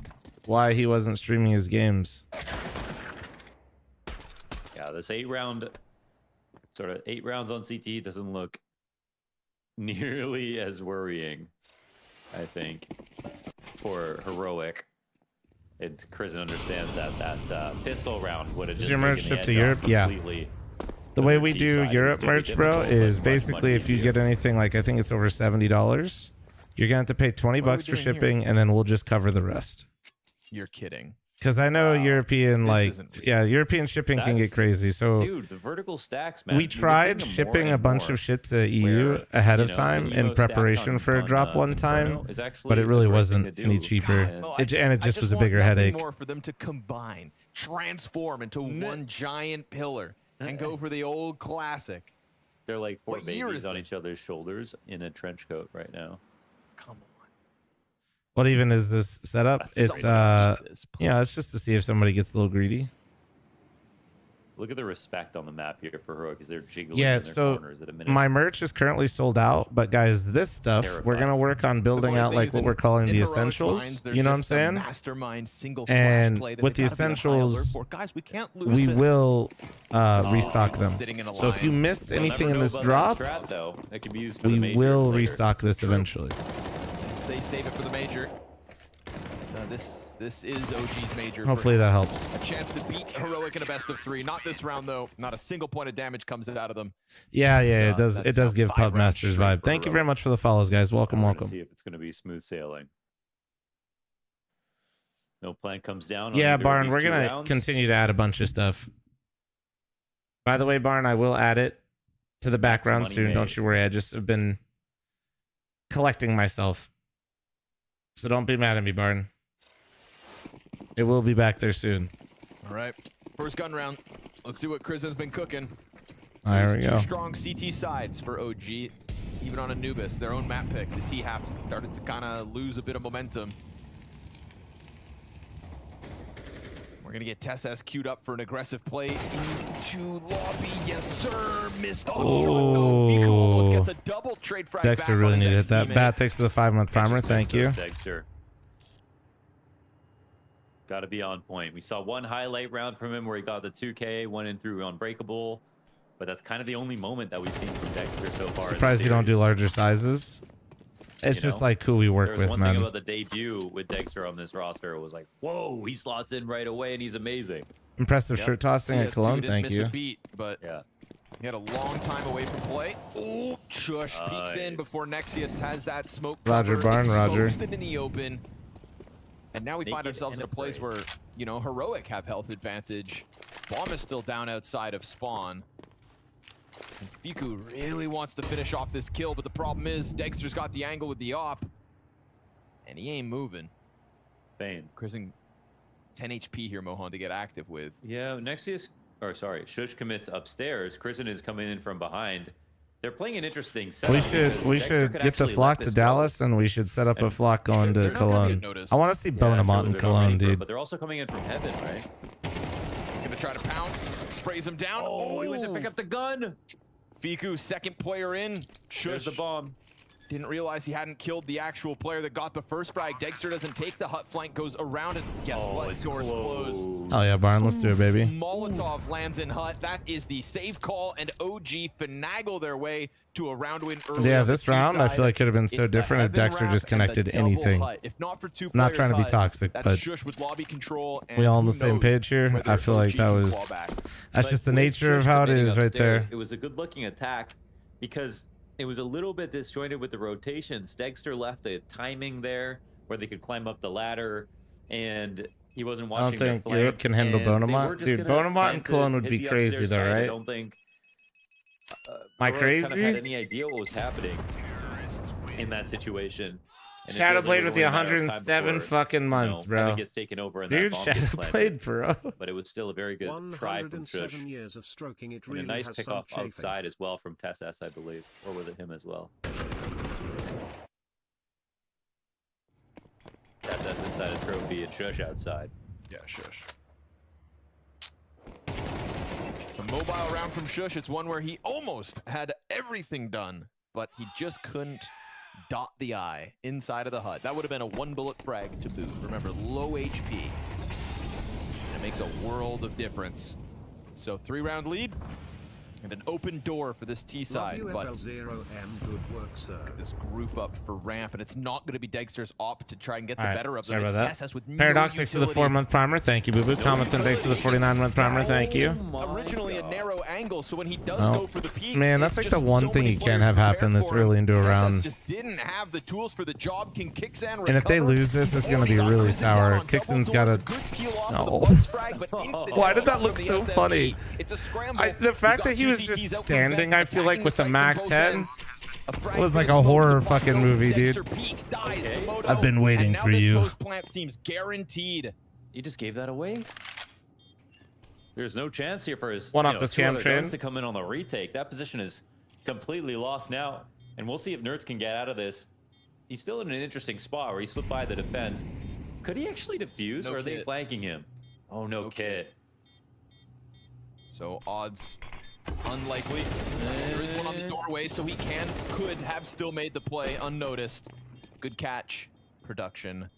why he wasn't streaming his games. Yeah, this 8-round sort of 8 rounds on CT doesn't look nearly as worrying, I think, for Heroic. And Kristen understands that pistol round would have just Does your merch taken the ship to edge Europe? off Yeah. completely. The way we do Europe merch, bro, is basically if you get anything like I think it's over $70, you're gonna have to pay $20 for shipping, and then we'll just cover the rest. You're kidding. Because I know European, European shipping can get crazy. So, dude, the vertical stacks, man. we tried shipping a bunch of shit to EU ahead of time in preparation for a drop one time, but it really wasn't any cheaper, and it just was a bigger headache. More for them to combine, transform into one giant pillar, and go for the old classic. They're like 4 babies on each other's shoulders in a trench coat right now. Come on. What even is this setup? It's it's just to see if somebody gets a little greedy. Look at the respect on the map here for Heroic because they're jiggling Yeah, in their so corners at a minute. my merch is currently sold out, but guys, this stuff we're gonna work on building out like what we're calling the essentials. You know what I'm saying? Mastermind single And flash play with that the they gotta be on high alert essentials, for. Guys, we can't lose we this. will restock them. Sitting in a So if you line. missed We'll anything never in know this about drop, that strat, though. That can be used for the we major will later. restock this eventually. Say save it for the major. So this is OG's major. Hopefully that helps. A chance to beat Heroic in a best of 3. Not this round though. Not a single point of damage comes out of them. Yeah, So it does. It that's does a give 5 round Pubmasters streak vibe. for Thank you Heroic. very much for the follows, guys. Welcome, We're gonna welcome. see if it's going to be smooth sailing. No plan comes down. on Yeah, either of Barn, these we're 2 gonna rounds. continue to add a bunch of stuff. By the way, Barn, I will add it to the background money soon. made. Don't you worry. I just have been collecting myself, so don't be mad at me, Barn. It will be back there soon. All right. First gun round. Let's see what Krizen's been cooking. There we There's go. 2 strong CT sides for OG. Even on Anubis, their own map pick. The T-half started to kind of lose a bit of momentum. We're going to get TessS queued up for an aggressive play into lobby. Yes, sir. Missed off shot, though. Viku almost gets a double trade frag Dexter back really on his needed that. ex-teammate. Bat thanks for the 5-month primer. Thank you. Dexter. Got to be on point. We saw one highlight round from him where he got the 2K, went in through Unbreakable, but that's kind of the only moment that we've seen from Dexter so far. Surprised you don't do larger sizes. It's just like who we work There's with, one man. thing about the debut with Dexter on this roster. It was like, whoa, he slots in right away and he's amazing. Impressive shirt tossing at CS2 Cologne. didn't Thank miss you. a beat, but yeah, he had a long time away from play. Oh, Shush peeks in before Nexius has that smoke. Roger, cover, Barn, Roger. exposed it in the open. And now we find Naked ourselves in and a place where, you know, Heroic have health advantage. Bomb is still down outside of spawn. And Fiku really wants to finish off this kill, but the problem is Dexter's got the angle with the op. And he ain't moving. Bane. Krisen 10 HP here, Mohan, to get active with. Yeah, Nexius, or sorry, Shush commits upstairs. Kristen is coming in from behind. They're playing an interesting setup. We should get the flock to Dallas, and we should set up a flock going to Cologne. I want to see Bonamont in Cologne, dude. But they're also coming in from heaven, right? He's gonna try to pounce, sprays him down. Oh, he went to pick up the gun. Fiku, second player in. There's the bomb. Didn't realize he hadn't killed the actual player that got the first frag. Dexter doesn't take the hut flank, goes around it. Guess what? Door's closed. Oh yeah, Barn, let's do it, baby. Molotov lands in hut. That is the save call, and OG finagle their way to a round win early. Yeah, on the this round I T-side. feel like could have been so It's the different if heaven Dexter wrap just and the connected double anything. hut. If not for 2 I'm not players trying to be hut, toxic, that's but Shush with lobby control. And we all on the who same knows page here. whether I feel like OG that can was claw back. that's But just the with nature of Shush how it committing is right upstairs, there. It was a good looking attack because it was a little bit disjointed with the rotations. Dexter left a timing there where they could climb up the ladder, and he wasn't I don't watching their think flank, Europe can handle and they were Bonamont. just Dude, gonna Bonamont tend and to Cologne would hit be the crazy upstairs though, side. I right? don't think Am I Heroic kind of crazy? had any idea what was happening in that situation. And it Shadowblade feels like with the it was only a matter of time 107 before, fucking months, heaven bro. gets taken over and that Dude, bomb gets planted. Shadowblade, bro. But it was still a very good try from Shush. 107 years of stroking, it And really a nice has pick some off chafing. outside as well from TessS, I believe. Or was it him as well? TessS inside a trophy and Shush outside. Yeah, Shush. It's a mobile round from Shush. It's one where he almost had everything done, but he just couldn't dot the I inside of the hut. That would have been a 1-bullet frag to boot. Remember, low HP. And it makes a world of difference. So 3-round lead. And an open door for this T side, but FL0M, good work, sir. look at this group up for ramp, and it's not going to be Dexter's op to try and get the All right, better of sorry them. about It's that. Tessas with Paradox, no thanks for the utility. 4-month primer. Thank you, Boo Boo. Thomason, thanks for the 49-month primer. Thank you. Originally a narrow angle, so when he does Oh, go for the peak, man, that's it's like the just one so thing many you can't players have prepared happen this for him. early into a Tessas round. just didn't have the tools for the job. Can Kixan And if they recover? lose this, it's He's going to be already got really Prison down sour. on double Kixon's doors. got Good peel off to... with the No. buzz frag, but instant Why did shot that from look the so SMG. funny? It's a scramble. The fact that he was just standing, I feel like, with the MAC-10 was like a horror fucking movie, dude. I've been waiting for you. This plant seems guaranteed. You just gave that away? There's no chance here for his One off the two scam other train. guns to come in on the retake. That position is completely lost now, and we'll see if Nerds can get out of this. He's still in an interesting spot where he slipped by the defense. Could he actually defuse, or are they flanking him? Oh, no kit. So odds unlikely. There is one on the doorway, so he could have still made the play unnoticed. Good catch, production.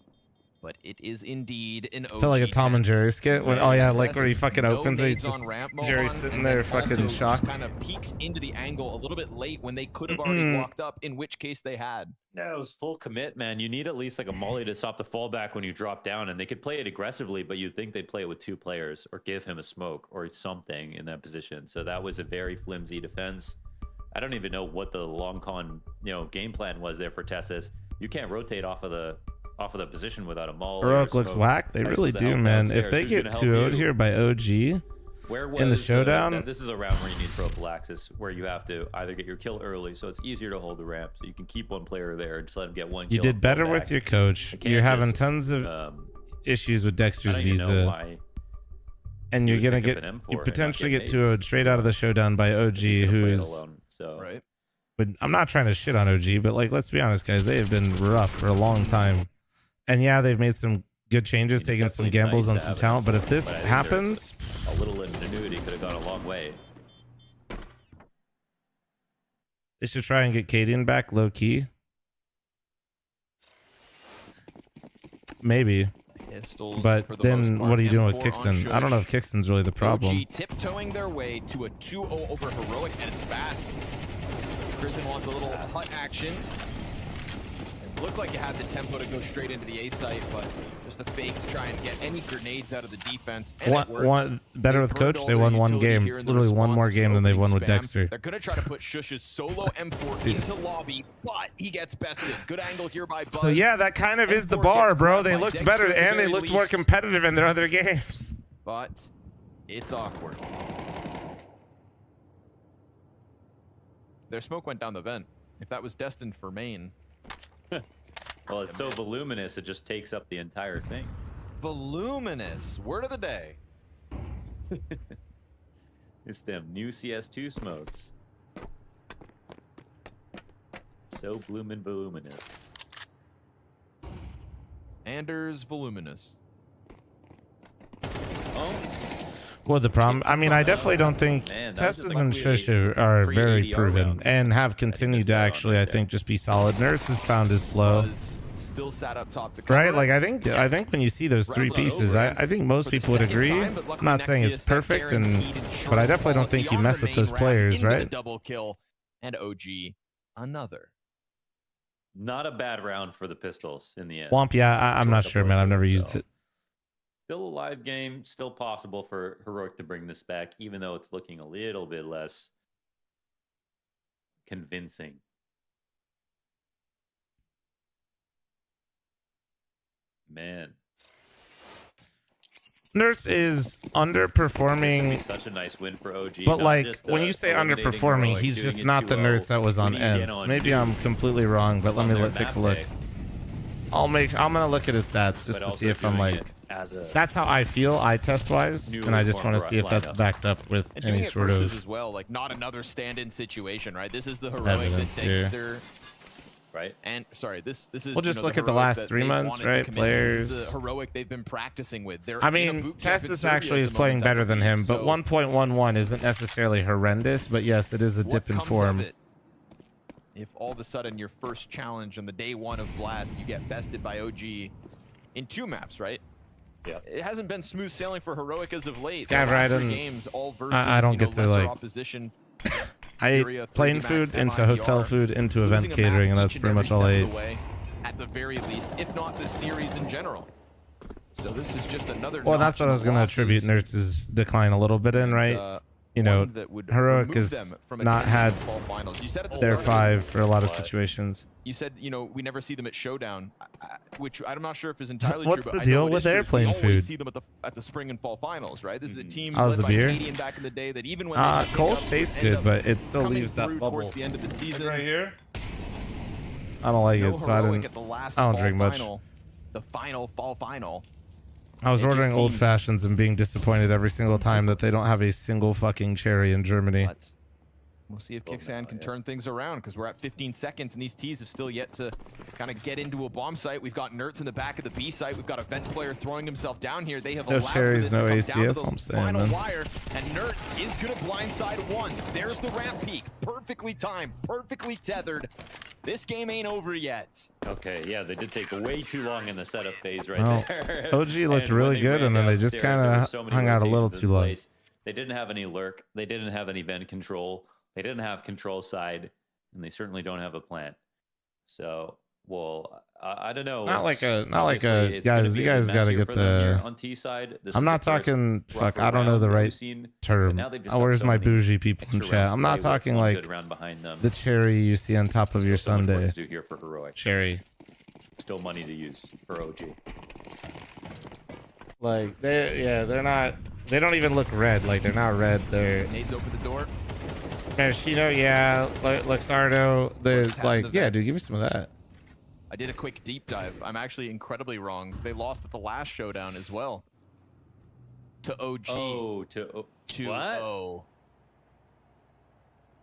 But it is indeed an OG. I feel like a Tom and Jerry skit. When, oh yeah, like where he fucking No opens it, nades just on ramp, Jerry's Mohan, sitting and there then fucking also shocked. just kind of peeks into the angle a little bit late when they could have already walked up, in which case they had. Yeah, it was full commit, man. You need at least like a molly to stop the fallback when you drop down, and they could play it aggressively, but you'd think they'd play it with two players or give him a smoke or something in that position. So that was a very flimsy defense. I don't even know what the long con, game plan was there for Tessas. You can't rotate off of the position without a maul. Heroic looks whack. They really do, man. If they get 2-0'd here by OG in the showdown, this is a round where you need prophylaxis, where you have to either get your kill early, so it's easier to hold the ramp, so you can keep one player there and just let him get one kill. you did better with your coach. You're having tons of issues with Dexter's I don't even know visa. why And you're gonna get you potentially get 2-0'd straight out of the showdown by OG, who's right. But I'm not trying to shit on OG, but like let's be honest, guys, they have been rough for a long time. And yeah, they've made some good changes, taking some gambles on some talent. But if this happens, a little ingenuity could have gone a long way. they should try and get Cadian back low key. Maybe. Pistols But for the then most part. what are you doing with M4 on Kixon? I don't know if Kixon's really the problem. OG tiptoeing their way to a 2-0 over Heroic, and it's fast. Prison wants a little hut action. It looked like you had the tempo to go straight into the A site, but just a fake to try and get any grenades out of the defense. And it works. One better with coach, they won one game. It's literally one more game than they've won with Dexter. They're gonna try to put Shush's solo M4 into lobby, but he gets bested. Good angle here by Buzz. So yeah, that kind of is the bar, bro. They looked better and they looked more competitive in their other games. But it's awkward. Their smoke went down the vent. If that was destined for main. Well, it's so voluminous, it just takes up the entire thing. Voluminous. Word of the day. It's them new CS2 smokes. So bloomin' voluminous. Anders voluminous. Oh. Well, the problem, I mean, I definitely don't think Testas and Shush are very proven and have continued to actually, I think, just be solid. Nerds has found his flow. Still sat up top to Right, like I think when you see those three pieces, I think most people would agree. I'm not saying it's perfect, but I definitely don't think you mess with those players, right? Double kill and OG another. Not a bad round for the Pistols in the end. Womp, yeah, I'm not sure, man. I've never used it. Still a live game, still possible for Heroic to bring this back, even though it's looking a little bit less convincing. Man. Nerds is underperforming. This is such a nice win for OG. But like when you say underperforming, he's just not the Nerds that was on ends. Maybe I'm completely wrong, but let me take a look. I'm gonna look at his stats just to see if I'm like. That's how I feel eye test wise, and I just want to see if that's backed up with any sort of as well, like not another stand-in situation, right? This is the Heroic evidence that here. Dexter, right? And sorry, this is. We'll just the look at the Heroic last that 3 they months, wanted to right? commit to. This is Players. the Heroic they've been practicing with. They're I in a mean, boot camp in Testis Serbia actually at is the playing moment, better I than him, believe, but so 1.11 isn't necessarily horrendous. But yes, it is a dip in comes form. of it if all of a sudden your first challenge on the day one of Blast, you get bested by OG in 2 maps, right? Yeah. It hasn't been smooth sailing for Heroic as of late. Skyver, The last I 3 don't- games, all versus I don't get to lesser like opposition. I ate plane food into hotel food into event catering, and that's pretty much all I ate. At the very least, if not the series in general. So this is just another. Well, that's what I was going to attribute Nertz's decline a little bit in, right? You know, Heroic has not had their 5 for a lot of situations. You said, you know, we never see them at Showdown, which I'm not sure if is entirely What's true. the deal with airplane food? We see them at the spring and fall finals, right? This is a team How's led the by beer? Canadian back in the day that even when Cole's tastes good, but it still leaves that bubble. Towards the end of the season, right here. I don't like it, so I don't drink much. The final fall final. I was ordering old fashions and being disappointed every single time that they don't have a single fucking cherry in Germany. We'll see if Kickstand can turn things around, because we're at 15 seconds and these T's have still yet to kind of get into a bomb site. We've got Nertz in the back of the B site. We've got a vent player throwing himself down here. They have No allowed cherries, no for this to come down ACS, to the I'm saying, final man. wire, and Nertz is going to blindside one. There's the ramp peak. Perfectly timed, perfectly tethered. This game ain't over yet. Okay, yeah, they did take way too long in the setup phase right Well, there. OG looked And really when good, and then they just downstairs, there kind were of so many hung out a little rotations too in long. place. They didn't have any lurk. They didn't have any vent control. They didn't have control side, and they certainly don't have a plant. So, well, I don't know. Not like a Obviously, it's gonna guys. be You a bit guys got to messier get for them here the. on T side. This I'm is not the first talking. Fuck, rougher I don't know the round that we've right seen, term. but now they've just Oh, got where's so my many bougie people in extra chat? rounds I'm to not play with, talking one like good round behind them. the cherry you see on top of your So much work sundae. to do here for Heroic. Cherry. Still money to use for OG. Like they're not. They don't even look red. Like they're not red. They're. Nades open the door. Maraschino, yeah. Luxardo, the like, yeah, dude, give me some of that. I did a quick deep dive. I'm actually incredibly wrong. They lost at the last Showdown as well. To OG. Oh, to what?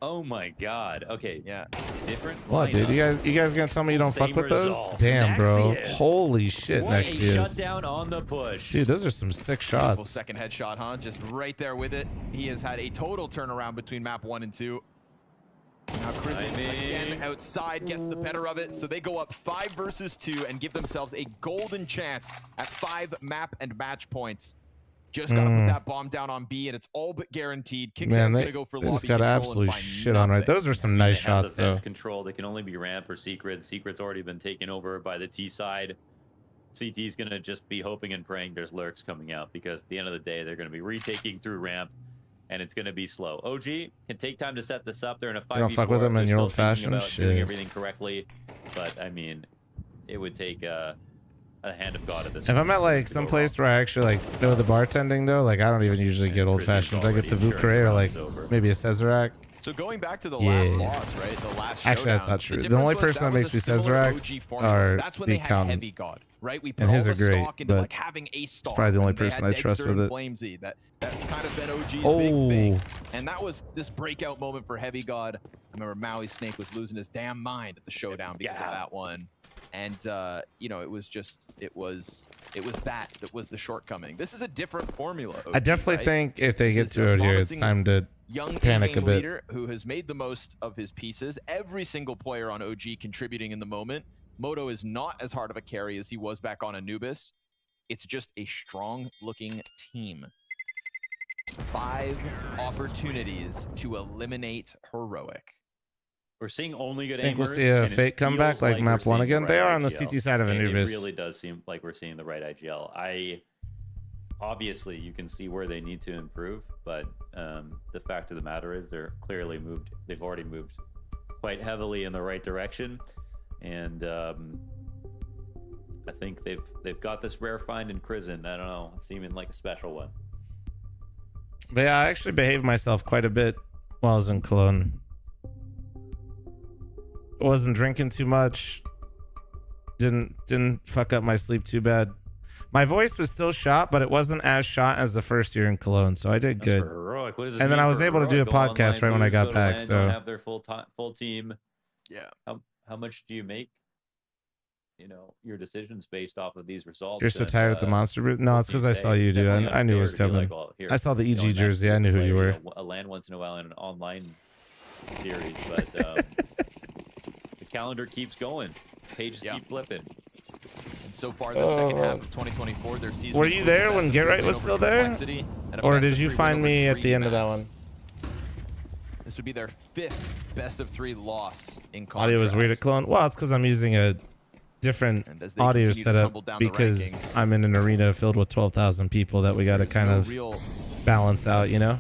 Oh my God. Okay. Yeah. Different. What, dude? You guys gonna tell me you don't fuck with those? Damn, bro. Holy shit, Nexius. Shutdown on the push. Dude, those are some sick shots. Second headshot, huh? Just right there with it. He has had a total turnaround between map 1 and 2. Now Crimson again outside gets the better of it, so they go up 5 versus 2 and give themselves a golden chance at 5 map and match points. Just gotta put that bomb down on B, and it's all but guaranteed. Kickstand's gonna go for they lobby just got control absolute and find shit on right. nothing. Those were some nice They have shots, the though. fence control. They can only be ramp or secret. Secret's already been taken over by the T side. CT's gonna just be hoping and praying there's lurks coming out, because at the end of the day, they're gonna be retaking through ramp, and it's gonna be slow. OG can take time to set this up. They're in a 5v4. You don't fuck with them in your They're old still thinking fashioned about shit. doing everything correctly, but I mean, it would take a hand of God at this If I'm at like some place where I actually like know the bartending though, like I don't even usually get old fashions. I get the Vucre or like maybe a Cesarac. So going back to the last loss, right? The last Actually, that's Showdown, not true. The difference only was person that was makes me a similar Cesaracs OG formula. are That's when the they had accountant. Heavy God, right? We put And his all are the great, stock into but like having a it's star. probably the only and they person had I trust Dexter with and it. Flamesy. That's kind of been OG's big Oh. thing. And that was this breakout moment for Heavy God. I remember Maui Snake was losing his damn mind at the Showdown because of that one. And you know, it was that was the shortcoming. This is a different formula. I definitely think if they get to it here, it's time to Young panic a in-game bit. leader who has made the most of his pieces. Every single player on OG contributing in the moment. Moto is not as hard of a carry as he was back on Anubis. It's just a strong-looking team. 5 opportunities to eliminate Heroic. We're seeing only good I think we'll aimers, see a and it fake comeback feels like we're map 1 seeing the again. right They are on the IGL, CT side of and Anubis. It really does seem like we're seeing the right IGL. Obviously, you can see where they need to improve, but the fact of the matter is they're clearly moved. They've already moved quite heavily in the right direction, and I think they've got this rare find in Crimson. I don't know, seeming like a special one. But yeah, I actually behaved myself quite a bit while I was in Cologne. Wasn't drinking too much. Didn't fuck up my sleep too bad. My voice was still shot, but it wasn't as shot as the first year in Cologne, so I did good. For Heroic. What does this And then mean I was for able to do a Heroic? Go podcast online, right when I lose, got go to back. LAN, So don't have their full team. Yeah. How much do you make? You know, your decisions based off of these results. you're so and, tired at the Monster Brew? No, it's because I saw you, dude. I knew it was coming. I saw the EG jersey. I knew who you were. A LAN once in a while in an online series, but the calendar keeps going. Pages keep flipping. And so far, the second half of 2024, their season. Were you there when Get Right was still there? Or did you find me at the end of that one? This would be their 5th best of 3 loss in contrast. Audio was weird at Cologne. Well, it's because I'm using a different audio setup because I'm in an arena filled with 12,000 people that we got to kind of balance out, you know?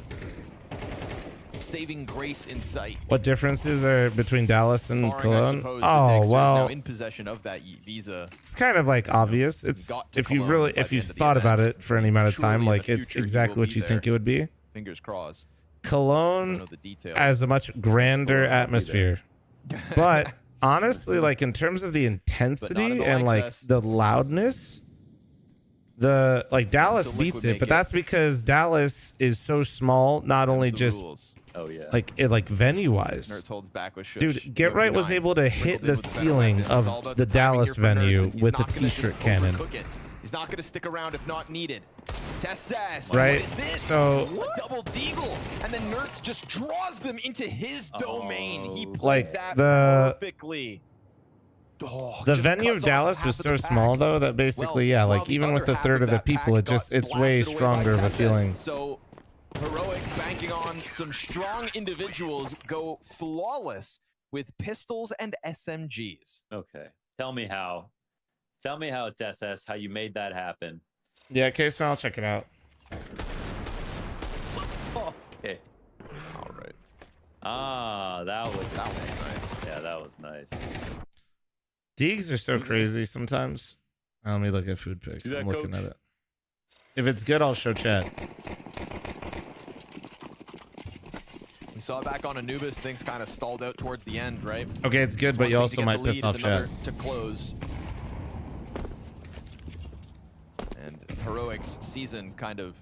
Saving grace in sight. What differences are between Dallas and Barring, Cologne? the Oh, Dexter's well, now in possession of that visa. it's kind of like obvious. It's if you really, if you thought about it for any amount of time, like it's exactly what you think it would be. Fingers crossed. Cologne has a much grander atmosphere, but honestly, like in terms of the intensity and like the loudness, the like Dallas beats it, but that's because Dallas is so small. Not only just like venue wise, dude, Get Right was able to hit the ceiling of the Dallas venue with a t-shirt cannon. He's not going to stick around if not needed. Tess, right? What is this? So a double deagle, and then Nertz just draws them into his domain. He played like that perfectly. The venue of Dallas was so small though that basically, yeah, like even with a third of the people, it's way stronger of a feeling. So Heroic banking on some strong individuals go flawless with pistols and SMGs. Okay, tell me how. Tell me how, TSS, how you made that happen. Yeah, case file, check it out. Okay. All right. Ah, that was nice. Yeah, that was nice. Deegs are so crazy sometimes. Let me look at food pics. I'm looking at it. If it's good, I'll show chat. We saw back on Anubis, things kind of stalled out towards the end, right? Okay, it's good, but you also might piss off chat. To close. And Heroic's season kind of,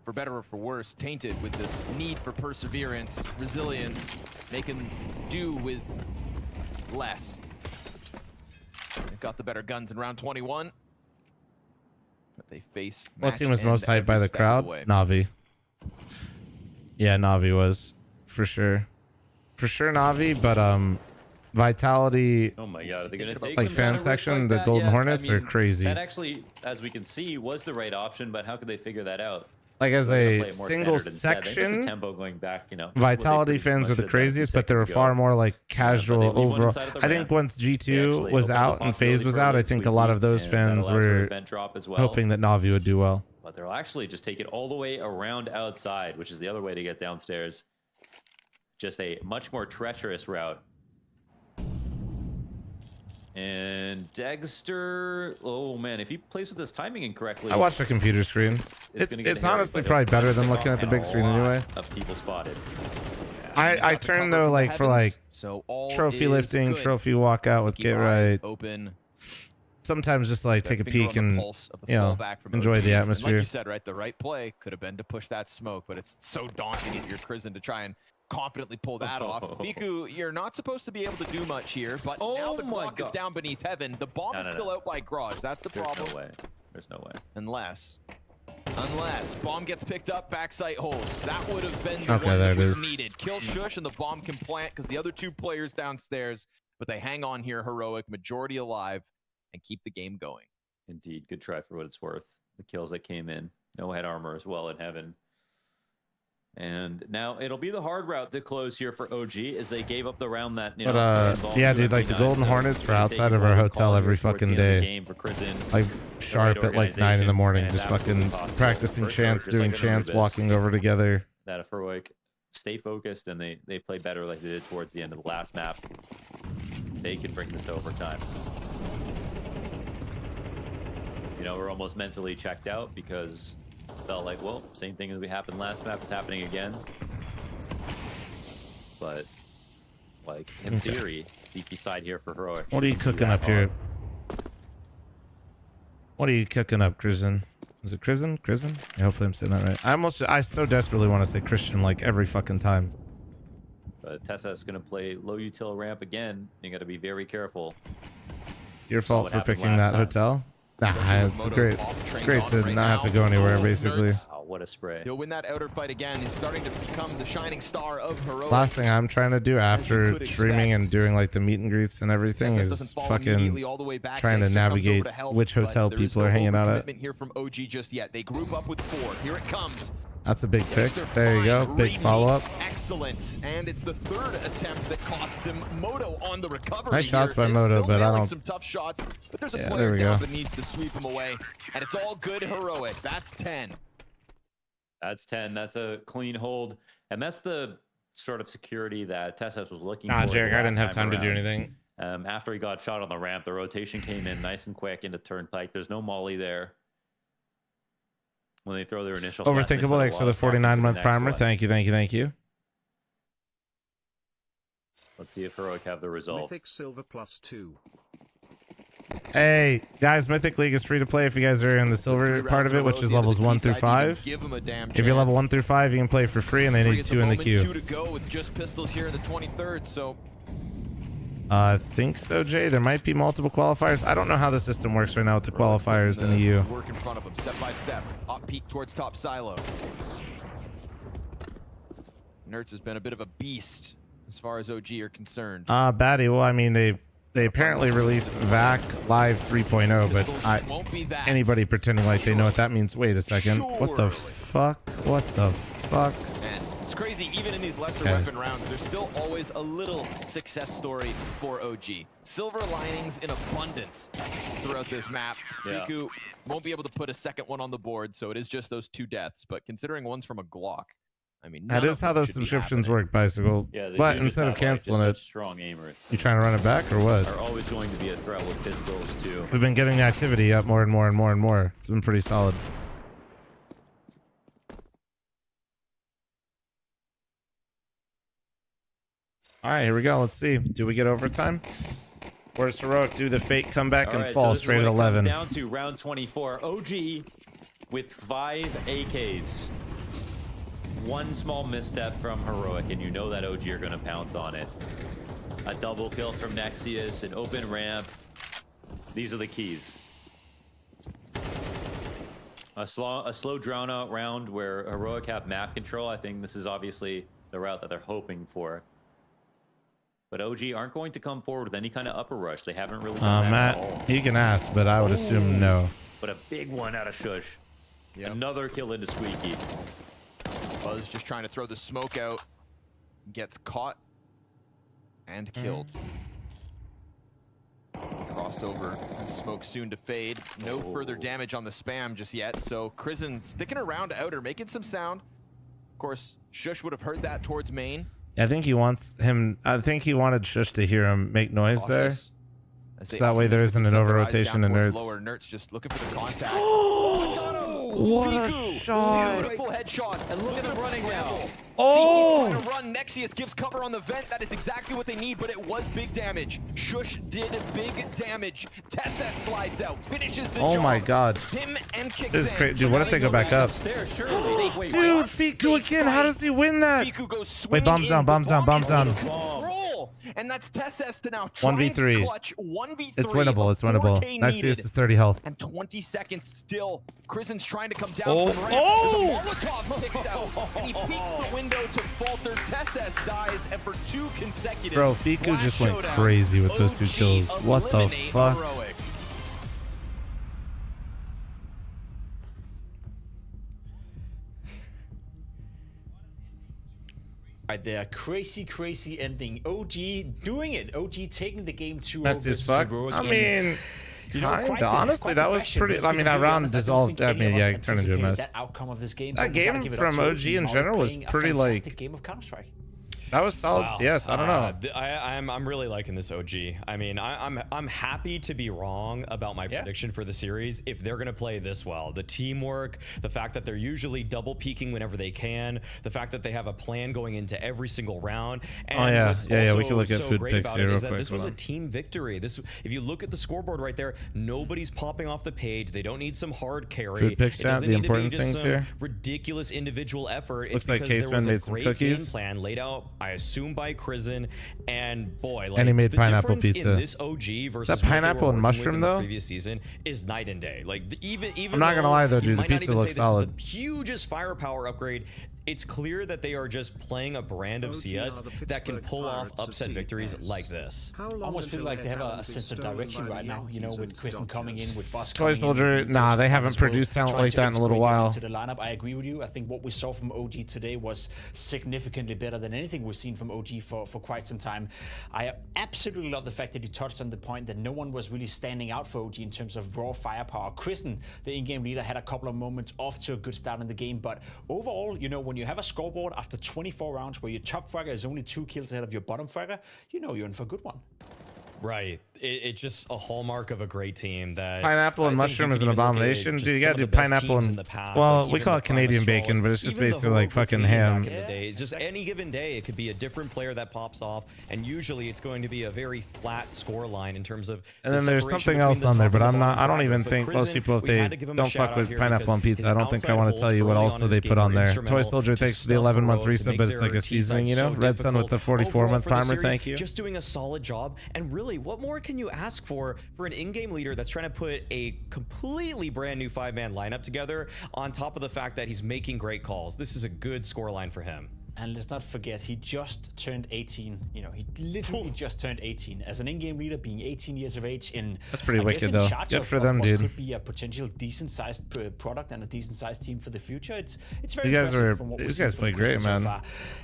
for better or for worse, tainted with this need for perseverance, resilience, making do with less. They've got the better guns in round 21. But they face what team was most hyped by the crowd? Na'Vi. Yeah, Na'Vi was. For sure. For sure Na'Vi, but Vitality, oh my god, are they gonna take like some fan kind of risk section, like the that? Golden Yeah, Hornets I mean, are crazy. That actually, as we can see, was the right option, but how could they figure that out? Like as So they're gonna a play it more single standard instead. I think there's section, a tempo going back, you know. Vitality fans were the craziest, but they were far more like casual overall. I think once G2 was out and FaZe was out, I think a lot of those fans were hoping that Na'Vi would do well. But they'll actually just take it all the way around outside, which is the other way to get downstairs. Just a much more treacherous route. And Dexter, oh man, if he plays with his timing incorrectly, I watched the computer screen. It's honestly probably better than looking at the big screen anyway. Of people spotted. I turn though like for like trophy lifting, trophy walkout with Get Right. Sometimes just like take a peek and you know enjoy the atmosphere. Like you said, right, the right play could have been to push that smoke, but it's so daunting if you're Crizin to try and confidently pull that off. Miku, you're not supposed to be able to do much here, but now the clock is down beneath heaven. The bomb is still out by Garage. That's the problem. No way. There's no way. Unless bomb gets picked up, backside holes. That would have been okay, what there it was is. needed. Kill Shush and the bomb can plant because the other two players downstairs, but they hang on here. Heroic, majority alive, and keep the game going. Indeed, good try for what it's worth. The kills that came in. No head armor as well in heaven. And now it'll be the hard route to close here for OG as they gave up the round that, you know, yeah, dude, like the Golden Hornets were outside of our hotel every fucking day. Like sharp at like 9 in the morning, just fucking practicing chants, doing chants, walking over together. That if Heroic stay focused and they play better like they did towards the end of the last map, they can bring this to overtime. You know, we're almost mentally checked out because felt like, well, same thing as we happened last map is happening again. But, like, in theory, CP side here for Heroic. What are you cooking up here? What are you cooking up, Crizin? Is it Crizin? Crizin? Yeah, hopefully I'm saying that right. I so desperately want to say Christian like every fucking time. But Tessa's going to play low util ramp again. You got to be very careful. Your fault for picking that hotel? Nah, it's great to not have to go anywhere, basically. Oh, what a spray. He'll win that outer fight again. He's starting to become the shining star of Heroic. Last thing I'm trying to do after streaming and doing like the meet and greets and everything is fucking trying to navigate which hotel people are hanging out at. Here from OG just yet. They group up with 4. Here it comes. That's a big pick. There you go. Big follow-up. Excellent. And it's the third attempt that costs him. Moto on the recovery. Nice shots here. by Moto, Still but I nailing don't... some tough shots, but there's a Yeah, player there we down go. that needs to sweep him away. And it's all good heroic. That's 10. That's 10. That's a clean hold. And that's the sort of security that TeSeS was looking Nah, for. Jarek, I didn't have time to do around. anything. After he got shot on the ramp, the rotation came in nice and quick into Turnpike. There's no molly there. When they throw their initial flash, they put Overthinkable, a thanks lot for the of stock into 49-month next primer. one. Thank you, thank you, thank you. Let's see if Heroic have the result. Mythic Silver +2. Hey, guys, Mythic League is free to play if you guys are in the silver part of it, which is levels 1 through 5. If you're level 1 through 5, you can play for free, and they need 2 in the queue. 2 to go with just pistols here in the 23rd, so... I think so, Jay. There might be multiple qualifiers. I don't know how the system works right now with the qualifiers in the EU. Work in front of him, step by step. Up peak towards top silo. Nerds has been a bit of a beast as far as OG are concerned. Batty, well, I mean, they apparently released VAC Live 3.0, but anybody pretending like they know what that means. Wait a second. What the fuck? What the fuck? And it's crazy, even in these lesser weapon rounds, there's still always a little success story for OG. Silver linings in abundance throughout this map. Yeah. Riku won't be able to put a second one on the board, so it is just those 2 deaths. But considering one's from a Glock, I mean, That is how those subscriptions work, Bicycle. Yeah, they But do just instead of have, like, canceling just it, such strong aimers. you trying to run it back or what? Are always going to be a threat with pistols too. We've been getting the activity up more and more and more and more. It's been pretty solid. All right, here we go. Let's see. Do we get overtime? Or does Heroic do the fake comeback All and right, fall so this is straight what at it 11? comes down to round 24. OG with 5 AKs. One small misstep from Heroic, and you know that OG are going to pounce on it. A double kill from Nexius, an open ramp. These are the keys. A slow drown out round where Heroic have map control. I think this is obviously the route that they're hoping for. But OG aren't going to come forward with any kind of upper rush. They haven't really done that at all. Matt, you can ask, but I would assume no. But a big one out of Shush. Another kill into Squeaky. Buzz just trying to throw the smoke out. Gets caught and killed. Crossover and smoke soon to fade. No further damage on the spam just yet. So Krizen sticking around outer, making some sound. Of course, Shush would have heard that towards main. I think he wants him. I think he wanted Shush to hear him make noise there. As So they that way there isn't an optimistically set their eyes over-rotation down to towards Nerds. lower. Nerds just looking for the contact. What a Fiku, shot. Beautiful headshot. And look at him running now. Oh! He's trying to run. Nexius gives cover on the vent. That is exactly what they need, but it was big damage. Shush did big damage. TeSeS slides out, finishes the job. Oh my god. Him and Kixan. This is crazy. Dude, what if they go back up? Dude, Fiku again. How does he win that? Fiku goes Wait, bombs down, bombs down, bombs down. Control. And that's TeSeS to now try 1v3. and clutch 1v3. It's winnable. It's winnable. 4K Nexius needed. is 30 health. And 20 seconds still. Krizen's trying to come down Oh. from the ramp. Oh! There's a Molotov picked out. And he peeks the window to falter. TeSeS dies, and for 2 consecutive Bro, Fiku flash just went showdowns, crazy with those 2 OG kills. What the eliminate fuck? Heroic. Right there, crazy ending. OG doing it. OG taking the game 2-0 Messy as versus fuck. Heroic. I And, mean, you know, quite kinda. the- Honestly, quite that the was fashion, pretty. but I mean, to that be round honest, I don't dissolved. think I any mean, of yeah, us it turned into a anticipated mess. that outcome of this game. That So we gotta game give it up from to OG in Mario general was playing a pretty, fantastic like- game of Counter-Strike. That was solid. Wow. Yes, I don't know. I'm really liking this OG. I mean, I'm happy to be wrong about my prediction for the series if they're gonna play this well. The teamwork, the fact that they're usually double peaking whenever they can, the fact that they have a plan going into every single round. And Oh, yeah. what's Yeah, we also can look at so food great picks about here it real is that quick. this was Hold a on. team victory. If you look at the scoreboard right there, nobody's popping off the page. They don't need some hard carry. Food picks, It chat, doesn't the need to be important just things some here. ridiculous individual effort. Looks It's like because there Caseman was a made some great cookies. game plan laid out, I assume, by Krizen, and boy, like, And he made the pineapple difference pizza. in this OG versus Is that pineapple and mushroom, in the though? previous season is night and day. Like even I'm not gonna lie, though, you dude, the might not pizza even say looks this is solid. the huge hugest firepower upgrade. It's clear that they are just playing a brand of CS that can pull off upset victories like this. I almost feel like they have a sense of direction right now, you know, with Kristen coming in, with Boss Toy Soldier, nah, they haven't produced talent like that in a little while. To the lineup, I agree with you. I think what we saw from OG today was significantly better than anything we've seen from OG for quite some time. I absolutely love the fact that you touched on the point that no one was really standing out for OG in terms of raw firepower. Kristen, the in-game leader, had a couple of moments off to a good start in the game, but overall, you know, when you have a scoreboard after 24 rounds where your top fragger is only 2 kills ahead of your bottom fragger, you know you're in for a good one. Right. It's just a hallmark of a great team. That pineapple and mushroom is an abomination. Dude, you gotta do pineapple and well, we call it Canadian bacon, but it's just basically like fucking ham. Back in the day, it's just any given day, it could be a different player that pops off, and usually it's going to be a very flat score line in terms of. And then there's something else on there, but I'm not. I don't even think most people, if they don't fuck with pineapple on pizza, I don't think I want to tell you what also they put on there. Toy Soldier takes the 11-month resub, but it's like a seasoning, you know. Red Sun with the 44-month primer. Thank you. Just doing a solid job, and really, what more can you ask for an in-game leader that's trying to put a completely brand new 5-man lineup together on top of the fact that he's making great calls? This is a good scoreline for him. And let's not forget, he just turned 18. You know, he literally just turned 18. As an in-game leader, being 18 years of age in... That's pretty wicked, though. Good for them, dude. Could be a potential decent-sized product and a decent-sized team for the future. It's very these guys play great, man. So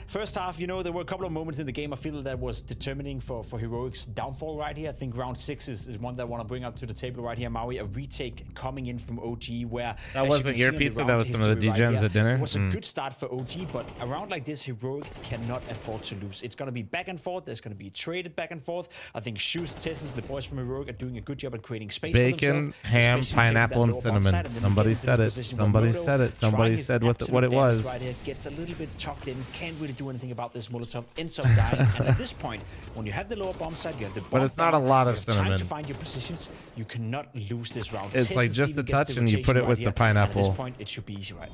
first half, you know, there were a couple of moments in the game I feel that was determining for Heroic's downfall right here. I think round 6 is one that I want to bring up to the table right here, Maui. A retake coming in from OG where... That wasn't your pizza, that was some of the degens at dinner. It was a good start for OG, but around like this, Heroic cannot afford to lose. It's going to be back and forth. There's going to be traded back and forth. I think Shoes, Tessus, the boys from Heroic are doing a good job at creating space bacon, for themselves. ham, pineapple, and cinnamon. Somebody said it. Somebody said it. Somebody said what it was. Right here, gets a little bit tucked in. Can't really do anything about this Molotov. Ends up dying. And at this point, when you have the lower bomb side, you have the bomb. But it's not a lot of cinnamon. Time to find your positions. You cannot lose this round. It's like just a touch, and you put it with the pineapple. At this point, it should be easy, right?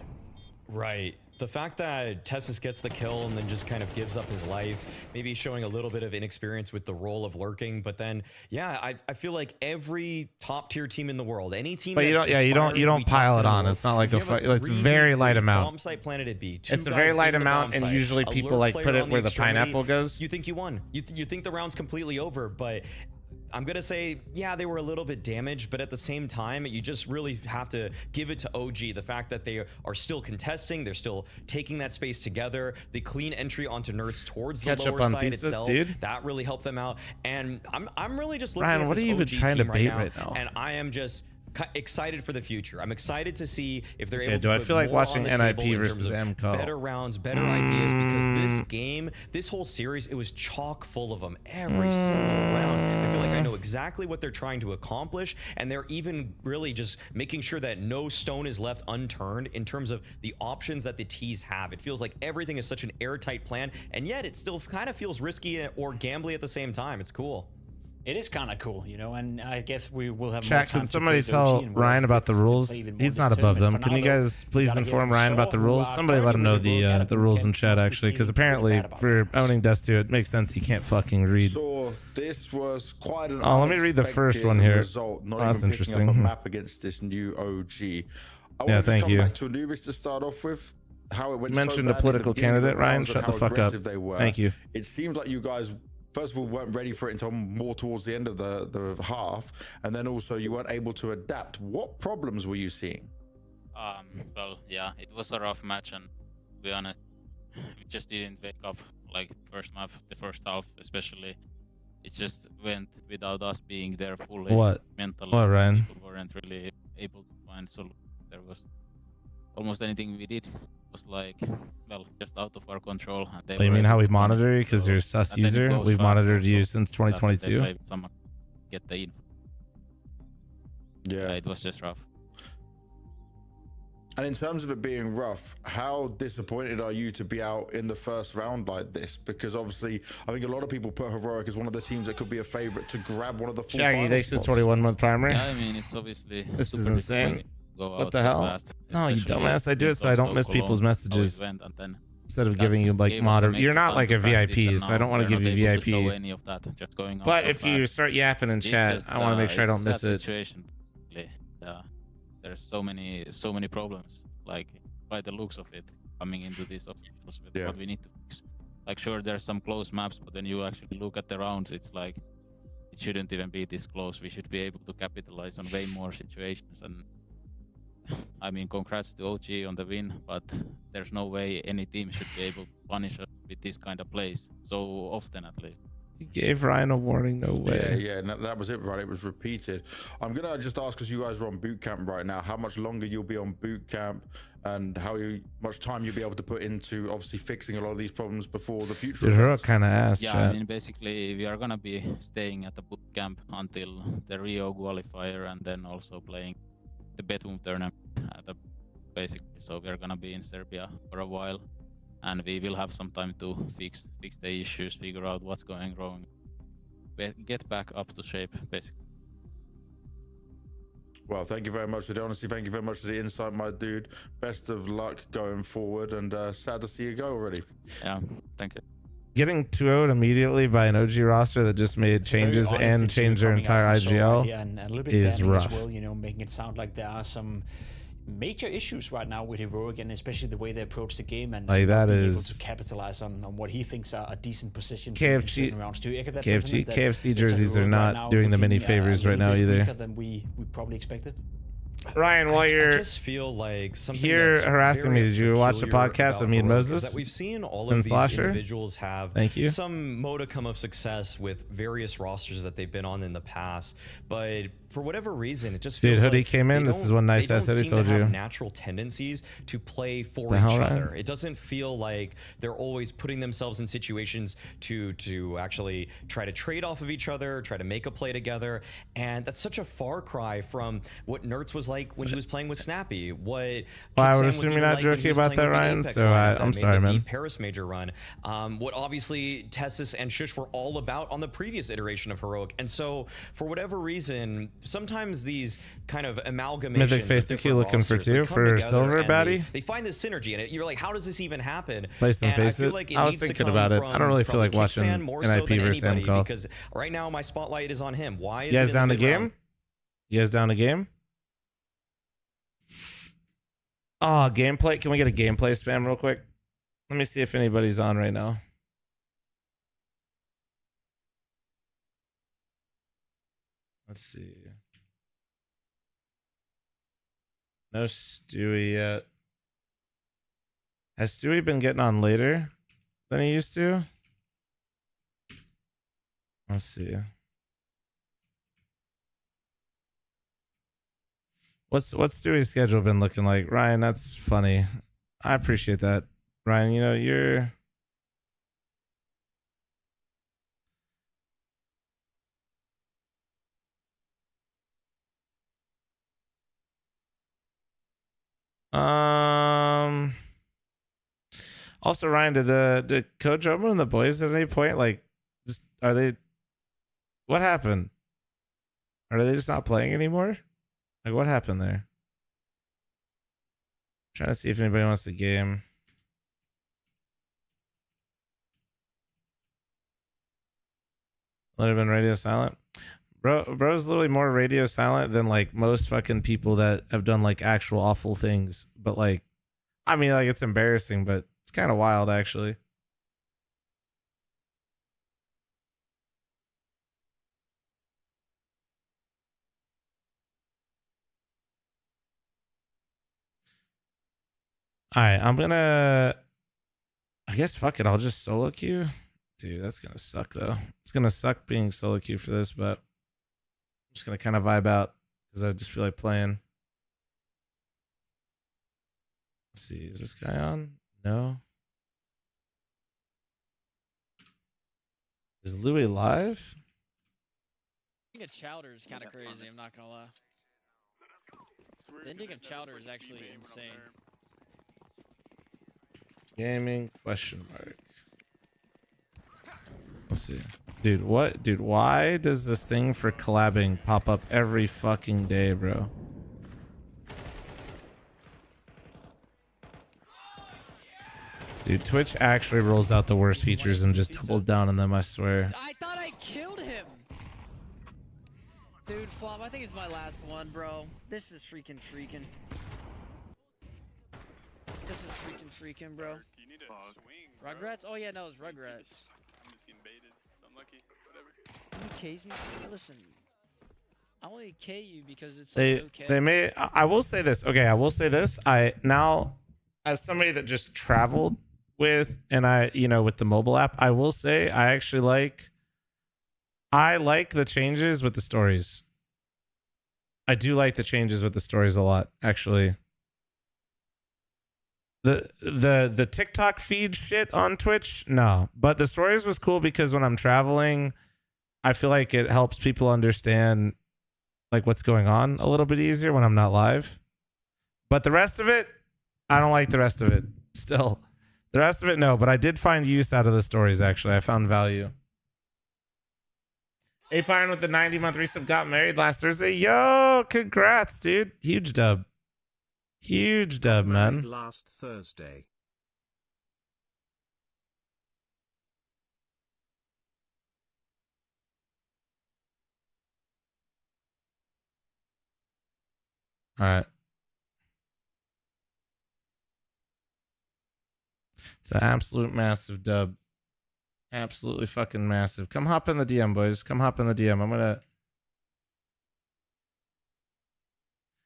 Right. The fact that Tessus gets the kill and then just kind of gives up his life, maybe showing a little bit of inexperience with the role of lurking, but then yeah, I feel like every top tier team in the world, any team, but you don't pile it on. It's not like a fight. It's a very light amount. Bomb site planted it be. It's a very light amount, and usually people like put it where the pineapple goes. You think you won. You think the round's completely over, but I'm going to say, yeah, they were a little bit damaged, but at the same time, you just really have to give it to OG. The fact that they are still contesting, they're still taking that space together, the clean entry onto Nerds towards the lower side itself, that really helped them out. And I'm really just looking at this OG team right now, and I am just excited for the future. I'm excited to see if they're able to do I feel like watching NIP versus MCO? Better rounds, better ideas, because this game, this whole series, it was chock full of them every single round. I feel like I know exactly what they're trying to accomplish, and they're even really just making sure that no stone is left unturned in terms of the options that the T's have. It feels like everything is such an airtight plan, and yet it still kind of feels risky or gambly at the same time. It's cool. It is kind of cool, you know, and I guess we will have more time. Can somebody tell Ryan about the rules? He's not above them. Can you guys please inform Ryan about the rules? Somebody let him know the rules in chat, actually, because apparently for owning Dust 2, it makes sense he can't fucking read. So this was quite an let me read the first one here. Result, that's interesting. Up a map against this new OG. I want to come back to Anubis to start off with. How it went. You mentioned a political candidate, Ryan. Shut the fuck up. Thank you. It seemed like you guys, first of all, weren't ready for it until more towards the end of the half, and then also you weren't able to adapt. What problems were you seeing? Well, yeah, it was a rough match, and to be honest, we just didn't wake up like first map, the first half especially. It just went without us being there fully. Mentally. What, Ryan? People weren't really able to find solutions. There was almost anything we did was like, well, just out of our control. And you mean how we monitor you because you're a sus user? We've monitored you since 2022. Someone get the info. Yeah, it was just rough. And in terms of it being rough, how disappointed are you to be out in the first round like this? Because obviously, I think a lot of people put Heroic as one of the teams that could be a favorite to grab one of the full Shaggy, they said 21-month primary. Yeah, I mean, it's obviously this is insane. What the hell? Fast, no, you dumbass. I do it so I don't miss people's messages. Instead of giving you like moderate, you're not like a VIP, so I don't want to give you VIP. Any of that, just going but if you start yapping in chat, I want to make sure I don't miss it. Situation. Yeah, there's so many problems. Like by the looks of it, coming into these officials with what we need to fix. Like, sure, there's some close maps, but when you actually look at the rounds, it's like it shouldn't even be this close. We should be able to capitalize on way more situations. And I mean, congrats to OG on the win, but there's no way any team should be able to punish us with this kind of plays so often, at least. He gave Ryan a warning, no way. Yeah, and that was it, right? It was repeated. I'm gonna just ask, because you guys are on boot camp right now, how much longer you'll be on boot camp and how much time you'll be able to put into obviously fixing a lot of these problems before the future. Dude, her kind of ass. Yeah, chat. I mean, basically, we are gonna be staying at the boot camp until the Rio qualifier, and then also playing the Betum tournament basically. So we are gonna be in Serbia for a while, and we will have some time to fix the issues, figure out what's going wrong, get back up to shape, basically. Well, thank you very much for the honesty. Thank you very much for the insight, my dude. Best of luck going forward, and sad to see you go already. Yeah, thank you. Getting 2-0'd immediately by an OG roster that just made changes and changed their entire IGL and a little bit is rough. as well, you know, making it sound like there are some major issues right now with Heroic, and especially the way they approach the game, and like that being is able to capitalize on what he thinks are a decent position. KFC jerseys are not doing them any favors right now either. Than we probably expected. Ryan, while you're just feel like something here that's harassing me, very did you watch the peculiar podcast about with me and Heroic is Moses that we've seen all and of these Slasher? individuals have Thank you. some modicum of success with various rosters that they've been on in the past, but for whatever reason, it just feels Dude, Hoodie like came in. This is one nice ass Hoodie told you. Natural tendencies to play for The each hell, other. Ryan? It doesn't feel like they're always putting themselves in situations to actually try to trade off of each other, try to make a play together, and that's such a far cry from what Nertz was like when he was playing with Snappy. What Well, I would Kickstand was assume you're even not like when he joking was about playing that, with the Ryan, Apex so lineup I'm that made sorry, the man. deep Paris major run. What obviously Tessus and Shush were all about on the previous iteration of Heroic, and so for whatever reason, sometimes these kind of amalgamations Mythic Face of Q looking for rosters, they two come for together silver and baddie? They find this synergy, and you're like, how does this even happen? Play some And Face I feel It. like it I was needs to thinking come about it. I don't really feel like from watching Kickstand more NIP so than versus anybody, MCall. because right now my spotlight is on him. Why is You guys it in down the a mid-round? game? You guys down a game? Oh, gameplay. Can we get a gameplay spam real quick? Let me see if anybody's on right now. Let's see. No Stewie yet. Has Stewie been getting on later than he used to? Let's see. What's Stewie's schedule been looking like? Ryan, that's funny. I appreciate that. Ryan, you know, you're also, Ryan, did Coach Roman and the boys at any point just are they what happened? Are they just not playing anymore? Like, what happened there? Trying to see if anybody wants to game. Let have been radio silent. Bro's literally more radio silent than like most fucking people that have done like actual awful things. But like, I mean, like, it's embarrassing, but it's kind of wild actually. All right, I guess fuck it, I'll just solo queue. Dude, that's gonna suck though. It's gonna suck being solo queue for this, but I'm just gonna kind of vibe out because I just feel like playing. Let's see, is this guy on? No. Is Louis live? The ending of Chowder is kind of crazy, I'm not gonna lie. The ending of Chowder is actually insane. Gaming question mark. Let's see. Dude, what? Dude, why does this thing for collabing pop up every fucking day, bro? Dude, Twitch actually rolls out the worst features and just doubles down on them, I swear. I thought I killed him! Dude, Flop, I think it's my last one, bro. This is freaking. This is freaking, bro. You need to swing, bro. Rugrats? Oh yeah, no, it's Rugrats. I'm just getting baited. It's unlucky. Whatever. You K's me? Listen, I only K you because it's They okay. they may. I will say this. Okay, I will say this. I now, as somebody that just traveled with, and I, you know, with the mobile app, I will say I actually like. I like the changes with the stories. I do like the changes with the stories a lot, actually. The TikTok feed shit on Twitch, no. But the stories was cool because when I'm traveling, I feel like it helps people understand like what's going on a little bit easier when I'm not live. But the rest of it, I don't like the rest of it. Still. The rest of it, no. But I did find use out of the stories, actually. I found value. Apine with the 90-month resub got married last Thursday. Yo, congrats, dude. Huge dub. Huge dub, man. Last Thursday. All right. It's an absolute massive dub. Absolutely fucking massive. Come hop in the DM, boys. Come hop in the DM. I'm gonna...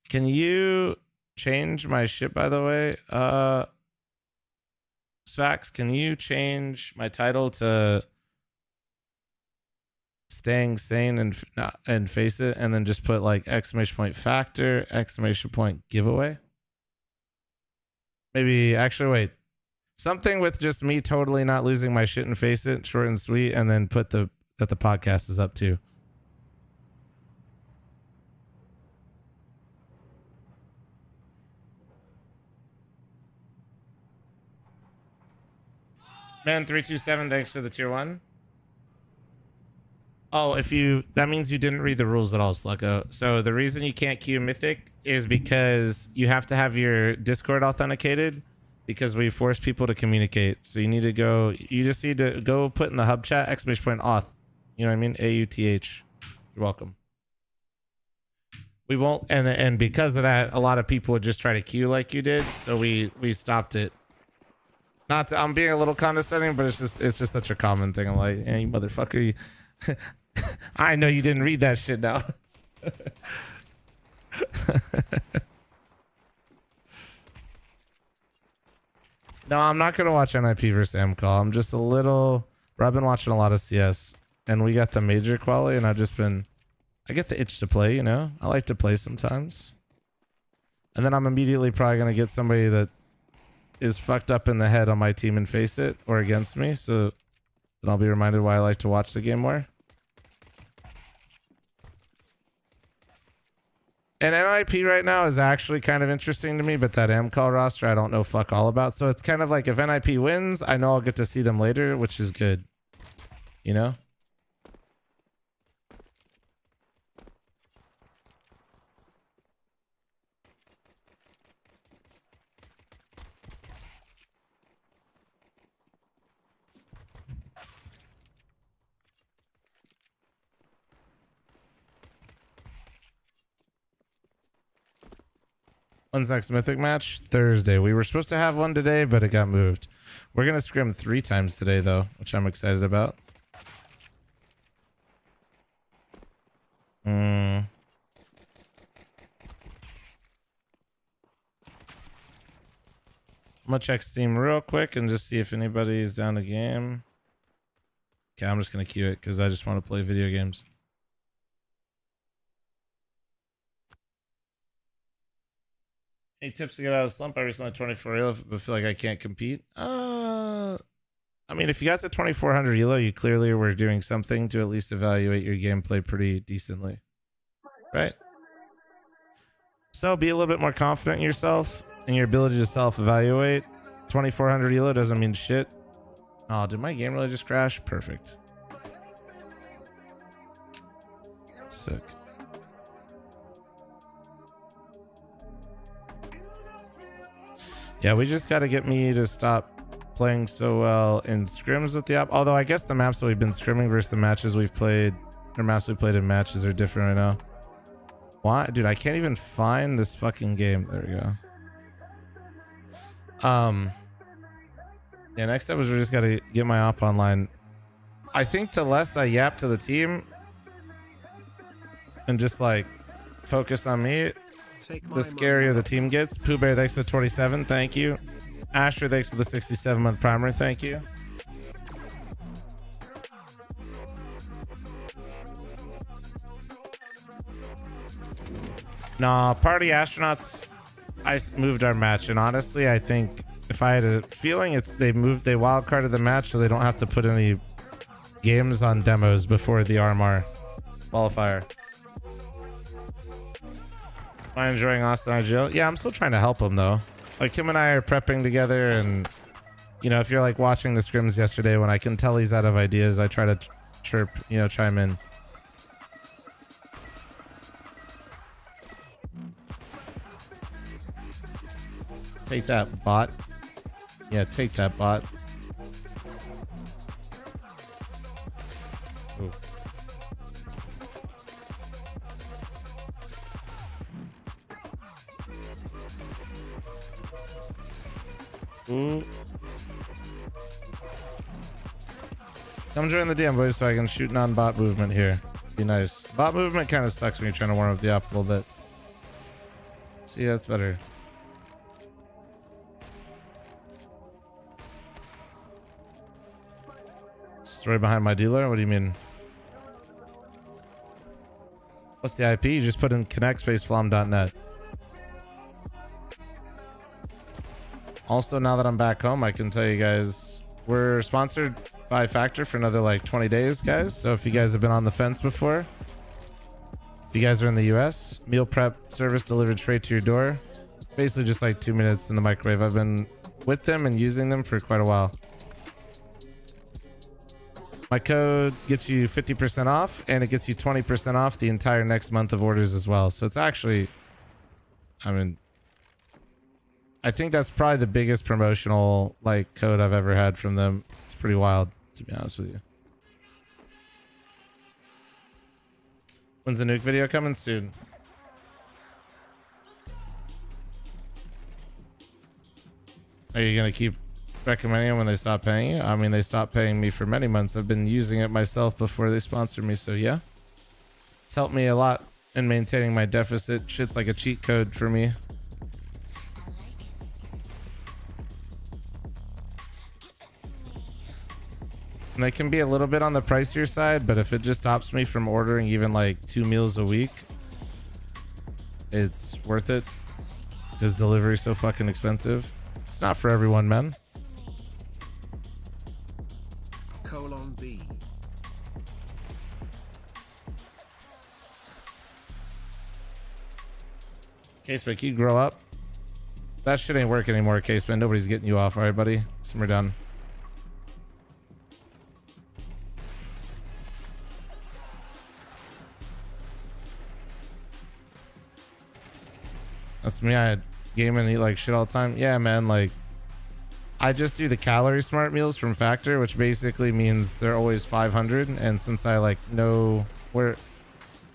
Can you change my shit, by the way? Svax, can you change my title to staying sane and face it, and then just put like exclamation point factor, exclamation point giveaway? Maybe, actually, wait. Something with just me totally not losing my shit and face it, short and sweet, and then put that the podcast is up too. Man 327, thanks for the tier 1. Oh, that means you didn't read the rules at all, Slucko. So the reason you can't queue Mythic is because you have to have your Discord authenticated, because we force people to communicate. So you just need to go put in the hub chat exclamation point auth. You know what I mean? AUTH. You're welcome. We won't, and because of that, a lot of people would just try to queue like you did. So we stopped it. Not to, I'm being a little condescending, but it's just such a common thing. I'm like, hey, motherfucker, I know you didn't read that shit now. No, I'm not gonna watch NIP versus MCall. I'm just a little. I've been watching a lot of CS, and we got the major quality, and I get the itch to play. You know, I like to play sometimes, and then I'm immediately probably gonna get somebody that is fucked up in the head on my team and face it, or against me, so then I'll be reminded why I like to watch the game more. And NIP right now is actually kind of interesting to me, but that MCall roster I don't know fuck all about. So it's kind of like if NIP wins, I know I'll get to see them later, which is good. You know? When's next Mythic match? Thursday. We were supposed to have one today, but it got moved. We're going to scrim 3 times today, though, which I'm excited about. I'm going to check Steam real quick and just see if anybody's down the game. Okay, I'm just going to queue it because I just want to play video games. Any tips to get out of slump? I recently 24 elo, but feel like I can't compete. I mean, if you got to 2400 elo, you clearly were doing something to at least evaluate your gameplay pretty decently, right? So be a little bit more confident in yourself and your ability to self-evaluate. 2400 elo doesn't mean shit. Oh, did my game really just crash? Perfect. Sick. Yeah, we just got to get me to stop playing so well in scrims with the app. Although I guess the maps that we've been scrimming versus the matches we've played, or maps we played in matches are different right now. Why? Dude, I can't even find this fucking game. There we go. Yeah, next step is we just gotta get my op online. I think the less I yap to the team and just like focus on me, the scarier the team gets. Pooh Bear, thanks for 27. Thank you. Asher, thanks for the 67-month primer. Thank you. Nah, Party Astronauts, I moved our match, and honestly, I think if I had a feeling, they wildcarded the match so they don't have to put any games on demos before the RMR qualifier. Am I enjoying Austin IGL? Yeah, I'm still trying to help him though. Like him and I are prepping together, and you know, if you're like watching the scrims yesterday when I can tell he's out of ideas, I try to chirp, you know, chime in. Take that, bot. Yeah, take that, bot. Ooh. Ooh. Come join the DM, boys, so I can shoot non-bot movement here. Be nice. Bot movement kind of sucks when you're trying to warm up the op a little bit. See, that's better. Story behind my dealer? What do you mean? What's the IP? You just put in connect-flom.net. Also, now that I'm back home, I can tell you guys we're sponsored by Factor for another like 20 days, guys. So if you guys have been on the fence before, if you guys are in the US, meal prep service delivered straight to your door. Basically just like 2 minutes in the microwave. I've been with them and using them for quite a while. My code gets you 50% off, and it gets you 20% off the entire next month of orders as well. So it's actually, I mean, I think that's probably the biggest promotional like code I've ever had from them. It's pretty wild, to be honest with you. When's the nuke video coming? Soon. Are you gonna keep recommending it when they stop paying you? I mean, they stopped paying me for many months. I've been using it myself before they sponsored me, so yeah. It's helped me a lot in maintaining my deficit. Shit's like a cheat code for me. And they can be a little bit on the pricier side, but if it just stops me from ordering even like 2 meals a week, it's worth it. Because delivery's so fucking expensive. It's not for everyone, man. B. Caseman, can you grow up? That shit ain't work anymore, Caseman. Nobody's getting you off. All right, buddy. Simmer down. That's me. I game and eat like shit all the time. Yeah, man. Like, I just do the calorie smart meals from Factor, which basically means they're always 500. And since I like know where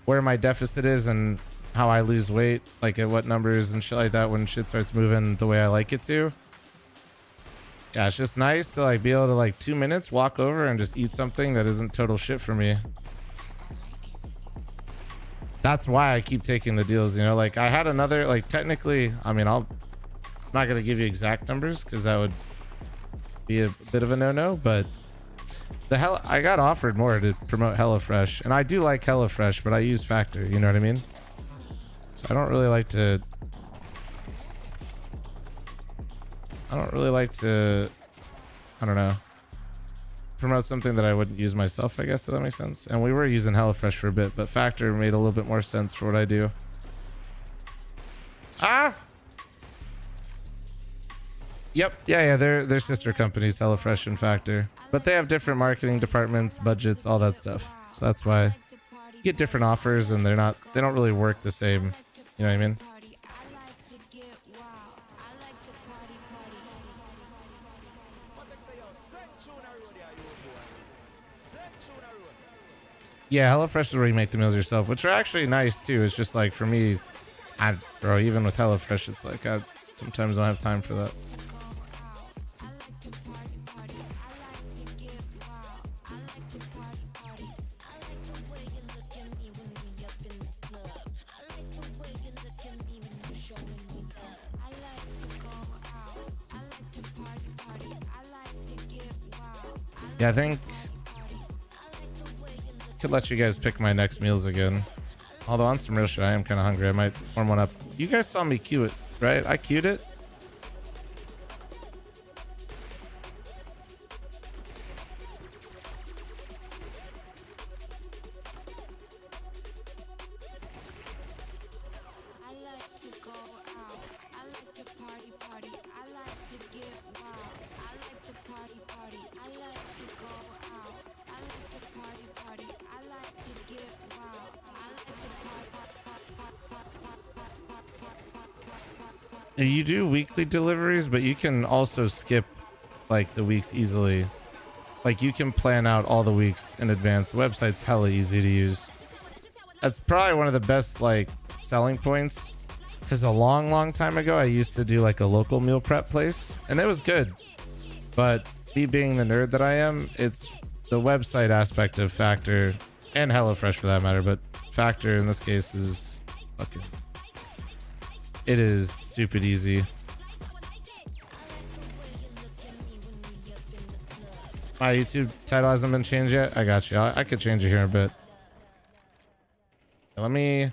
my deficit is and how I lose weight, like at what numbers and shit like that, when shit starts moving the way I like it to, yeah, it's just nice to like be able to like 2 minutes walk over and just eat something that isn't total shit for me. That's why I keep taking the deals, you know. Like I had another, like technically, I mean, I'm not gonna give you exact numbers because that would be a bit of a no-no, but I got offered more to promote HelloFresh, and I do like HelloFresh, but I use Factor, you know what I mean? So I don't really like to I don't know, promote something that I wouldn't use myself, I guess, if that makes sense. And we were using HelloFresh for a bit, but Factor made a little bit more sense for what I do. Yep. Yeah. They're sister companies, HelloFresh and Factor, but they have different marketing departments, budgets, all that stuff. So that's why you get different offers, and they don't really work the same. You know what I mean? Yeah, HelloFresh is where you make the meals yourself, which are actually nice too. It's just like for me, bro, even with HelloFresh, it's like I sometimes don't have time for that. Yeah, I think could let you guys pick my next meals again. Although on some real shit, I am kind of hungry. I might warm one up. You guys saw me cue it, right? I queued it. You do weekly deliveries, but you can also skip like the weeks easily. Like you can plan out all the weeks in advance. The website's hella easy to use. That's probably one of the best like selling points. Because a long time ago, I used to do like a local meal prep place, and it was good. But me being the nerd that I am, it's the website aspect of Factor and HelloFresh for that matter. But Factor in this case is fucking. It is stupid easy. My YouTube title hasn't been changed yet. I got you. I could change it here in a bit. Let me.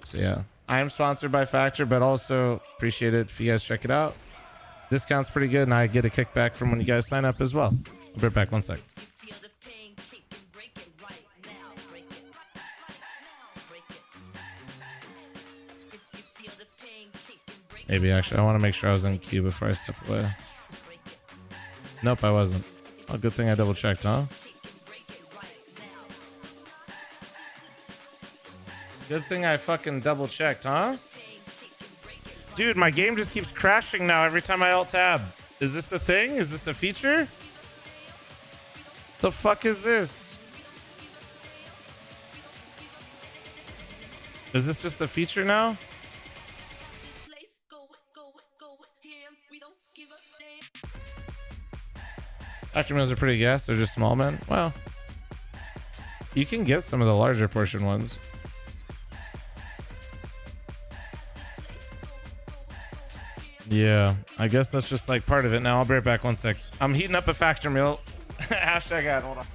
So yeah, I am sponsored by Factor, but also appreciate it if you guys check it out. Discount's pretty good, and I get a kickback from when you guys sign up as well. I'll be right back. 1 sec. Maybe actually, I want to make sure I was in queue before I step away. Nope, I wasn't. Oh, good thing I double checked, huh? Good thing I fucking double checked, huh? Dude, my game just keeps crashing now every time I alt tab. Is this a thing? Is this a feature? The fuck is this? Is this just a feature now? Factor meals are pretty gas. They're just small, man. Well, you can get some of the larger portion ones. Yeah, I guess that's just like part of it now. I'll be right back. 1 sec. I'm heating up a Factor meal. Hashtag ad. Hold on.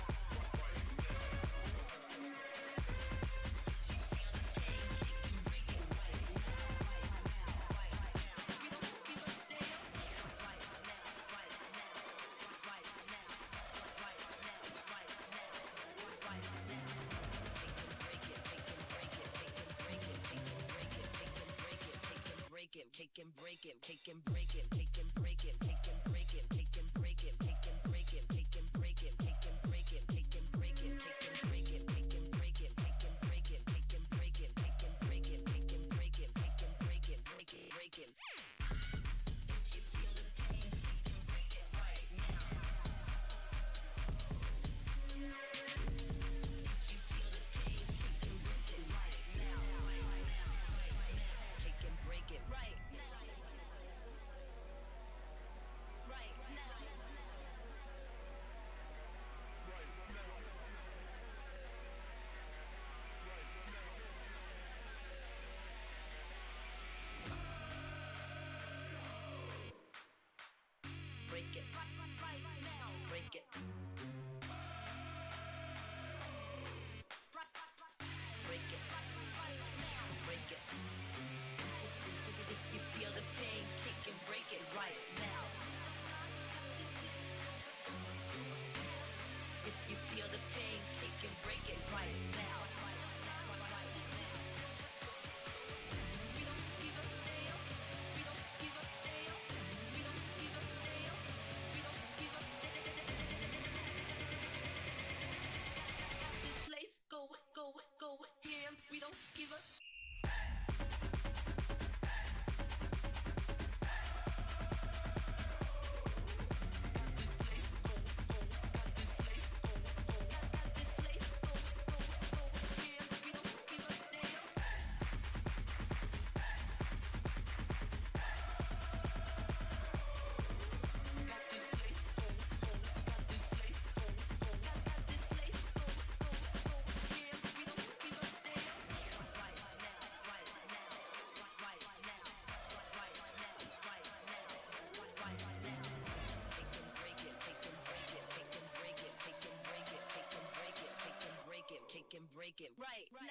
make it right now.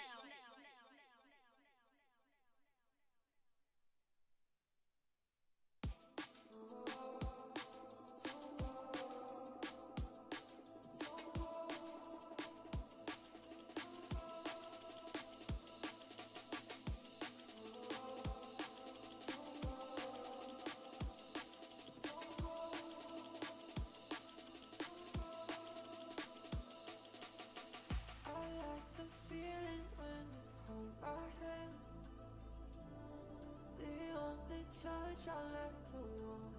Touch I'll ever want.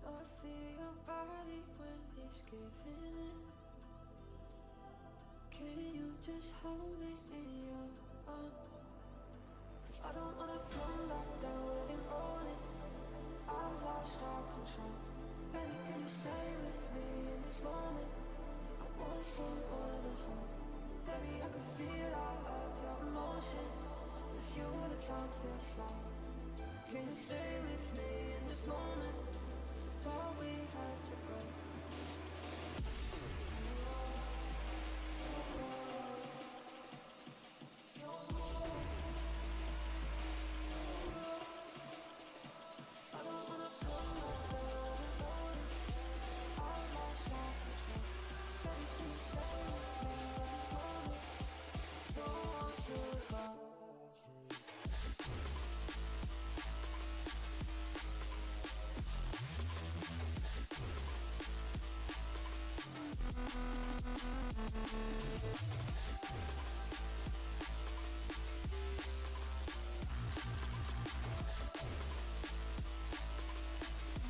I feel your body when it's giving in. Can you just hold me in your arms? Cause I don't wanna come back down, let it roll it. I've lost all control. Baby, can you stay with me in this moment? I want someone to hold. Baby, I can feel all of your emotions. With you the time feels slow. Can you stay with me in this moment before we have to go? I don't wanna come back down and roll it. I've lost all control. Baby, can you stay with me in this moment? I don't want you to go.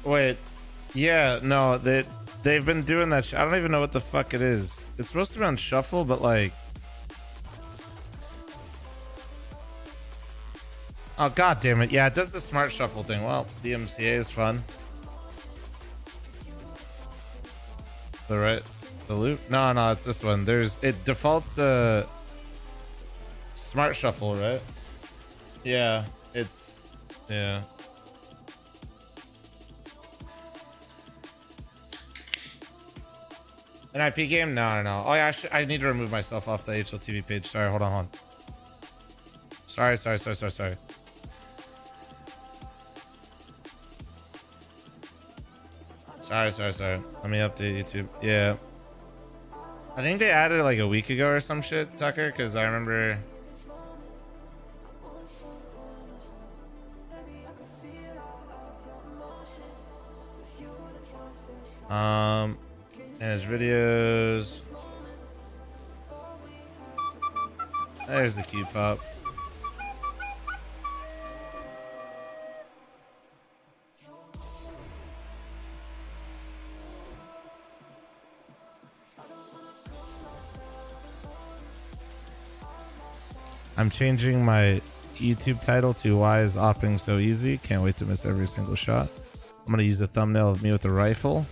Wait, yeah, no, they've been doing that. I don't even know what the fuck it is. It's supposed to be on shuffle, but like, oh god damn it! Yeah, it does the smart shuffle thing. Well, the MCA is fun. The loop? No, it's this one. It defaults to smart shuffle, right? Yeah, yeah. An IP game? No. Oh yeah, I need to remove myself off the HLTV page. Sorry, hold on. Sorry. Sorry. Let me update YouTube. Yeah. I think they added it like a week ago or some shit, Tucker, because I remember... Manage videos. There's the cue pop. I'm changing my YouTube title to Why Is Awping So Easy? Can't wait to miss every single shot. I'm gonna use a thumbnail of me with a rifle.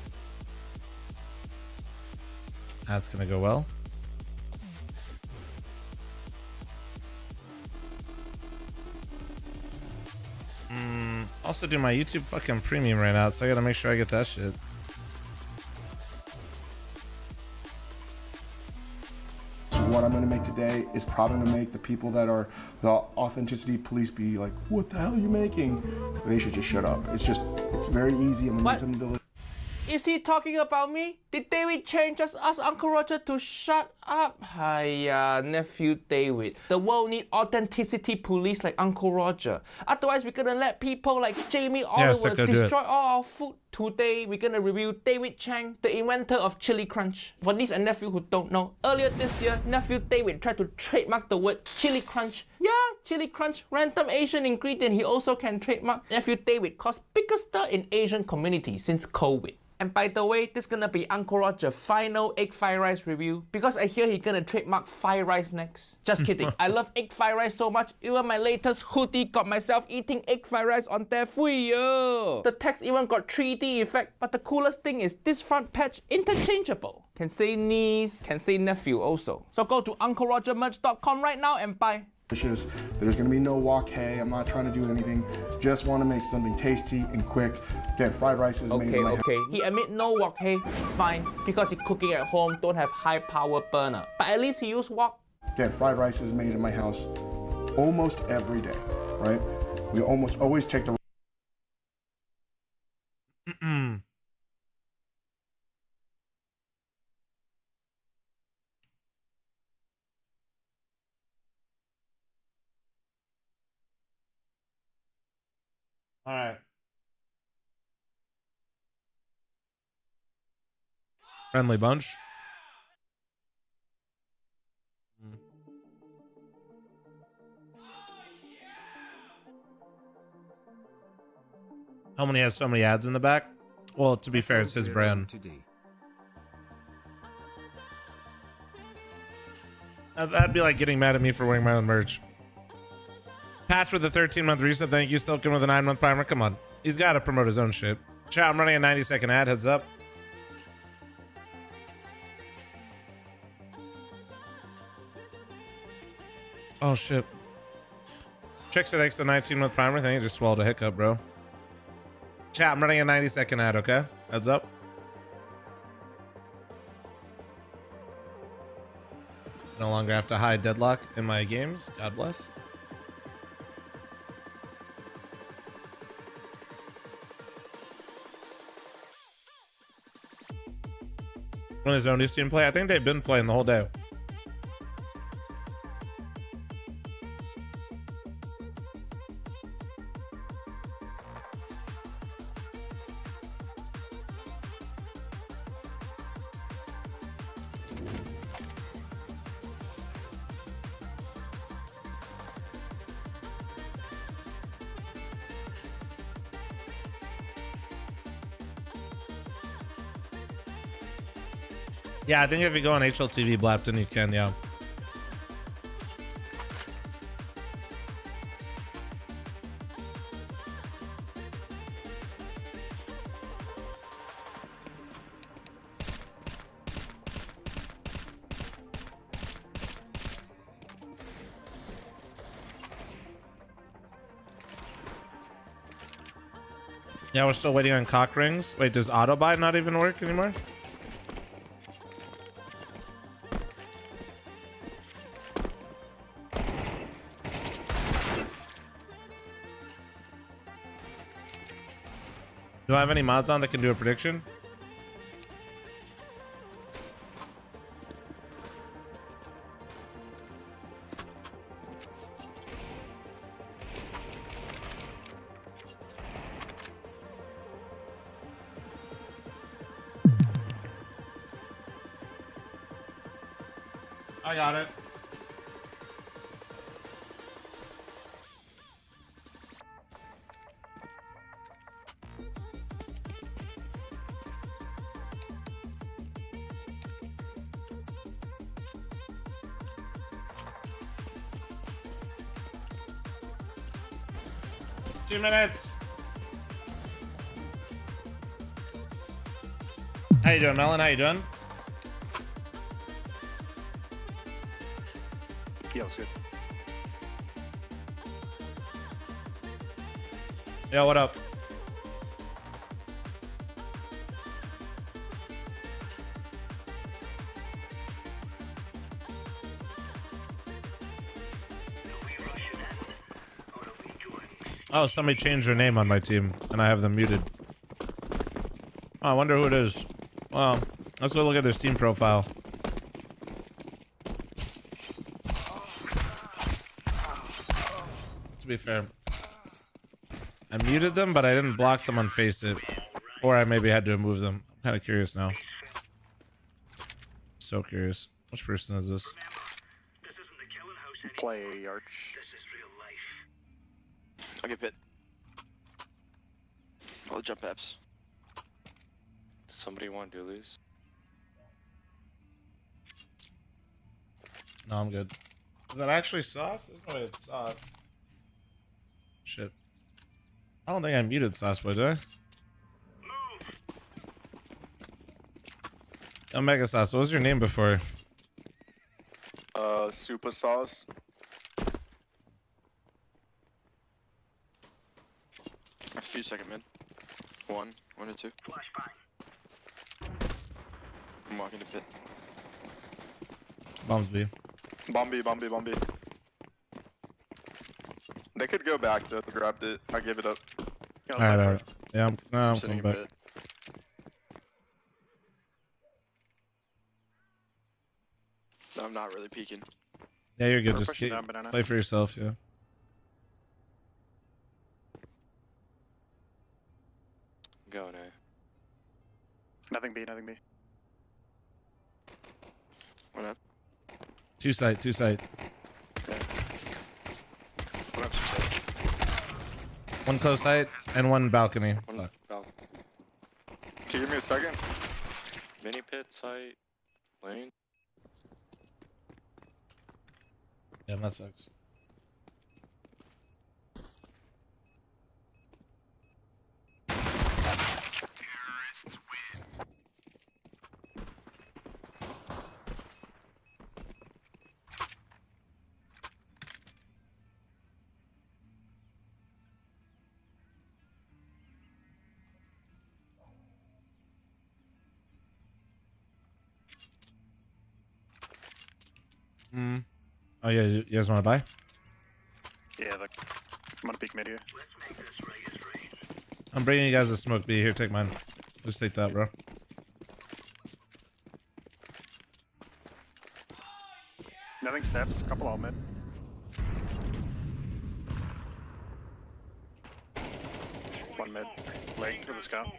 That's gonna go well. Also do my YouTube fucking premium right now, so I gotta make sure I get that shit. So what I'm gonna make today is probably gonna make the people that are the authenticity police be like, what the hell are you making? They should just shut up. It's very easy. I'm gonna make something delicious. Is he talking about me? Did David Chang just ask Uncle Roger to shut up? Hiya, nephew David. The world need authenticity police like Uncle Roger. Otherwise, we're gonna let people like Jamie Oliver destroy all our food. Today, we're gonna review David Chang, the inventor of Chili Crunch. For niece and nephew who don't know, earlier this year, nephew David tried to trademark the word Chili Crunch. Yeah, Chili Crunch, random Asian ingredient he also can trademark. Nephew David caused biggest stir in Asian community since COVID. And by the way, this is gonna be Uncle Roger's final egg fried rice review because I hear he's gonna trademark fried rice next. Just kidding. I love egg fried rice so much, even my latest hoodie got myself eating egg fried rice on there. The text even got 3D effect, but the coolest thing is this front patch interchangeable. Can say niece, can say nephew also. So go to UncleRogerMerch.com right now and buy. There's going to be no wok hay. I'm not trying to do anything. Just want to make something tasty and quick. Again, fried rice is made in my house. He admit no wok, hey, fine, because he cooking at home, don't have high power burner. But at least he use wok. Again, fried rice is made in my house almost every day, right? We almost always take the All right. Friendly bunch. How many has so many ads in the back? Well, to be fair, it's his brand. That'd be like getting mad at me for wearing my own merch. Patch with a 13-month reset. Thank you. Silken with a 9-month primer. Come on. He's got to promote his own shit. Chat, I'm running a 90-second ad. Heads up. Oh, shit. Trickster, thanks to the 19-month primer. Thank you. Just swallowed a hiccup, bro. Chat, I'm running a 90-second ad, okay? Heads up. No longer have to hide deadlock in my games. God bless. When does Zony's team play? I think they've been playing the whole day. Yeah, I think if you go on HLTV Blapton, you can, yeah. Yeah, we're still waiting on cock rings. Wait, does auto buy not even work anymore? Do I have any mods on that can do a prediction? I got it. Two minutes. How you doing, Melon? How you doing? Yeah, it was good. Yeah, what up? Oh, somebody changed their name on my team, and I have them muted. Oh, I wonder who it is. Well, let's go look at their Steam profile. To be fair, I muted them, but I didn't block them on FaceIt. Or I maybe had to remove them. I'm kind of curious now. So curious. Which person is this? Play Arch. I'll get pit. I'll jump apps. Does somebody want to do loose? No, I'm good. Is that actually sauce? There's no way it's sauce. Shit. I don't think I muted Sauce Boy, did I? Omega Sauce, what was your name before? Super Sauce. few second mid. One or two. I'm walking to pit. Bombs B. Bomb B. They could go back though. Grabbed it. I give it up. Alright. Yeah, I'm sitting coming in back. pit. No, I'm not really peeking. Yeah, you're good. We're Just pushing down banana. play for yourself, yeah. Go now. Nothing B. One up. Two side. One up, some side. One close side and one balcony. Fuck. Can you give me a second? Mini pit site. Lane. Yeah, that sucks. Oh yeah, you guys want to buy? Yeah, look. I'm gonna peek mid here. I'm bringing you guys a smoke B. Here, take mine. Just take that, bro. Nothing steps. Couple all mid. One mid. Leg with a scout.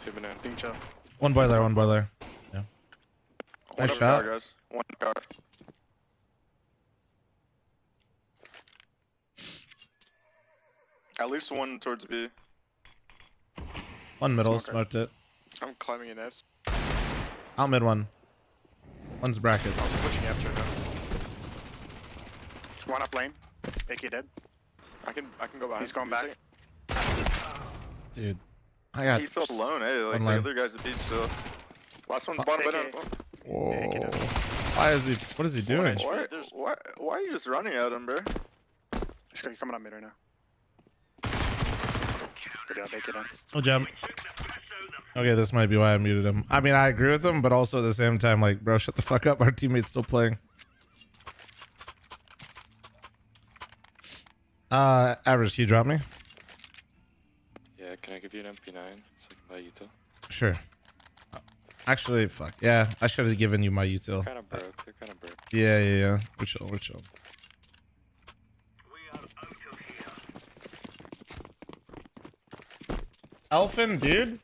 Two banana. Think chill. One boiler. Yeah. Nice shot. Guys. One car. At least one towards B. One middle. Smoker. Smoked it. I'm climbing in Fs. I'll mid one. One's bracket. I'm pushing after it. One up lane. AK dead. I can go behind. He's going back. Dude, I got. He's so alone, eh? Like the line. other guy's a beast still. Last one's bottom banana. Whoa. Why is he? What is he doing? Why are you just running at him, bro? He's coming up mid right now. Good job, take it on. Oh, jump. Okay, this might be why I muted him. I mean, I agree with him, but also at the same time, like, bro, shut the fuck up. Our teammate's still playing. Average, can you drop me? Yeah, can I give you an MP9 so I can buy you too? Sure. Actually, fuck. Yeah, I should have given you my util. Kind of broke. You're kind of broke. Yeah. We're chill. Elfin, dude.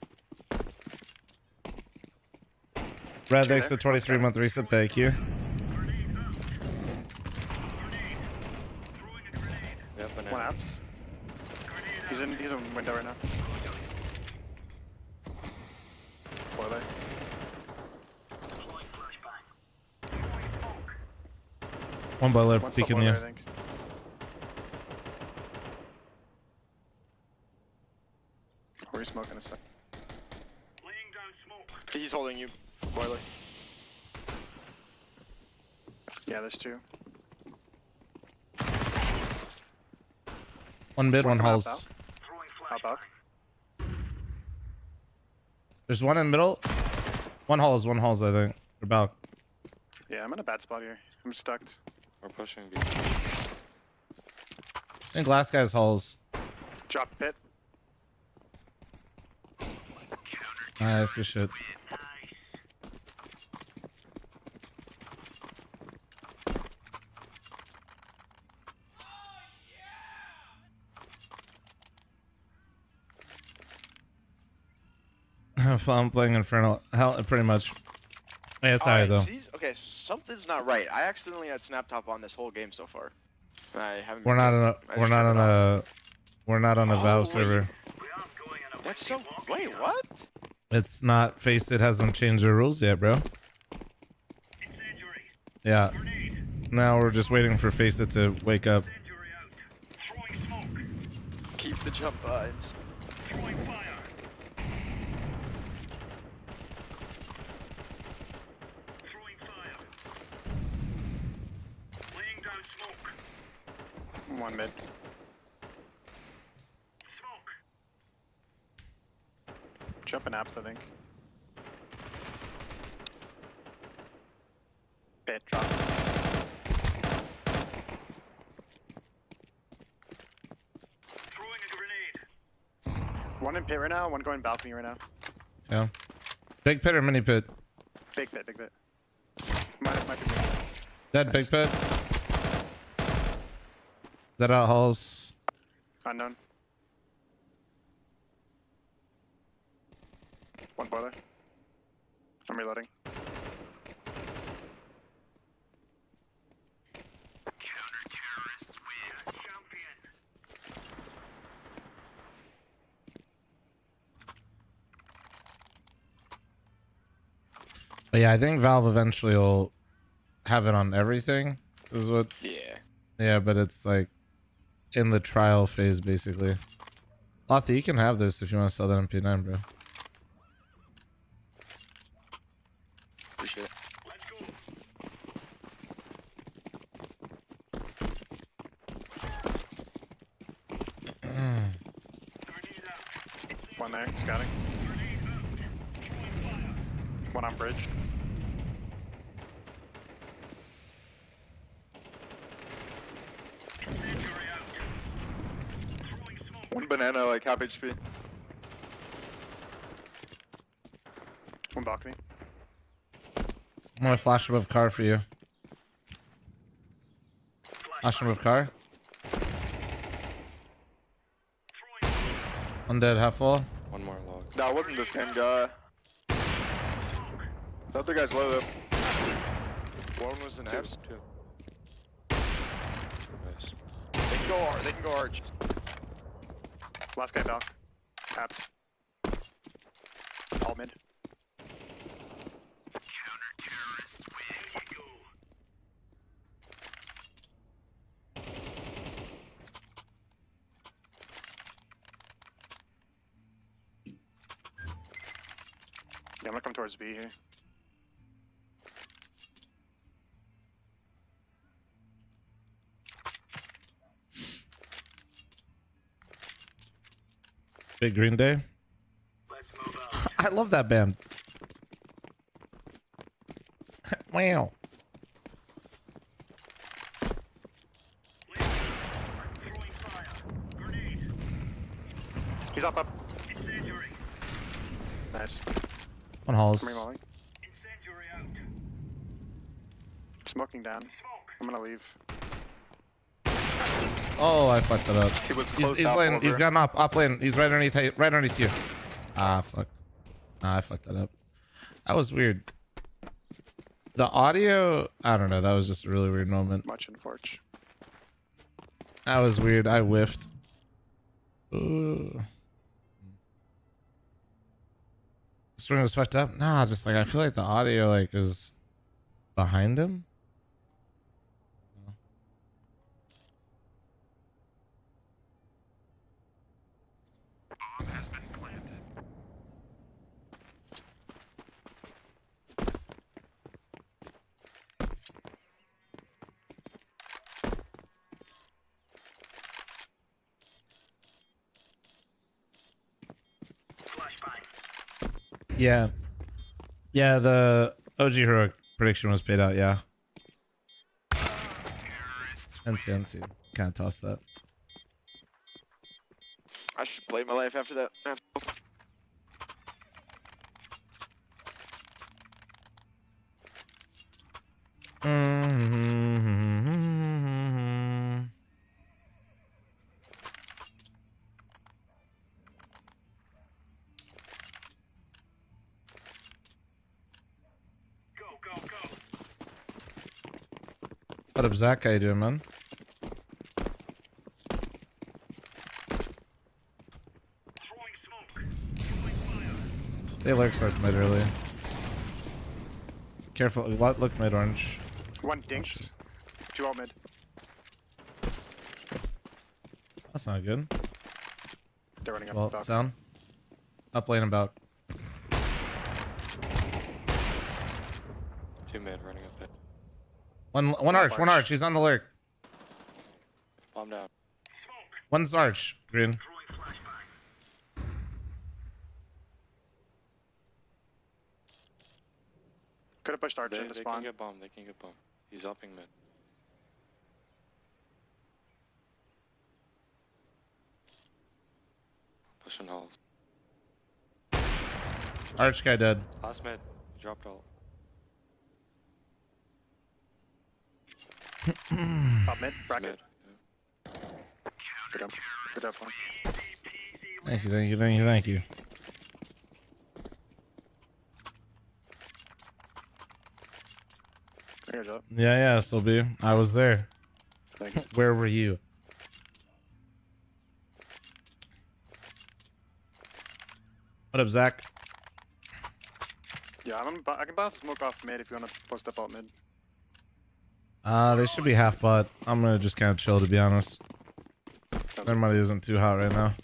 Red, thanks for 23-month reset. Thank you. Yep, One apps. He's in window right now. Boiler. One boiler One's peeking boiler, you. I think. Or he's smoking a sec. He's holding you. Boiler. Yeah, there's two. One mid, one halls. Out. There's one in the middle. One halls, I think. Or balc. Yeah, I'm in a bad spot here. I'm stuck. We're pushing B. I think last guy's halls. Drop pit. Nice, good shit. I'm playing Infernal. Hell, pretty much. Yeah, it's alright though. Okay, so something's not right. I accidentally had snap top on this whole game so far. I haven't. We're not on a Vow server. That's so. Wait, what? It's not. Face it hasn't changed their rules yet, bro. Yeah. Now we're just waiting for Face it to wake up. Keep the jump vibes. One mid. Jumping apps, I think. Pit drop. One in pit right now, one going balcony right now. Yeah. Big pit or mini pit? Big pit, big pit. Might be big. Dead big pit. Dead out halls. Unknown. One boiler. I'm reloading. But yeah, I think Valve eventually will have it on everything. Is what? Yeah. Yeah, but it's like in the trial phase, basically. Lotta, you can have this if you want to sell that MP9, bro. Appreciate it. One there, scouting. One on bridge. One banana, like half HP. One balcony. I'm gonna flash above car for you. Flash above car. One dead, half full. One more log. That wasn't the same guy. The other guy's low though. One was an abs. Two. Nice. They can go arch. They can go arch. Last guy back. Abs. All mid. Yeah, I'm gonna come towards B here. Big Green Day. I love that band. Wow. He's up. Nice. One halls. I'm reloading. Smoking down. I'm gonna leave. Oh, I fucked it up. He was He's close out lane. over. He's got up lane. He's right underneath you. Ah, fuck. Ah, I fucked that up. That was weird. The audio, I don't know. That was just a really weird moment. Much in Forge. That was weird. I whiffed. Ooh. Swing was fucked up. Nah, just like I feel like the audio like is behind him. Bomb has been planted. Yeah. Yeah, the OG heroic prediction was paid out, yeah. NT. Can't toss that. I should play my life after that. What up, Zach? How you doing, man? They lurk starts mid early. Careful, look mid orange. One dinks. Two all mid. That's not good. They're running up. Well, back. sound. Up lane about. Two mid running up it. One arch. He's on the lurk. Bomb down. One's arch, green. Could have pushed arch They into can spawn. get bomb. They can get bomb. He's upping mid. Pushing halls. Arch guy dead. Last mid. He dropped all. Top mid, bracket. Mid. Good up. Good up one. Thank you, thank you, thank you, thank you. Here's up. Yeah, SLB. I was there. Thanks. Where were you? What up, Zach? Yeah, I can bounce smoke off mid if you want to post up out mid. They should be half bot. I'm gonna just kind of chill, to be honest. Their money isn't too hot right now.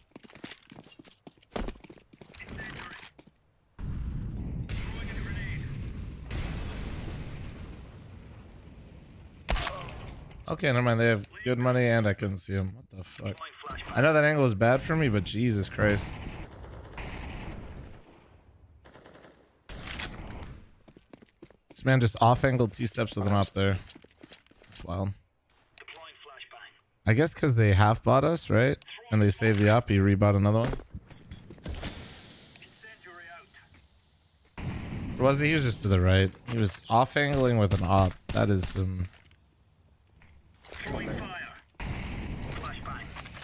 Okay, never mind. They have good money and I couldn't see him. What the fuck? I know that angle is bad for me, but Jesus Christ. This man just off-angled 2 steps with him up there. That's wild. I guess because they half bought us, right? And they saved the op, he rebought another one. Or was he? He was just to the right. He was off-angling with an op. That is some... That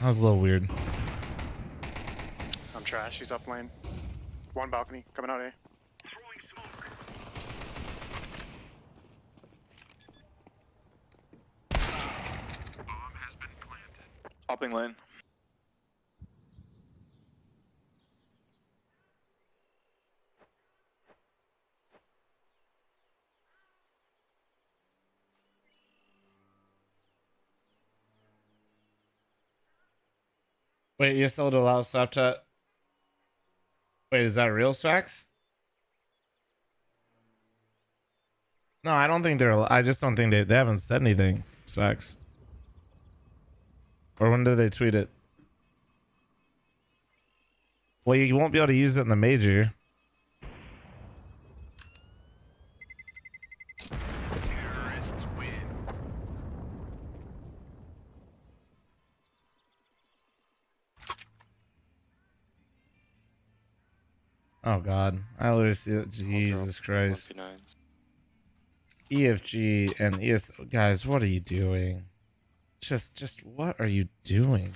was a little weird. I'm trash. He's up lane. One balcony coming out, eh? Hopping lane. Wait, you're still to allow Snapchat? Wait, is that real Swax? No, I don't think they're. I just don't think they haven't said anything, Swax. Or when did they tweet it? Well, you won't be able to use it in the major. Terrorists win. Oh God, I literally see it. Jesus Christ. EFG and ES guys, what are you doing? Just what are you doing?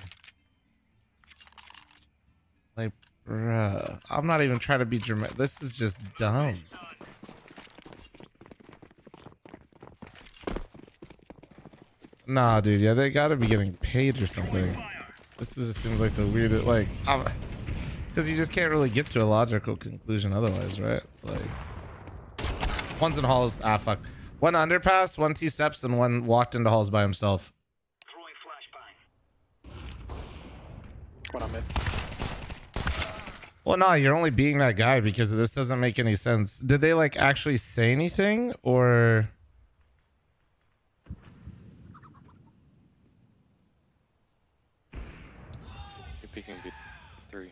Like, bruh, I'm not even trying to be dramatic. This is just dumb. Nah, dude, yeah, they gotta be getting paid or something. This just seems like the weirdest, like, because you just can't really get to a logical conclusion otherwise, right? It's like, one's in halls, fuck. One underpass, 1 2 steps, and one walked into halls by himself. One on mid. Well, no, you're only being that guy because this doesn't make any sense. Did they like actually say anything or? You're picking B3.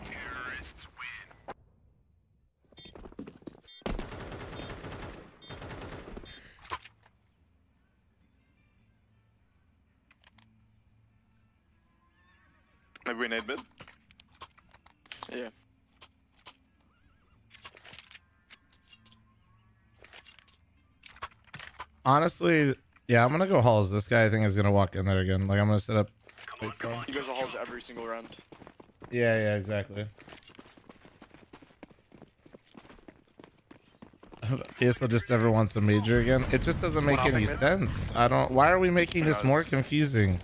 Terrorists win. Maybe we need mid. Yeah. Honestly, yeah, I'm gonna go halls. This guy I think is gonna walk in there again. Like I'm gonna set up. He goes to halls every single round. Yeah, exactly. ESO just ever wants a major again. It just doesn't make any sense. I don't. Why are we making this more confusing?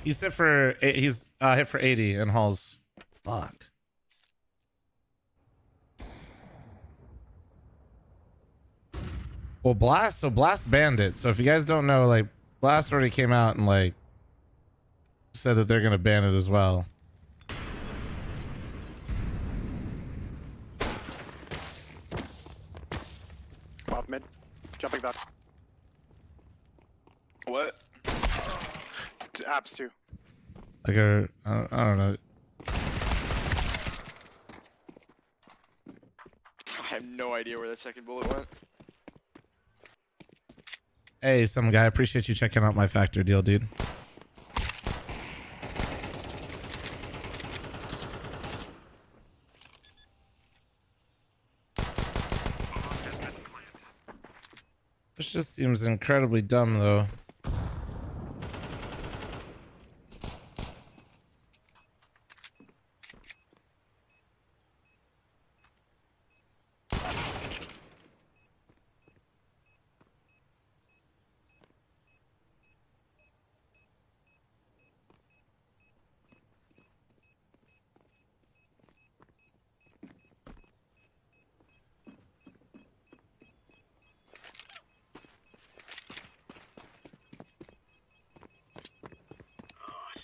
He's hit for he's hit for 80 in halls. Fuck. Well, Blast banned it. So if you guys don't know, like, Blast already came out and like said that they're gonna ban it as well. Pop mid. Jumping back. What? Apps too. Like I don't know. I have no idea where the second bullet went. Hey, some guy, appreciate you checking out my factor deal, dude. This just seems incredibly dumb, though.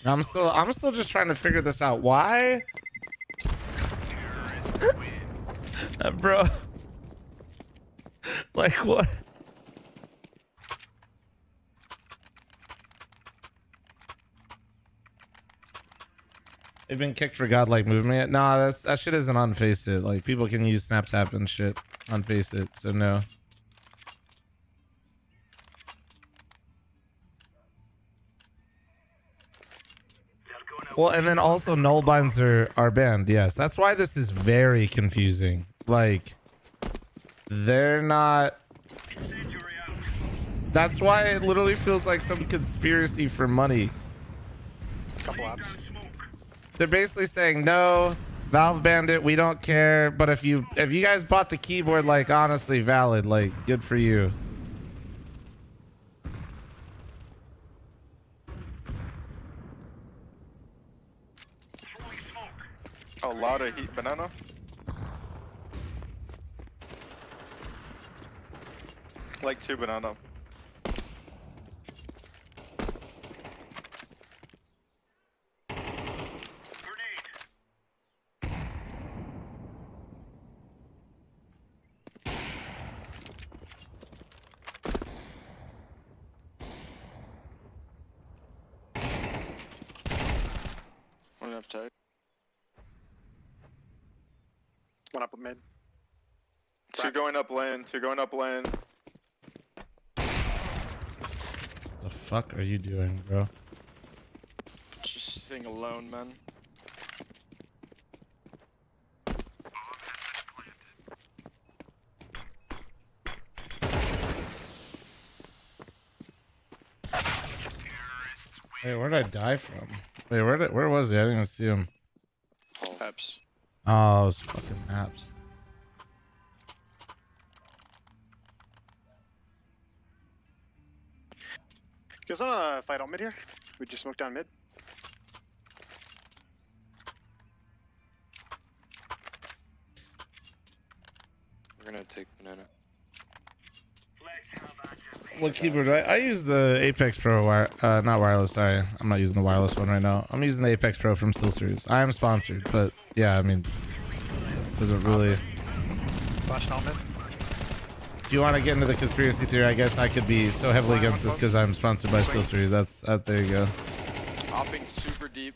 I'm still just trying to figure this out. Why? Bro. Like what? They've been kicked for godlike movement. Nah, that shit isn't on FaceIt. Like people can use snap tap and shit on FaceIt, so no. Well, and then also null binds are banned. Yes, that's why this is very confusing. Like, they're not. That's why it literally feels like some conspiracy for money. Couple apps. They're basically saying no, Valve banned it. We don't care. But if you guys bought the keyboard, like honestly valid, like good for you. A lot of heat banana. Like 2 banana. One up tag. One up with mid. 2 going up lane. 2 going up lane. The fuck are you doing, bro? Just sitting alone, man. Wait, where did I die from? Wait, where was he? I didn't even see him. Apps. Oh, it was fucking apps. You guys wanna fight on mid here? We just smoke down mid. We're gonna take banana. What keyboard? I use the Apex Pro not wireless. Sorry, I'm not using the wireless one right now. I'm using the Apex Pro from SteelSeries. I am sponsored, but yeah, I mean, doesn't really. Flash on mid. If you want to get into the conspiracy theory, I guess I could be so heavily against this because I'm sponsored by SteelSeries. That's there you go. Hopping super deep.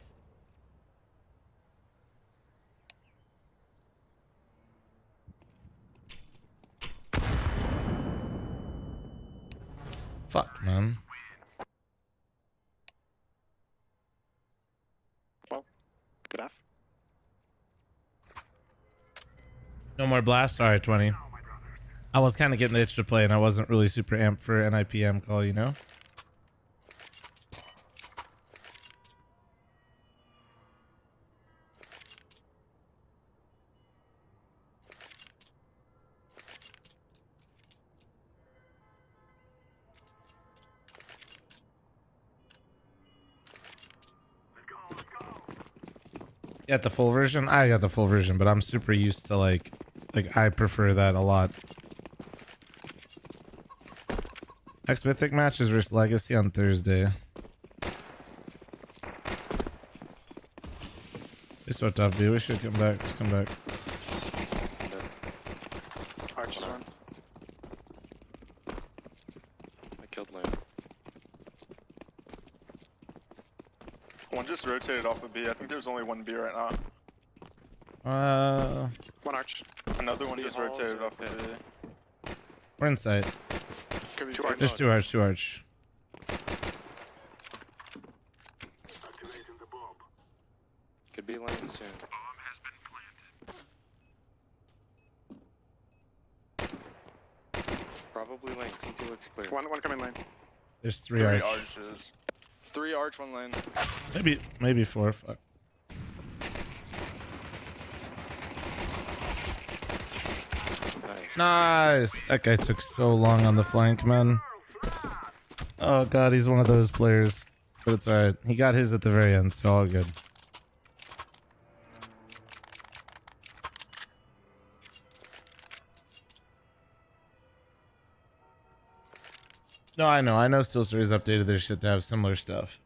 Fuck, man. Well, good enough. No more blast. Sorry, 20. I was kind of getting the itch to play, and I wasn't really super amped for an IPM call, you know? You got the full version? I got the full version, but I'm super used to like I prefer that a lot. Next Mythic match is versus Legacy on Thursday. They swept off B. We should come back. Just come back. Arch is one. I killed Lane. One just rotated off of B. I think there's only one B right now. One arch. Another one B just halls rotated or off of pit? B. We're inside. Could be Two two arch. There's 2 arch, 2 arch. Could be Lane soon. Probably Lane. TT looks clear. One coming lane. There's 3 arch. Arches. 3 arch, 1 lane. Maybe 4. Fuck. Nice. That guy took so long on the flank, man. Oh god, he's one of those players. But it's alright. He got his at the very end, so all good. No, I know. I know Steel Series updated their shit to have similar stuff.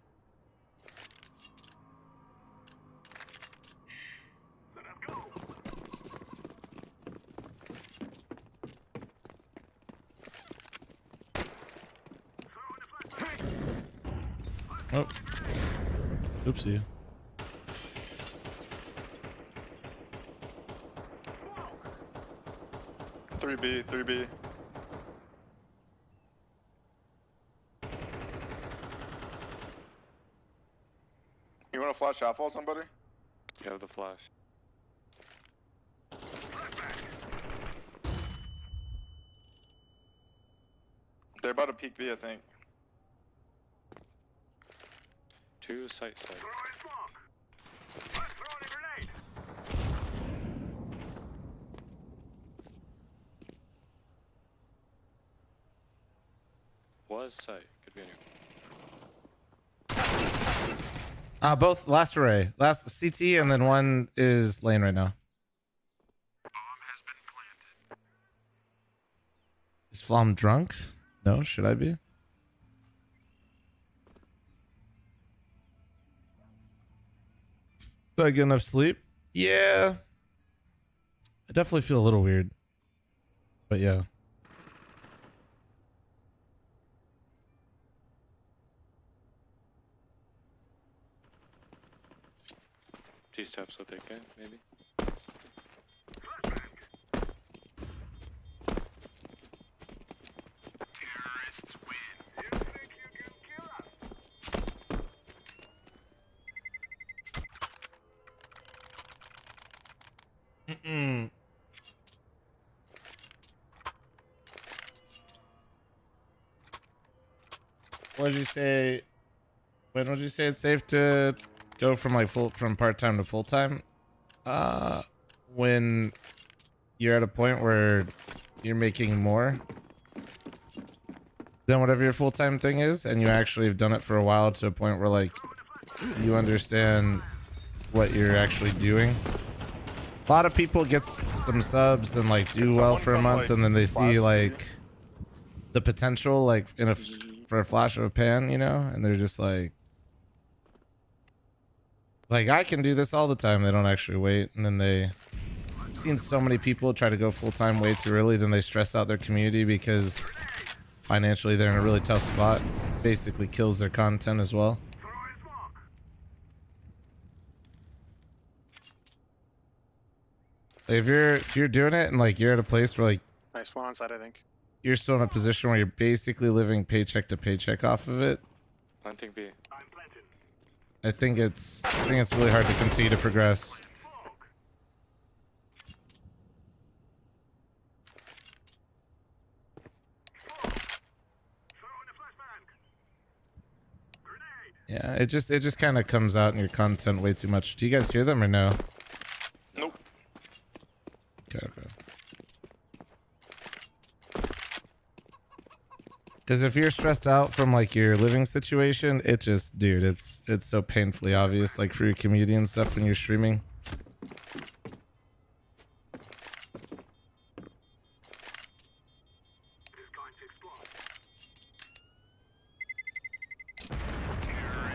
Oh. Oopsie. Three B. You want to flash outfall somebody? You have the flash. They're about to peek B, I think. 2 site. Was site. Could be anyone. Both last array. Last CT and then one is lane right now. Is Flom drunk? No, should I be? Did I get enough sleep? Yeah. I definitely feel a little weird. But yeah. T-steps will take it, maybe. What did you say? When would you say it's safe to go from like from part-time to full-time? When you're at a point where you're making more than whatever your full-time thing is, and you actually have done it for a while to a point where like you understand what you're actually doing. A lot of people get some subs and like do well for a month, and then they see like the potential like in for a flash of a pan, you know, and they're just like I can do this all the time. They don't actually wait, and then I've seen so many people try to go full-time way too early, then they stress out their community because financially they're in a really tough spot. Basically kills their content as well. If you're doing it and like you're at a place where like Nice one on side, I think. you're still in a position where you're basically living paycheck to paycheck off of it, Planting B. I think it's really hard to continue to progress. Yeah, it just kind of comes out in your content way too much. Do you guys hear them or no? Nope. Okay. Because if you're stressed out from like your living situation, it just, dude, it's so painfully obvious, like for your community and stuff when you're streaming.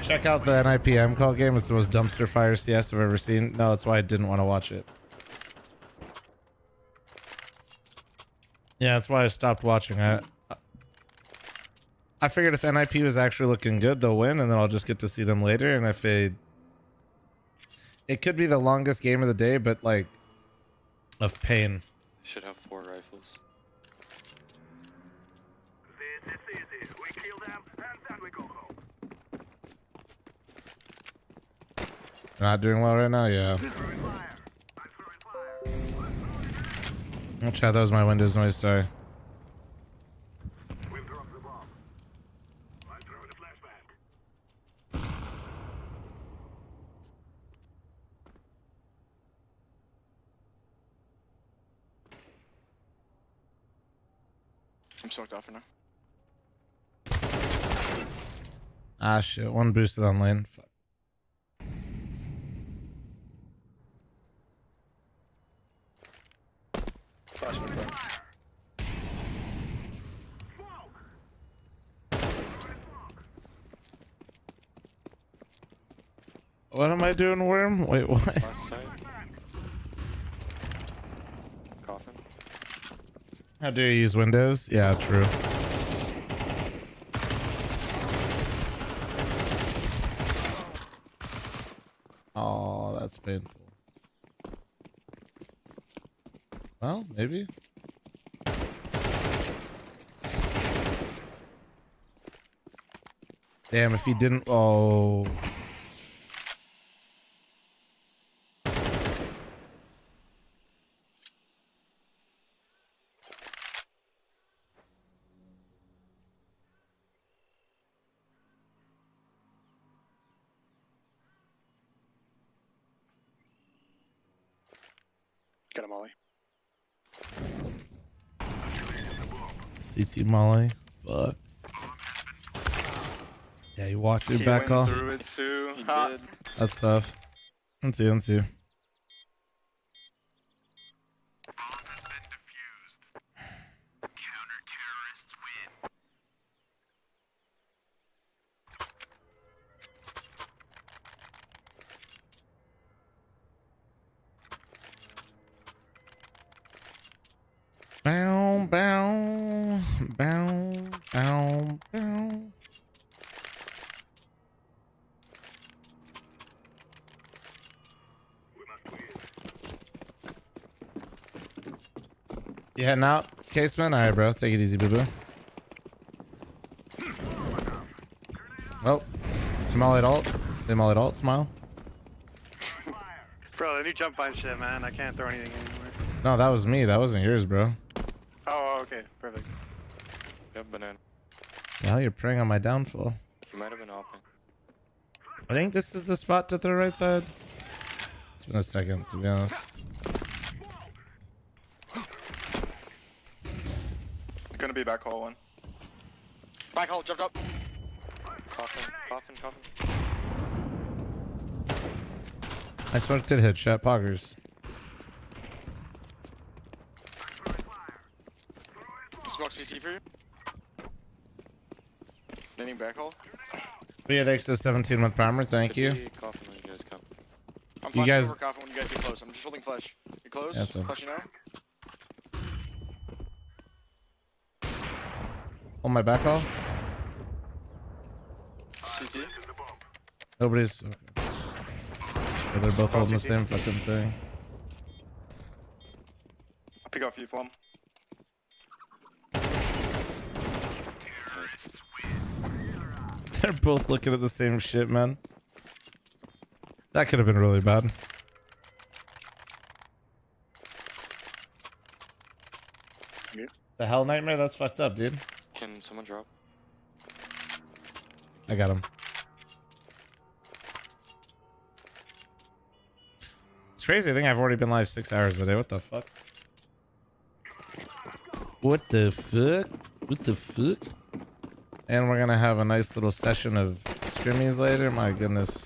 Check out the NIPM call game. It's the most dumpster fire CS I've ever seen. No, that's why I didn't want to watch it. Yeah, that's why I stopped watching it. I figured if NIP was actually looking good, they'll win, and then I'll just get to see them later. And if it could be the longest game of the day, but like of pain. Should have 4 rifles. Not doing well right now, yeah. I'll chat. That was my Windows noise. Sorry. I'm smoked off for now. Ah shit! One boosted on lane. Fuck. Flash me, bro. What am I doing, Worm? Wait, what? Left side. Coffin. How dare you use Windows? Yeah, true. Oh, that's painful. Well, maybe. Damn, if he didn't. Oh. Got a molly. CT Molly. Fuck. Yeah, you walked through He back went call. through it too. He Ha. did. That's tough. On two. Bow, bow, bow, bow, bow. You heading out, Caseman? Alright, bro. Take it easy, boo boo. Oh, mollied alt. They mollied alt. Smile. Bro, the new jump on shit, man. I can't throw anything anymore. No, that was me. That wasn't yours, bro. Oh, okay. Perfect. Yep, banana. The hell, you're preying on my downfall. He might have been open. I think this is the spot to throw right side. It's been a second, to be honest. It's gonna be back hall one. Back hole, jumped up. Coffin. I smoked good headshot. Poggers. Smoke CT for you. Landing back hole. We had extra 17 with primer. Thank you. Coffin when you guys come. I'm You flashing guys- over coffin when you guys get close. I'm just holding flash. You close? Yeah, so- Flashing now. On my back hall. CT. Nobody's. Okay. Yeah, they're both holding the same fucking thing. I'll pick off you, Flum. They're both looking at the same shit, man. That could have been really bad. The hell nightmare? That's fucked up, dude. Can someone drop? I got him. It's crazy. I think I've already been live 6 hours a day. What the fuck? What the fuck? What the fuck? And we're gonna have a nice little session of scrimmies later. My goodness.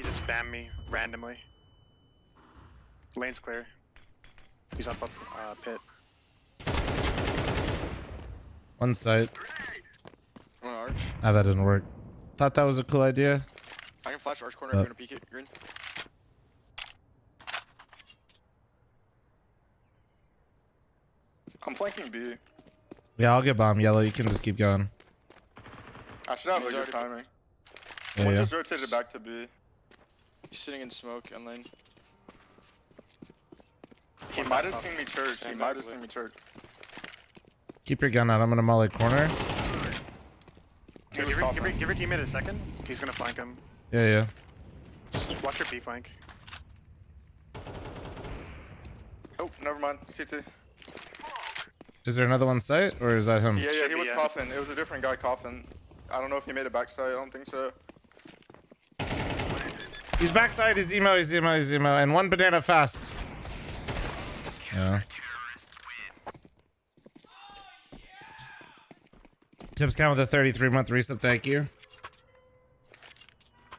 just spam me randomly. Lane's clear. He's up pit. One site. One arch. Ah, that didn't work. Thought that was a cool idea. I can flash arch corner if you want to peek it. Green. I'm flanking B. Yeah, I'll get bomb. Yellow, you can just keep going. I should have He's a good already- timing. Yeah, One yeah. just rotated back to B. He's sitting in smoke and lane. He might have seen me church. He might have seen me church. Keep your gun out. I'm gonna molly corner. Hey, give your teammate a second. He's gonna flank him. Yeah, yeah. Just watch your B flank. Oh, never mind. CT. Is there another one site, or is that him? Yeah, Should he be, was yeah. coughing. It was a different guy coughing. I don't know if he made it backside. I don't think so. He's backside. He's emo. He's emo. He's emo. And one banana fast. Yeah. Tips count with a 33-month reset. Thank you.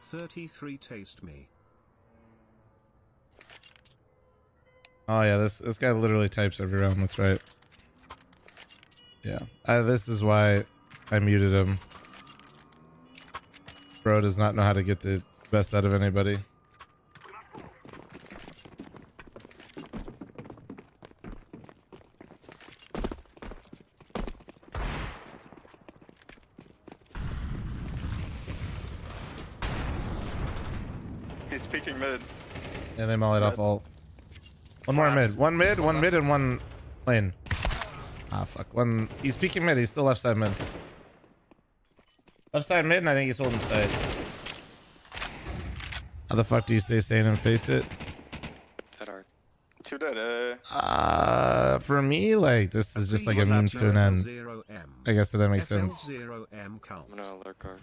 33 taste me. Oh yeah, this guy literally types every round. That's right. Yeah, this is why I muted him. Bro does not know how to get the best out of anybody. He's peeking mid. Yeah, they mollied off ult. One more mid. One mid, and one lane. Ah, fuck. One. He's peeking mid. He's still left side mid. Left side mid, and I think he's holding side. How the fuck do you stay sane and face it? Dead hard. Two dead. For me, like, this is just like a means to an end. I guess that makes sense. I'm gonna lurk arch.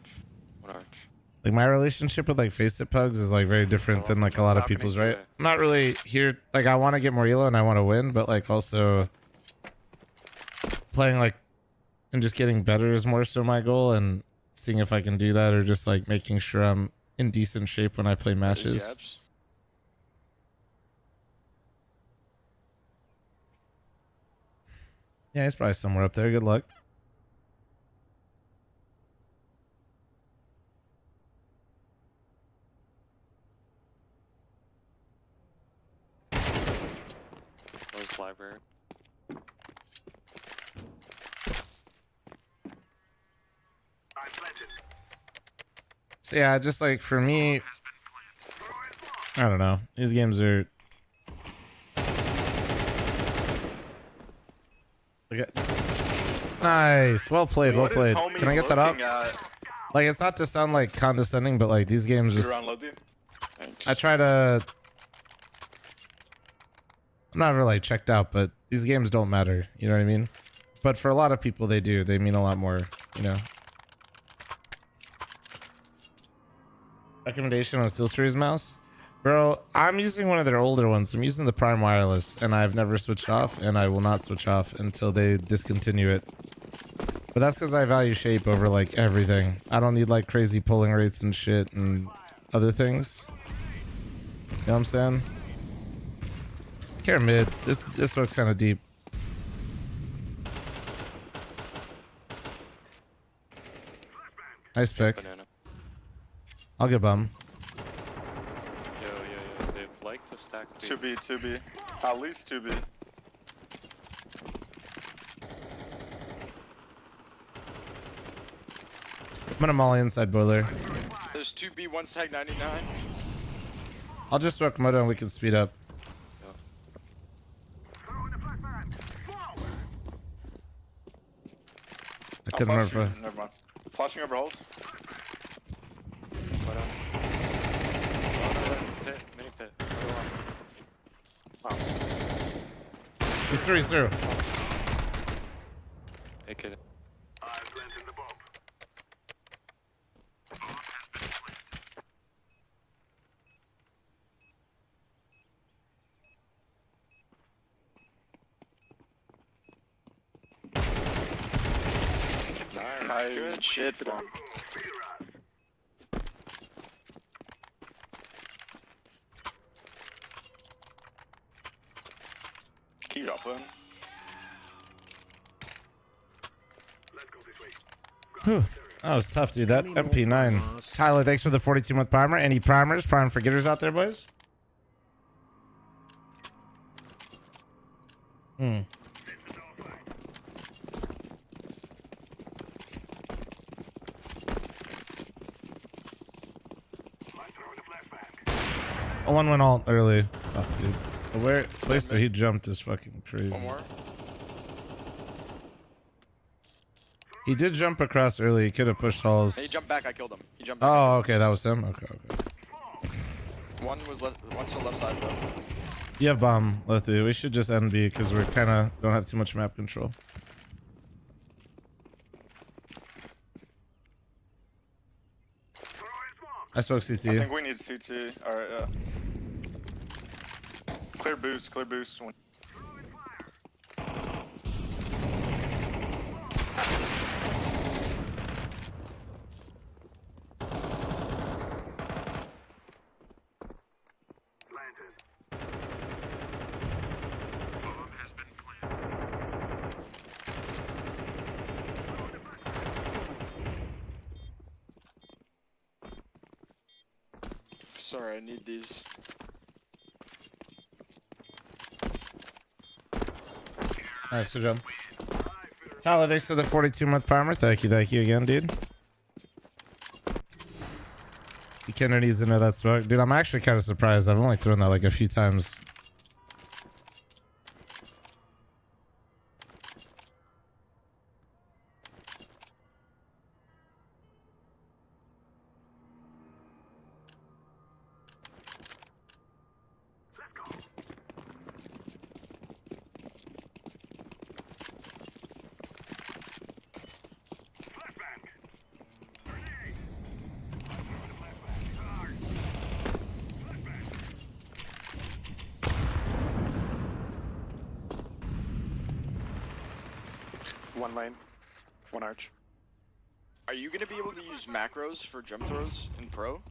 One arch. Like, my relationship with like face it pugs is like very different than like a lot of people's, right? I'm not really here. Like, I want to get more elo and I want to win, but like also playing like and just getting better is more so my goal, and seeing if I can do that, or just like making sure I'm in decent shape when I play matches. Yeah, he's probably somewhere up there. Good luck. Close library. So yeah, just like for me, I don't know. These games are. Okay. Nice, well played, well played. Can I get that up? Like, it's not to sound like condescending, but like these games just. I try to. I'm not really like checked out, but these games don't matter. You know what I mean? But for a lot of people, they do. They mean a lot more. You know. Recommendation on SteelSeries mouse? Bro, I'm using one of their older ones. I'm using the Prime Wireless, and I've never switched off, and I will not switch off until they discontinue it. But that's because I value shape over, like, everything. I don't need, like, crazy pulling rates and shit and other things. You know what I'm saying? Care mid. This looks kind of deep. Nice pick. Banana. I'll get bum. Yo. They'd like to stack B. 2B. At least 2B. I'm gonna molly inside boiler. There's 2B, one's tag 99. I'll just smoke Moto and we can speed up. I couldn't remember. Never mind. Flashing over holes. Pit, mini pit. He's through. AK it. Nice. Good shit, bro. Can you drop one? Whew. That was tough, dude. That MP9. Tyler, thanks for the 42-month primer. Any primers, prime forgetters out there, boys? Oh, one went alt early. Oh, dude. The place that he jumped is fucking crazy. One more. He did jump across early. He could have pushed halls. He jumped back. I killed him. He jumped back. Oh, okay. That was him. Okay. One was left. One's to the left side though. You have bomb, Lethu. We should just end B because we're kind of don't have too much map control. I spoke CT. I think we need CT. Alright, yeah. Clear boost, clear boost. Sorry, I need these. Nice, good job. Tyler, thanks for the 42-month primer. Thank you again, dude. You kinda needs to know that smoke. Dude, I'm actually kind of surprised. I've only thrown that like a few times. One lane, one arch. Are you gonna be able to use macros for jump throws in pro?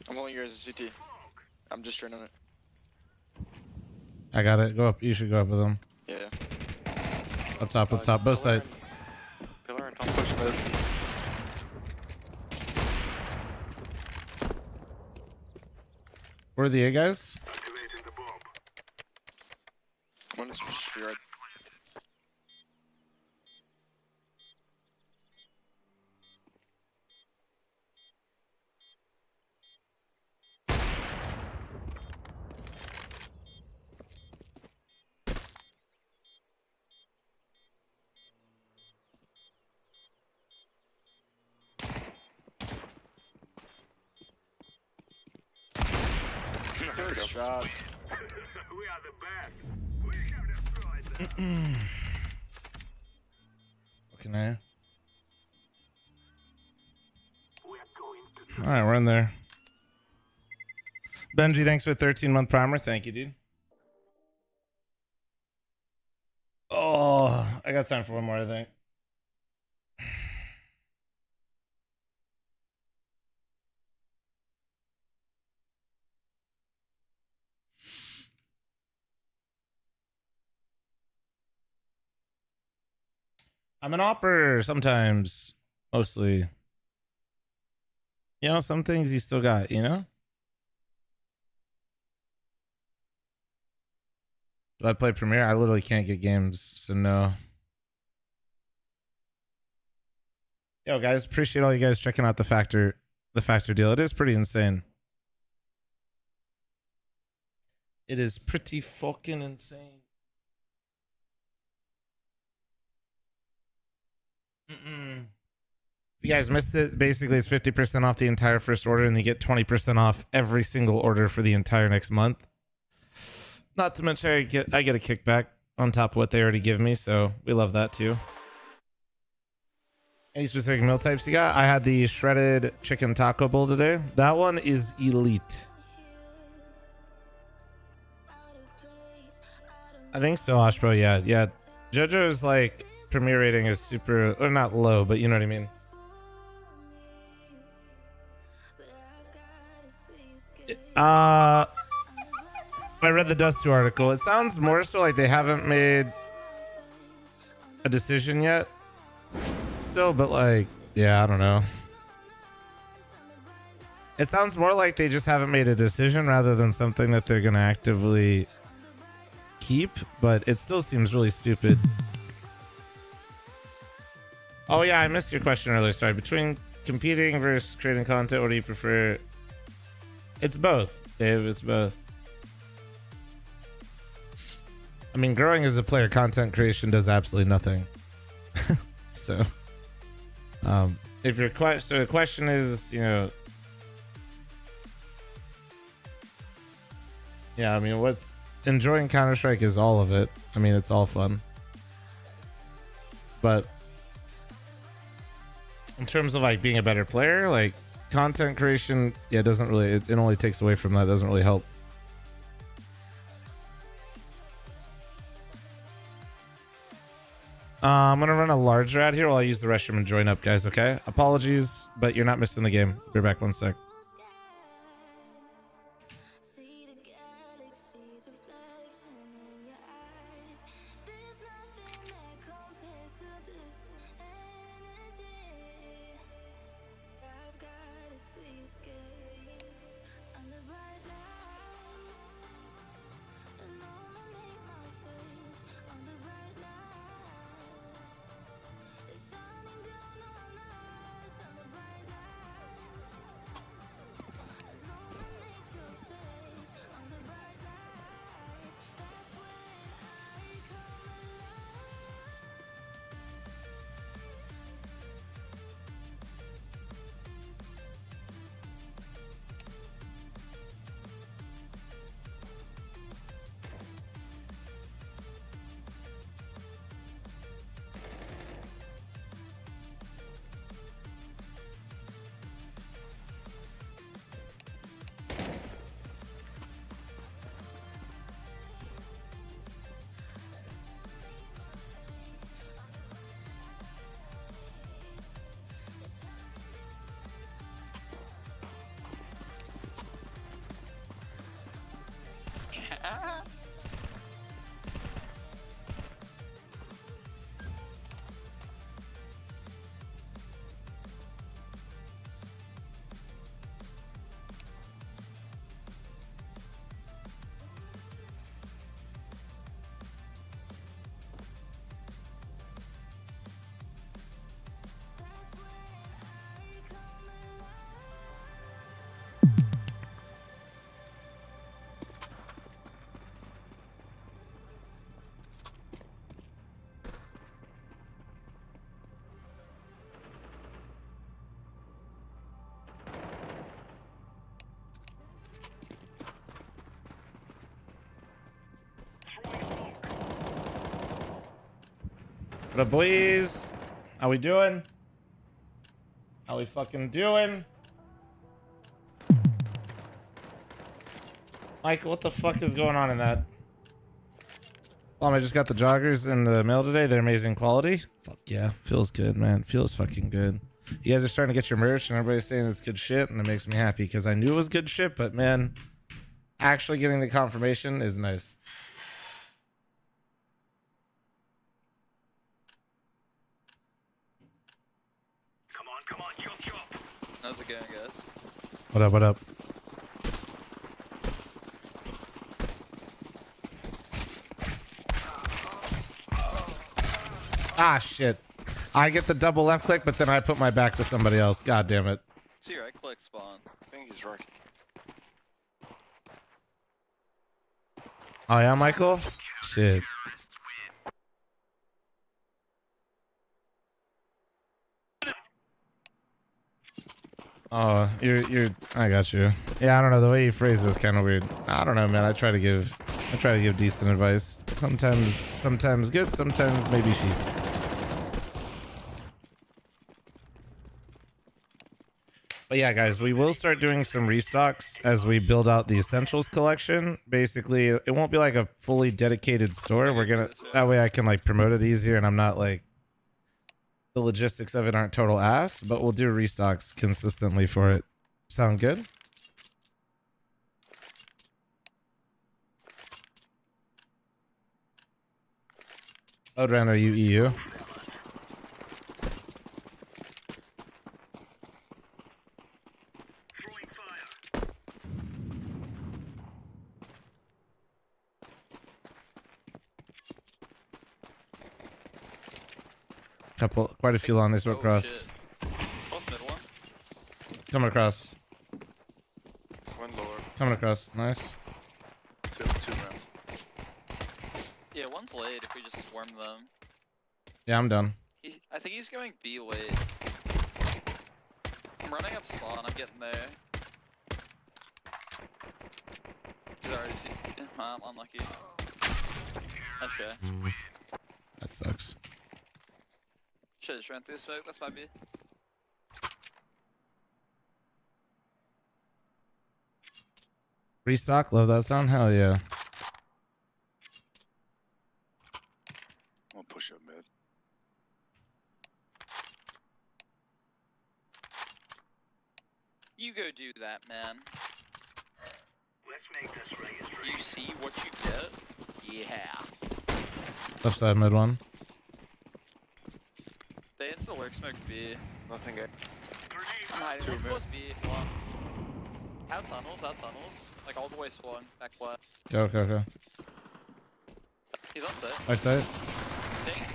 I'm holding yours as a CT. I'm just trying on it. I got it. Go up. You should go up with them. Yeah. Up top, both sides. Pillar and top push mid. Where are the A guys? One's street right. Good shot. Fucking A. Alright, we're in there. Benji, thanks for 13-month primer. Thank you, dude. Oh, I got time for one more, I think. I'm an opper sometimes, mostly. You know, some things you still got, you know? Do I play Premiere? I literally can't get games, so no. Yo, guys, appreciate all you guys checking out the factor deal. It is pretty insane. It is pretty fucking insane. If you guys missed it, basically it's 50% off the entire first order, and you get 20% off every single order for the entire next month. Not to mention I get a kickback on top of what they already give me, so we love that too. Any specific meal types you got? I had the shredded chicken taco bowl today. That one is elite. I think so, Ashbro. Yeah, yeah. JoJo's like premier rating is super, or not low, but you know what I mean. I read the Dust2 article. It sounds more so like they haven't made a decision yet. Still, but like, yeah, I don't know. It sounds more like they just haven't made a decision rather than something that they're gonna actively keep, but it still seems really stupid. Oh yeah, I missed your question earlier. Sorry. Between competing versus creating content, what do you prefer? It's both, Dave. It's both. I mean, growing as a player, content creation does absolutely nothing. So, if your so the question is, you know, yeah, I mean, what's enjoying Counter-Strike is all of it. I mean, it's all fun, but in terms of like being a better player, like content creation, yeah, it doesn't really, it only takes away from that. It doesn't really help. I'm gonna run a large ad here while I use the restroom and join up, guys. Okay, apologies, but you're not missing the game. Be back 1 sec. What up, boys? How we doing? How we fucking doing? Michael, what the fuck is going on in that? I just got the joggers in the mail today. They're amazing quality. Fuck yeah. Feels good, man. Feels fucking good. You guys are starting to get your merch and everybody's saying it's good shit, and it makes me happy because I knew it was good shit, but man, actually getting the confirmation is nice. How's it going, guys? What up, what up? Ah, shit. I get the double left click, but then I put my back to somebody else. God damn it. It's your right click spawn. I think he's right. Oh, yeah, Michael? Shit. Oh, you're I got you. Yeah, I don't know, the way you phrased it was kind of weird. I don't know, man. I try to give decent advice. Sometimes good, sometimes maybe sheep. But yeah, guys, we will start doing some restocks as we build out the essentials collection. Basically, it won't be like a fully dedicated store. We're gonna that way I can like promote it easier, and I'm not like the logistics of it aren't total ass. But we'll do restocks consistently for it. Sound good? Odran, are you EU? Quite a few long this went across. Coming across. One lower. Coming across. Nice. Two round. Yeah, one's late if we just swarm them. Yeah, I'm done. I think he's going B late. I'm running up spawn, I'm getting there. He's already seen. I'm unlucky. Okay. That sucks. Should've just ran through the smoke, that's my B. Restock, love that sound. Hell yeah. I'll push up mid. You go do that, man. Let's make this race. You see what you get? Yeah. Left side mid one. They insta lurk smoke B. Nothing A. I'm hiding. Two Let's mid. close B. One. Out tunnels, out tunnels. Like all the way spawn. Back left. Go. He's on set. Right side. Thanks.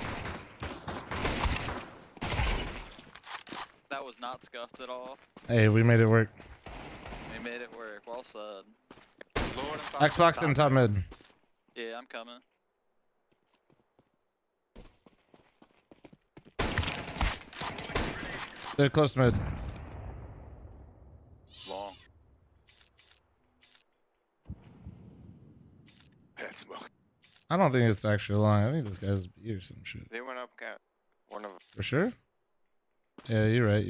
That was not scuffed at all. Hey, we made it work. We made it work. Well said. Xbox and top mid. Yeah, I'm coming. They're close mid. Long. Bad smoke. I don't think it's actually long. I think this guy's B or some shit. They went up cat. One of them. For sure? Yeah, you're right.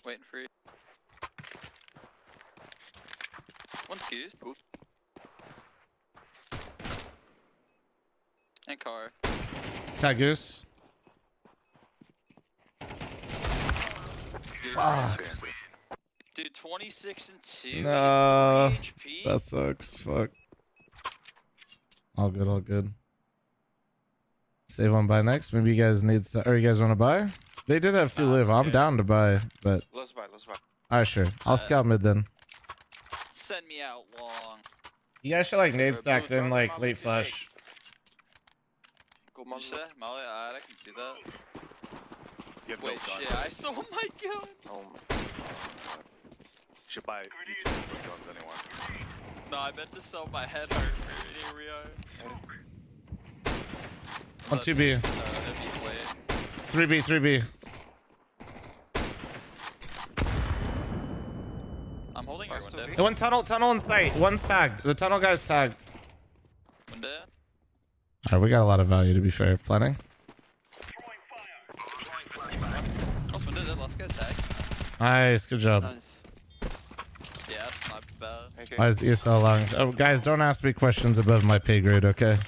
Waiting for you. One's goose. And car. Tag goose. Fuck. Dude, 26 and 2. No. He's 3 HP. That sucks. Fuck. All good. Save on buy next. Maybe you guys need or you guys want to buy? They did have 2 live. I'm down to buy, but Let's buy. alright, sure. I'll scout mid then. Send me out long. You guys should like nade stack then like late flash. You say? Molly, I can do that. You have Wait, no gun. shit, I saw my gun. Oh my god. You should buy utility guns anyway. No, I meant to sell my head heart for here we are. On 2B. 3B. I'm holding your window. One tunnel in sight. One's tagged. The tunnel guy's tagged. Window? Alright, we got a lot of value to be fair. Planning. Oh, window dead. Let's go tag. Nice, good job. Nice. Yeah, that's not bad. Why is ESL allowing? Oh, guys, don't ask me questions above my pay grade, okay?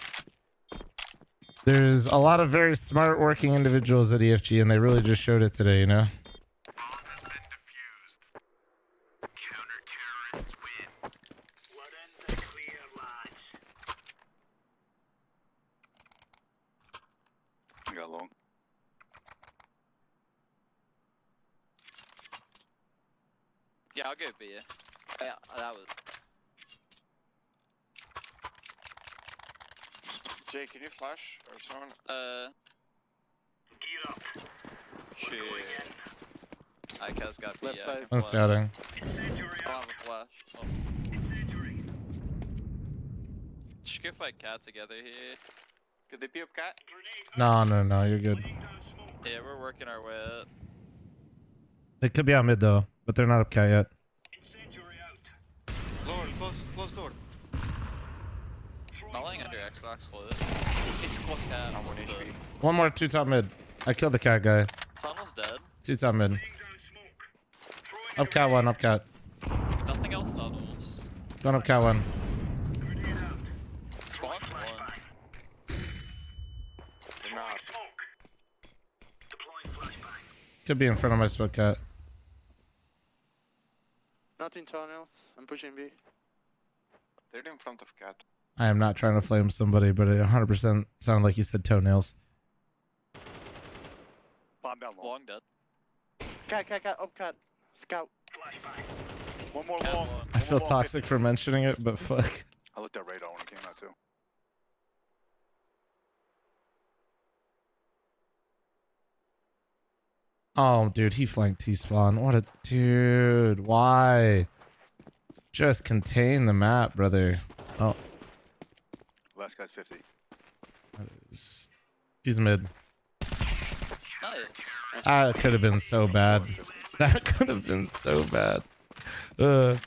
There's a lot of very smart working individuals at EFG, and they really just showed it today, you know? I got long. Yeah, I'll go B. Yeah, that was. Jay, can you flash or someone? Get up. Shit. Ika's got B. Left Yeah, side. I can I'm flash. scouting. I don't have a flash. Oh. Should go fight cat together here. Could they be up cat? No, you're good. Yeah, we're working our way up. They could be out mid though, but they're not up cat yet. close door. Not laying under Xbox close. He's close cat. I'm 1 HP. One more 2 top mid. I killed the cat guy. Tunnel's dead. 2 top mid. Up cat 1, up cat. Nothing else tunnels. Going up cat 1. Spawn's 1. Could be in front of my smoke cat. Nothing tunnels. I'm pushing B. They're in front of cat. I am not trying to flame somebody, but it 100% sounded like you said toenails. Bomb down long. Long dead. Cat, up cat. Scout. One more Cat long. one. I feel toxic for mentioning it, but fuck. I looked at radar when it came out too. Oh, dude, he flanked T-spawn. What a dude. Why? Just contain the map, brother. Oh. Last guy's 50. He's mid. Nice. That could have been so bad. That could have been so bad. Can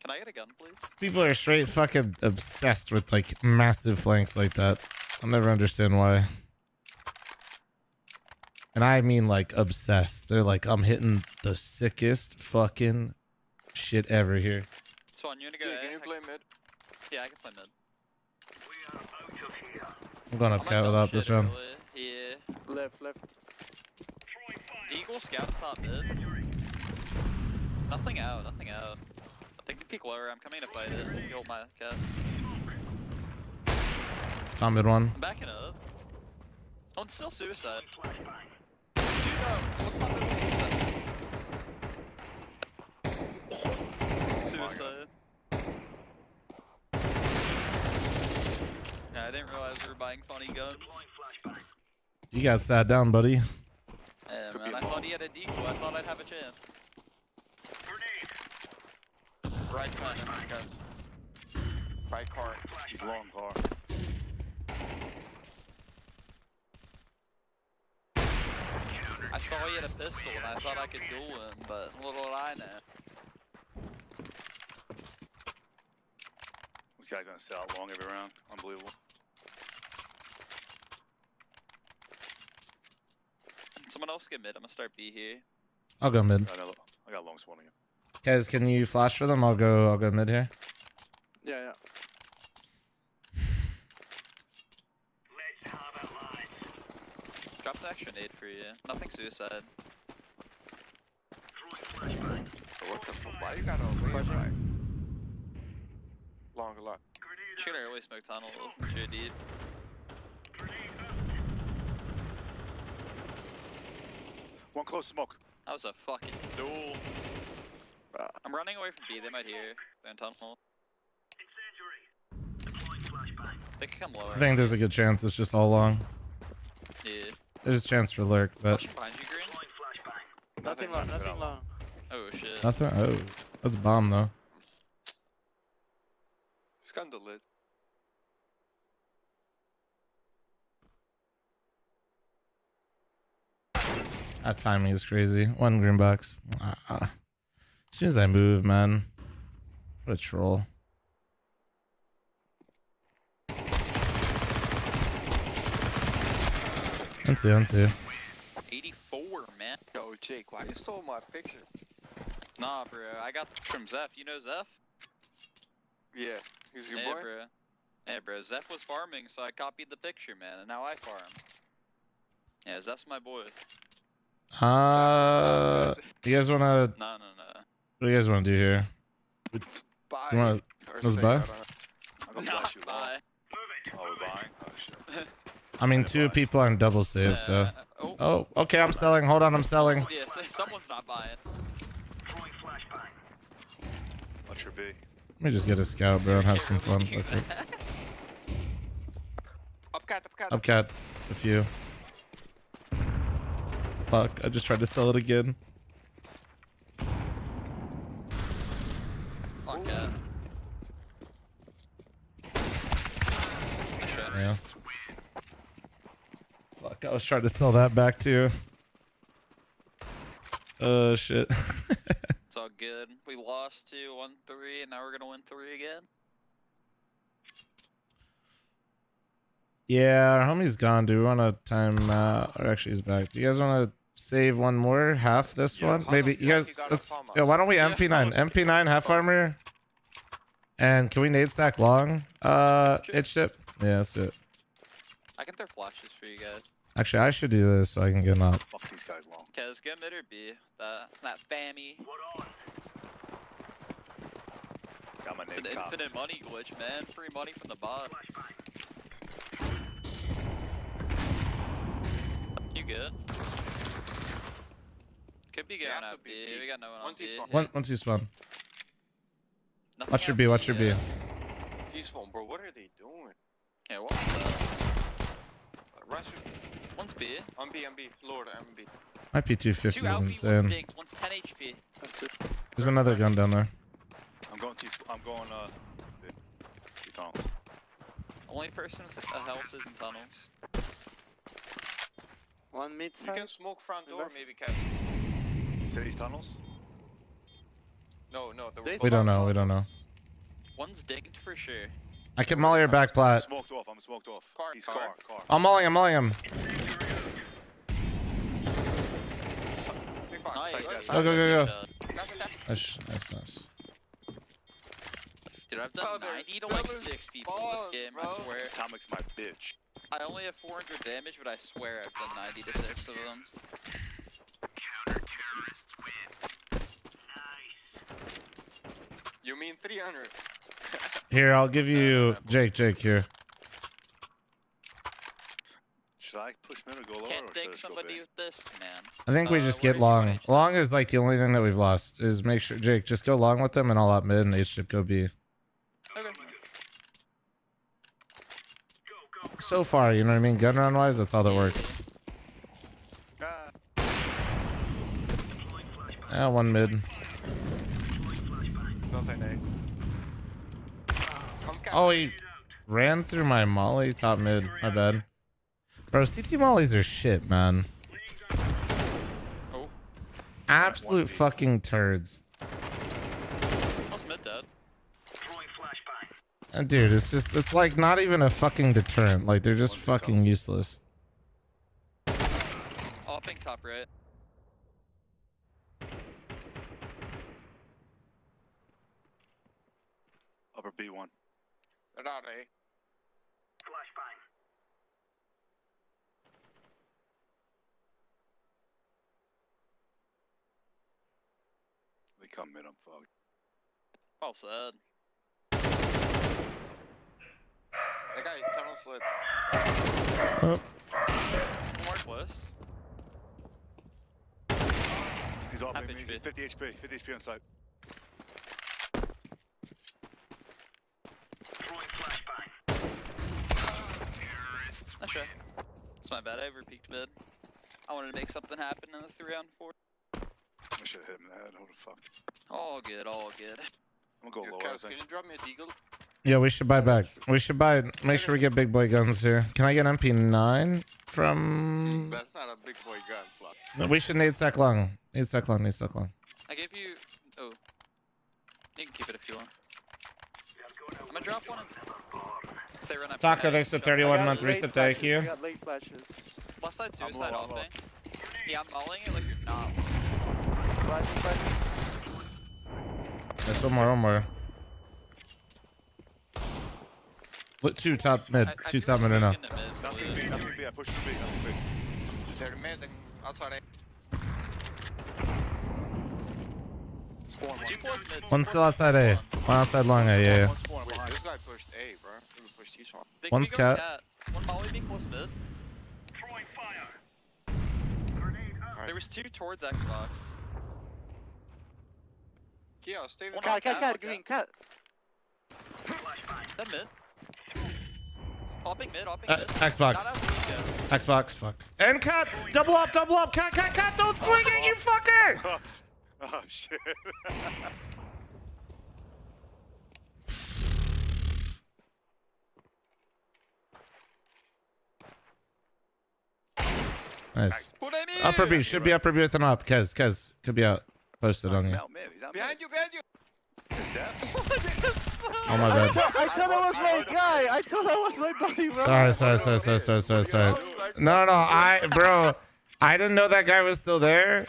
I get a gun, please? People are straight fucking obsessed with like massive flanks like that. I'll never understand why. And I mean like obsessed. They're like, I'm hitting the sickest fucking shit ever here. Swan, you wanna go? Can you play mid? Yeah, I can play mid. I'm going up cat without this round. Yeah. Left. Deagle scout top mid. Nothing out. I think the peek lower. I'm coming to fight it. You hold my cat. Top mid 1. I'm backing up. Oh, it's still suicide. Dude, what's top mid suicide? Suicide. Yeah, I didn't realize we were buying funny guns. You got sat down, buddy. Yeah, man, I thought he had a decoy. I thought I'd have a chance. Right side, guys. Right car. He's long car. I saw he had a pistol and I thought I could duel him, but little did I know. This guy's gonna sit out long every round. Unbelievable. Someone else get mid. I'm gonna start B here. I'll go mid. I got long spawning him. Guys, can you flash for them? I'll go mid here. Yeah. Drop the extra nade for you. Nothing suicide. What the fuck? Why you got a flashback? Long a lot. Should early smoke tunnels. Shoot deep. One close smoke. That was a fucking duel. I'm running away from B. They might hear. They're in tunnel. They could come lower. I think there's a good chance it's just all long. Yeah. There's a chance for lurk, but Behind you, Green. Nothing long. Oh shit. nothing. Oh, that's a bomb though. He's got the lid. That timing is crazy. One green box. As soon as I move, man. What a troll. On two. 84, man. Yo, Jake, why you stole my picture? Nah, bro. I got this from Zeph. You know Zeph? Yeah, he's your Yeah, boy. bro. Yeah, bro. Zeph was farming, so I copied the picture, man, and now I farm. Yeah, Zeph's my boy. You guys wanna? No. What do you guys wanna do here? Bye. You wanna? Let's buy. I'm gonna flash you long. Bye. Oh, we're buying? Oh shit. I mean, 2 people are in double save, so. Oh, okay. I'm selling. Hold on, I'm selling. Yeah, someone's not buying. What's your B? Let me just get a scout, bro, and have some fun. Okay. Up cat. A few. Fuck, I just tried to sell it again. Fuck yeah. Yeah. Fuck, I was trying to sell that back too. Oh shit. It's all good. good. We lost 2, 1, 3, and now we're gonna win 3 again. Yeah, our homie's gone. Do we want to time or actually he's back. Do you guys want to save one more half this one? Maybe you guys let's why don't we MP9? MP9 half armor. And can we nade stack long? It ship. Yeah, let's do it. I can throw flashes for you guys. Actually, I should do this so I can get him up. Fuck these guys long. Okay, let's get mid or B. That fammy. Got my It's an name cops. infinite money glitch, man. Free money from the bot. You good? Could be going out B. We got no one on B. Once you spawn. Nothing Watch your on B, watch your B. T-spawn, bro. What are they doing? Yeah, what? Rush. One's B. On B. Lord, I'm B. My P250 2 is out B, one's insane. dinked, one's 10 HP. That's it. There's another gun down there. I'm going tunnels. Only person with a health is in tunnels. One mid side. You can smoke front door, maybe catch. Say these tunnels? No. We don't know, we don't know. One's dinked for sure. I can molly your back plat. I'm smoked off. He's car. I'm mollying him. Nice. Go. Nice. Dude, I've done 90 to like 6 people in this game, I swear. Atomic's my bitch. I only have 400 damage, but I swear I've done 90 to 6 of them. You mean 300? Here, I'll give you Jake here. Should I push mid or go lower? Can't think somebody with this, man. I think we just get long. Long is like the only thing that we've lost. Is make sure Jake just go long with them and all out mid and H ship go B. Okay. So far, you know what I mean? Gun round wise, that's how that works. Yeah, one mid. Oh, he ran through my molly top mid. My bad. Bro, CT mollies are shit, man. Oh. Absolute fucking turds. How's mid dead? Dude, it's like not even a fucking deterrent. Like, they're just fucking useless. Oh, pink top right. Upper B1. They're not A. They come mid, I'm fucked. Well said. That guy tunnel slid. More close. He's all me. He's 50 HP. 50 HP on site. Not sure. It's my bad. I overpeaked mid. I wanted to make something happen in the 3-on-4. I should have hit him in the head. What the fuck? All good, all good. I'm gonna go lower, I think. Can you drop me a deagle? Yeah, we should buy back. We should buy. Make sure we get big boy guns here. Can I get MP9 from? That's not a big boy gun, Flop. We should nade stack long. Nade stack long. I gave you. Oh. You can keep it if you want. I'm gonna drop one and say run up. Taco, thanks for 31-month reset. Thank you. got late flashes. Left side suicide off thing. Yeah, I'm mulling it like you're not. There's one more. Look, two top mid and now. Nothing B. I pushed to B. Nothing B. They're mid and outside A. Spawn one. One's still outside A. One outside long A. Yeah. Wait, this guy pushed A, bro. He pushed T-spawn. One's cat. One molly being close mid. There was 2 towards Xbox. Kia, stay with Cat, green, cat. That mid. Hopping mid. Xbox, fuck. And cut! Double up! Cut! Don't swing it, you fucker! Oh, shit. Nice. Upper B, should be upper B with an up. Kez, could be out. posted on you. Behind you, behind you. Oh my bad. I thought that was my guy. I thought that was my buddy, bro. Sorry. No, bro, I didn't know that guy was still there.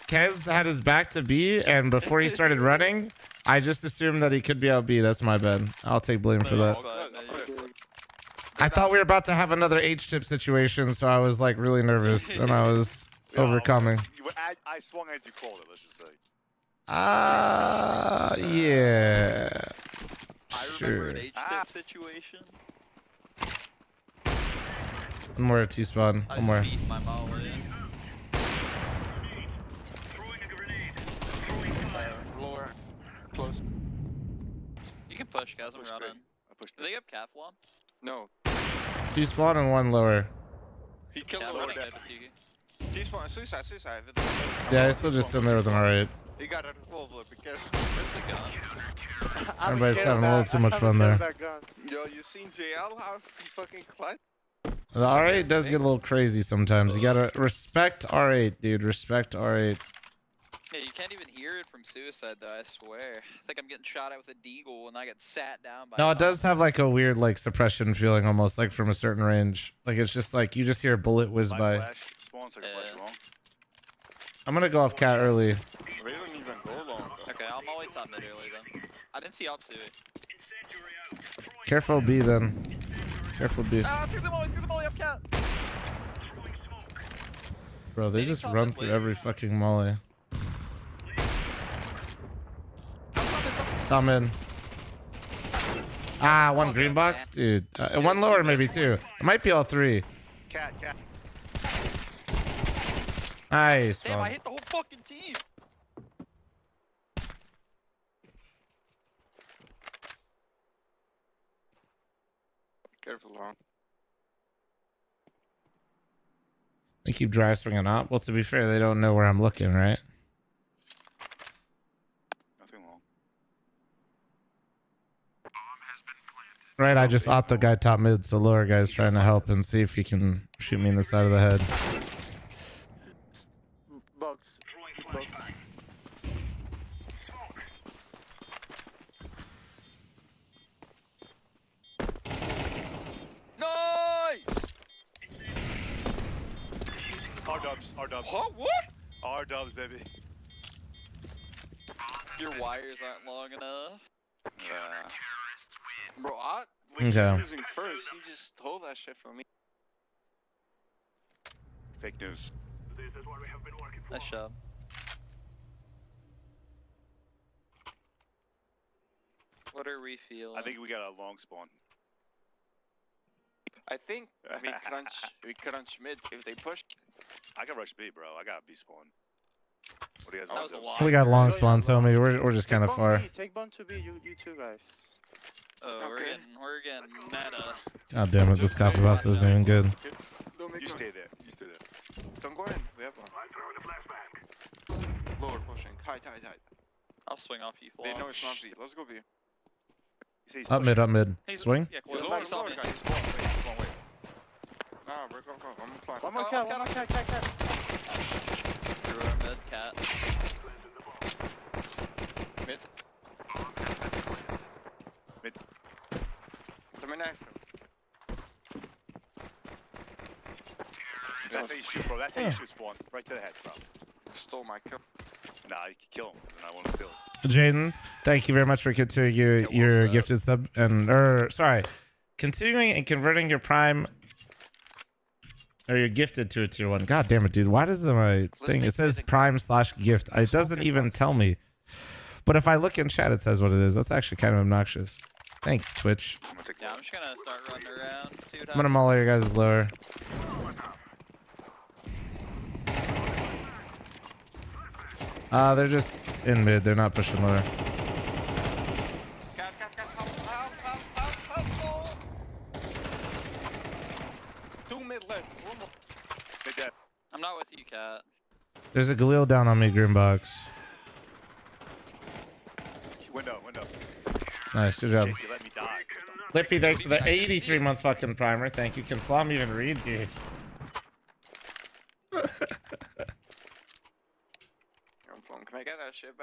Kez had his back to B, and before he started running, I just assumed that he could be out B. That's my bad. I'll take blame for that. I thought we were about to have another H-tip situation, so I was like really nervous, and I was overcoming. I swung as you called it, let's just say. Yeah. I Sure. remember an H-tip situation. One more T-spawn. One more. Beat my molly in. Lower. Close. You can push, guys. I'm running. Do they have Cathlon? No. T-spawn and one lower. He killed Yeah, I'm lower running dead. good with you. T-spawn, suicide. Yeah, he's still just sitting there with an R8. He got a revolver, be careful. Where's the gun? Everybody's having a little too much fun there. Yo, you seen JL how he fucking clutch? The R8 does get a little crazy sometimes. You gotta respect R8, dude. Respect R8. Yeah, you can't even hear it from suicide though, I swear. I think I'm getting shot at with a deagle and I get sat down by No, it does have like a weird like suppression feeling almost like from a certain range. Like it's just like you just hear a bullet whiz by. I'm gonna go off cat early. We don't even go long. Okay, I'm always top mid early then. I didn't see up to it. Careful B then. Careful B. Ah, through the molly, up cat! Bro, they just run through every fucking molly. Top mid. Ah, one green box? Dude. One lower maybe too. It might be all three. Cat. Nice. Damn, I One. hit the whole fucking team! Careful, long. They keep dry swinging up. Well, to be fair, they don't know where I'm looking, right? Nothing wrong. Right, I just opt the guy top mid, so lower guy's trying to help and see if he can shoot me in the side of the head. Box. R-dubs. What? R-dubs, baby. Your wires aren't long enough. Yeah. Bro, I Okay. was using first. He just stole that shit from me. Fake news. Nice job. What are we feeling? I think we got a long spawn. I think we crunch mid if they push. I can rush B, bro. I got B spawn. What do you guys That want was to a do? lot. We got long spawns, homie. We're just kind of far. Take bomb to B, you two guys. Oh, we're getting meta. God damn it, this copy boss isn't even good. You stay there. Don't go in. We have one. Lower pushing. Hide. I'll swing off you, They Flaw. know it's not B. Let's go B. Up mid. Swing. Yeah, Lower, close. lower, He saw me. guys. He's spawn. Wait. Nah, bro, go. I'm fine. One more cat. Through our mid, cat. Mid. Come in after. That's how you shoot, bro. That's how you shoot spawn. Right to the head, bro. Stole my kill. Nah, you can kill him. And I want to steal him. Jaden, thank you very much for continuing your gifted sub and continuing and converting your prime or your gifted to a tier 1. God damn it, dude. Why does my thing it says prime/gift? It doesn't even tell me. But if I look in chat, it says what it is. That's actually kind of obnoxious. Thanks, Twitch. Yeah, I'm just gonna start running around. See what I'm gonna maul your guys' lower. They're just in mid. They're not pushing lower. Cat, help. Oh. 2 mid left. One more. Mid dead. I'm not with you, cat. There's a Galil down on me, green box. Window. Nice, good job. Shit, you let me die. Lippy, thanks for the 83-month fucking primer. Thank you. Can Flom even read, dude? Can I get that shit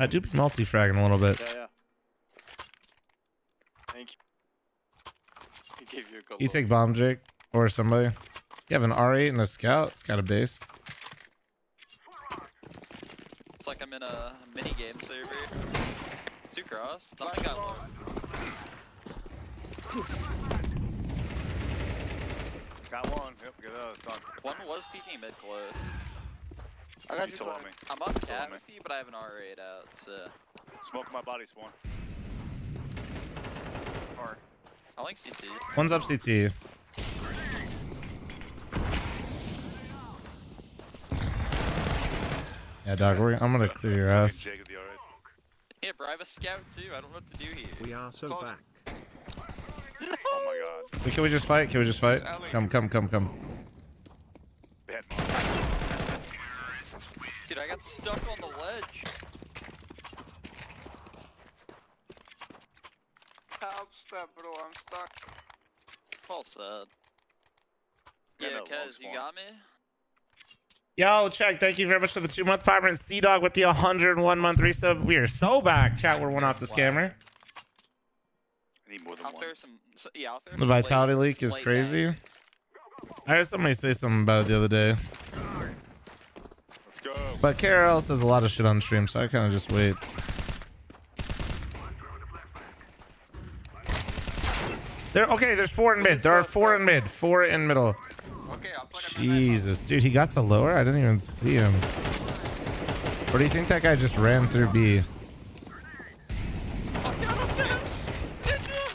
I do be multi-fragging a little bit. Yeah. Thank you. He gave you a couple. You take bomb, Jake, or somebody. You have an R8 and a scout. It's got a base. It's like I'm in a mini game server. 2 cross. Nothing got low. Got one. Yep, get that. It's done. One was peeking mid close. I got you. On me. I'm up cat with you, but I have an R8 out, so. Smoke my body spawn. Or. I like CT. One's up CT. Yeah, dog. I'm gonna clear your ass. Yeah, bro, I have a scout too. I don't know what to do here. We are so back. No! Oh my god. Wait, can we just fight? Can we just fight? Come. Dude, I got stuck on the ledge. Help step, bro. I'm stuck. Well said. Yeah, Yeah, no, cuz you got me? Yo, check. Thank you very much for the 2-month partner and C-Dog with the 101-month resub. We are so back. Chat, we're one off the scammer. I need more than I'll one. throw some. Yeah, I'll throw The some vitality plate- leak is plate crazy. gang. I heard somebody say something about it the other day. Let's go. But KRL says a lot of shit on stream, so I kind of just wait. There's 4 in mid. There are 4 in mid. 4 in middle. Okay, I'll put Jesus, dude, he got to lower? I didn't even see him. Or do you think that guy just ran through B?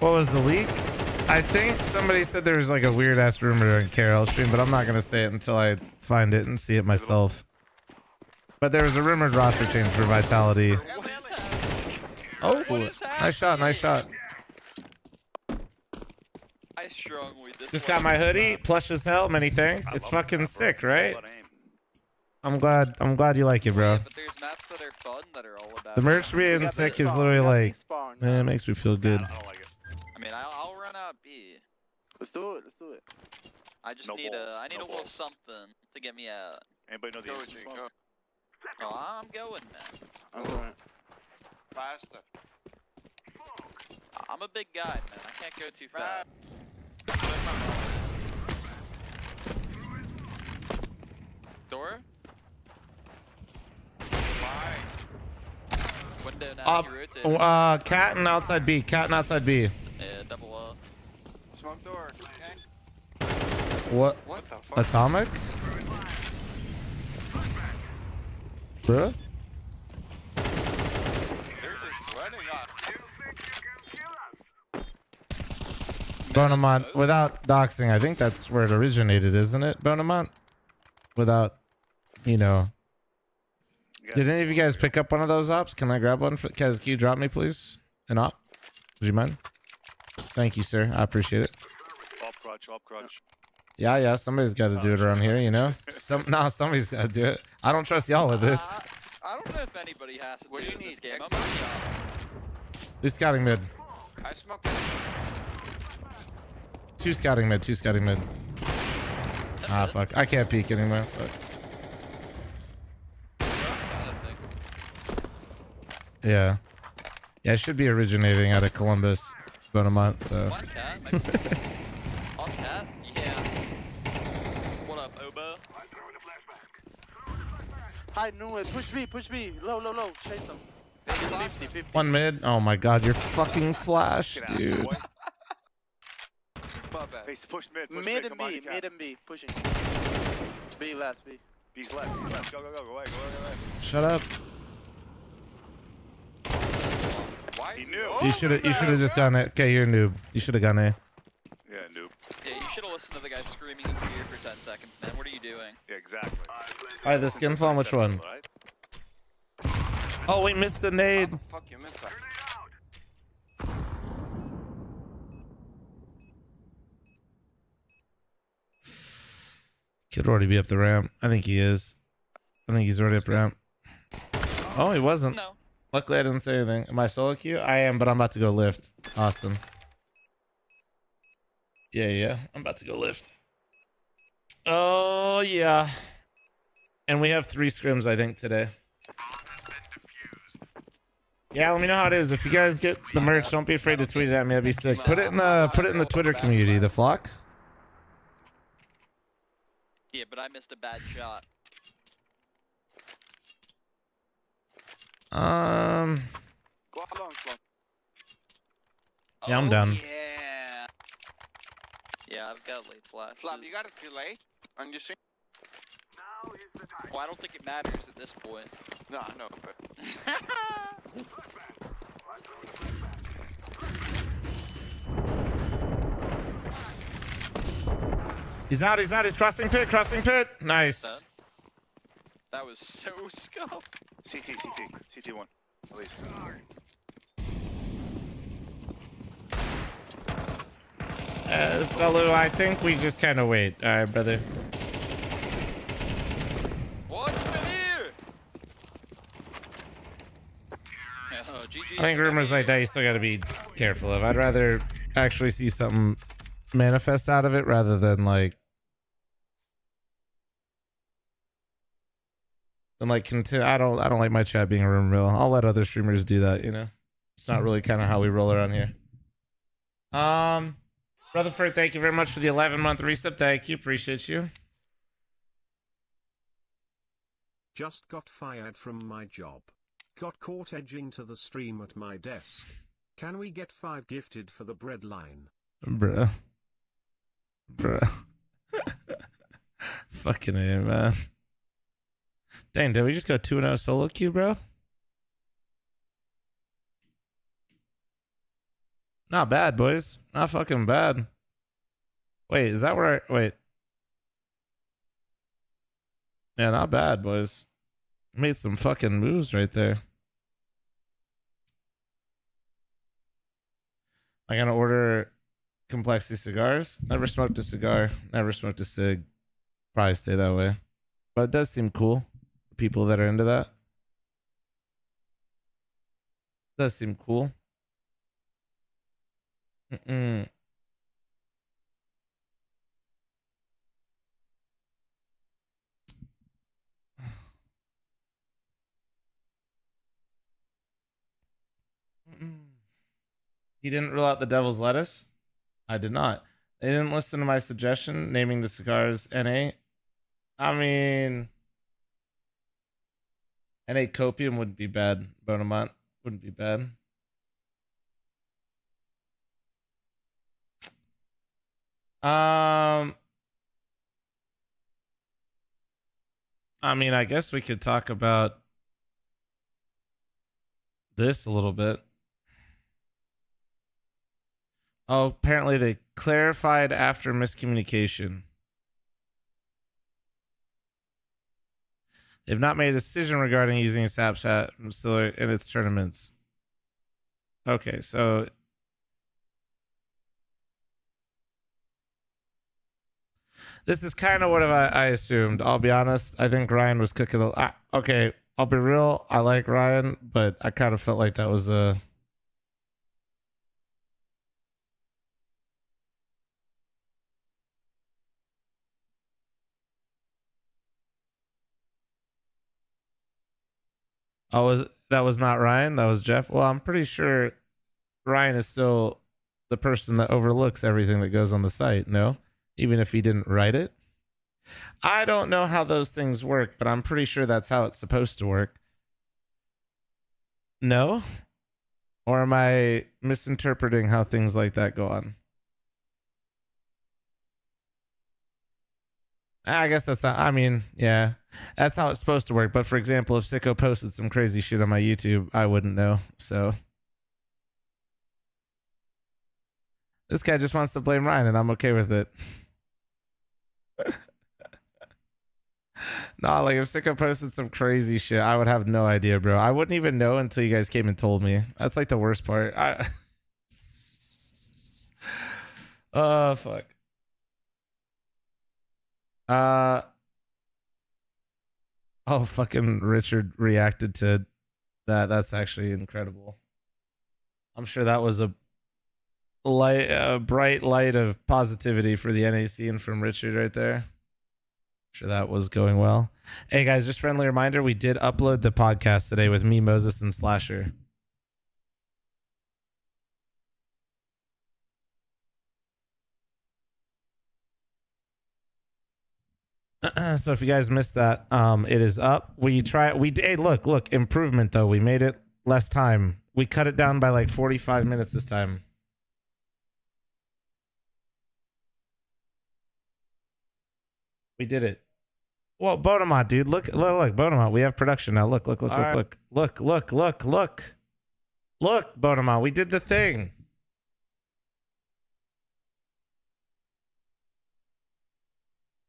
What was the leak? I think somebody said there was like a weird ass rumor in KRL stream, but I'm not gonna say it until I find it and see it myself. But there was a rumored roster change for Vitality. Oh, nice shot, nice shot. I strongly dislike Just got my hoodie, plush as hell. Many thanks. It's fucking sick, right? I'm glad you like it, bro. Yeah, but there's maps that are fun that are all about. The merch being sick is literally like, man, it makes me feel good. I mean, I'll run out B. Let's do it. Let's do it. I just No need balls, I need no a little balls. something to get me out. Anybody know the Go, answer? G, go. Oh, I'm going, man. I'm going. Faster. I'm a big guy, man. I can't go too fast. Door? Window now, you rotate. Cat and outside B. Cat and outside B. Yeah, double up. Smoke door. Okay. What? What the fuck? Atomic? Bruh? They're just running off. Bonamont, without doxing, I think that's where it originated, isn't it, Bonamont? Without, you know. Did any of you guys pick up one of those ops? Can I grab one? Kaz, can you drop me, please? An op? Would you mind? Thank you, sir. I appreciate it. Op crutch. Yeah, somebody's got to do it around here, you know? Somebody's got to do it. I don't trust y'all with it. I don't know if anybody has to do it in this game. I'm Who's scouting mid? I smoke. 2 scouting mid, 2 scouting mid. Ah, fuck. I can't peek anymore. Fuck. Yeah. Yeah, it should be originating out of Columbus, Bonamont, so. On cat? On cat? Yeah. What up, Obo? Hi, knew it. Push me. Low. Chase him. 50. One mid. Oh my god, you're fucking flash, dude. My bad. Hey, push mid. Push Mid come and on, B. you can. Mid and B. Pushing. B last. B. B's left. Go away. Shut up. Why He is knew. You should have just gone it. Okay, you're a noob. You should have gone A. Yeah, noob. Yeah, you should have listened to the guy screaming in your ear for 10 seconds, man. What are you doing? Yeah, exactly. Alright, the skin phone, which one? Oh, we missed the nade. Fuck you, missed that. Could already be up the ramp. I think he is. I think he's already up ramp. Oh, he wasn't. No. Luckily, I didn't say anything. Am I solo queue? I am, but I'm about to go lift. Awesome. Yeah. I'm about to go lift. Oh, yeah. And we have 3 scrims, I think, today. Yeah, let me know how it is. If you guys get the merch, don't be afraid to tweet it at me. That'd be sick. Put it in the Twitter community, the flock. Yeah, but I missed a bad shot. Go along, Yeah, I'm done. Yeah. Yeah, I've got late flashes. Flop, you got a delay on your stream? Well, I don't think it matters at this point. No, no, but. He's out, he's crossing pit. Nice. That was so scuffed. CT one, at least. Salu, I think we just kind of wait. All right, brother. What's in here? Yes. Oh, GG. I think rumors like that you still got to be careful of. I'd rather actually see something manifest out of it rather than like continue. I don't like my chat being a rumor mill. I'll let other streamers do that, you know. It's not really kind of how we roll around here. Rutherford, thank you very much for the 11-month reset. Thank you, appreciate you. Just got fired from my job. Got caught edging to the stream at my desk. Can we get 5 gifted for the bread line? Bruh. Fucking A, man. Dang, did we just go 2-0 solo queue, bro? Not bad, boys. Not fucking bad. Wait, is that where I... Wait. Yeah, not bad, boys. Made some fucking moves right there. I gotta order Complexity cigars. Never smoked a cigar. Never smoked a cig. Probably stay that way. But it does seem cool. People that are into that. Does seem cool. He didn't rule out the devil's lettuce? I did not. They didn't listen to my suggestion naming the cigars NA. I mean, NA Copium wouldn't be bad. Bonamont wouldn't be bad. I mean, I guess we could talk about this a little bit. Oh, apparently they clarified after miscommunication. They've not made a decision regarding using Snapchat still in its tournaments. Okay, so this is kind of what I assumed. I'll be honest. I think Ryan was cooking a... okay, I'll be real. I like Ryan, but I kind of felt like that was a... Oh, that was not Ryan? That was Jeff? Well, I'm pretty sure Ryan is still the person that overlooks everything that goes on the site, no? Even if he didn't write it? I don't know how those things work, but I'm pretty sure that's how it's supposed to work. No? Or am I misinterpreting how things like that go on? I guess that's not, I mean, yeah, that's how it's supposed to work. But for example, if Sicko posted some crazy shit on my YouTube, I wouldn't know. So this guy just wants to blame Ryan, and I'm okay with it. No, like if Sicko posted some crazy shit, I would have no idea, bro. I wouldn't even know until you guys came and told me. That's like the worst part. Oh, fuck. Oh, fucking Richard reacted to that. That's actually incredible. I'm sure that was a bright light of positivity for the NAC and from Richard right there. Sure that was going well. Hey guys, just friendly reminder, we did upload the podcast today with me, Moses, and Slasher. So if you guys missed that, it is up. Hey, look, improvement though. We made it less time. We cut it down by like 45 minutes this time. We did it. Well, Bonamont, dude, look, Bonamont. We have production now. Look, Bonamont. We did the thing.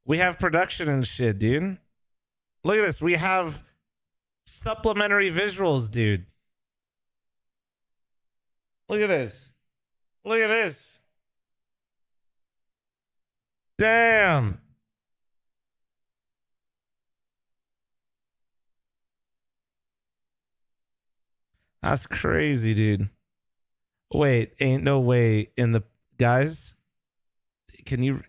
We have production and shit, dude. Look at this. We have supplementary visuals, dude. Look at this. Look at this. Damn. That's crazy, dude. Wait, ain't no way in the guys. Can you?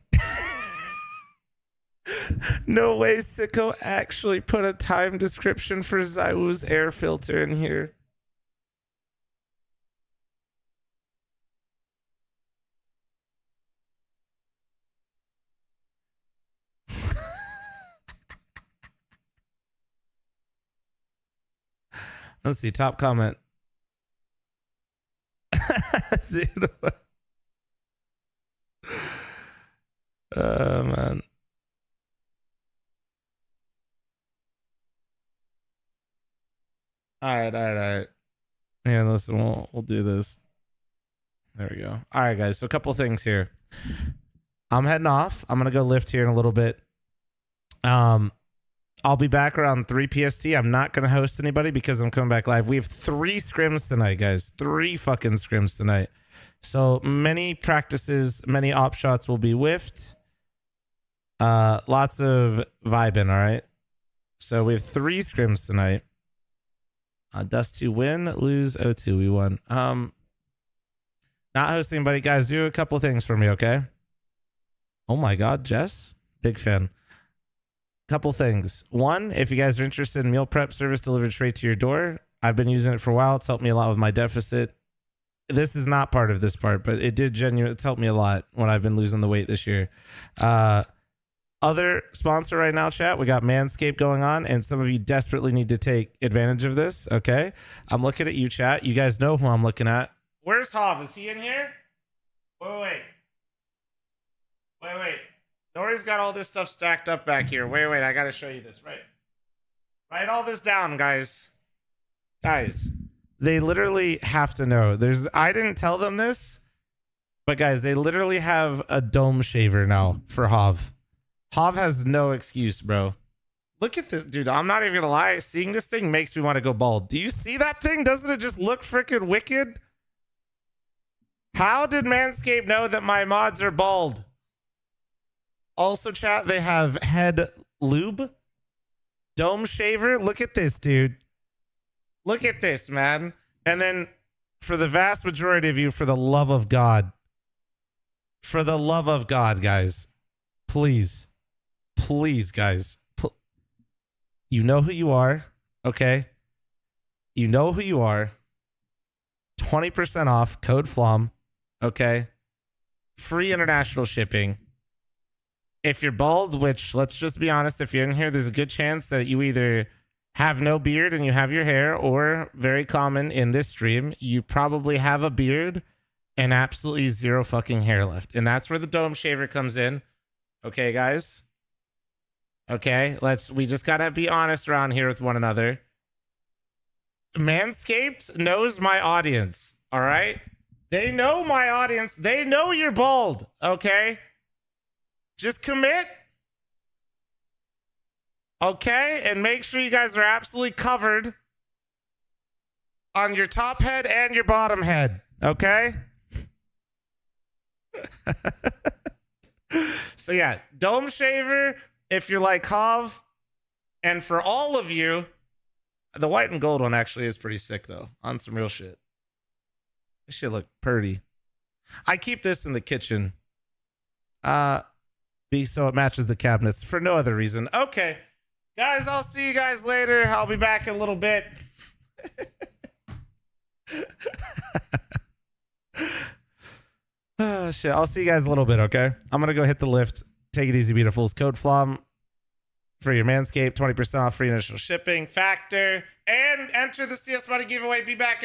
No way Sicko actually put a time description for Zywoo's air filter in here. Let's see, top comment. Dude. Oh, man. All right. Yeah, listen, we'll do this. There we go. All right, guys. So a couple things here. I'm heading off. I'm gonna go lift here in a little bit. I'll be back around 3 PST. I'm not gonna host anybody because I'm coming back live. We have 3 scrims tonight, guys. 3 fucking scrims tonight. So many practices, many op shots will be whiffed. Lots of vibing. All right. So we have 3 scrims tonight. Dust 2 win, lose 0-2. We won. Not hosting anybody, guys. Do a couple things for me, okay? Oh my God, Jess, big fan. Couple things. One, if you guys are interested in meal prep service delivered straight to your door, I've been using it for a while. It's helped me a lot with my deficit. This is not part of this part, but it did genuinely. It's helped me a lot when I've been losing the weight this year. Other sponsor right now, chat, we got Manscaped going on, and some of you desperately need to take advantage of this, okay? I'm looking at you, chat. You guys know who I'm looking at. Where's Hav? Is he in here? Wait. Nori's got all this stuff stacked up back here. Wait, I gotta show you this. Write all this down, guys. Guys, they literally have to know. I didn't tell them this, but guys, they literally have a dome shaver now for Hav. Hav has no excuse, bro. Look at this, dude. I'm not even gonna lie. Seeing this thing makes me want to go bald. Do you see that thing? Doesn't it just look freaking wicked? How did Manscaped know that my mods are bald? Also, chat, they have head lube, dome shaver. Look at this, dude. Look at this, man. And then for the vast majority of you, for the love of God, guys, please, guys, you know who you are, okay? You know who you are. 20% off, code FLOM, okay? Free international shipping. If you're bald, which, let's just be honest, if you're in here, there's a good chance that you either have no beard and you have your hair, or very common in this stream, you probably have a beard and absolutely zero fucking hair left. And that's where the dome shaver comes in. Okay, guys? Okay, we just gotta be honest around here with one another. Manscaped knows my audience, all right? They know my audience. They know you're bald, okay? Just commit. Okay? And make sure you guys are absolutely covered on your top head and your bottom head, okay? So yeah, dome shaver if you're like Hav. And for all of you, the white and gold one actually is pretty sick though, on some real shit. This shit look pretty. I keep this in the kitchen. So it matches the cabinets for no other reason. Okay, guys, I'll see you guys later. I'll be back in a little bit. Oh, shit. I'll see you guys a little bit, okay? I'm going to go hit the lift. Take it easy, beautifuls. Code FLOM. for your Manscaped, 20% off free initial shipping. Factor and enter the CS Money giveaway. Be back in